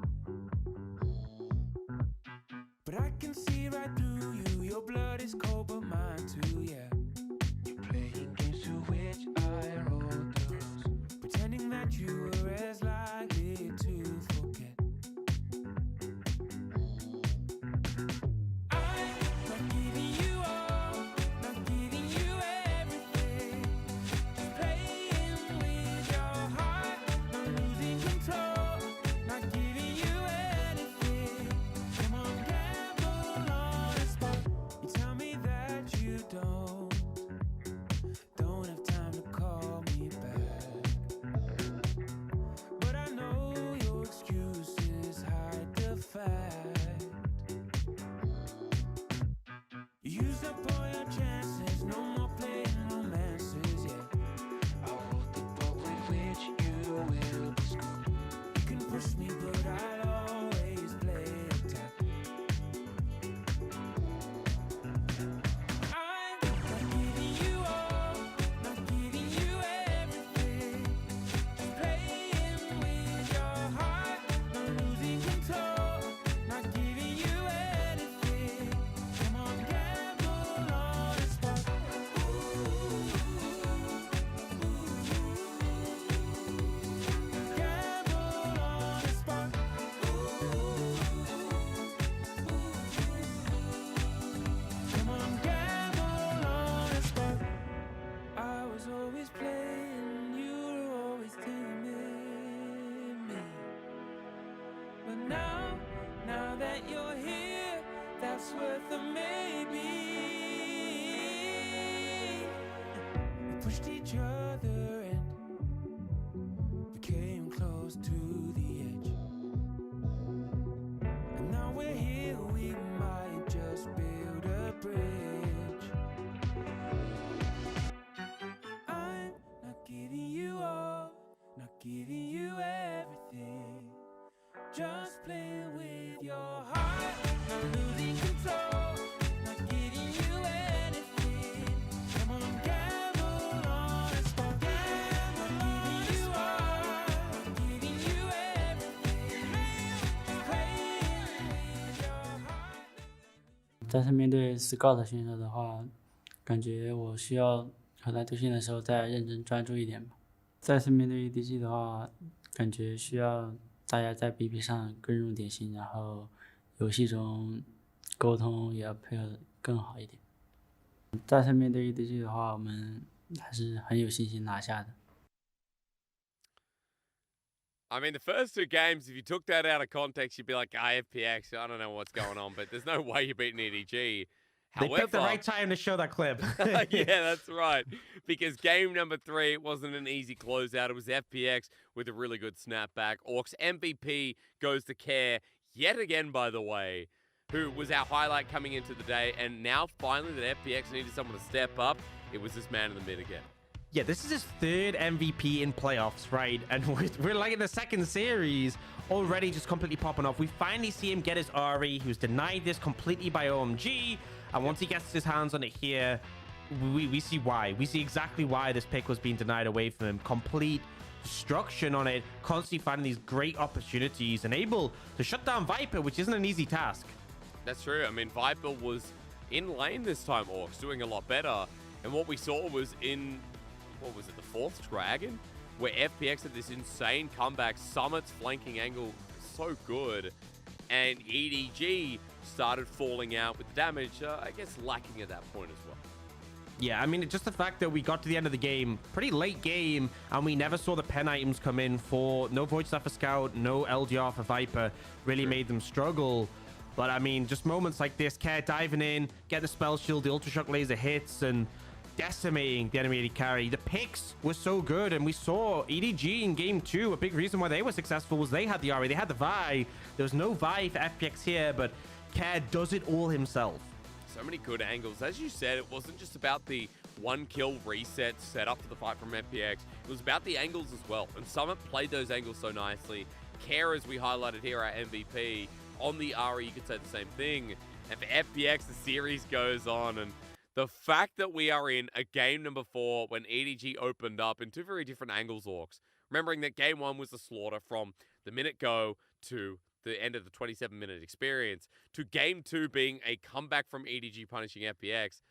but I can see right through you. Your blood is cold, but mine too, yeah. You're playing games to which I rolled the rules, pretending that you were as likely to forget. Use up all your chances, no more playing romances, yeah. I'll hold the boat with which you will be screwed. You can push me, but I'll always play attack. I'm not giving you all, not giving you everything. Just playing with your heart, not losing control, not giving you anything. Come on, gamble on a spot. Gamble on a spot. Come on, gamble on a spot. I was always playing, you were always taming me. But now that you're here, that's worth a maybe. We pushed each other and became close to the edge. And now we're here, we might just build a bridge. Just play with your heart, not losing control, not giving you anything. Come on, gamble on a spot, gamble on a spot, giving you everything. Just playing with your heart. 再次面对 Scout 选手的话，感觉我需要和他对线的时候再认真专注一点吧。再次面对 EDG 的话，感觉需要大家在 BP 上更用点心，然后游戏中沟通也要配合得更好一点。再次面对 EDG 的话，我们还是很有信心拿下的。I mean, the first two games, if you took that out of context, you'd be like, FPX, I don't know what's going on, but there's no way you're beating EDG. They picked the right time to show that clip. Yeah, that's right. Because game number 3 wasn't an easy closeout. It was FPX with a really good snapback. Orcs MVP goes to Care yet again, by the way, who was our highlight coming into the day. And now finally that FPX needed someone to step up, it was this man in the mid again. Yeah, this is his 3rd MVP in playoffs, right? And we're like in the 2nd series, already just completely popping off. We finally see him get his Ari. He was denied this completely by OMG. And once he gets his hands on it here, we see why. We see exactly why this pick was being denied away from him. Complete destruction on it, constantly finding these great opportunities and able to shut down Viper, which isn't an easy task. That's true. I mean, Viper was in lane this time, Orcs, doing a lot better. And what we saw was in, what was it, the 4th Dragon? Where FPX had this insane comeback. Summit's flanking angle so good. And EDG started falling out with the damage, I guess, lacking at that point as well. Yeah, I mean, just the fact that we got to the end of the game, pretty late game, and we never saw the pen items come in for no Void Staff for Scout, no LGR for Viper, really made them struggle. But I mean, just moments like this, Care diving in, get the spell shield, the Ultra Shock laser hits, and decimating the enemy AD carry. The picks were so good, and we saw EDG in game 2. A big reason why they were successful was they had the Ari, they had the Vi. There was no Vi for FPX here, but Care does it all himself. So many good angles. As you said, it wasn't just about the 1-kill reset set up for the fight from FPX. It was about the angles as well. And Summit played those angles so nicely. Care, as we highlighted here, our MVP. On the Ari, you could say the same thing. And for FPX, the series goes on. And the fact that we are in a game number 4 when EDG opened up in 2 very different angles, Orcs. Remembering that game 1 was the slaughter from the minute go to the end of the 27-minute experience, to game 2 being a comeback from EDG punishing FPX.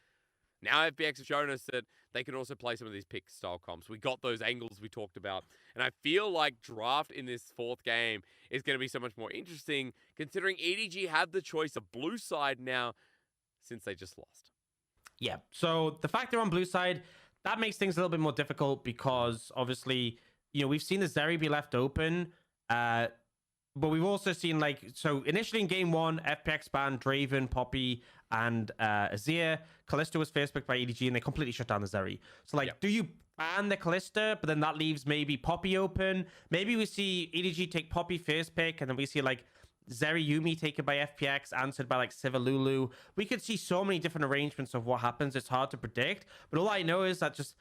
Now FPX have shown us that they can also play some of these pick style comps. We got those angles we talked about. And I feel like draft in this 4th game is going to be so much more interesting, considering EDG have the choice of blue side now since they just lost. Yeah, so the fact they're on blue side, that makes things a little bit more difficult because obviously, you know, we've seen the Zeri be left open, but we've also seen, like, so initially in game 1, FPX banned Draven, Poppy, and Azir. Kalista was first picked by EDG, and they completely shut down the Zeri. So, like, do you ban the Kalista, but then that leaves maybe Poppy open? Maybe we see EDG take Poppy first pick, and then we see, like, Zeri Yuumi taken by FPX, answered by, like, Siva Lulu. We could see so many different arrangements of what happens. It's hard to predict. But all I know is that just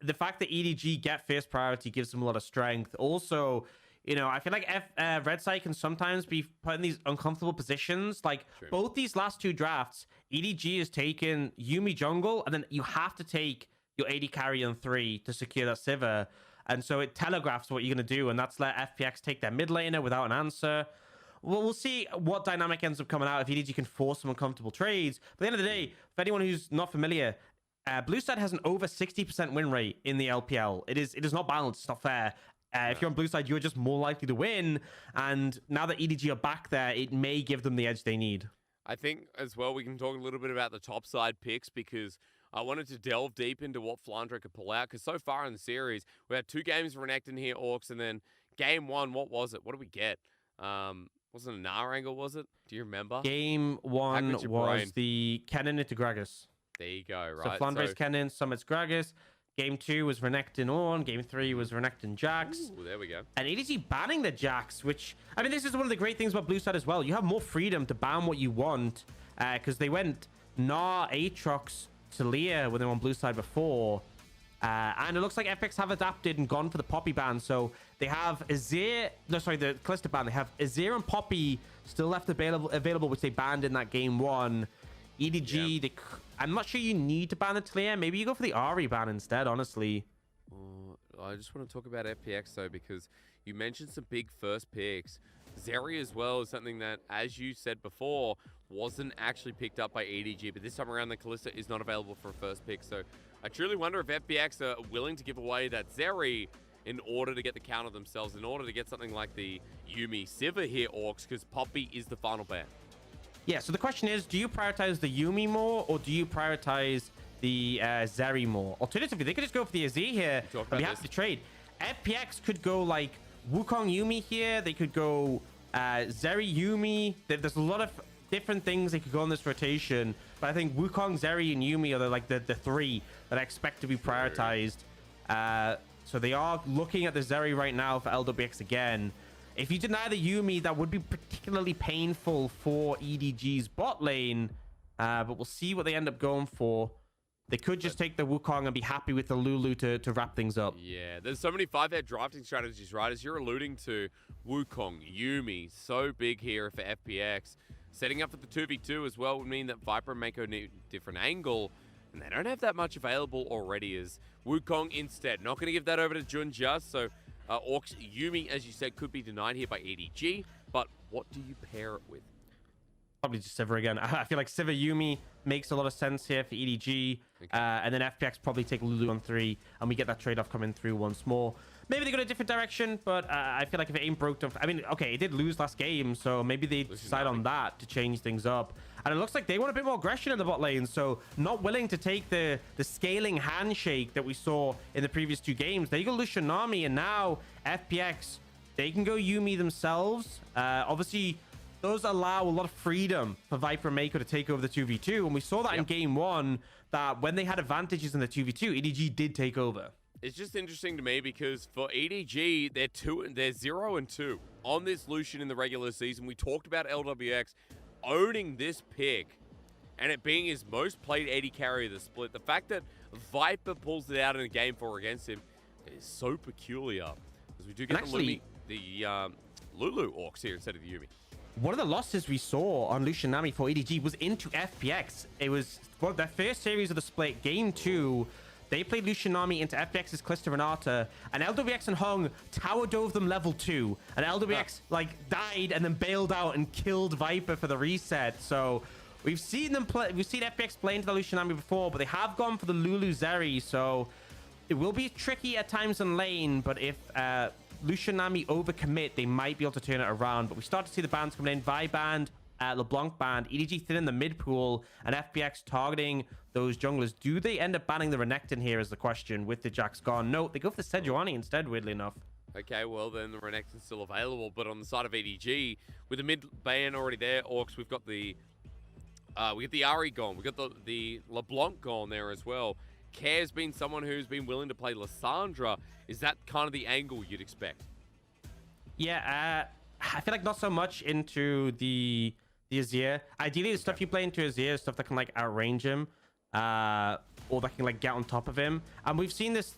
the fact that EDG get first priority gives them a lot of strength. Also, you know, I feel like Red Side can sometimes be put in these uncomfortable positions. Like, both these last 2 drafts, EDG has taken Yuumi jungle, and then you have to take your AD carry on 3 to secure that Siva. And so it telegraphs what you're going to do, and that's let FPX take their mid laner without an answer. Well, we'll see what dynamic ends up coming out if EDG can force some uncomfortable trades. But at the end of the day, for anyone who's not familiar, blue side has an over 60% win rate in the LPL. It is not balanced. It's not fair. If you're on blue side, you're just more likely to win. And now that EDG are back there, it may give them the edge they need. I think as well we can talk a little bit about the top side picks because I wanted to delve deep into what Flandre could pull out because so far in the series, we had 2 games Renekton here, Orcs, and then game 1, what was it? What did we get? Wasn't a Nara angle, was it? Do you remember? Game 1 was the Kennen into Gragas. There you go, right? So Flandre's Kennen, Summit's Gragas. Game 2 was Renekton on. Game 3 was Renekton Jax. Ooh, there we go. And EDG banning the Jax, which, I mean, this is one of the great things about blue side as well. You have more freedom to ban what you want because they went Aatrox to Leah when they were on blue side before. And it looks like FPX have adapted and gone for the Poppy ban. So they have Azir, no, sorry, the Callisto ban. They have Azir and Poppy still left available, which they banned in that game 1. EDG, I'm not sure you need to ban the Talia. Maybe you go for the Ahri ban instead, honestly. I just want to talk about FPX though, because you mentioned some big first picks. Zeri as well is something that, as you said before, wasn't actually picked up by EDG, but this time around the Callisto is not available for a first pick. So I truly wonder if FPX are willing to give away that Zeri in order to get the counter themselves, in order to get something like the Yuumi Sivir here, Orcs, because Poppy is the final ban. Yeah, so the question is, do you prioritize the Yuumi more, or do you prioritize the Zeri more? Alternatively, they could just go for the Azir here, and we have to trade. FPX could go like Wukong Yuumi here. They could go Zeri Yuumi. There's a lot of different things they could go on this rotation, but I think Wukong, Zeri, and Yuumi are the three that I expect to be prioritized. So they are looking at the Zeri right now for LWX again. If you deny the Yuumi, that would be particularly painful for EDG's bot lane, but we'll see what they end up going for. They could just take the Wukong and be happy with the Lulu to wrap things up. Yeah, there's so many 5-head drafting strategies, right? As you're alluding to, Wukong, Yuumi, so big here for FPX. Setting up for the 2v2 as well would mean that Viper and Mako need a different angle, and they don't have that much available already as Wukong instead. Not going to give that over to Junja, so Orcs, Yuumi, as you said, could be denied here by EDG, but what do you pair it with? Probably just Sivir again. I feel like Sivir Yuumi makes a lot of sense here for EDG. Okay. And then FPX probably take Lulu on 3, and we get that trade-off coming through once more. Maybe they go a different direction, but I feel like if it ain't broke, I mean, okay, it did lose last game, so maybe they decide on that to change things up. And it looks like they want a bit more aggression in the bot lane, so not willing to take the scaling handshake that we saw in the previous 2 games. They go Lucianami, and now FPX, they can go Yuumi themselves. Obviously, those allow a lot of freedom for Viper and Mako to take over the 2v2, and we saw that in game 1, that when they had advantages in the 2v2, EDG did take over. It's just interesting to me because for EDG, they're 0-2 on this Lucian in the regular season. We talked about LWX owning this pick and it being his most played AD carry of the split. The fact that Viper pulls it out in a game 4 against him is so peculiar, as we do get the Lulu Orcs here instead of the Yuumi. One of the losses we saw on Lucianami for EDG was into FPX. It was their first series of the split, game 2. They played Lucianami into FPX's Callisto Renata, and LWX and Hung tower dove them level 2, and LWX died and then bailed out and killed Viper for the reset. So we've seen them play. We've seen FPX play into the Lucianami before, but they have gone for the Lulu Zeri. So it will be tricky at times in lane, but if Lucianami overcommit, they might be able to turn it around. But we start to see the bans coming in. Vi banned, LeBlanc banned, EDG thin in the mid pool, and FPX targeting those junglers. Do they end up banning the Renekton here is the question with the Jax gone? No, they go for the Sejuani instead, weirdly enough. Okay, well then the Renekton's still available, but on the side of EDG, with the mid ban already there, Orcs, we've got the Ahri gone, we've got the LeBlanc gone there as well. Care's been someone who's been willing to play Lissandra. Is that kind of the angle you'd expect? Yeah, I feel like not so much into the Azir. Ideally, the stuff you play into Azir is stuff that can outrange him, or that can get on top of him. And we've seen this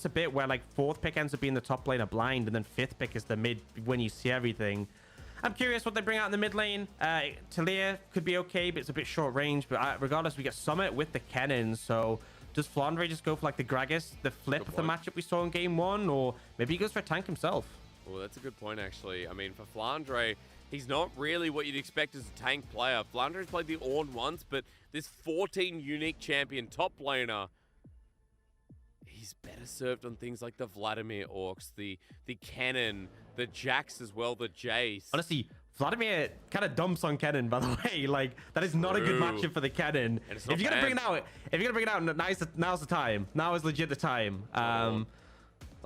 a bit where 4th pick ends up being the top laner blind, and then 5th pick is the mid when you see everything. I'm curious what they bring out in the mid lane. Talia could be okay, but it's a bit short range. But regardless, we get Summit with the Kennen, so does Flandre just go for the Gragas, the flip of the matchup we saw in game 1, or maybe he goes for a tank himself? Well, that's a good point, actually. I mean, for Flandre, he's not really what you'd expect as a tank player. Flandre's played the Ornn once, but this 14 unique champion top laner, he's better served on things like the Vladimir Orcs, the Kennen, the Jax as well, the Jace. Honestly, Vladimir kind of dumps on Kennen, by the way. That is not a good matchup for the Kennen. If you're gonna bring it out, now's the time. Now is legit the time.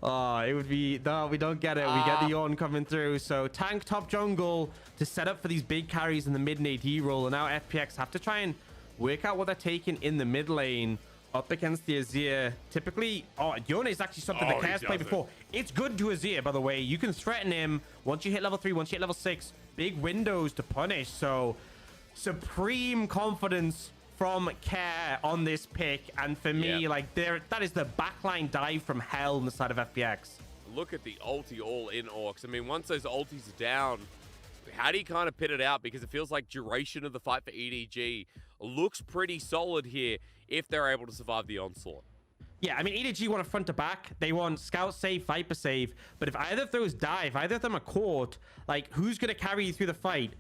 It would be no, we don't get it. We get the Ornn coming through. So tank top jungle to set up for these big carries in the mid and AD role. And now FPX have to try and work out what they're taking in the mid lane up against the Azir. Typically, Yone is actually something that Care's played before. It's good to Azir, by the way. You can threaten him once you hit level 3, once you hit level 6. Big windows to punish. So supreme confidence from Care on this pick, and for me, like, that is the backline dive from hell on the side of FPX. Look at the ulti all in Orcs. I mean, once those ultis are down, how do you kind of pit it out? Because it feels like duration of the fight for EDG looks pretty solid here if they're able to survive the onslaught. Yeah, I mean, EDG want a front to back. They want scout save, viper save. But if either of those die, if either of them are caught, like, who's going to carry you through the fight?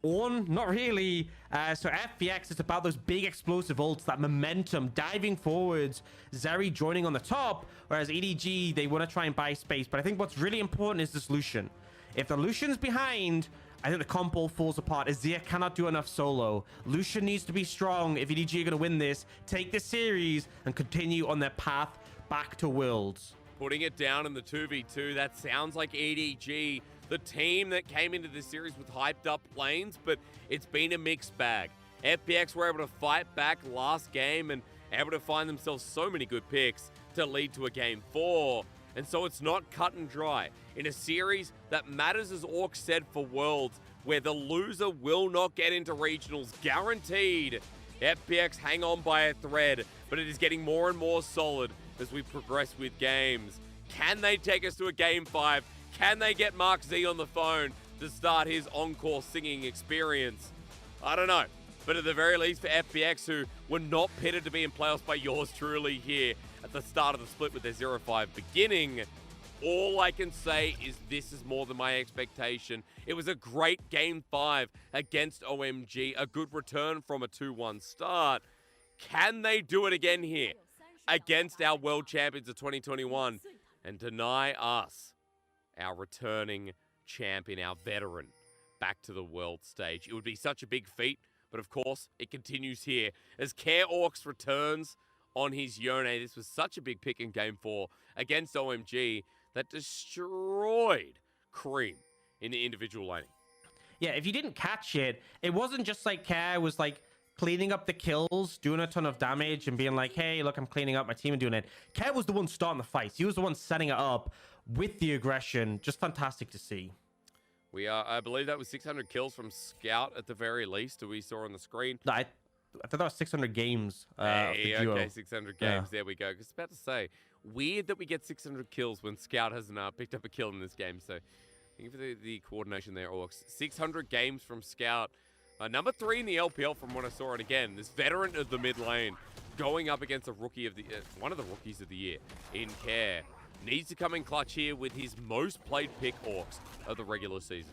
Ornn? Not really. So FPX is about those big explosive ults, that momentum, diving forwards, Zeri joining on the top, whereas EDG, they want to try and buy space. But I think what's really important is this Lucian. If the Lucian's behind, I think the comp all falls apart. Azir cannot do enough solo. Lucian needs to be strong if EDG are going to win this, take this series, and continue on their path back to Worlds. Putting it down in the 2v2, that sounds like EDG, the team that came into this series with hyped up lanes, but it's been a mixed bag. FPX were able to fight back last game and able to find themselves so many good picks to lead to a game 4. And so it's not cut and dry. In a series that matters, as Orcs said, for Worlds, where the loser will not get into regionals, guaranteed. FPX hang on by a thread, but it is getting more and more solid as we progress with games. Can they take us to a game 5? Can they get Mark Z on the phone to start his encore singing experience? I don't know. But at the very least for FPX, who were not pitted to be in playoffs by yours truly here at the start of the split with their 0-5 beginning, all I can say is this is more than my expectation. It was a great game 5 against OMG, a good return from a 2-1 start. Can they do it again here against our world champions of 2021 and deny us our returning champion, our veteran, back to the world stage? It would be such a big feat, but of course, it continues here as Care Orcs returns on his Yone. This was such a big pick in Game 4 against OMG that destroyed Cream in the individual laning. Yeah, if you didn't catch it, it wasn't just like Care was like cleaning up the kills, doing a ton of damage, and being like, hey, look, I'm cleaning up my team and doing it. Care was the one starting the fights. He was the one setting it up with the aggression. Just fantastic to see. I believe that was 600 kills from Scout at the very least, that we saw on the screen. I thought that was 600 games. Hey, okay, 600 games. Yeah. There we go. I was about to say, weird that we get 600 kills when Scout hasn't picked up a kill in this game. So, thank you for the coordination there, Orcs. 600 games from Scout. Number 3 in the LPL from what I saw. And again, this veteran of the mid lane going up against a rookie of the one of the rookies of the year in Care. Needs to come in clutch here with his most played pick, Orcs, of the regular season.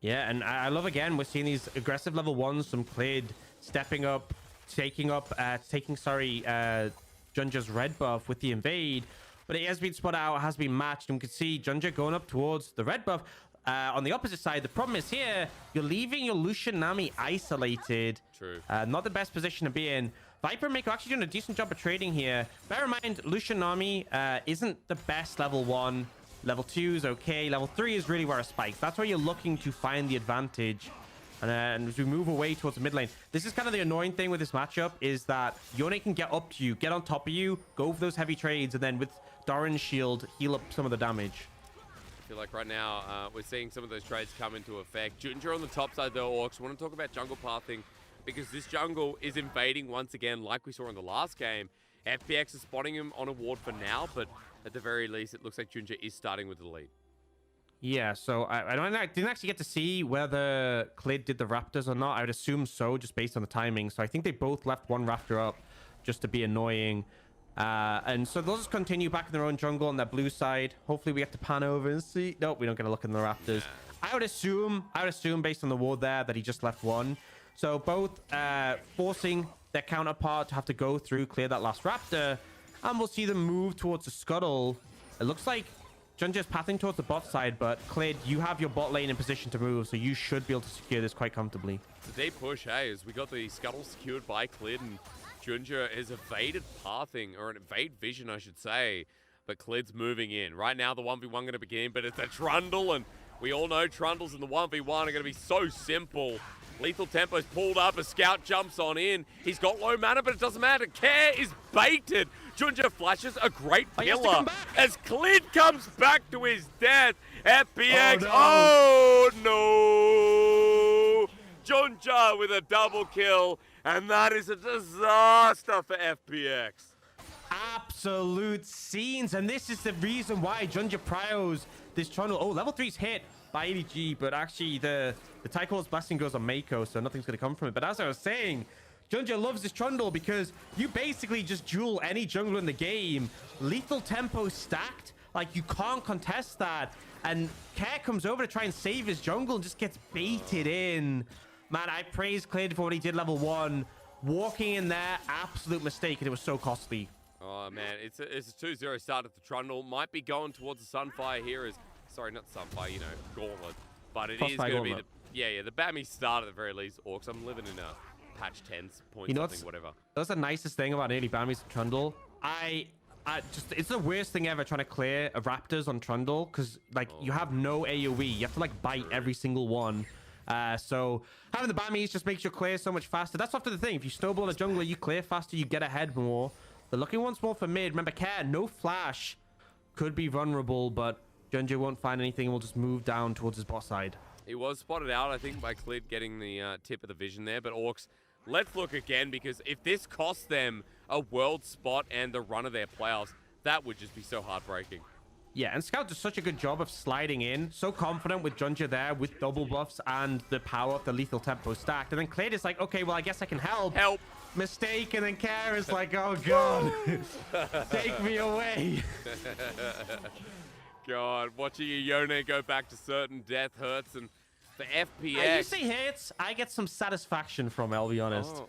Yeah, and I love, again, we're seeing these aggressive level 1s, some Clid stepping up, taking Junja's red buff with the invade. But it has been spot out, has been matched, and we can see Junja going up towards the red buff. On the opposite side, the problem is here, you're leaving your Lucian Nami isolated. True. Not the best position to be in. Viper Maker actually doing a decent job of trading here. Bear in mind, Lucian Nami isn't the best level 1. Level 2 is okay. Level 3 is really where it spikes. That's where you're looking to find the advantage. And as we move away towards the mid lane, this is kind of the annoying thing with this matchup, is that Yone can get up to you, get on top of you, go for those heavy trades, and then with Doran's shield, heal up some of the damage. I feel like right now we're seeing some of those trades come into effect. Junja on the top side though, Orcs. Want to talk about jungle pathing, because this jungle is invading once again like we saw in the last game. FPX is spotting him on a ward for now, but at the very least, it looks like Junja is starting with the lead. Yeah, so I didn't actually get to see whether Clid did the Raptors or not. I would assume so, just based on the timing. So I think they both left one Raptor up just to be annoying. And so they'll just continue back in their own jungle on their blue side. Hopefully we get to pan over and see. Nope, we don't get a look in the Raptors. I would assume based on the ward there that he just left one. So both forcing their counterpart to have to go through, clear that last Raptor. And we'll see them move towards the scuttle. It looks like Junja's pathing towards the bot side, but Clid, you have your bot lane in position to move, so you should be able to secure this quite comfortably. It's a deep push, hey, as we got the scuttle secured by Clid, and Junja has evaded pathing, or an evade vision, I should say. But Clid's moving in. Right now, the 1v1 going to begin, but it's a Trundle, and we all know Trundles in the 1v1 are going to be so simple. Lethal Tempo's pulled up, a Scout jumps on in. He's got low mana, but it doesn't matter. Care is baited. Junja flashes a great pillar as Clid comes back to his death. FPX, oh no! Junja Junja with a double kill, and that is a disaster for FPX. Absolute scenes, and this is the reason why Junja prios this Trundle. Oh, level 3's hit by EDG, but actually the Tycho's blasting goes on Mako, so nothing's going to come from it. But as I was saying, Junja loves this Trundle because you basically just duel any jungler in the game. Lethal tempo stacked, like you can't contest that. And Care comes over to try and save his jungle and just gets baited in. Man, I praise Clade for what he did level 1. Walking in there, absolute mistake, and it was so costly. Oh man, it's a 2-0 start at the Trundle. Might be going towards the Sunfire here as, sorry, not Sunfire, you know, Gauntlet. But it is going to be the Bammy start at the very least. Orcs, I'm living in a patch 10s, point something, whatever. That's the nicest thing about early Bammy's Trundle. It's the worst thing ever trying to clear a Raptors on Trundle because like you have no AoE. You have to like bite every single one. So having the Bammies just makes your clear so much faster. That's often the thing. If you snowball a jungler, you clear faster, you get ahead more. They're looking once more for mid. Remember, Care, no flash. Could be vulnerable, but Junja won't find anything and will just move down towards his bot side. He was spotted out, I think, by Clid getting the tip of the vision there. But Orcs, let's look again, because if this costs them a world spot and the run of their playoffs, that would just be so heartbreaking. Yeah, and Scout does such a good job of sliding in. So confident with Junja there with double buffs and the power of the lethal tempo stacked. And then Clade is like, okay, well, I guess I can help. Mistake, and then Care is like, oh god, take me away. God, watching a Yone go back to certain death hurts, and for FPX... You say hurts, I get some satisfaction from, I'll be honest. Oh,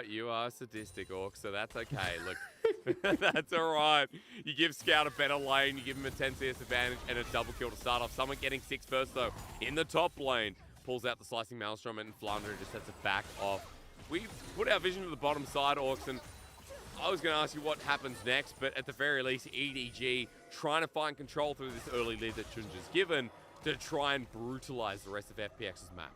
you are sadistic, Orc, so that's okay. Look, that's all right. You give Scout a better lane, you give him a 10 CS advantage and a double kill to start off. Someone getting 6 first, though, in the top lane. Pulls out the Slicing Maelstrom, and Flounder just has to back off. We put our vision to the bottom side, Orcs, and I was going to ask you what happens next, but at the very least, EDG trying to find control through this early lead that Junja's given to try and brutalize the rest of FPX's map.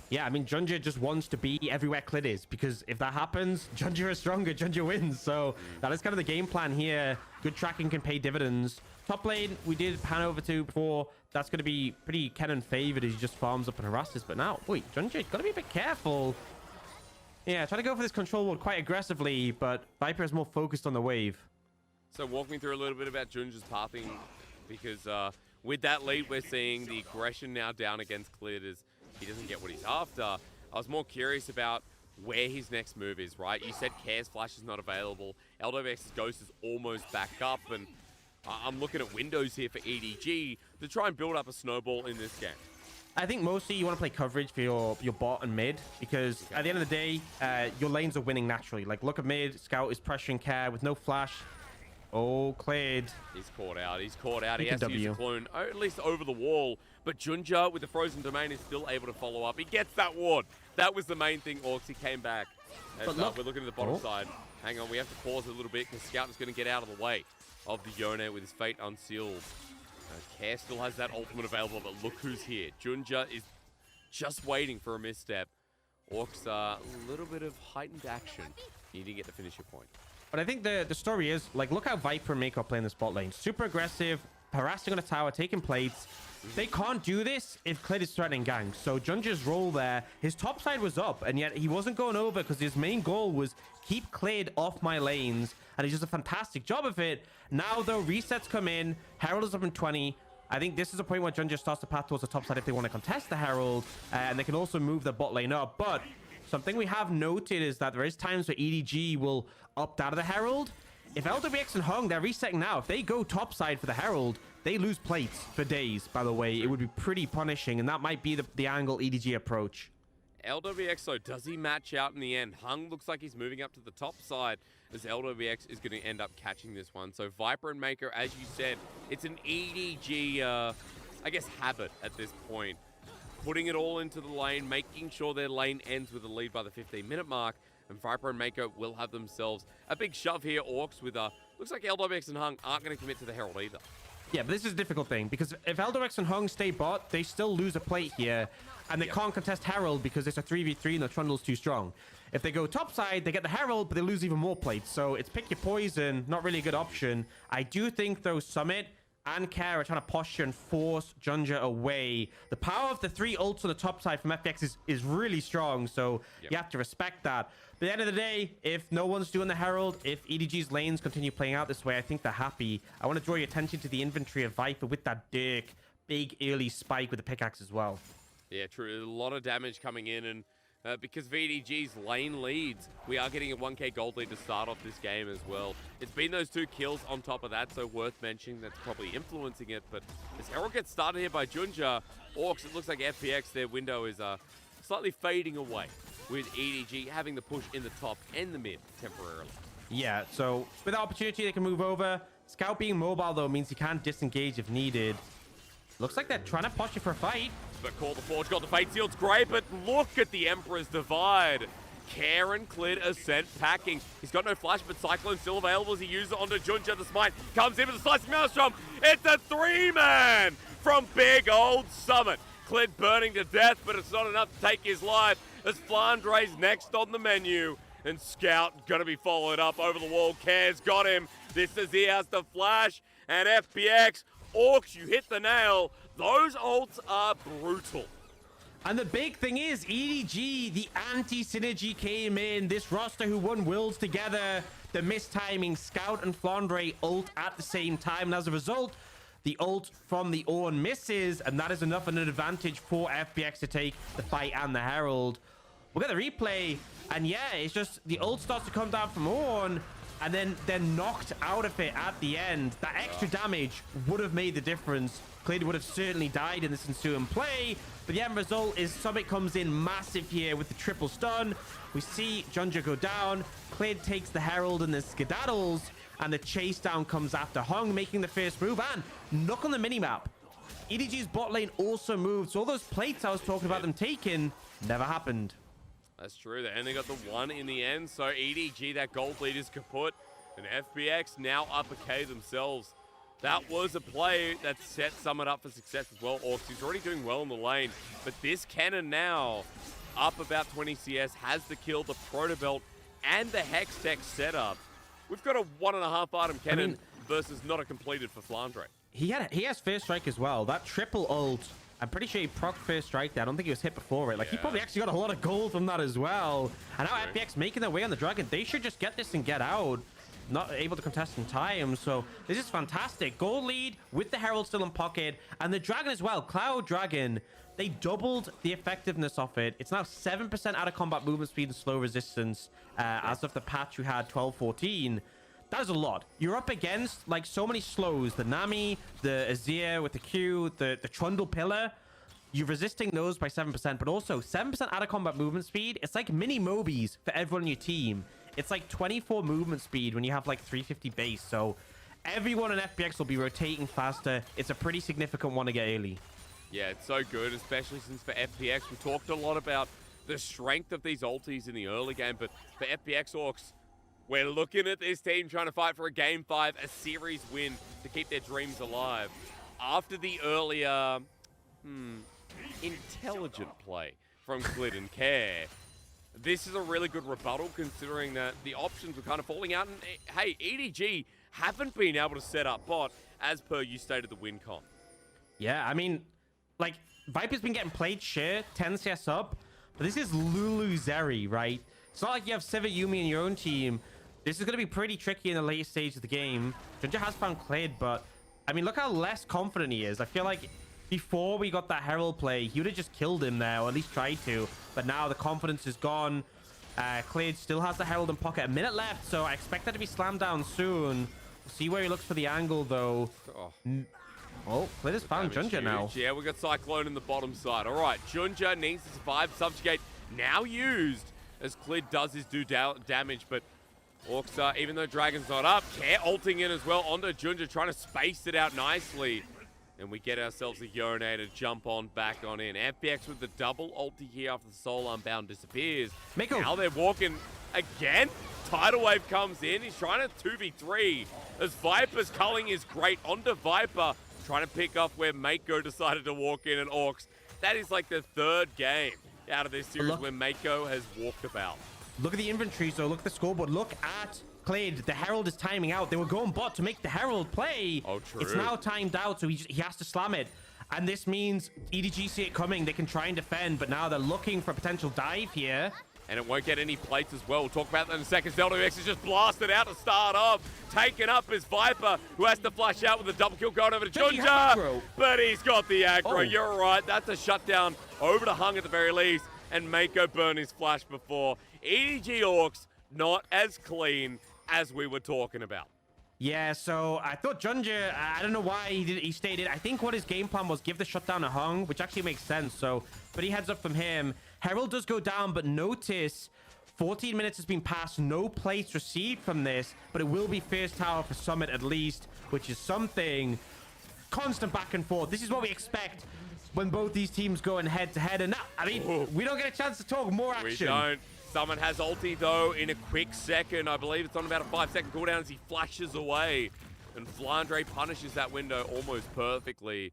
Yeah, I mean, Junja just wants to be everywhere Clid is, because if that happens, Junja is stronger, Junja wins. So that is kind of the game plan here. Good tracking can pay dividends. Top lane, we did pan over to before. That's going to be pretty Kennen favored as he just farms up and harasses. But now, wait, Junja, got to be a bit careful. Yeah, trying to go for this control ward quite aggressively, but Viper is more focused on the wave. So walk me through a little bit about Junja's pathing, because with that lead, we're seeing the aggression now down against Clid as he doesn't get what he's after. I was more curious about where his next move is, right? You said Care's flash is not available. LWX's Ghost is almost back up, and I'm looking at windows here for EDG to try and build up a snowball in this game. I think mostly you want to play coverage for your bot and mid, because at the end of the day, your lanes are winning naturally. Like, look at mid, Scout is pressuring Care with no flash. Oh, Clade. He's caught out. He's caught out. He has to use a clone, at least over the wall. But Junja, with the frozen domain, is still able to follow up. He gets that ward. That was the main thing, Orcs. He came back. But look, we're looking at the bottom side. Hang on, we have to pause a little bit because Scout is going to get out of the way of the Yone with his fate unsealed. Care still has that ultimate available, but look who's here. Junja is just waiting for a misstep. Orcs are a little bit of heightened action. You need to get the finisher point. But I think the story is, like, look how Viper and Mako play in this bot lane. Super aggressive, harassing on a tower, taking plates. They can't do this if Clid is threatening ganks. So Junja's role there, his top side was up, and yet he wasn't going over because his main goal was keep Clid off my lanes, and he does a fantastic job of it. Now, though, resets come in. Herald is up in 20. I think this is a point where Junja starts to path towards the top side if they want to contest the Herald, and they can also move the bot lane up. But something we have noted is that there is times where EDG will opt out of the Herald. If LWX and Hung, they're resetting now. If they go top side for the Herald, they lose plates for days, by the way. It would be pretty punishing, and that might be the angle EDG approach. LWX, though, does he match out in the end? Hung looks like he's moving up to the top side as LWX is going to end up catching this one. So Viper and Maker, as you said, it's an EDG, I guess, habit at this point. Putting it all into the lane, making sure their lane ends with a lead by the 15-minute mark. And Viper and Mako will have themselves a big shove here, Orcs, with looks like LWX and Hung aren't going to commit to the Herald either. Yeah, but this is a difficult thing, because if LWX and Hung stay bot, they still lose a plate here, and they can't contest Herald because it's a 3v3 and the Trundle's too strong. If they go topside, they get the Herald, but they lose even more plates. So it's pick your poison, not really a good option. I do think, though, Summit and Care are trying to posture and force Junja away. The power of the 3 ults on the top side from FPX is really strong, so you have to respect that. But at the end of the day, if no one's doing the Herald, if EDG's lanes continue playing out this way, I think they're happy. I want to draw your attention to the inventory of Viper with that Dirk. Big early spike with the pickaxe as well. Yeah, true. A lot of damage coming in, and because of EDG's lane leads, we are getting a 1k gold lead to start off this game as well. It's been those 2 kills on top of that, so worth mentioning that's probably influencing it. But as Herald gets started here by Junja, Orcs, it looks like FPX, their window is slightly fading away, with EDG having the push in the top and the mid temporarily. Yeah, so with the opportunity, they can move over. Scout being mobile, though, means he can disengage if needed. Looks like they're trying to posture for a fight. But Call the Forge got the Fate Seal's great, but look at the Emperor's Divide. Karen Clid Ascent packing. He's got no flash, but Cyclone still available as he uses it onto Junja. The Smite comes in with a Slicing Maelstrom. It's a 3-man from Big Old Summit. Clid burning to death, but it's not enough to take his life as Flandre's next on the menu. And Scout gonna be followed up over the wall. Care's got him. This is he has the flash, and FPX, Orcs, you hit the nail. Those ults are brutal. And the big thing is, EDG, the anti-synergy came in. This roster who won Worlds together, the mistiming Scout and Flandre ult at the same time. And as a result, the ult from the Ornn misses, and that is enough of an advantage for FPX to take the fight and the Herald. We'll get the replay, and yeah, it's just the ult starts to come down from Ornn, and then they're knocked out of it at the end. That extra damage would have made the difference. Clid would have certainly died in this ensuing play, but the end result is Summit comes in massive here with the triple stun. We see Junja go down, Clid takes the Herald and the skedaddles, and the chase down comes after Hung making the first move, and knock on the minimap. EDG's bot lane also moved, so all those plates I was talking about them taking never happened. That's true. They only got the 1 in the end, so EDG, that gold lead is kaput, and FPX now up a K themselves. That was a play that set Summit up for success as well. Orcs, he's already doing well in the lane, but this cannon now, up about 20 CS, has the kill, the Proto Belt, and the Hex Tech setup. We've got a 1.5 item cannon versus not a completed for Flandre. He has first strike as well. That triple ult, I'm pretty sure he procced first strike there. I don't think he was hit before it. Like, he probably actually got a lot of gold from that as well. And now FPX making their way on the Dragon. They should just get this and get out. Not able to contest in time. So this is fantastic. Gold lead with the Herald still in pocket. And the Dragon as well. Cloud Dragon. They doubled the effectiveness of it. It's now 7% out of combat movement speed and slow resistance. As of the patch we had 12-14. That is a lot. You're up against like so many slows. The Nami, the Azir with the Q, the Trundle Pillar. You're resisting those by 7%, but also 7% out of combat movement speed. It's like mini Mobies for everyone on your team. It's like 24 movement speed when you have like 350 base. So everyone in FPX will be rotating faster. It's a pretty significant one to get early. Yeah, it's so good, especially since for FPX, we talked a lot about the strength of these ultis in the early game, but for FPX Orcs, we're looking at this team trying to fight for a Game 5, a series win to keep their dreams alive. After the earlier, intelligent play from Clid and Care, this is a really good rebuttal considering that the options were kind of falling out. And hey, EDG haven't been able to set up bot as per you stated the win con. Yeah, I mean, like, Viper's been getting played share, 10 CS up, but this is Lulu Zeri, right? It's not like you have Sivir Yumi in your own team. This is going to be pretty tricky in the later stage of the game. Junja has found Clid, but I mean, look how less confident he is. I feel like before we got that Herald play, he would have just killed him there, or at least tried to. But now the confidence is gone. Clid still has the Herald in pocket. A minute left, so I expect that to be slammed down soon. We'll see where he looks for the angle, though. Oh, Clid has found Junja now. Yeah, we got Cyclone in the bottom side. All right, Junja needs to survive. Subjugate now used as Clid does his damage, but Orcs, even though Dragon's not up, Care ulting in as well onto Junja, trying to space it out nicely. And we get ourselves a Urinator jump on back on in. FPX with the double ulti here after the Soul Unbound disappears. Now they're walking again. Tidal Wave comes in. He's trying to 2v3 as Viper's culling is great onto Viper, trying to pick off where Mako decided to walk in, and Orcs. That is like the third game out of this series where Mako has walked about. Look at the inventory, so look at the scoreboard. Look at Clade. The Herald is timing out. They were going bot to make the Herald play. Oh, true. It's now timed out, so he has to slam it. And this means EDG see it coming. They can try and defend, but now they're looking for a potential dive here. And it won't get any plates as well. We'll talk about that in a second. LWX is just blasted out to start off. Taken up is Viper, who has to flash out with a double kill going over to Junja. But he's got the aggro. Oh. You're right. That's a shutdown over to Hung at the very least. And Mako burned his flash before. EDG Orcs, not as clean as we were talking about. Yeah, so I thought Junja, I don't know why he stayed in. I think what his game plan was give the shutdown to Hung, which actually makes sense. So, but he heads up from him. Herald does go down, but notice 14 minutes has been passed. No plates received from this, but it will be first tower for Summit at least, which is something. Constant back and forth. This is what we expect when both these teams go in head to head. And now, I mean, we don't get a chance to talk more action. We don't. Summit has ulti though in a quick second. I believe it's on about a 5-second cooldown as he flashes away. And Flandre punishes that window almost perfectly.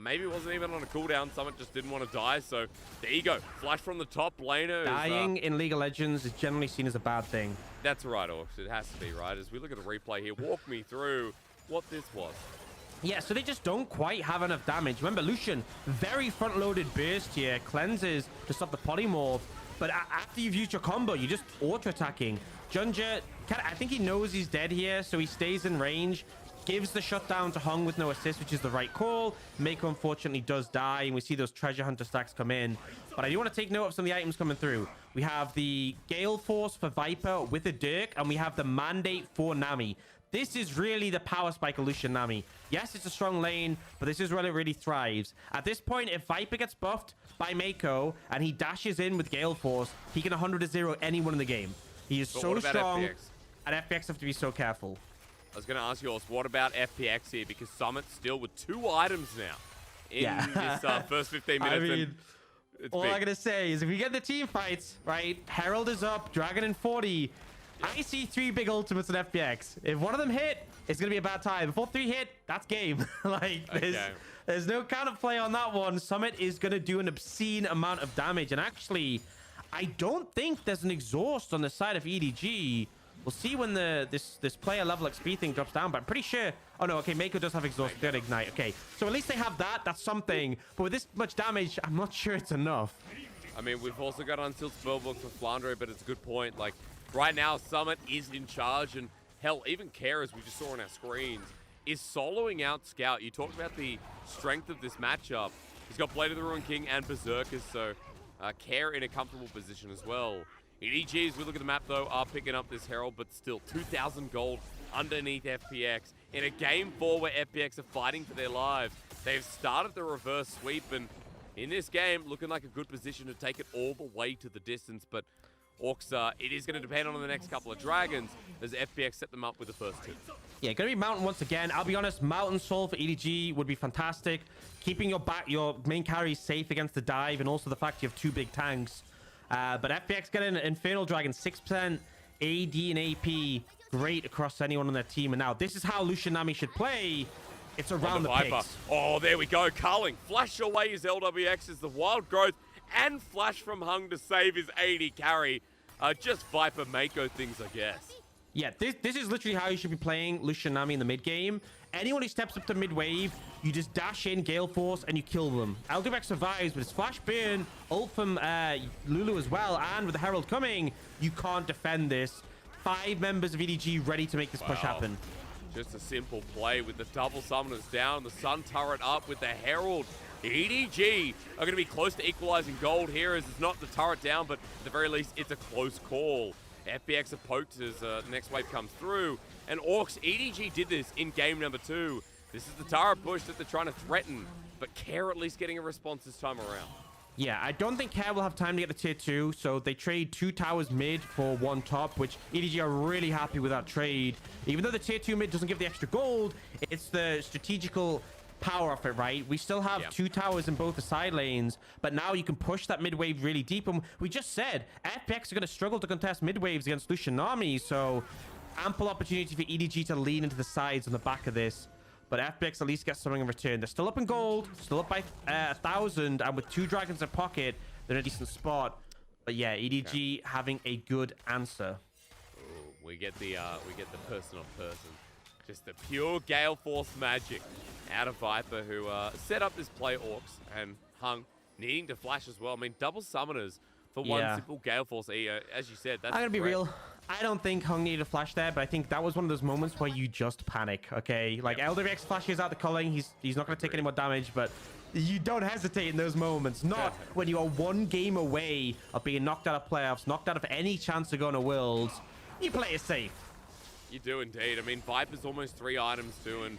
Maybe it wasn't even on a cooldown. Summit just didn't want to die. So there you go. Flash from the top laner. Dying in League of Legends is generally seen as a bad thing. That's right, Orcs. It has to be, right? As we look at the replay here, walk me through what this was. Yeah, so they just don't quite have enough damage. Remember, Lucian, very front-loaded burst here. Cleanses to stop the polymorph. But after you've used your combo, you're just auto-attacking. Junja, I think he knows he's dead here, so he stays in range. Gives the shutdown to Hung with no assist, which is the right call. Mako, unfortunately, does die, and we see those treasure hunter stacks come in. But I do want to take note of some of the items coming through. We have the Gale Force for Viper with the Dirk, and we have the Mandate for Nami. This is really the power spike of Lucian Nami. Yes, it's a strong lane, but this is where it really thrives. At this point, if Viper gets buffed by Mako and he dashes in with Gale Force, he can 100-0 anyone in the game. He is so strong, FPX? and FPX have to be so careful. I was going to ask you also, what about FPX here? Because Summit's still with 2 items now in this first 15 minutes. I mean, all big. I'm going to say is if we get the team fights, right, Herald is up, Dragon in 40. I see 3 big ultimates in FPX. If one of them hit, it's going to be a bad time. Before 3 hit, that's game. Like, there's no counterplay on that one. Summit is going to do an obscene amount of damage. And actually, I don't think there's an exhaust on the side of EDG. We'll see when this player level XP thing drops down, but I'm pretty sure... Oh, no, okay, Mako does have exhaust. Third ignite. Okay, so at least they have that. That's something. But with this much damage, I'm not sure it's enough. I mean, we've also got unsealed spellbooks for Flandre, but it's a good point. Like, right now, Summit is in charge, and hell, even Care, as we just saw on our screens, is soloing out Scout. You talked about the strength of this matchup. He's got Blade of the Ruined King and Berserkers, so Care in a comfortable position as well. EDG, as we look at the map, though, are picking up this Herald, but still 2,000 gold underneath FPX. In a Game 4 where FPX are fighting for their lives, they've started the reverse sweep, and in this game, looking like a good position to take it all the way to the distance, but Orcs, it is going to depend on the next couple of Dragons as FPX set them up with the first 2. Yeah, going to be Mountain once again. I'll be honest, Mountain Soul for EDG would be fantastic. Keeping your main carries safe against the dive, and also the fact you have 2 big tanks. But FPX getting an Infernal Dragon, 6% AD and AP, great across anyone on their team. And now this is how Lucian Nami should play. It's around the picks. Oh, there we go. Culling. Flash away his LWX as the wild growth and flash from Hung to save his AD carry. Just Viper Mako things, I guess. Yeah, this is literally how you should be playing Lucian Nami in the mid game. Anyone who steps up to mid wave, you just dash in Gale Force and you kill them. LWX survives, but it's flash burn, ult from Lulu as well, and with the Herald coming, you can't defend this. 5 members of EDG ready to make this push happen. Just a simple play with the double summoners down, the Sun turret up with the Herald. EDG are going to be close to equalizing gold here as it's not the turret down, but at the very least, it's a close call. FPX are poked as the next wave comes through. And Orcs, EDG did this in game number 2. This is the turret push that they're trying to threaten, but Care at least getting a response this time around. Yeah, I don't think Care will have time to get the tier 2, so they trade 2 towers mid for 1 top, which EDG are really happy with that trade. Even though the tier 2 mid doesn't give the extra gold, it's the strategical power of it, right? We still have 2 towers in both the side lanes, but now you can push that mid wave really deep. And we just said FPX are going to struggle to contest mid waves against Lucian Nami, so ample opportunity for EDG to lean into the sides on the back of this. But FPX at least gets something in return. They're still up in gold, still up by 1,000, and with 2 dragons in pocket, they're in a decent spot. But yeah, EDG having a good answer. Ooh, we get the person on person. Just the pure Gale Force magic out of Viper, who set up this play Orcs, and Hung needing to flash as well. I mean, double summoners for one simple Gale Force E. As you said, that's I'm gonna be real. I don't think Hung needed a flash there, but I think that was one of those moments where you just panic, okay? Like, LWX flashes out the culling. He's not gonna take any more damage, but you don't hesitate in those moments. Not when you are one game away of being knocked out of playoffs, knocked out of any chance to go on a Worlds. You play it safe. You do indeed. I mean, Viper's almost 3 items too, and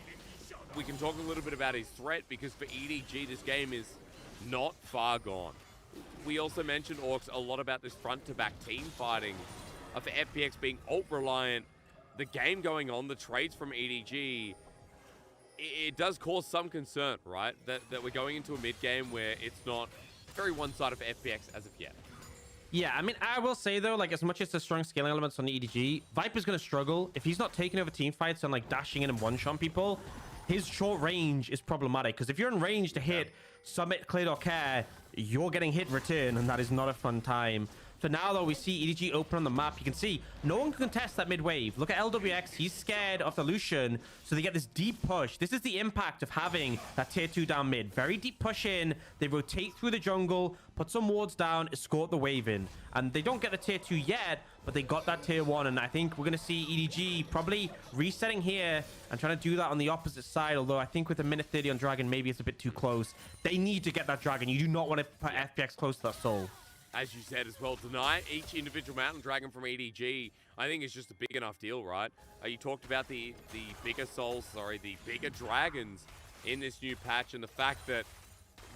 we can talk a little bit about his threat, because for EDG, this game is not far gone. We also mentioned, Orcs, a lot about this front-to-back team fighting, for FPX being ult-reliant, the game going on, the trades from EDG. It does cause some concern, right? That we're going into a mid-game where it's not very one-sided for FPX as of yet. Yeah, I mean, I will say, though, like, as much as the strong scaling elements on the EDG, Viper's going to struggle. If he's not taking over team fights and, like, dashing in and one-shot people, his short range is problematic. Because if you're in range to hit Summit, Clear, or Care, you're getting hit return, and that is not a fun time. So now, though, we see EDG open on the map. You can see no one can contest that mid-wave. Look at LWX. He's scared of the Lucian, so they get this deep push. This is the impact of having that tier 2 down mid. Very deep push in. They rotate through the jungle, put some wards down, escort the wave in. And they don't get the tier 2 yet, but they got that tier 1. And I think we're going to see EDG probably resetting here and trying to do that on the opposite side. Although I think with a minute 30 on Dragon, maybe it's a bit too close. They need to get that Dragon. You do not want to put FPX close to that soul. As you said as well, deny each individual Mountain Dragon from EDG, I think it's just a big enough deal, right? You talked about the bigger souls, the bigger dragons in this new patch, and the fact that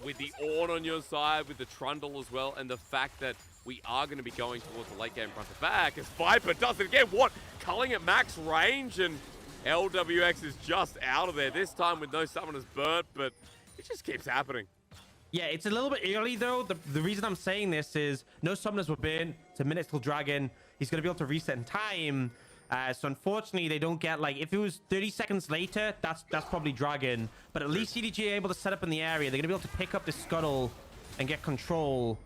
with the Ornn on your side, with the Trundle as well, and the fact that we are going to be going towards the late game front to back, as Viper does it again. What? Culling at max range, and LWX is just out of there, this time with no summoners burnt, but it just keeps happening. Yeah, it's a little bit early, though. The reason I'm saying this is no summoners were burned. It's a minute till Dragon. He's going to be able to reset in time. So unfortunately, they don't get, like, if it was 30 seconds later, that's probably Dragon. But at least EDG are able to set up in the area. They're going to be able to pick up this scuttle and get control.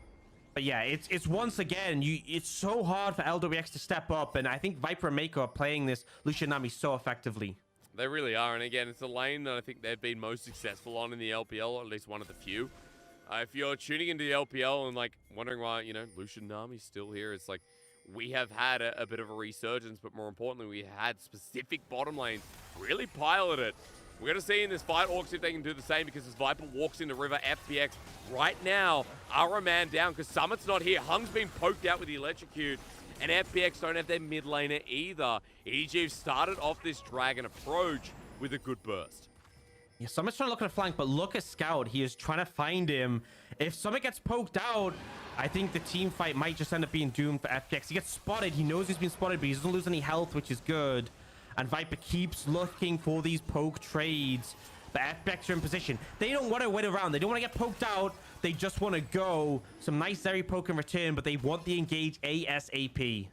But yeah, it's once again, it's so hard for LWX to step up. And I think Viper and Mako are playing this Lucian Nami so effectively. They really are. And again, it's a lane that I think they've been most successful on in the LPL, or at least one of the few. If you're tuning into the LPL and, like, wondering why, you know, Lucian Nami's still here, it's like we have had a bit of a resurgence, but more importantly, we had specific bottom lanes really pilot it. We're going to see in this fight, Orcs, if they can do the same, because as Viper walks in the river, FPX right now are a man down because Summit's not here. Hung's been poked out with the electrocute, and FPX don't have their mid laner either. EDG have started off this Dragon approach with a good burst. Yeah, Summit's trying to look at a flank, but look at Scout. He is trying to find him. If Summit gets poked out, I think the team fight might just end up being doomed for FPX. He gets spotted. He knows he's been spotted, but he doesn't lose any health, which is good. And Viper keeps looking for these poke trades. But FPX are in position. They don't want to wait around. They don't want to get poked out. They just want to go. Some nice Zeri poke in return, but they want the engage ASAP.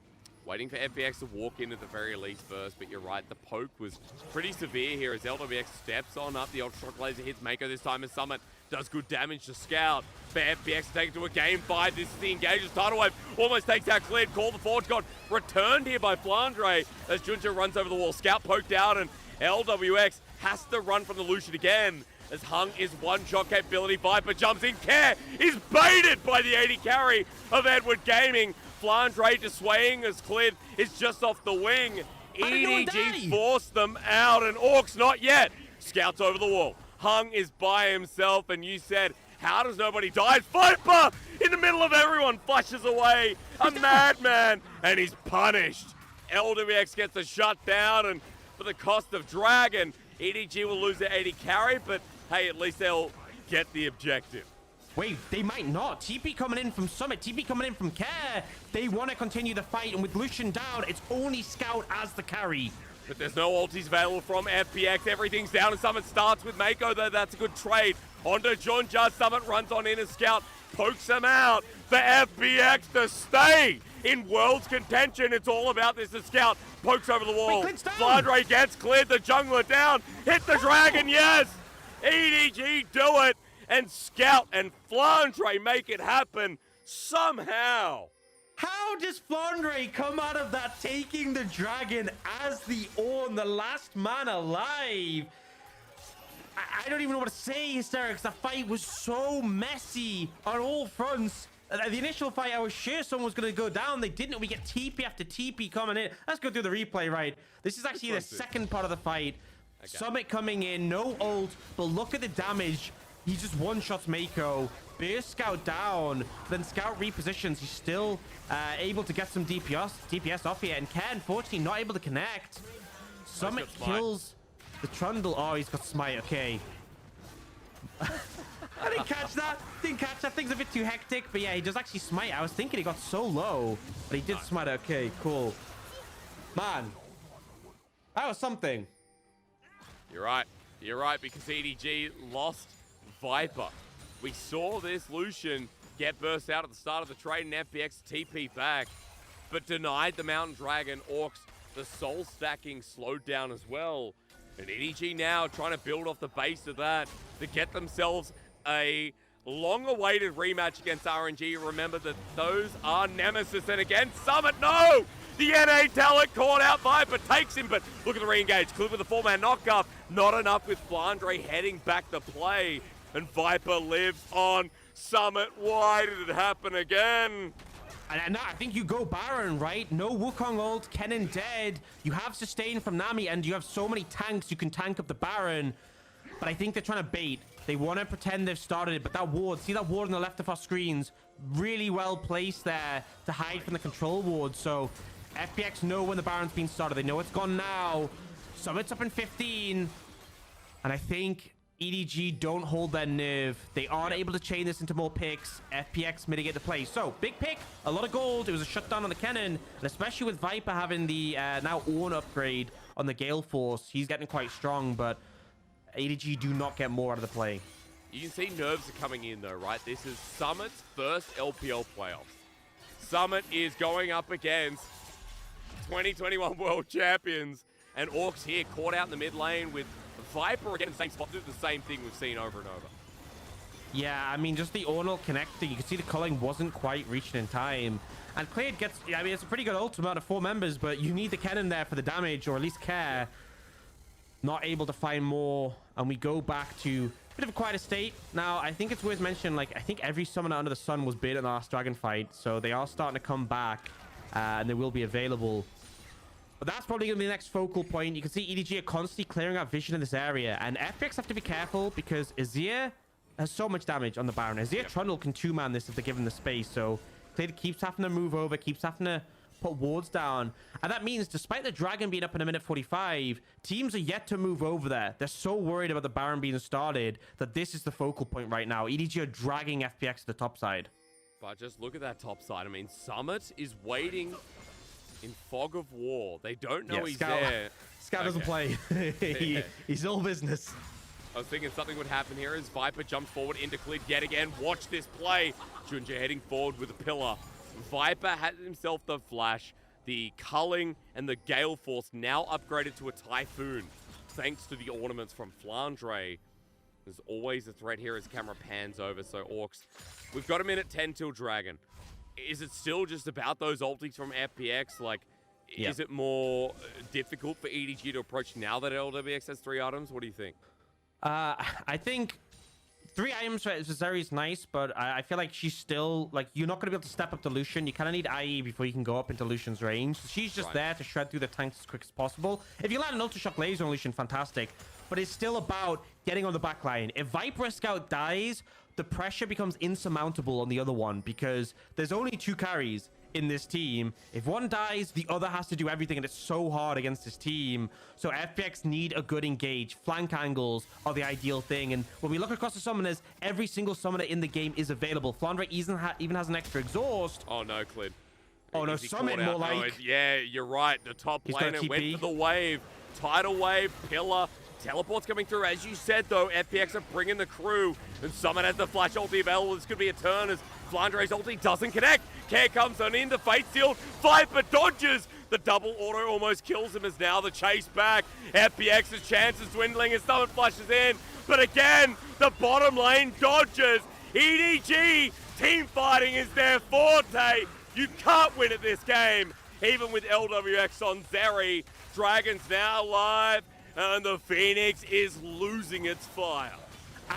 Waiting for FPX to walk in at the very least first, but you're right, the poke was pretty severe here as LWX steps on up. The Ultra Shock Laser hits Mako this time as Summit does good damage to Scout. For FPX to take it to a game 5, this is the engager's tidal wave. Almost takes out Cleared, Call the Forge God. Returned here by Flandre as Junja runs over the wall. Scout poked out and LWX has to run from the Lucian again as Hung is one-shot capability. Viper jumps in. Care is baited by the 80 carry of Edward Gaming. Flandre just swaying as Clid is just off the wing. EDG forced them out, and Orcs not yet. Scouts over the wall. Hung is by himself, and you said, how does nobody die? Viper in the middle of everyone flashes away. A madman, and he's punished. LWX gets a shutdown, and for the cost of Dragon, EDG will lose their 80 carry, but hey, at least they'll get the objective. Wait, they might not. TP coming in from Summit, TP coming in from Care. They want to continue the fight, and with Lucian down, it's only Scout as the carry. But there's no ultis available from FPX. Everything's down, and Summit starts with Mako, though that's a good trade. Onto Junja, Summit runs on in as Scout, pokes him out for FPX to stay in World's contention. It's all about this as Scout pokes over the wall. Flandre gets cleared, the jungler down, hit the Dragon, yes! EDG do it! And Scout and Flandre make it happen somehow. How does Flandre come out of that taking the dragon as the Ornn, the last man alive? I don't even know what to say, Hysterics. The fight was so messy on all fronts. The initial fight, I was sure someone was going to go down. They didn't. We get TP after TP coming in. Let's go through the replay, right? This is actually the second part of the fight. Okay. Summit coming in, no ult, but look at the damage. He just one-shots Mako. Burst Scout down, then Scout repositions. He's still able to get some DPS off here, and Kerr, unfortunately, not able to connect. Summit kills the Trundle. Oh, he's got Smite. Okay. I didn't catch that. Didn't catch that. Thing's a bit too hectic, but yeah, he does actually Smite. I was thinking he got so low, but he did Smite. Okay, cool. Man, that was something. You're right. You're right, because EDG lost Viper. We saw this Lucian get burst out at the start of the trade and FPX TP back, but denied the Mountain Dragon. Orcs, the soul stacking slowed down as well. And EDG now trying to build off the base of that to get themselves a long-awaited rematch against RNG. Remember that those are Nemesis, and against Summit, no! The NA talent caught out. Viper takes him, but look at the re-engage. Clip with the 4-man knockup. Not enough with Flandre heading back to play. And Viper lives on. Summit, why did it happen again? And I think you go Baron, right? No Wukong ult, Kennen dead. You have sustain from Nami, and you have so many tanks, you can tank up the Baron. But I think they're trying to bait. They want to pretend they've started it, but that ward, see that ward on the left of our screens? Really well placed there to hide from the control ward. So FPX know when the Baron's been started. They know it's gone now. Summit's up in 15. And I think EDG don't hold their nerve. They aren't able to chain this into more picks. FPX mitigate the play. So, big pick, a lot of gold. It was a shutdown on the Kennen, and especially with Viper having the now Ornn upgrade on the Gale Force, he's getting quite strong, but EDG do not get more out of the play. You can see nerves are coming in though, right? This is Summit's first LPL playoffs. Summit is going up against 2021 World Champions, and Orcs here caught out in the mid lane with Viper again in the same spot. This is the same thing we've seen over and over. Yeah, I mean, just the Ornn connecting. You can see the culling wasn't quite reaching in time. And Clade gets, I mean, it's a pretty good ultimate of 4 members, but you need the Kennen there for the damage, or at least Care. Not able to find more, and we go back to a bit of a quieter state. Now, I think it's worth mentioning, like, I think every summoner under the sun was bait in the last Dragon fight, so they are starting to come back, and they will be available. But that's probably going to be the next focal point. You can see EDG are constantly clearing out vision in this area, and FPX have to be careful because Azir has so much damage on the Baron. Azir Trundle can 2-man this if they're given the space, so Clade keeps having to move over, keeps having to put wards down. And that means, despite the Dragon being up in a minute 45, teams are yet to move over there. They're so worried about the Baron being started that this is the focal point right now. EDG are dragging FPX to the top side. But just look at that top side. I mean, Summit is waiting in fog of war. They don't know he's there. Scout doesn't play. He's all business. I was thinking something would happen here as Viper jumps forward into Clid yet again. Watch this play. Junja heading forward with a pillar. Viper has himself the flash, the culling, and the Gale Force now upgraded to a Typhoon, thanks to the ornaments from Flandre. There's always a threat here as camera pans over. So Orcs, we've got a minute 10 till Dragon. Is it still just about those ultis from FPX? Like, is it more difficult for EDG to approach now that LWX has 3 items? What do you think? I think 3 items for Zeri is nice, but I feel like she's still, like, you're not going to be able to step up to Lucian. You kind of need IE before you can go up into Lucian's range. So she's just there to shred through the tanks as quick as possible. If you land an Ultra Shock Laser on Lucian, fantastic. But it's still about getting on the back line. If Viper Scout dies, the pressure becomes insurmountable on the other one because there's only 2 carries in this team. If one dies, the other has to do everything, and it's so hard against this team. So FPX need a good engage. Flank angles are the ideal thing, and when we look across the summoners, every single summoner in the game is available. Flandre even has an extra exhaust. Oh no, Clid. Oh no, Summit more like. No, yeah, you're right. The top laner went for the wave. Tidal wave, pillar. Teleport's coming through. As you said, though, FPX are bringing the crew, and Summit has the flash ulti available. This could be a turn as Flandre's ulti doesn't connect. Care comes on in, the Fate Seal. Viper dodges. The double auto almost kills him as now the chase back. FPX's chances dwindling as Summit flashes in. But again, the bottom lane dodges. EDG Team fighting is their forte. You can't win at this game, even with LWX on Zeri. Dragons now live, and the Phoenix is losing its fire.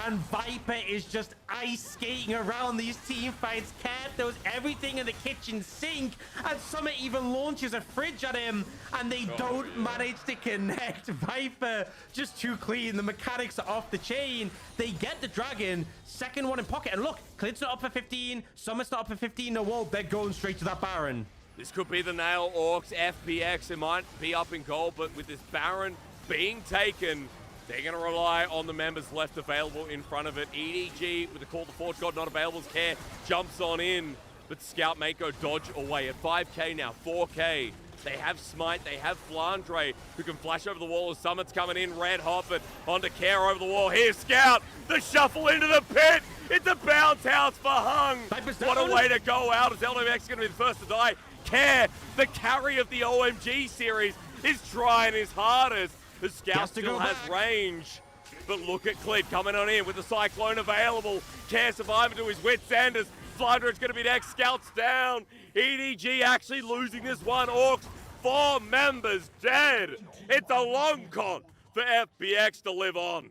And Viper is just ice skating around these team fights. Cat throws everything in the kitchen sink, and Summit even launches a fridge at him, and they don't manage to connect. Viper just too clean. The mechanics are off the chain. They get the dragon, second one in pocket, and look, Clid's not up for 15, Summit's not up for 15, no wall. They're going straight to that Baron. This could be the nail. Orcs, FPX, it might be up in goal, but with this Baron being taken, they're going to rely on the members left available in front of it. EDG with the call to Forge God not available. Care jumps on in, but Scout Mako dodge away at 5k now, 4k. They have Smite, they have Flandre, who can flash over the wall as Summit's coming in red hot, but onto Care over the wall. Here's Scout, the shuffle into the pit. It's a bounce house for Hung. What a way to go out, as LWX is going to be the first to die. Care, the carry of the OMG series, is trying his hardest. The Scout still has range, but look at Clid coming on in with the Cyclone available. Care surviving to his wits end as Flandre's going to be next. Scout's down. EDG actually losing this one. Orcs, 4 members dead. It's a long con for FPX to live on.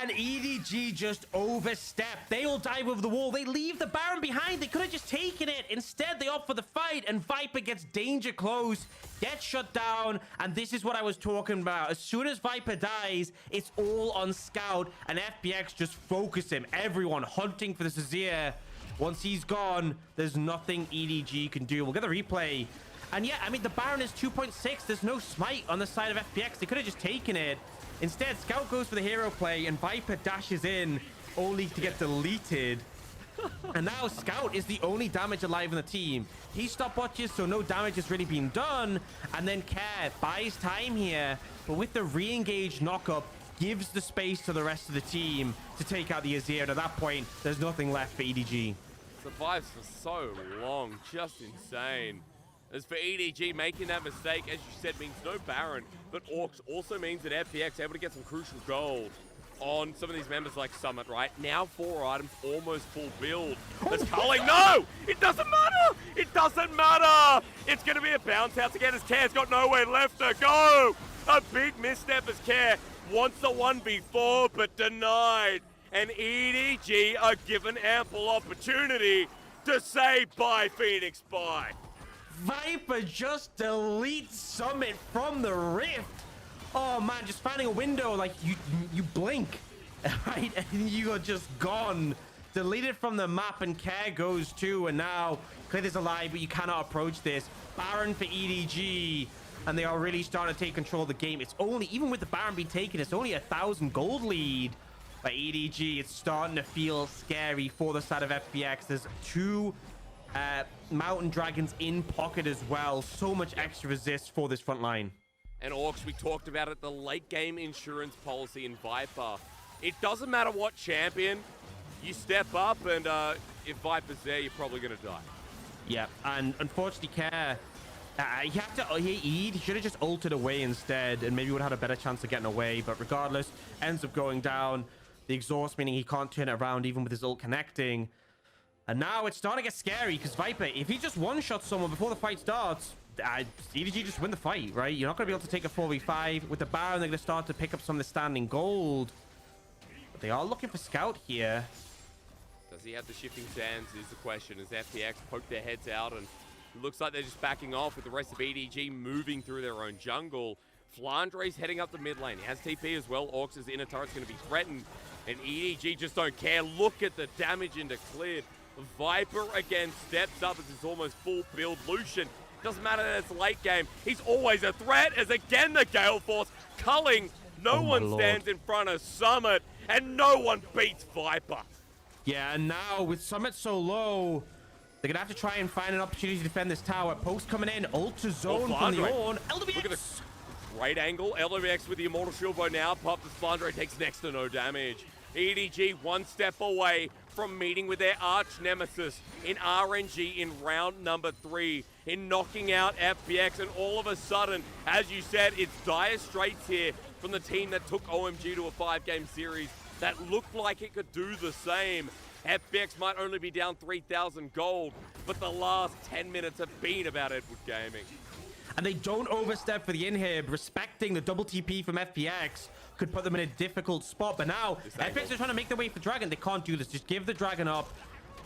And EDG just overstepped. They all dive over the wall. They leave the Baron behind. They could have just taken it. Instead, they opt for the fight, and Viper gets danger close, gets shut down, and this is what I was talking about. As soon as Viper dies, it's all on Scout, and FPX just focus him. Everyone hunting for the Azir. Once he's gone, there's nothing EDG can do. We'll get the replay. And yeah, I mean, the Baron is 2.6. There's no smite on the side of FPX. They could have just taken it. Instead, Scout goes for the hero play, and Viper dashes in, only to get deleted. And now Scout is the only damage alive in the team. He stopwatches, so no damage has really been done. And then Care buys time here, but with the re-engage knockup, gives the space to the rest of the team to take out the Azir. And at that point, there's nothing left for EDG. Survives for so long, just insane. As for EDG, making that mistake, as you said, means no Baron, but Orcs also means that FPX able to get some crucial gold on some of these members like Summit, right? Now 4 items, almost full build. As Culling, no! It doesn't matter! It doesn't matter! It's going to be a bounce house again as Care's got nowhere left to go! A big misstep as Care wants the 1v4, but denied. And EDG are given ample opportunity to say bye, Phoenix, bye. Viper just deletes Summit from the rift. Oh man, just finding a window, like you blink, right? And you are just gone. Deleted from the map, and Care goes too, and now Clid is alive, but you cannot approach this. Baron for EDG, and they are really starting to take control of the game. It's only, even with the Baron being taken, it's only 1,000 gold lead by EDG. It's starting to feel scary for the side of FPX. There's 2 Mountain Dragons in pocket as well. So much extra resist for this front line. And Orcs, we talked about it, the late game insurance policy in Viper. It doesn't matter what champion, you step up, and if Viper's there, you're probably going to die. Yeah, and unfortunately, Care, he should have just ulted away instead, and maybe would have had a better chance of getting away, but regardless, ends up going down. The exhaust, meaning he can't turn it around even with his ult connecting. And now it's starting to get scary, because Viper, if he just one-shots someone before the fight starts, EDG just win the fight, right? You're not going to be able to take a 4v5. With the Baron, they're going to start to pick up some of the standing gold. But they are looking for Scout here. Does he have the shifting sands is the question, as FPX poke their heads out, and it looks like they're just backing off with the rest of EDG moving through their own jungle. Flandre's heading up the mid lane. He has TP as well. Orcs' inner turret's going to be threatened, and EDG just don't care. Look at the damage into Clid. Viper again steps up as it's almost full build. Lucian, doesn't matter that it's late game, he's always a threat as again the Gale Force. Culling, no one stands in front of Summit, and no one beats Viper. Yeah, and now with Summit so low, they're gonna have to try and find an opportunity to defend this tower. Post coming in, ult to zone from the Ornn. LWX! Look at this great angle. LWX with the Immortal Shield Bow now. Pop the Flandre takes next to no damage. EDG one step away from meeting with their arch nemesis in RNG in round number 3, in knocking out FPX, and all of a sudden, as you said, it's dire straits here from the team that took OMG to a 5-game series that looked like it could do the same. FPX might only be down 3,000 gold, but the last 10 minutes have been about Edward Gaming. And they don't overstep for the inhib. Respecting the double TP from FPX could put them in a difficult spot. But now, FPX are trying to make their way for Dragon. They can't do this. Just give the Dragon up.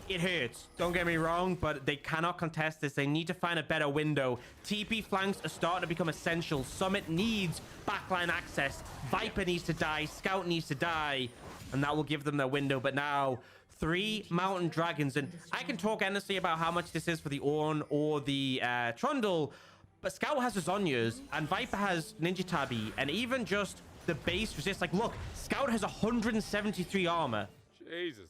It hurts. Don't get me wrong, but they cannot contest this. They need to find a better window. TP flanks are starting to become essential. Summit needs backline access. Viper needs to die. Scout needs to die. And that will give them their window. But now, 3 Mountain Dragons. And I can talk endlessly about how much this is for the Ornn or the Trundle. But Scout has the Zhonya's, and Viper has Ninja Tabi, and even just the base resist. Like, look, Scout has 173 armor. Jesus.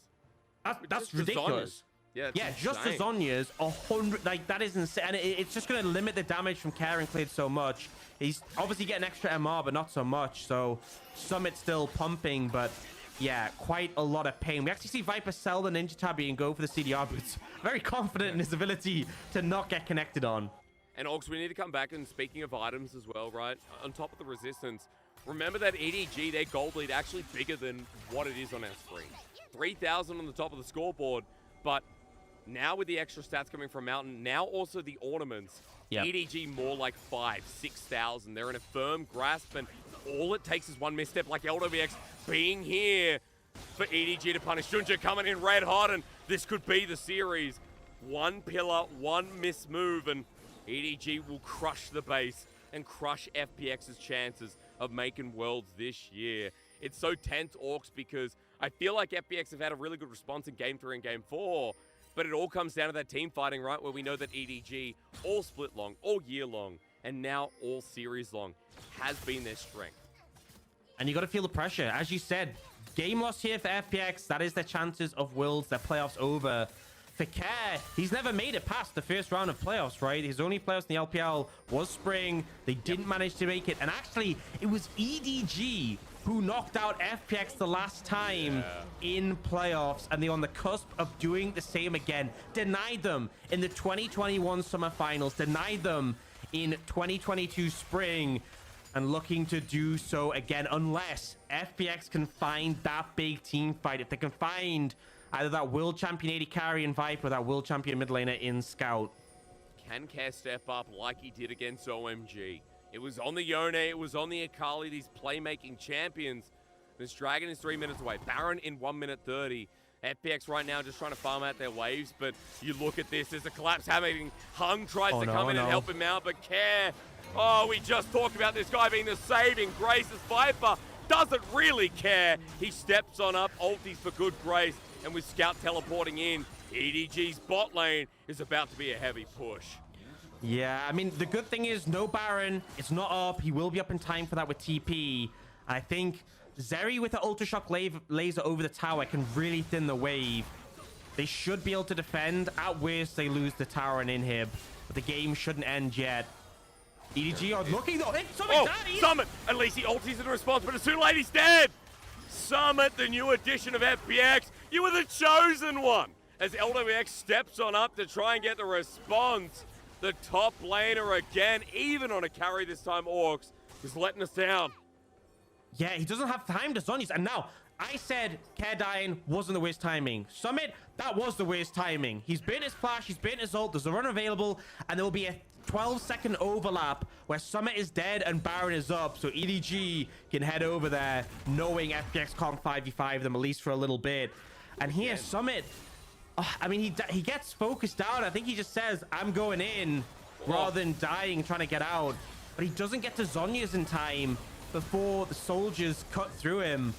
That's ridiculous. Yeah, just the Zhonya's, 100. Like, that is insane. And it's just going to limit the damage from Care and Clade so much. He's obviously getting extra MR, but not so much. So, Summit's still pumping, but yeah, quite a lot of pain. We actually see Viper sell the Ninja Tabi and go for the CDR, but it's very confident in his ability to not get connected on. And Ox, we need to come back, and speaking of items as well, right? On top of the resistance, remember that EDG, their gold lead, actually bigger than what it is on our screen. 3,000 on the top of the scoreboard, but now with the extra stats coming from Mountain, now also the ornaments, EDG more like 5,000, 6,000. They're in a firm grasp, and all it takes is one misstep, like LWX being here for EDG to punish. Junja coming in red hot, and this could be the series. One pillar, one miss move, and EDG will crush the base and crush FPX's chances of making Worlds this year. It's so tense, Orcs, because I feel like FPX have had a really good response in Game 3 and Game 4, but it all comes down to that team fighting, right, where we know that EDG, all split long, all year long, and now all series long, has been their strength. And you got to feel the pressure. As you said, game loss here for FPX. That is their chances of Worlds, their playoffs over. For Care, he's never made it past the first round of playoffs, right? His only playoffs in the LPL was Spring. They didn't manage to make it. And actually, it was EDG who knocked out FPX the last time in playoffs. And they're on the cusp of doing the same again. Denied them in the 2021 Summer Finals. Denied them in 2022 Spring. And looking to do so again, unless FPX can find that big team fight. If they can find either that world champion AD carry in Viper or that world champion mid laner in Scout. Can Care step up like he did against OMG? It was on the Yone, it was on the Akali, these playmaking champions. This Dragon is 3 minutes away. Baron in 1 minute 30. FPX right now just trying to farm out their waves, but you look at this, there's a collapse happening. Hung tries to come in and help him out, but Care, we just talked about this guy being the saving grace as Viper doesn't really care. He steps on up, ultis for good grace, and with Scout teleporting in, EDG's bot lane is about to be a heavy push. Yeah, I mean, the good thing is no Baron. It's not up. He will be up in time for that with TP. I think Zeri with the Ultra Shock laser over the tower can really thin the wave. They should be able to defend. At worst, they lose the tower and inhib. But the game shouldn't end yet. EDG are looking though. Summit! At least he ultis in response, but it's too late. He's dead! Summit, the new addition of FPX. You were the chosen one! As LWX steps on up to try and get the response. The top laner again, even on a carry this time, Orcs, is letting us down. Yeah, he doesn't have time to Zhonya's. And now, I said Care dying wasn't the worst timing. Summit, that was the worst timing. He's been his flash, he's been his ult, there's a run available, and there will be a 12-second overlap where Summit is dead and Baron is up, so EDG can head over there, knowing FPX can't 5v5 them, at least for a little bit. And here, Summit, I mean, he gets focused out. I think he just says, I'm going in, rather than dying, trying to get out. But he doesn't get to Zhonya's in time before the soldiers cut through him.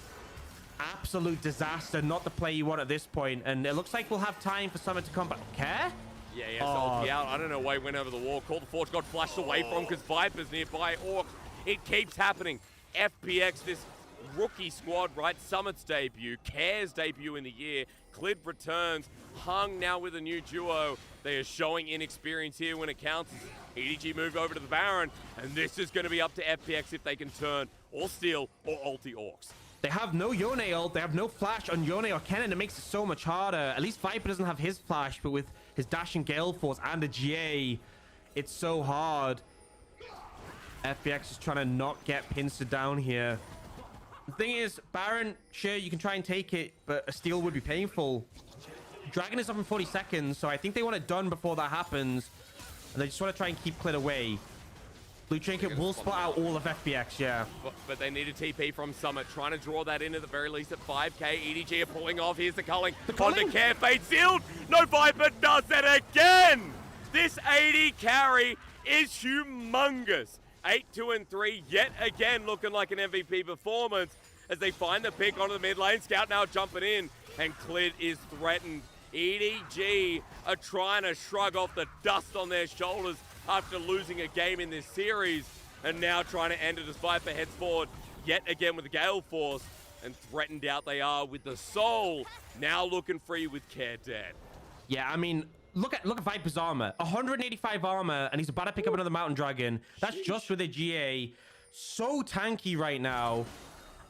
Absolute disaster, not the play you want at this point. And it looks like we'll have time for Summit to come back. Care? Yeah, he has to ulti out. I don't know why he went over the wall. Call the Forge got flashed away from because Viper's nearby. Orc, it keeps happening. FPX, this rookie squad, right? Summit's debut, Care's debut in the year. Clid returns. Hung now with a new duo. They are showing inexperience here when it counts. EDG move over to the Baron, and this is going to be up to FPX if they can turn or steal or ulti Orcs. They have no Yone ult, they have no flash on Yone or Kennen. It makes it so much harder. At least Viper doesn't have his flash, but with his dash and Gale Force and a GA, it's so hard. FPX is trying to not get Pincer down here. The thing is, Baron, sure, you can try and take it, but a steal would be painful. Dragon is up in 40 seconds, so I think they want it done before that happens. And they just want to try and keep clear away. Blue Trinket will spot out all of FPX, yeah. But they need a TP from Summit, trying to draw that in at the very least at 5k. EDG are pulling off. Here's the culling. Onto Care, fade sealed. No, Viper does it again. This 80 carry is humongous. 8-2-3, yet again looking like an MVP performance as they find the pick onto the mid lane. Scout now jumping in, and Clid is threatened. EDG are trying to shrug off the dust on their shoulders after losing a game in this series, and now trying to end it as Viper heads forward yet again with the Gale Force, and threatened out they are with the Soul, now looking free with Care dead. Yeah, I mean, look at Viper's armor. 185 armor, and he's about to pick up another Mountain Dragon. That's just with a GA. So tanky right now.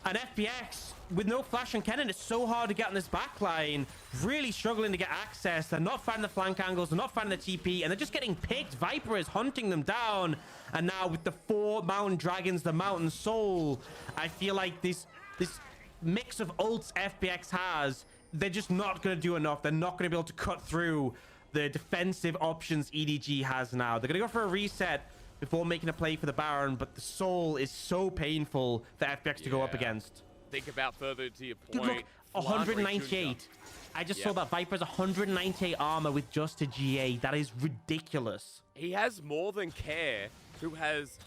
And FPX, with no flash and cannon, it's so hard to get on this backline. Really struggling to get access. They're not finding the flank angles. They're not finding the TP. And they're just getting picked. Viper is hunting them down. And now with the 4 Mountain Dragons, the Mountain Soul, I feel like this mix of ults FPX has, they're just not going to do enough. They're not going to be able to cut through the defensive options EDG has now. They're going to go for a reset before making a play for the Baron, but the Soul is so painful for FPX to go up against. Think about further to your point. Dude, look, 198. I just saw that Viper's 198 armor with just a GA. That is ridiculous. He has more than Care, who has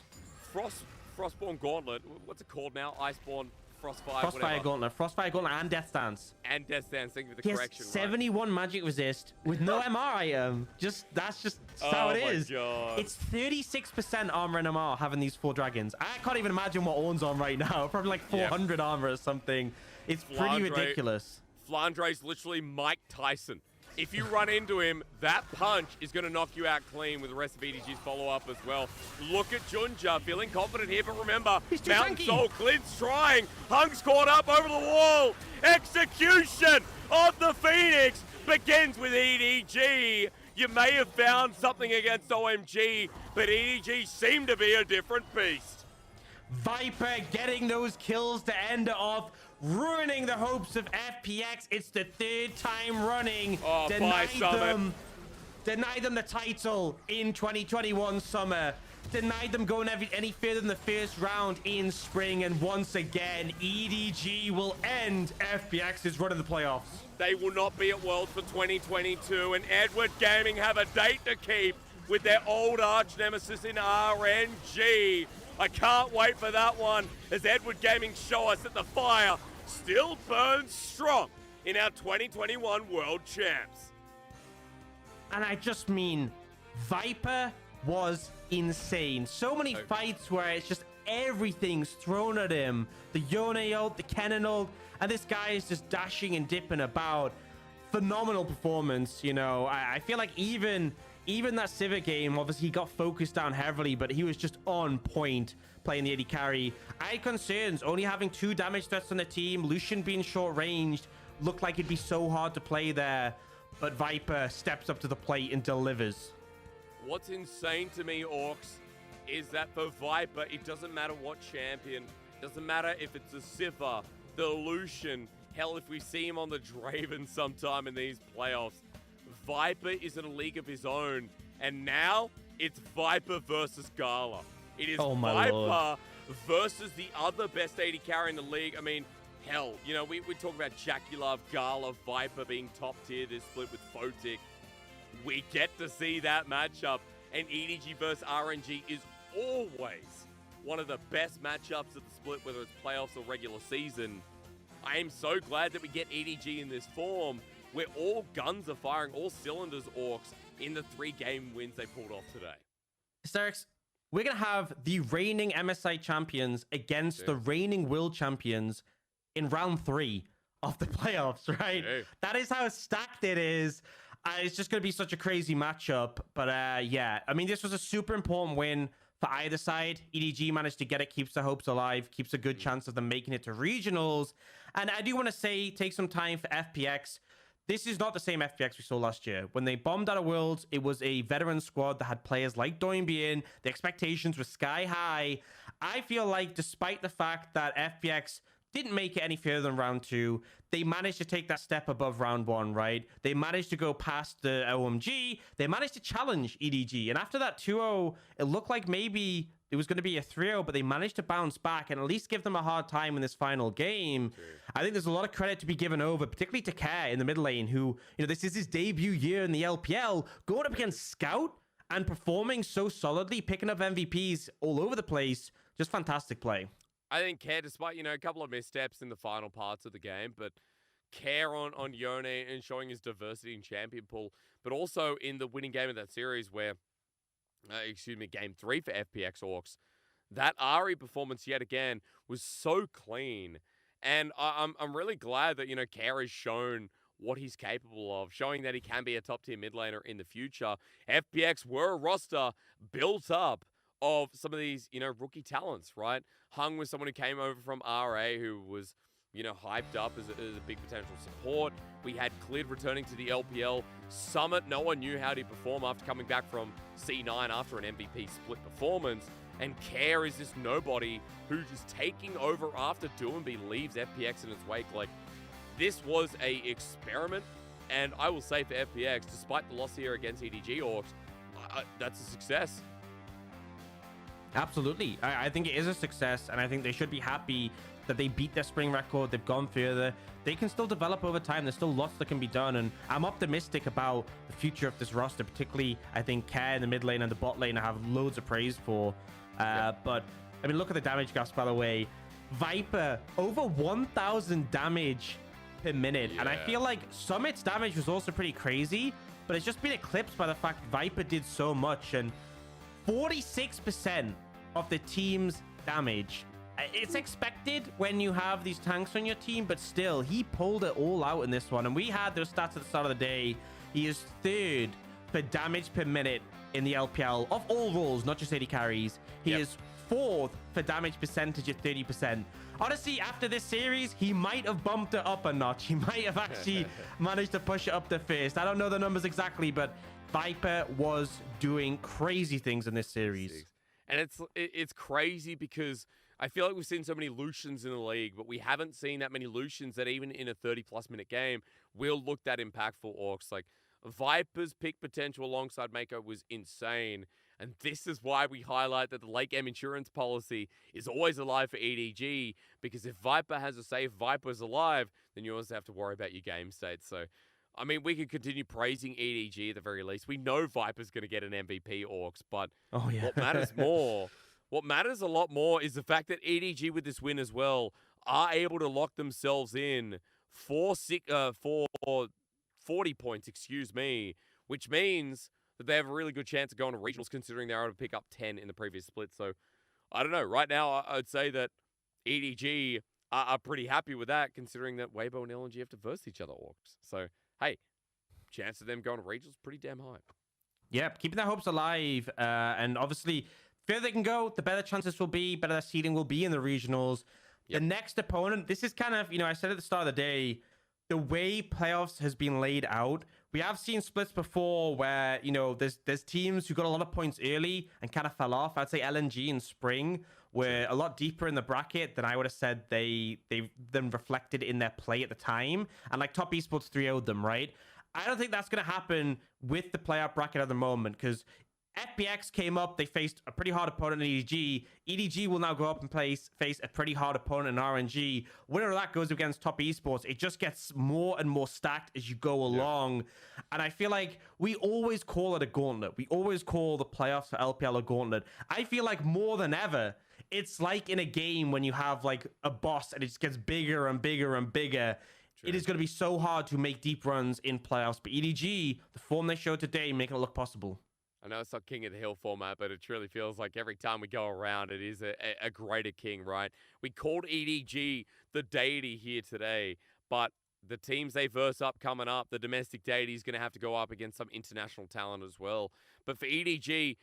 Frostborn Gauntlet. What's it called now? Iceborn, Frostfire Gauntlet, and Death Stance. And Death Stance, thank you for the He has correction. 71 magic resist with no MR item. That's just how it is. God. It's 36% armor and MR having these 4 dragons. I can't even imagine what Ornn's on right now. Probably like 400 armor or something. It's pretty ridiculous. Flandre's literally Mike Tyson. If you run into him, that punch is going to knock you out clean with the rest of EDG's follow-up as well. Look at Junja, feeling confident here, but remember, Mountain Soul, Clint's trying. Hung's caught up over the wall. Execution of the Phoenix begins with EDG. You may have found something against OMG, but EDG seem to be a different beast. Viper getting those kills to end it off, ruining the hopes of FPX. It's the 3rd time running. Denied them the title in 2021 summer. Denied them going any further than the first round in spring. And once again, EDG will end FPX's run of the playoffs. They will not be at Worlds for 2022, and Edward Gaming have a date to keep with their old arch nemesis in RNG. I can't wait for that one, as Edward Gaming show us that the fire still burns strong in our 2021 World Champs. And I just mean, Viper was insane. So many fights where it's just everything's thrown at him. The Yone ult, the Kennen ult, and this guy is just dashing and dipping about. Phenomenal performance, you know. I feel like even that Civic game, obviously he got focused down heavily, but he was just on point playing the AD carry. I had concerns, only having 2 damage threats on the team, Lucian being short-ranged, looked like it'd be so hard to play there, but Viper steps up to the plate and delivers. What's insane to me, Orcs, is that for Viper, it doesn't matter what champion, doesn't matter if it's a Sivir, the Lucian, hell, if we see him on the Draven sometime in these playoffs, Viper is in a league of his own, and now it's Viper versus Gala. It is Viper versus the other best AD carry in the league. I mean, hell, you know, we talk about Jackie-Love, Gala, Viper being top tier, this split with Photic. We get to see that matchup, and EDG versus RNG is always one of the best matchups of the split, whether it's playoffs or regular season. I am so glad that we get EDG in this form, where all guns are firing, all cylinders, Orcs, in the 3 game wins they pulled off today. Hysterics, we're going to have the reigning MSI champions against the reigning world champions in round 3 of the playoffs, right? That is how stacked it is. It's just going to be such a crazy matchup. But yeah, I mean, this was a super important win for either side. EDG managed to get it, keeps the hopes alive, keeps a good chance of them making it to regionals. And I do want to say, take some time for FPX. This is not the same FPX we saw last year. When they bombed out of Worlds, it was a veteran squad that had players like Doinby in. The expectations were sky high. I feel like despite the fact that FPX didn't make it any further than round 2. They managed to take that step above round 1, right? They managed to go past the OMG. They managed to challenge EDG. And after that 2-0, it looked like maybe it was going to be a 3-0, but they managed to bounce back and at least give them a hard time in this final game. I think there's a lot of credit to be given over, particularly to Care in the mid lane, who, this is his debut year in the LPL, going up against Scout and performing so solidly, picking up MVPs all over the place. Just fantastic play. I think Care, despite, a couple of missteps in the final parts of the game, but Care on Yone and showing his diversity in champion pool, but also in the winning game of that series where, game 3 for FPX Orcs, that Ari performance yet again was so clean. And I'm really glad that, Care has shown what he's capable of, showing that he can be a top-tier mid laner in the future. FPX were a roster built up of some of these, rookie talents, right? Hung was someone who came over from RA who was, hyped up as a big potential support. We had Clid returning to the LPL. Summit, no one knew how to perform after coming back from C9 after an MVP split performance. And Care is this nobody who's just taking over after Doomby leaves FPX in its wake. Like, this was a experiment, and I will say for FPX, despite the loss here against EDG Orcs, that's a success. Absolutely. I think it is a success, and I think they should be happy that they beat their spring record. They've gone further. They can still develop over time. There's still lots that can be done, and I'm optimistic about the future of this roster, particularly, I think, Care in the mid lane and the bot lane I have loads of praise for. But, I mean, look at the damage graphs, by the way. Viper, over 1,000 damage per minute. And I feel like Summit's damage was also pretty crazy, but it's just been eclipsed by the fact Viper did so much. And 46% of the team's damage. It's expected when you have these tanks on your team, but still, he pulled it all out in this one. And we had those stats at the start of the day. He is 3rd for damage per minute in the LPL of all roles, not just AD carries. He is 4th for damage percentage at 30%. Honestly, after this series, he might have bumped it up a notch. He might have actually managed to push it up to 1st. I don't know the numbers exactly, but Viper was doing crazy things in this series. And it's crazy because I feel like we've seen so many Lucians in the league, but we haven't seen that many Lucians that even in a 30-plus minute game will look that impactful. Orcs. Like, Viper's peak potential alongside Mako was insane. And this is why we highlight that the late game insurance policy is always alive for EDG, because if Viper has a save, Viper's alive, then you also have to worry about your game state. So, I mean, we could continue praising EDG at the very least. We know Viper's going to get an MVP, Orcs, but what matters more, what matters a lot more is the fact that EDG with this win as well are able to lock themselves in for 40 points, which means that they have a really good chance of going to regionals, considering they're able to pick up 10 in the previous split. So, I don't know. Right now, I'd say that EDG are pretty happy with that, considering that Weibo and LNG have to verse each other, Orcs. So, hey, chance of them going to regionals pretty damn high. Yeah, keeping their hopes alive. And obviously, the further they can go, the better chances will be, better their seeding will be in the regionals. The next opponent, this is kind of, I said at the start of the day, the way playoffs has been laid out, we have seen splits before where, there's teams who got a lot of points early and kind of fell off. I'd say LNG and Spring were a lot deeper in the bracket than I would have said they then reflected in their play at the time. And like Top Esports 3-0'd them, right? I don't think that's going to happen with the playoff bracket at the moment, because FPX came up, they faced a pretty hard opponent in EDG. EDG will now go up and face a pretty hard opponent in RNG. Winner of that goes against Top Esports. It just gets more and more stacked as you go along. And I feel like we always call it a gauntlet. We always call the playoffs for LPL a gauntlet. I feel like more than ever, it's like in a game when you have like a boss and it just gets bigger and bigger and bigger. It is going to be so hard to make deep runs in playoffs. But EDG, the form they showed today, making it look possible. I know it's not King of the Hill format, but it truly feels like every time we go around, it is a greater king, right? We called EDG the deity here today, but the teams they verse up coming up, the domestic deity is going to have to go up against some international talent as well. But for EDG,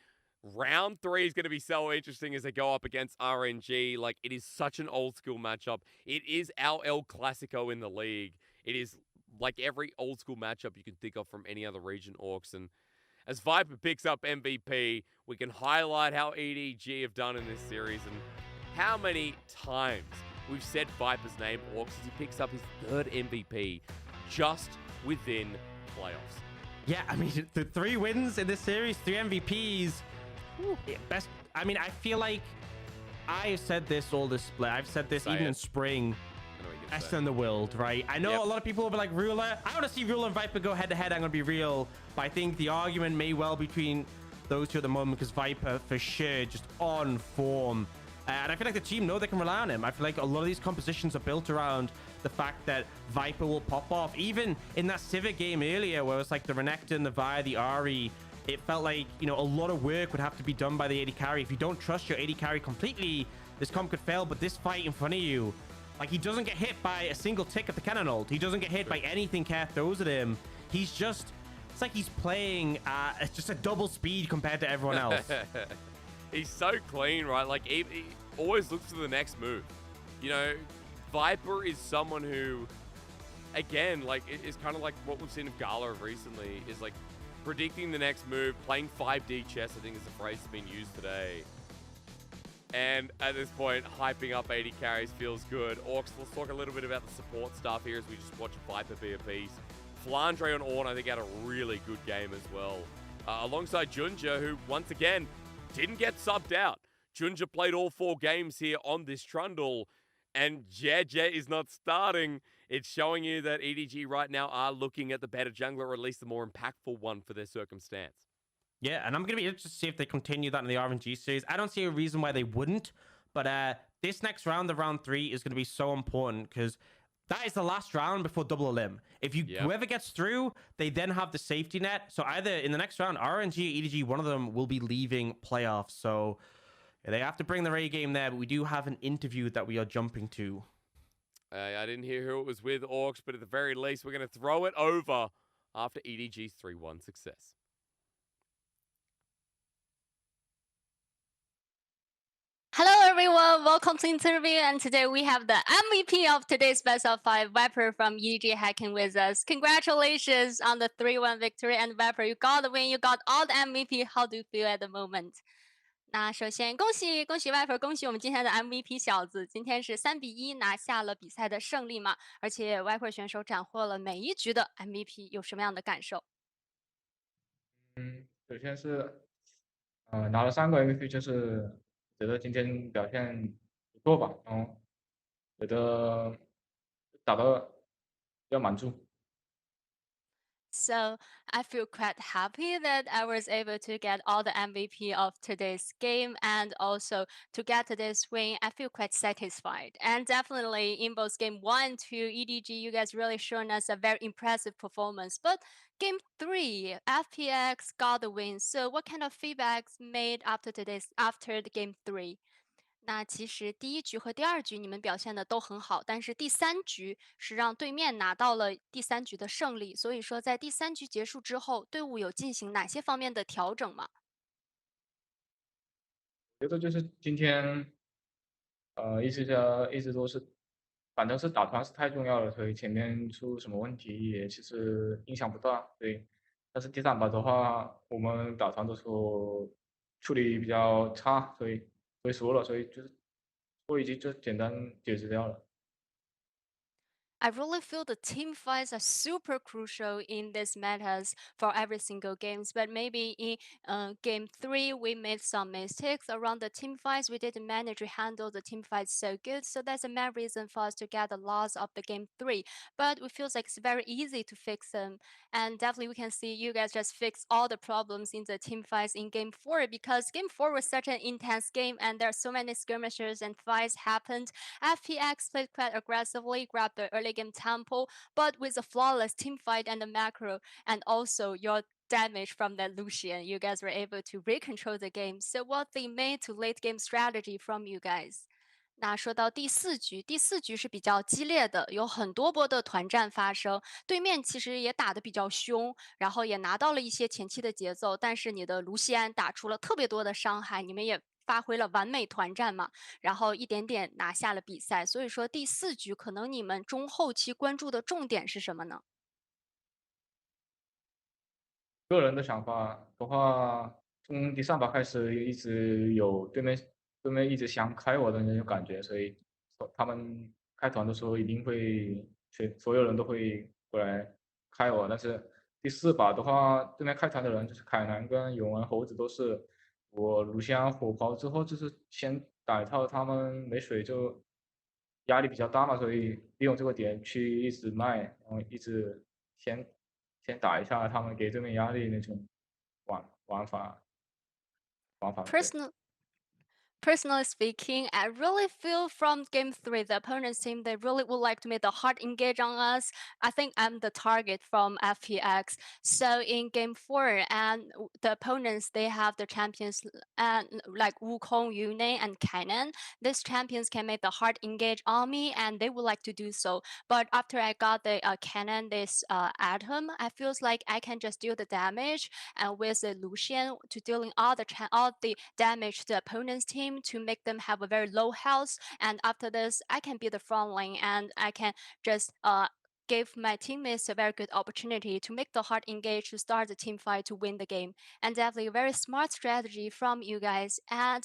round 3 is going to be so interesting as they go up against RNG. Like, it is such an old school matchup. It is our El Clasico in the league. It is like every old school matchup you can think of from any other region, Orcs. And as Viper picks up MVP, we can highlight how EDG have done in this series and how many times we've said Viper's name, Orcs, as he picks up his 3rd MVP just within playoffs. Yeah, I mean, the 3 wins in this series, 3 MVPs. Best. I mean, I feel like I've said this all this split. I've said this even in spring. Best in the world, right? I know a lot of people will be like, Ruler. I want to see Ruler and Viper go head to head. I'm going to be real. But I think the argument may well between those two at the moment, because Viper for sure just on form. And I feel like the team know they can rely on him. I feel like a lot of these compositions are built around the fact that Viper will pop off. Even in that Civic game earlier, where it was like the Renekton, the Vi, the Ahri, it felt like, you know, a lot of work would have to be done by the AD carry. If you don't trust your AD carry completely, this comp could fail. But this fight in front of you, like, he doesn't get hit by a single tick of the cannon ult. He doesn't get hit by anything Kath throws at him. He's just, it's like he's playing just a double speed compared to everyone else. He's so clean, right? Like, he always looks for the next move. You know, Viper is someone who, again, like, is kind of like what we've seen of Gala recently, is like predicting the next move, playing 5D chess, I think is the phrase that's been used today. And at this point, hyping up 80 carries feels good. Orcs, let's talk a little bit about the support stuff here as we just watch Viper be a beast. Flandre on Ornn, I think, had a really good game as well. Alongside Junja, who, once again, didn't get subbed out. Junja played all 4 games here on this Trundle, and Jeje is not starting. It's showing you that EDG right now are looking at the better jungler, or at least the more impactful one for their circumstance. Yeah, and I'm going to be interested to see if they continue that in the RNG series. I don't see a reason why they wouldn't, but this next round, the round 3, is going to be so important because that is the last round before double elim. If you whoever gets through, they then have the safety net. So either in the next round, RNG or EDG, one of them will be leaving playoffs. So they have to bring the Ray game there, but we do have an interview that we are jumping to. I didn't hear who it was with, Orcs, but at the very least, we're going to throw it over after EDG's 3-1 success. Hello everyone, welcome to interview, and today we have the MVP of today's best of 5, Viper from EDG hacking with us. Congratulations on the 3-1 victory, and Viper, you got the win, you got all the MVP. How do you feel at the moment? 那首先恭喜 Viper， 恭喜我们今天的 MVP 小子，今天是3-1拿下了比赛的胜利嘛，而且 Viper 选手斩获了每一局的 MVP， 有什么样的感受？首先是拿了3个 MVP， 就是觉得今天表现不错吧，然后觉得打得比较满足。So I feel quite happy that I was able to get all the MVP of today's game, and also to get this win, I feel quite satisfied. And definitely in both game 1 to EDG, you guys really shown us a very impressive performance. But game 3, FPX got the win. So what kind of feedbacks made after the game 3? 那其实第1局和第2局你们表现的都很好，但是第3局是让对面拿到了第3局的胜利，所以说在第3局结束之后，队伍有进行哪些方面的调整吗？觉得就是今天，一直都是，反正是打团是太重要了，所以前面出什么问题也其实影响不大，对。但是第3把的话，我们打团的时候处理比较差，所以输了，所以就是说一局就简单解决掉了。I really feel the team fights are super crucial in these metas for every single games. But maybe in game 3, we made some mistakes around the team fights. We didn't manage to handle the team fights so good. So that's the main reason for us to get the loss of the game 3. But we feel like it's very easy to fix them. And definitely we can see you guys just fix all the problems in the team fights in game 4, because game 4 was such an intense game and there are so many skirmishes and fights happened. FPX played quite aggressively, grabbed the early game tempo, but with a flawless team fight and the macro, and also your damage from that Lucian, you guys were able to recontrol the game. So what's the mid to late game strategy from you guys? 那说到第4局，第4局是比较激烈的，有很多波的团战发生。对面其实也打得比较凶，然后也拿到了一些前期的节奏，但是你的卢锡安打出了特别多的伤害，你们也发挥了完美团战嘛，然后一点点拿下了比赛。所以说第4局可能你们中后期关注的重点是什么呢？个人的想法的话，从第3把开始一直有对面一直想开我的那种感觉，所以他们开团的时候一定会所有人都会过来开我，但是第4把的话，对面开团的人就是凯南跟永文猴子都是我卢香火炮之后，就是先打一套，他们没水就压力比较大嘛，所以利用这个点去一直卖，然后一直先打一下他们给对面压力那种玩法。对。Personally speaking, I really feel from game 3, the opponent's team, they really would like to make the hard engage on us. I think I'm the target from FPX. So in game 4, and the opponents, they have the champions and like Wukong, Yune, and Kainan. These champions can make the hard engage on me, and they would like to do so. But after I got the Kainan, this Atom, I feels like I can just deal the damage, and with the Lucian to dealing all the damage to the opponent's team to make them have a very low health. And after this, I can be the front line, and I can just give my teammates a very good opportunity to make the hard engage to start the team fight to win the game. And definitely a very smart strategy from you guys. And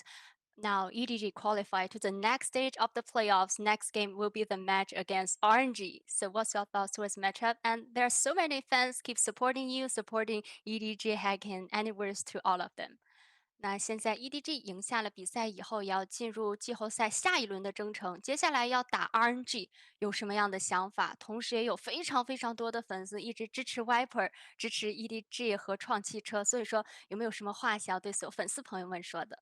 now EDG qualified to the next stage of the playoffs. Next game will be the match against RNG. So what's your thoughts towards matchup? And there are so many fans keep supporting you, supporting EDG hacking. Any words to all of them? 那现在 EDG 赢下了比赛以后，要进入季后赛下一轮的征程，接下来要打 RNG，有什么样的想法？同时也有非常非常多的粉丝一直支持 Viper，支持 EDG 和创汽车，所以说有没有什么话想要对所有粉丝朋友们说的？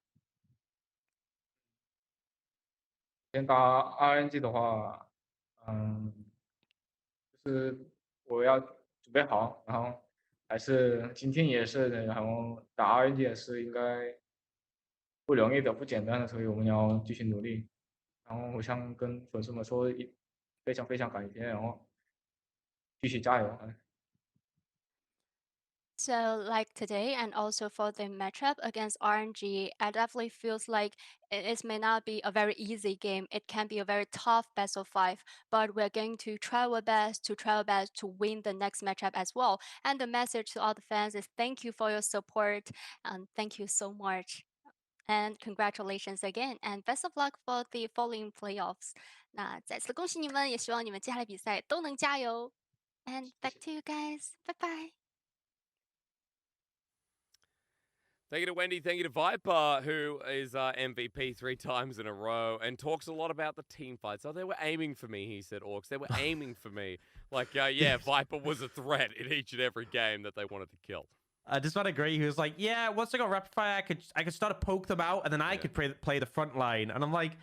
先打 RNG 的话，就是我要准备好，然后还是今天也是，然后打 RNG 也是应该不容易的、不简单的，所以我们要继续努力。然后我想跟粉丝们说非常非常感谢，然后继续加油。So, like today, and also for the matchup against RNG, I definitely feels like it may not be a very easy game. It can be a very tough best of 5, but we're going to try our best to win the next matchup as well. And the message to all the fans is thank you for your support, and thank you so much. And congratulations again, and best of luck for the following playoffs. 那再次恭喜你们，也希望你们接下来比赛都能加油。And back to you guys. Bye bye. Thank you to Wendy. Thank you to Viper, who is MVP 3 times in a row and talks a lot about the team fights. Oh, they were aiming for me, he said, Orcs. They were aiming for me. Like, yeah, Viper was a threat in each and every game that they wanted to kill. I just want to agree. He was like, yeah, once I got rapid fire, I could start to poke them out, and then I could play the front line. And I'm like,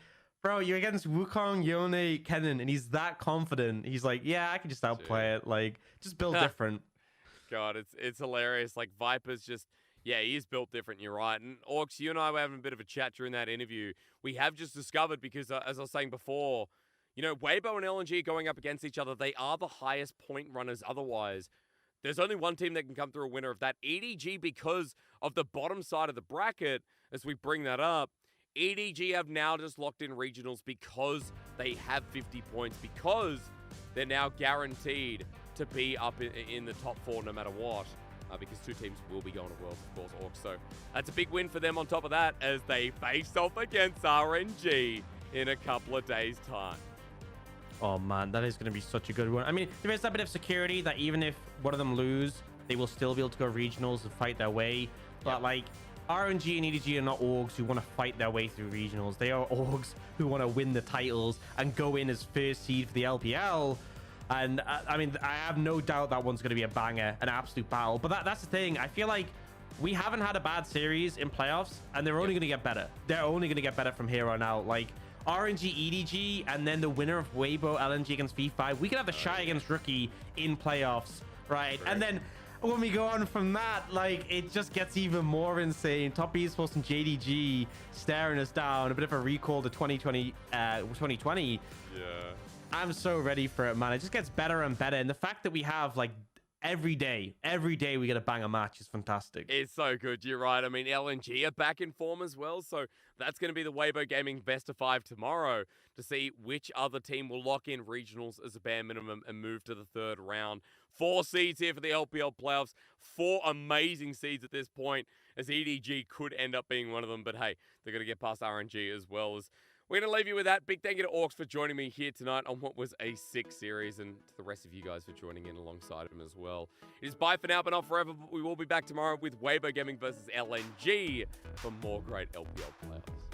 bro, you're against Wukong, Yone, Kennen, and he's that confident. He's like, yeah, I can just outplay it. Like, just build different. God, it's hilarious. Like, Viper's just... Yeah, he is built different, you're right. And Orcs, you and I were having a bit of a chat during that interview. We have just discovered, because as I was saying before, you know, Weibo and LNG going up against each other, they are the highest point runners otherwise. There's only one team that can come through a winner of that. EDG, because of the bottom side of the bracket, as we bring that up, EDG have now just locked in regionals because they have 50 points, because they're now guaranteed to be up in the top 4 no matter what. Because 2 teams will be going to Worlds, of course, Orcs. So that's a big win for them on top of that as they face off against RNG in a couple of days' time. Oh, man, that is going to be such a good one. I mean, there is that bit of security that even if one of them lose, they will still be able to go regionals and fight their way. But, like, RNG and EDG are not Orgs who want to fight their way through regionals. They are Orgs who want to win the titles and go in as first seed for the LPL. And I mean, I have no doubt that one's going to be a banger, an absolute battle. But that's the thing. I feel like we haven't had a bad series in playoffs, and they're only going to get better. They're only going to get better from here on out. Like RNG, EDG, and then the winner of Weibo, LNG against V5. We could have the Shy against Rookie in playoffs, right? And then when we go on from that, like, it just gets even more insane. Top Esports and JDG staring us down. A bit of a recall to 2020. Yeah. I'm so ready for it, man. It just gets better and better. And the fact that we have, like, every day we get a banger match is fantastic. It's so good. You're right. I mean, LNG are back in form as well. So that's going to be the Weibo Gaming best of 5 tomorrow to see which other team will lock in regionals as a bare minimum and move to the 3rd round. 4 seeds here for the LPL playoffs. 4 amazing seeds at this point, as EDG could end up being one of them. But hey, they're going to get past RNG as well as We're going to leave you with that. Big thank you to Orcs for joining me here tonight on what was a sick series, and to the rest of you guys for joining in alongside him as well. It is bye for now, but not forever. But we will be back tomorrow with Weibo Gaming versus LNG for more great LPL playoffs.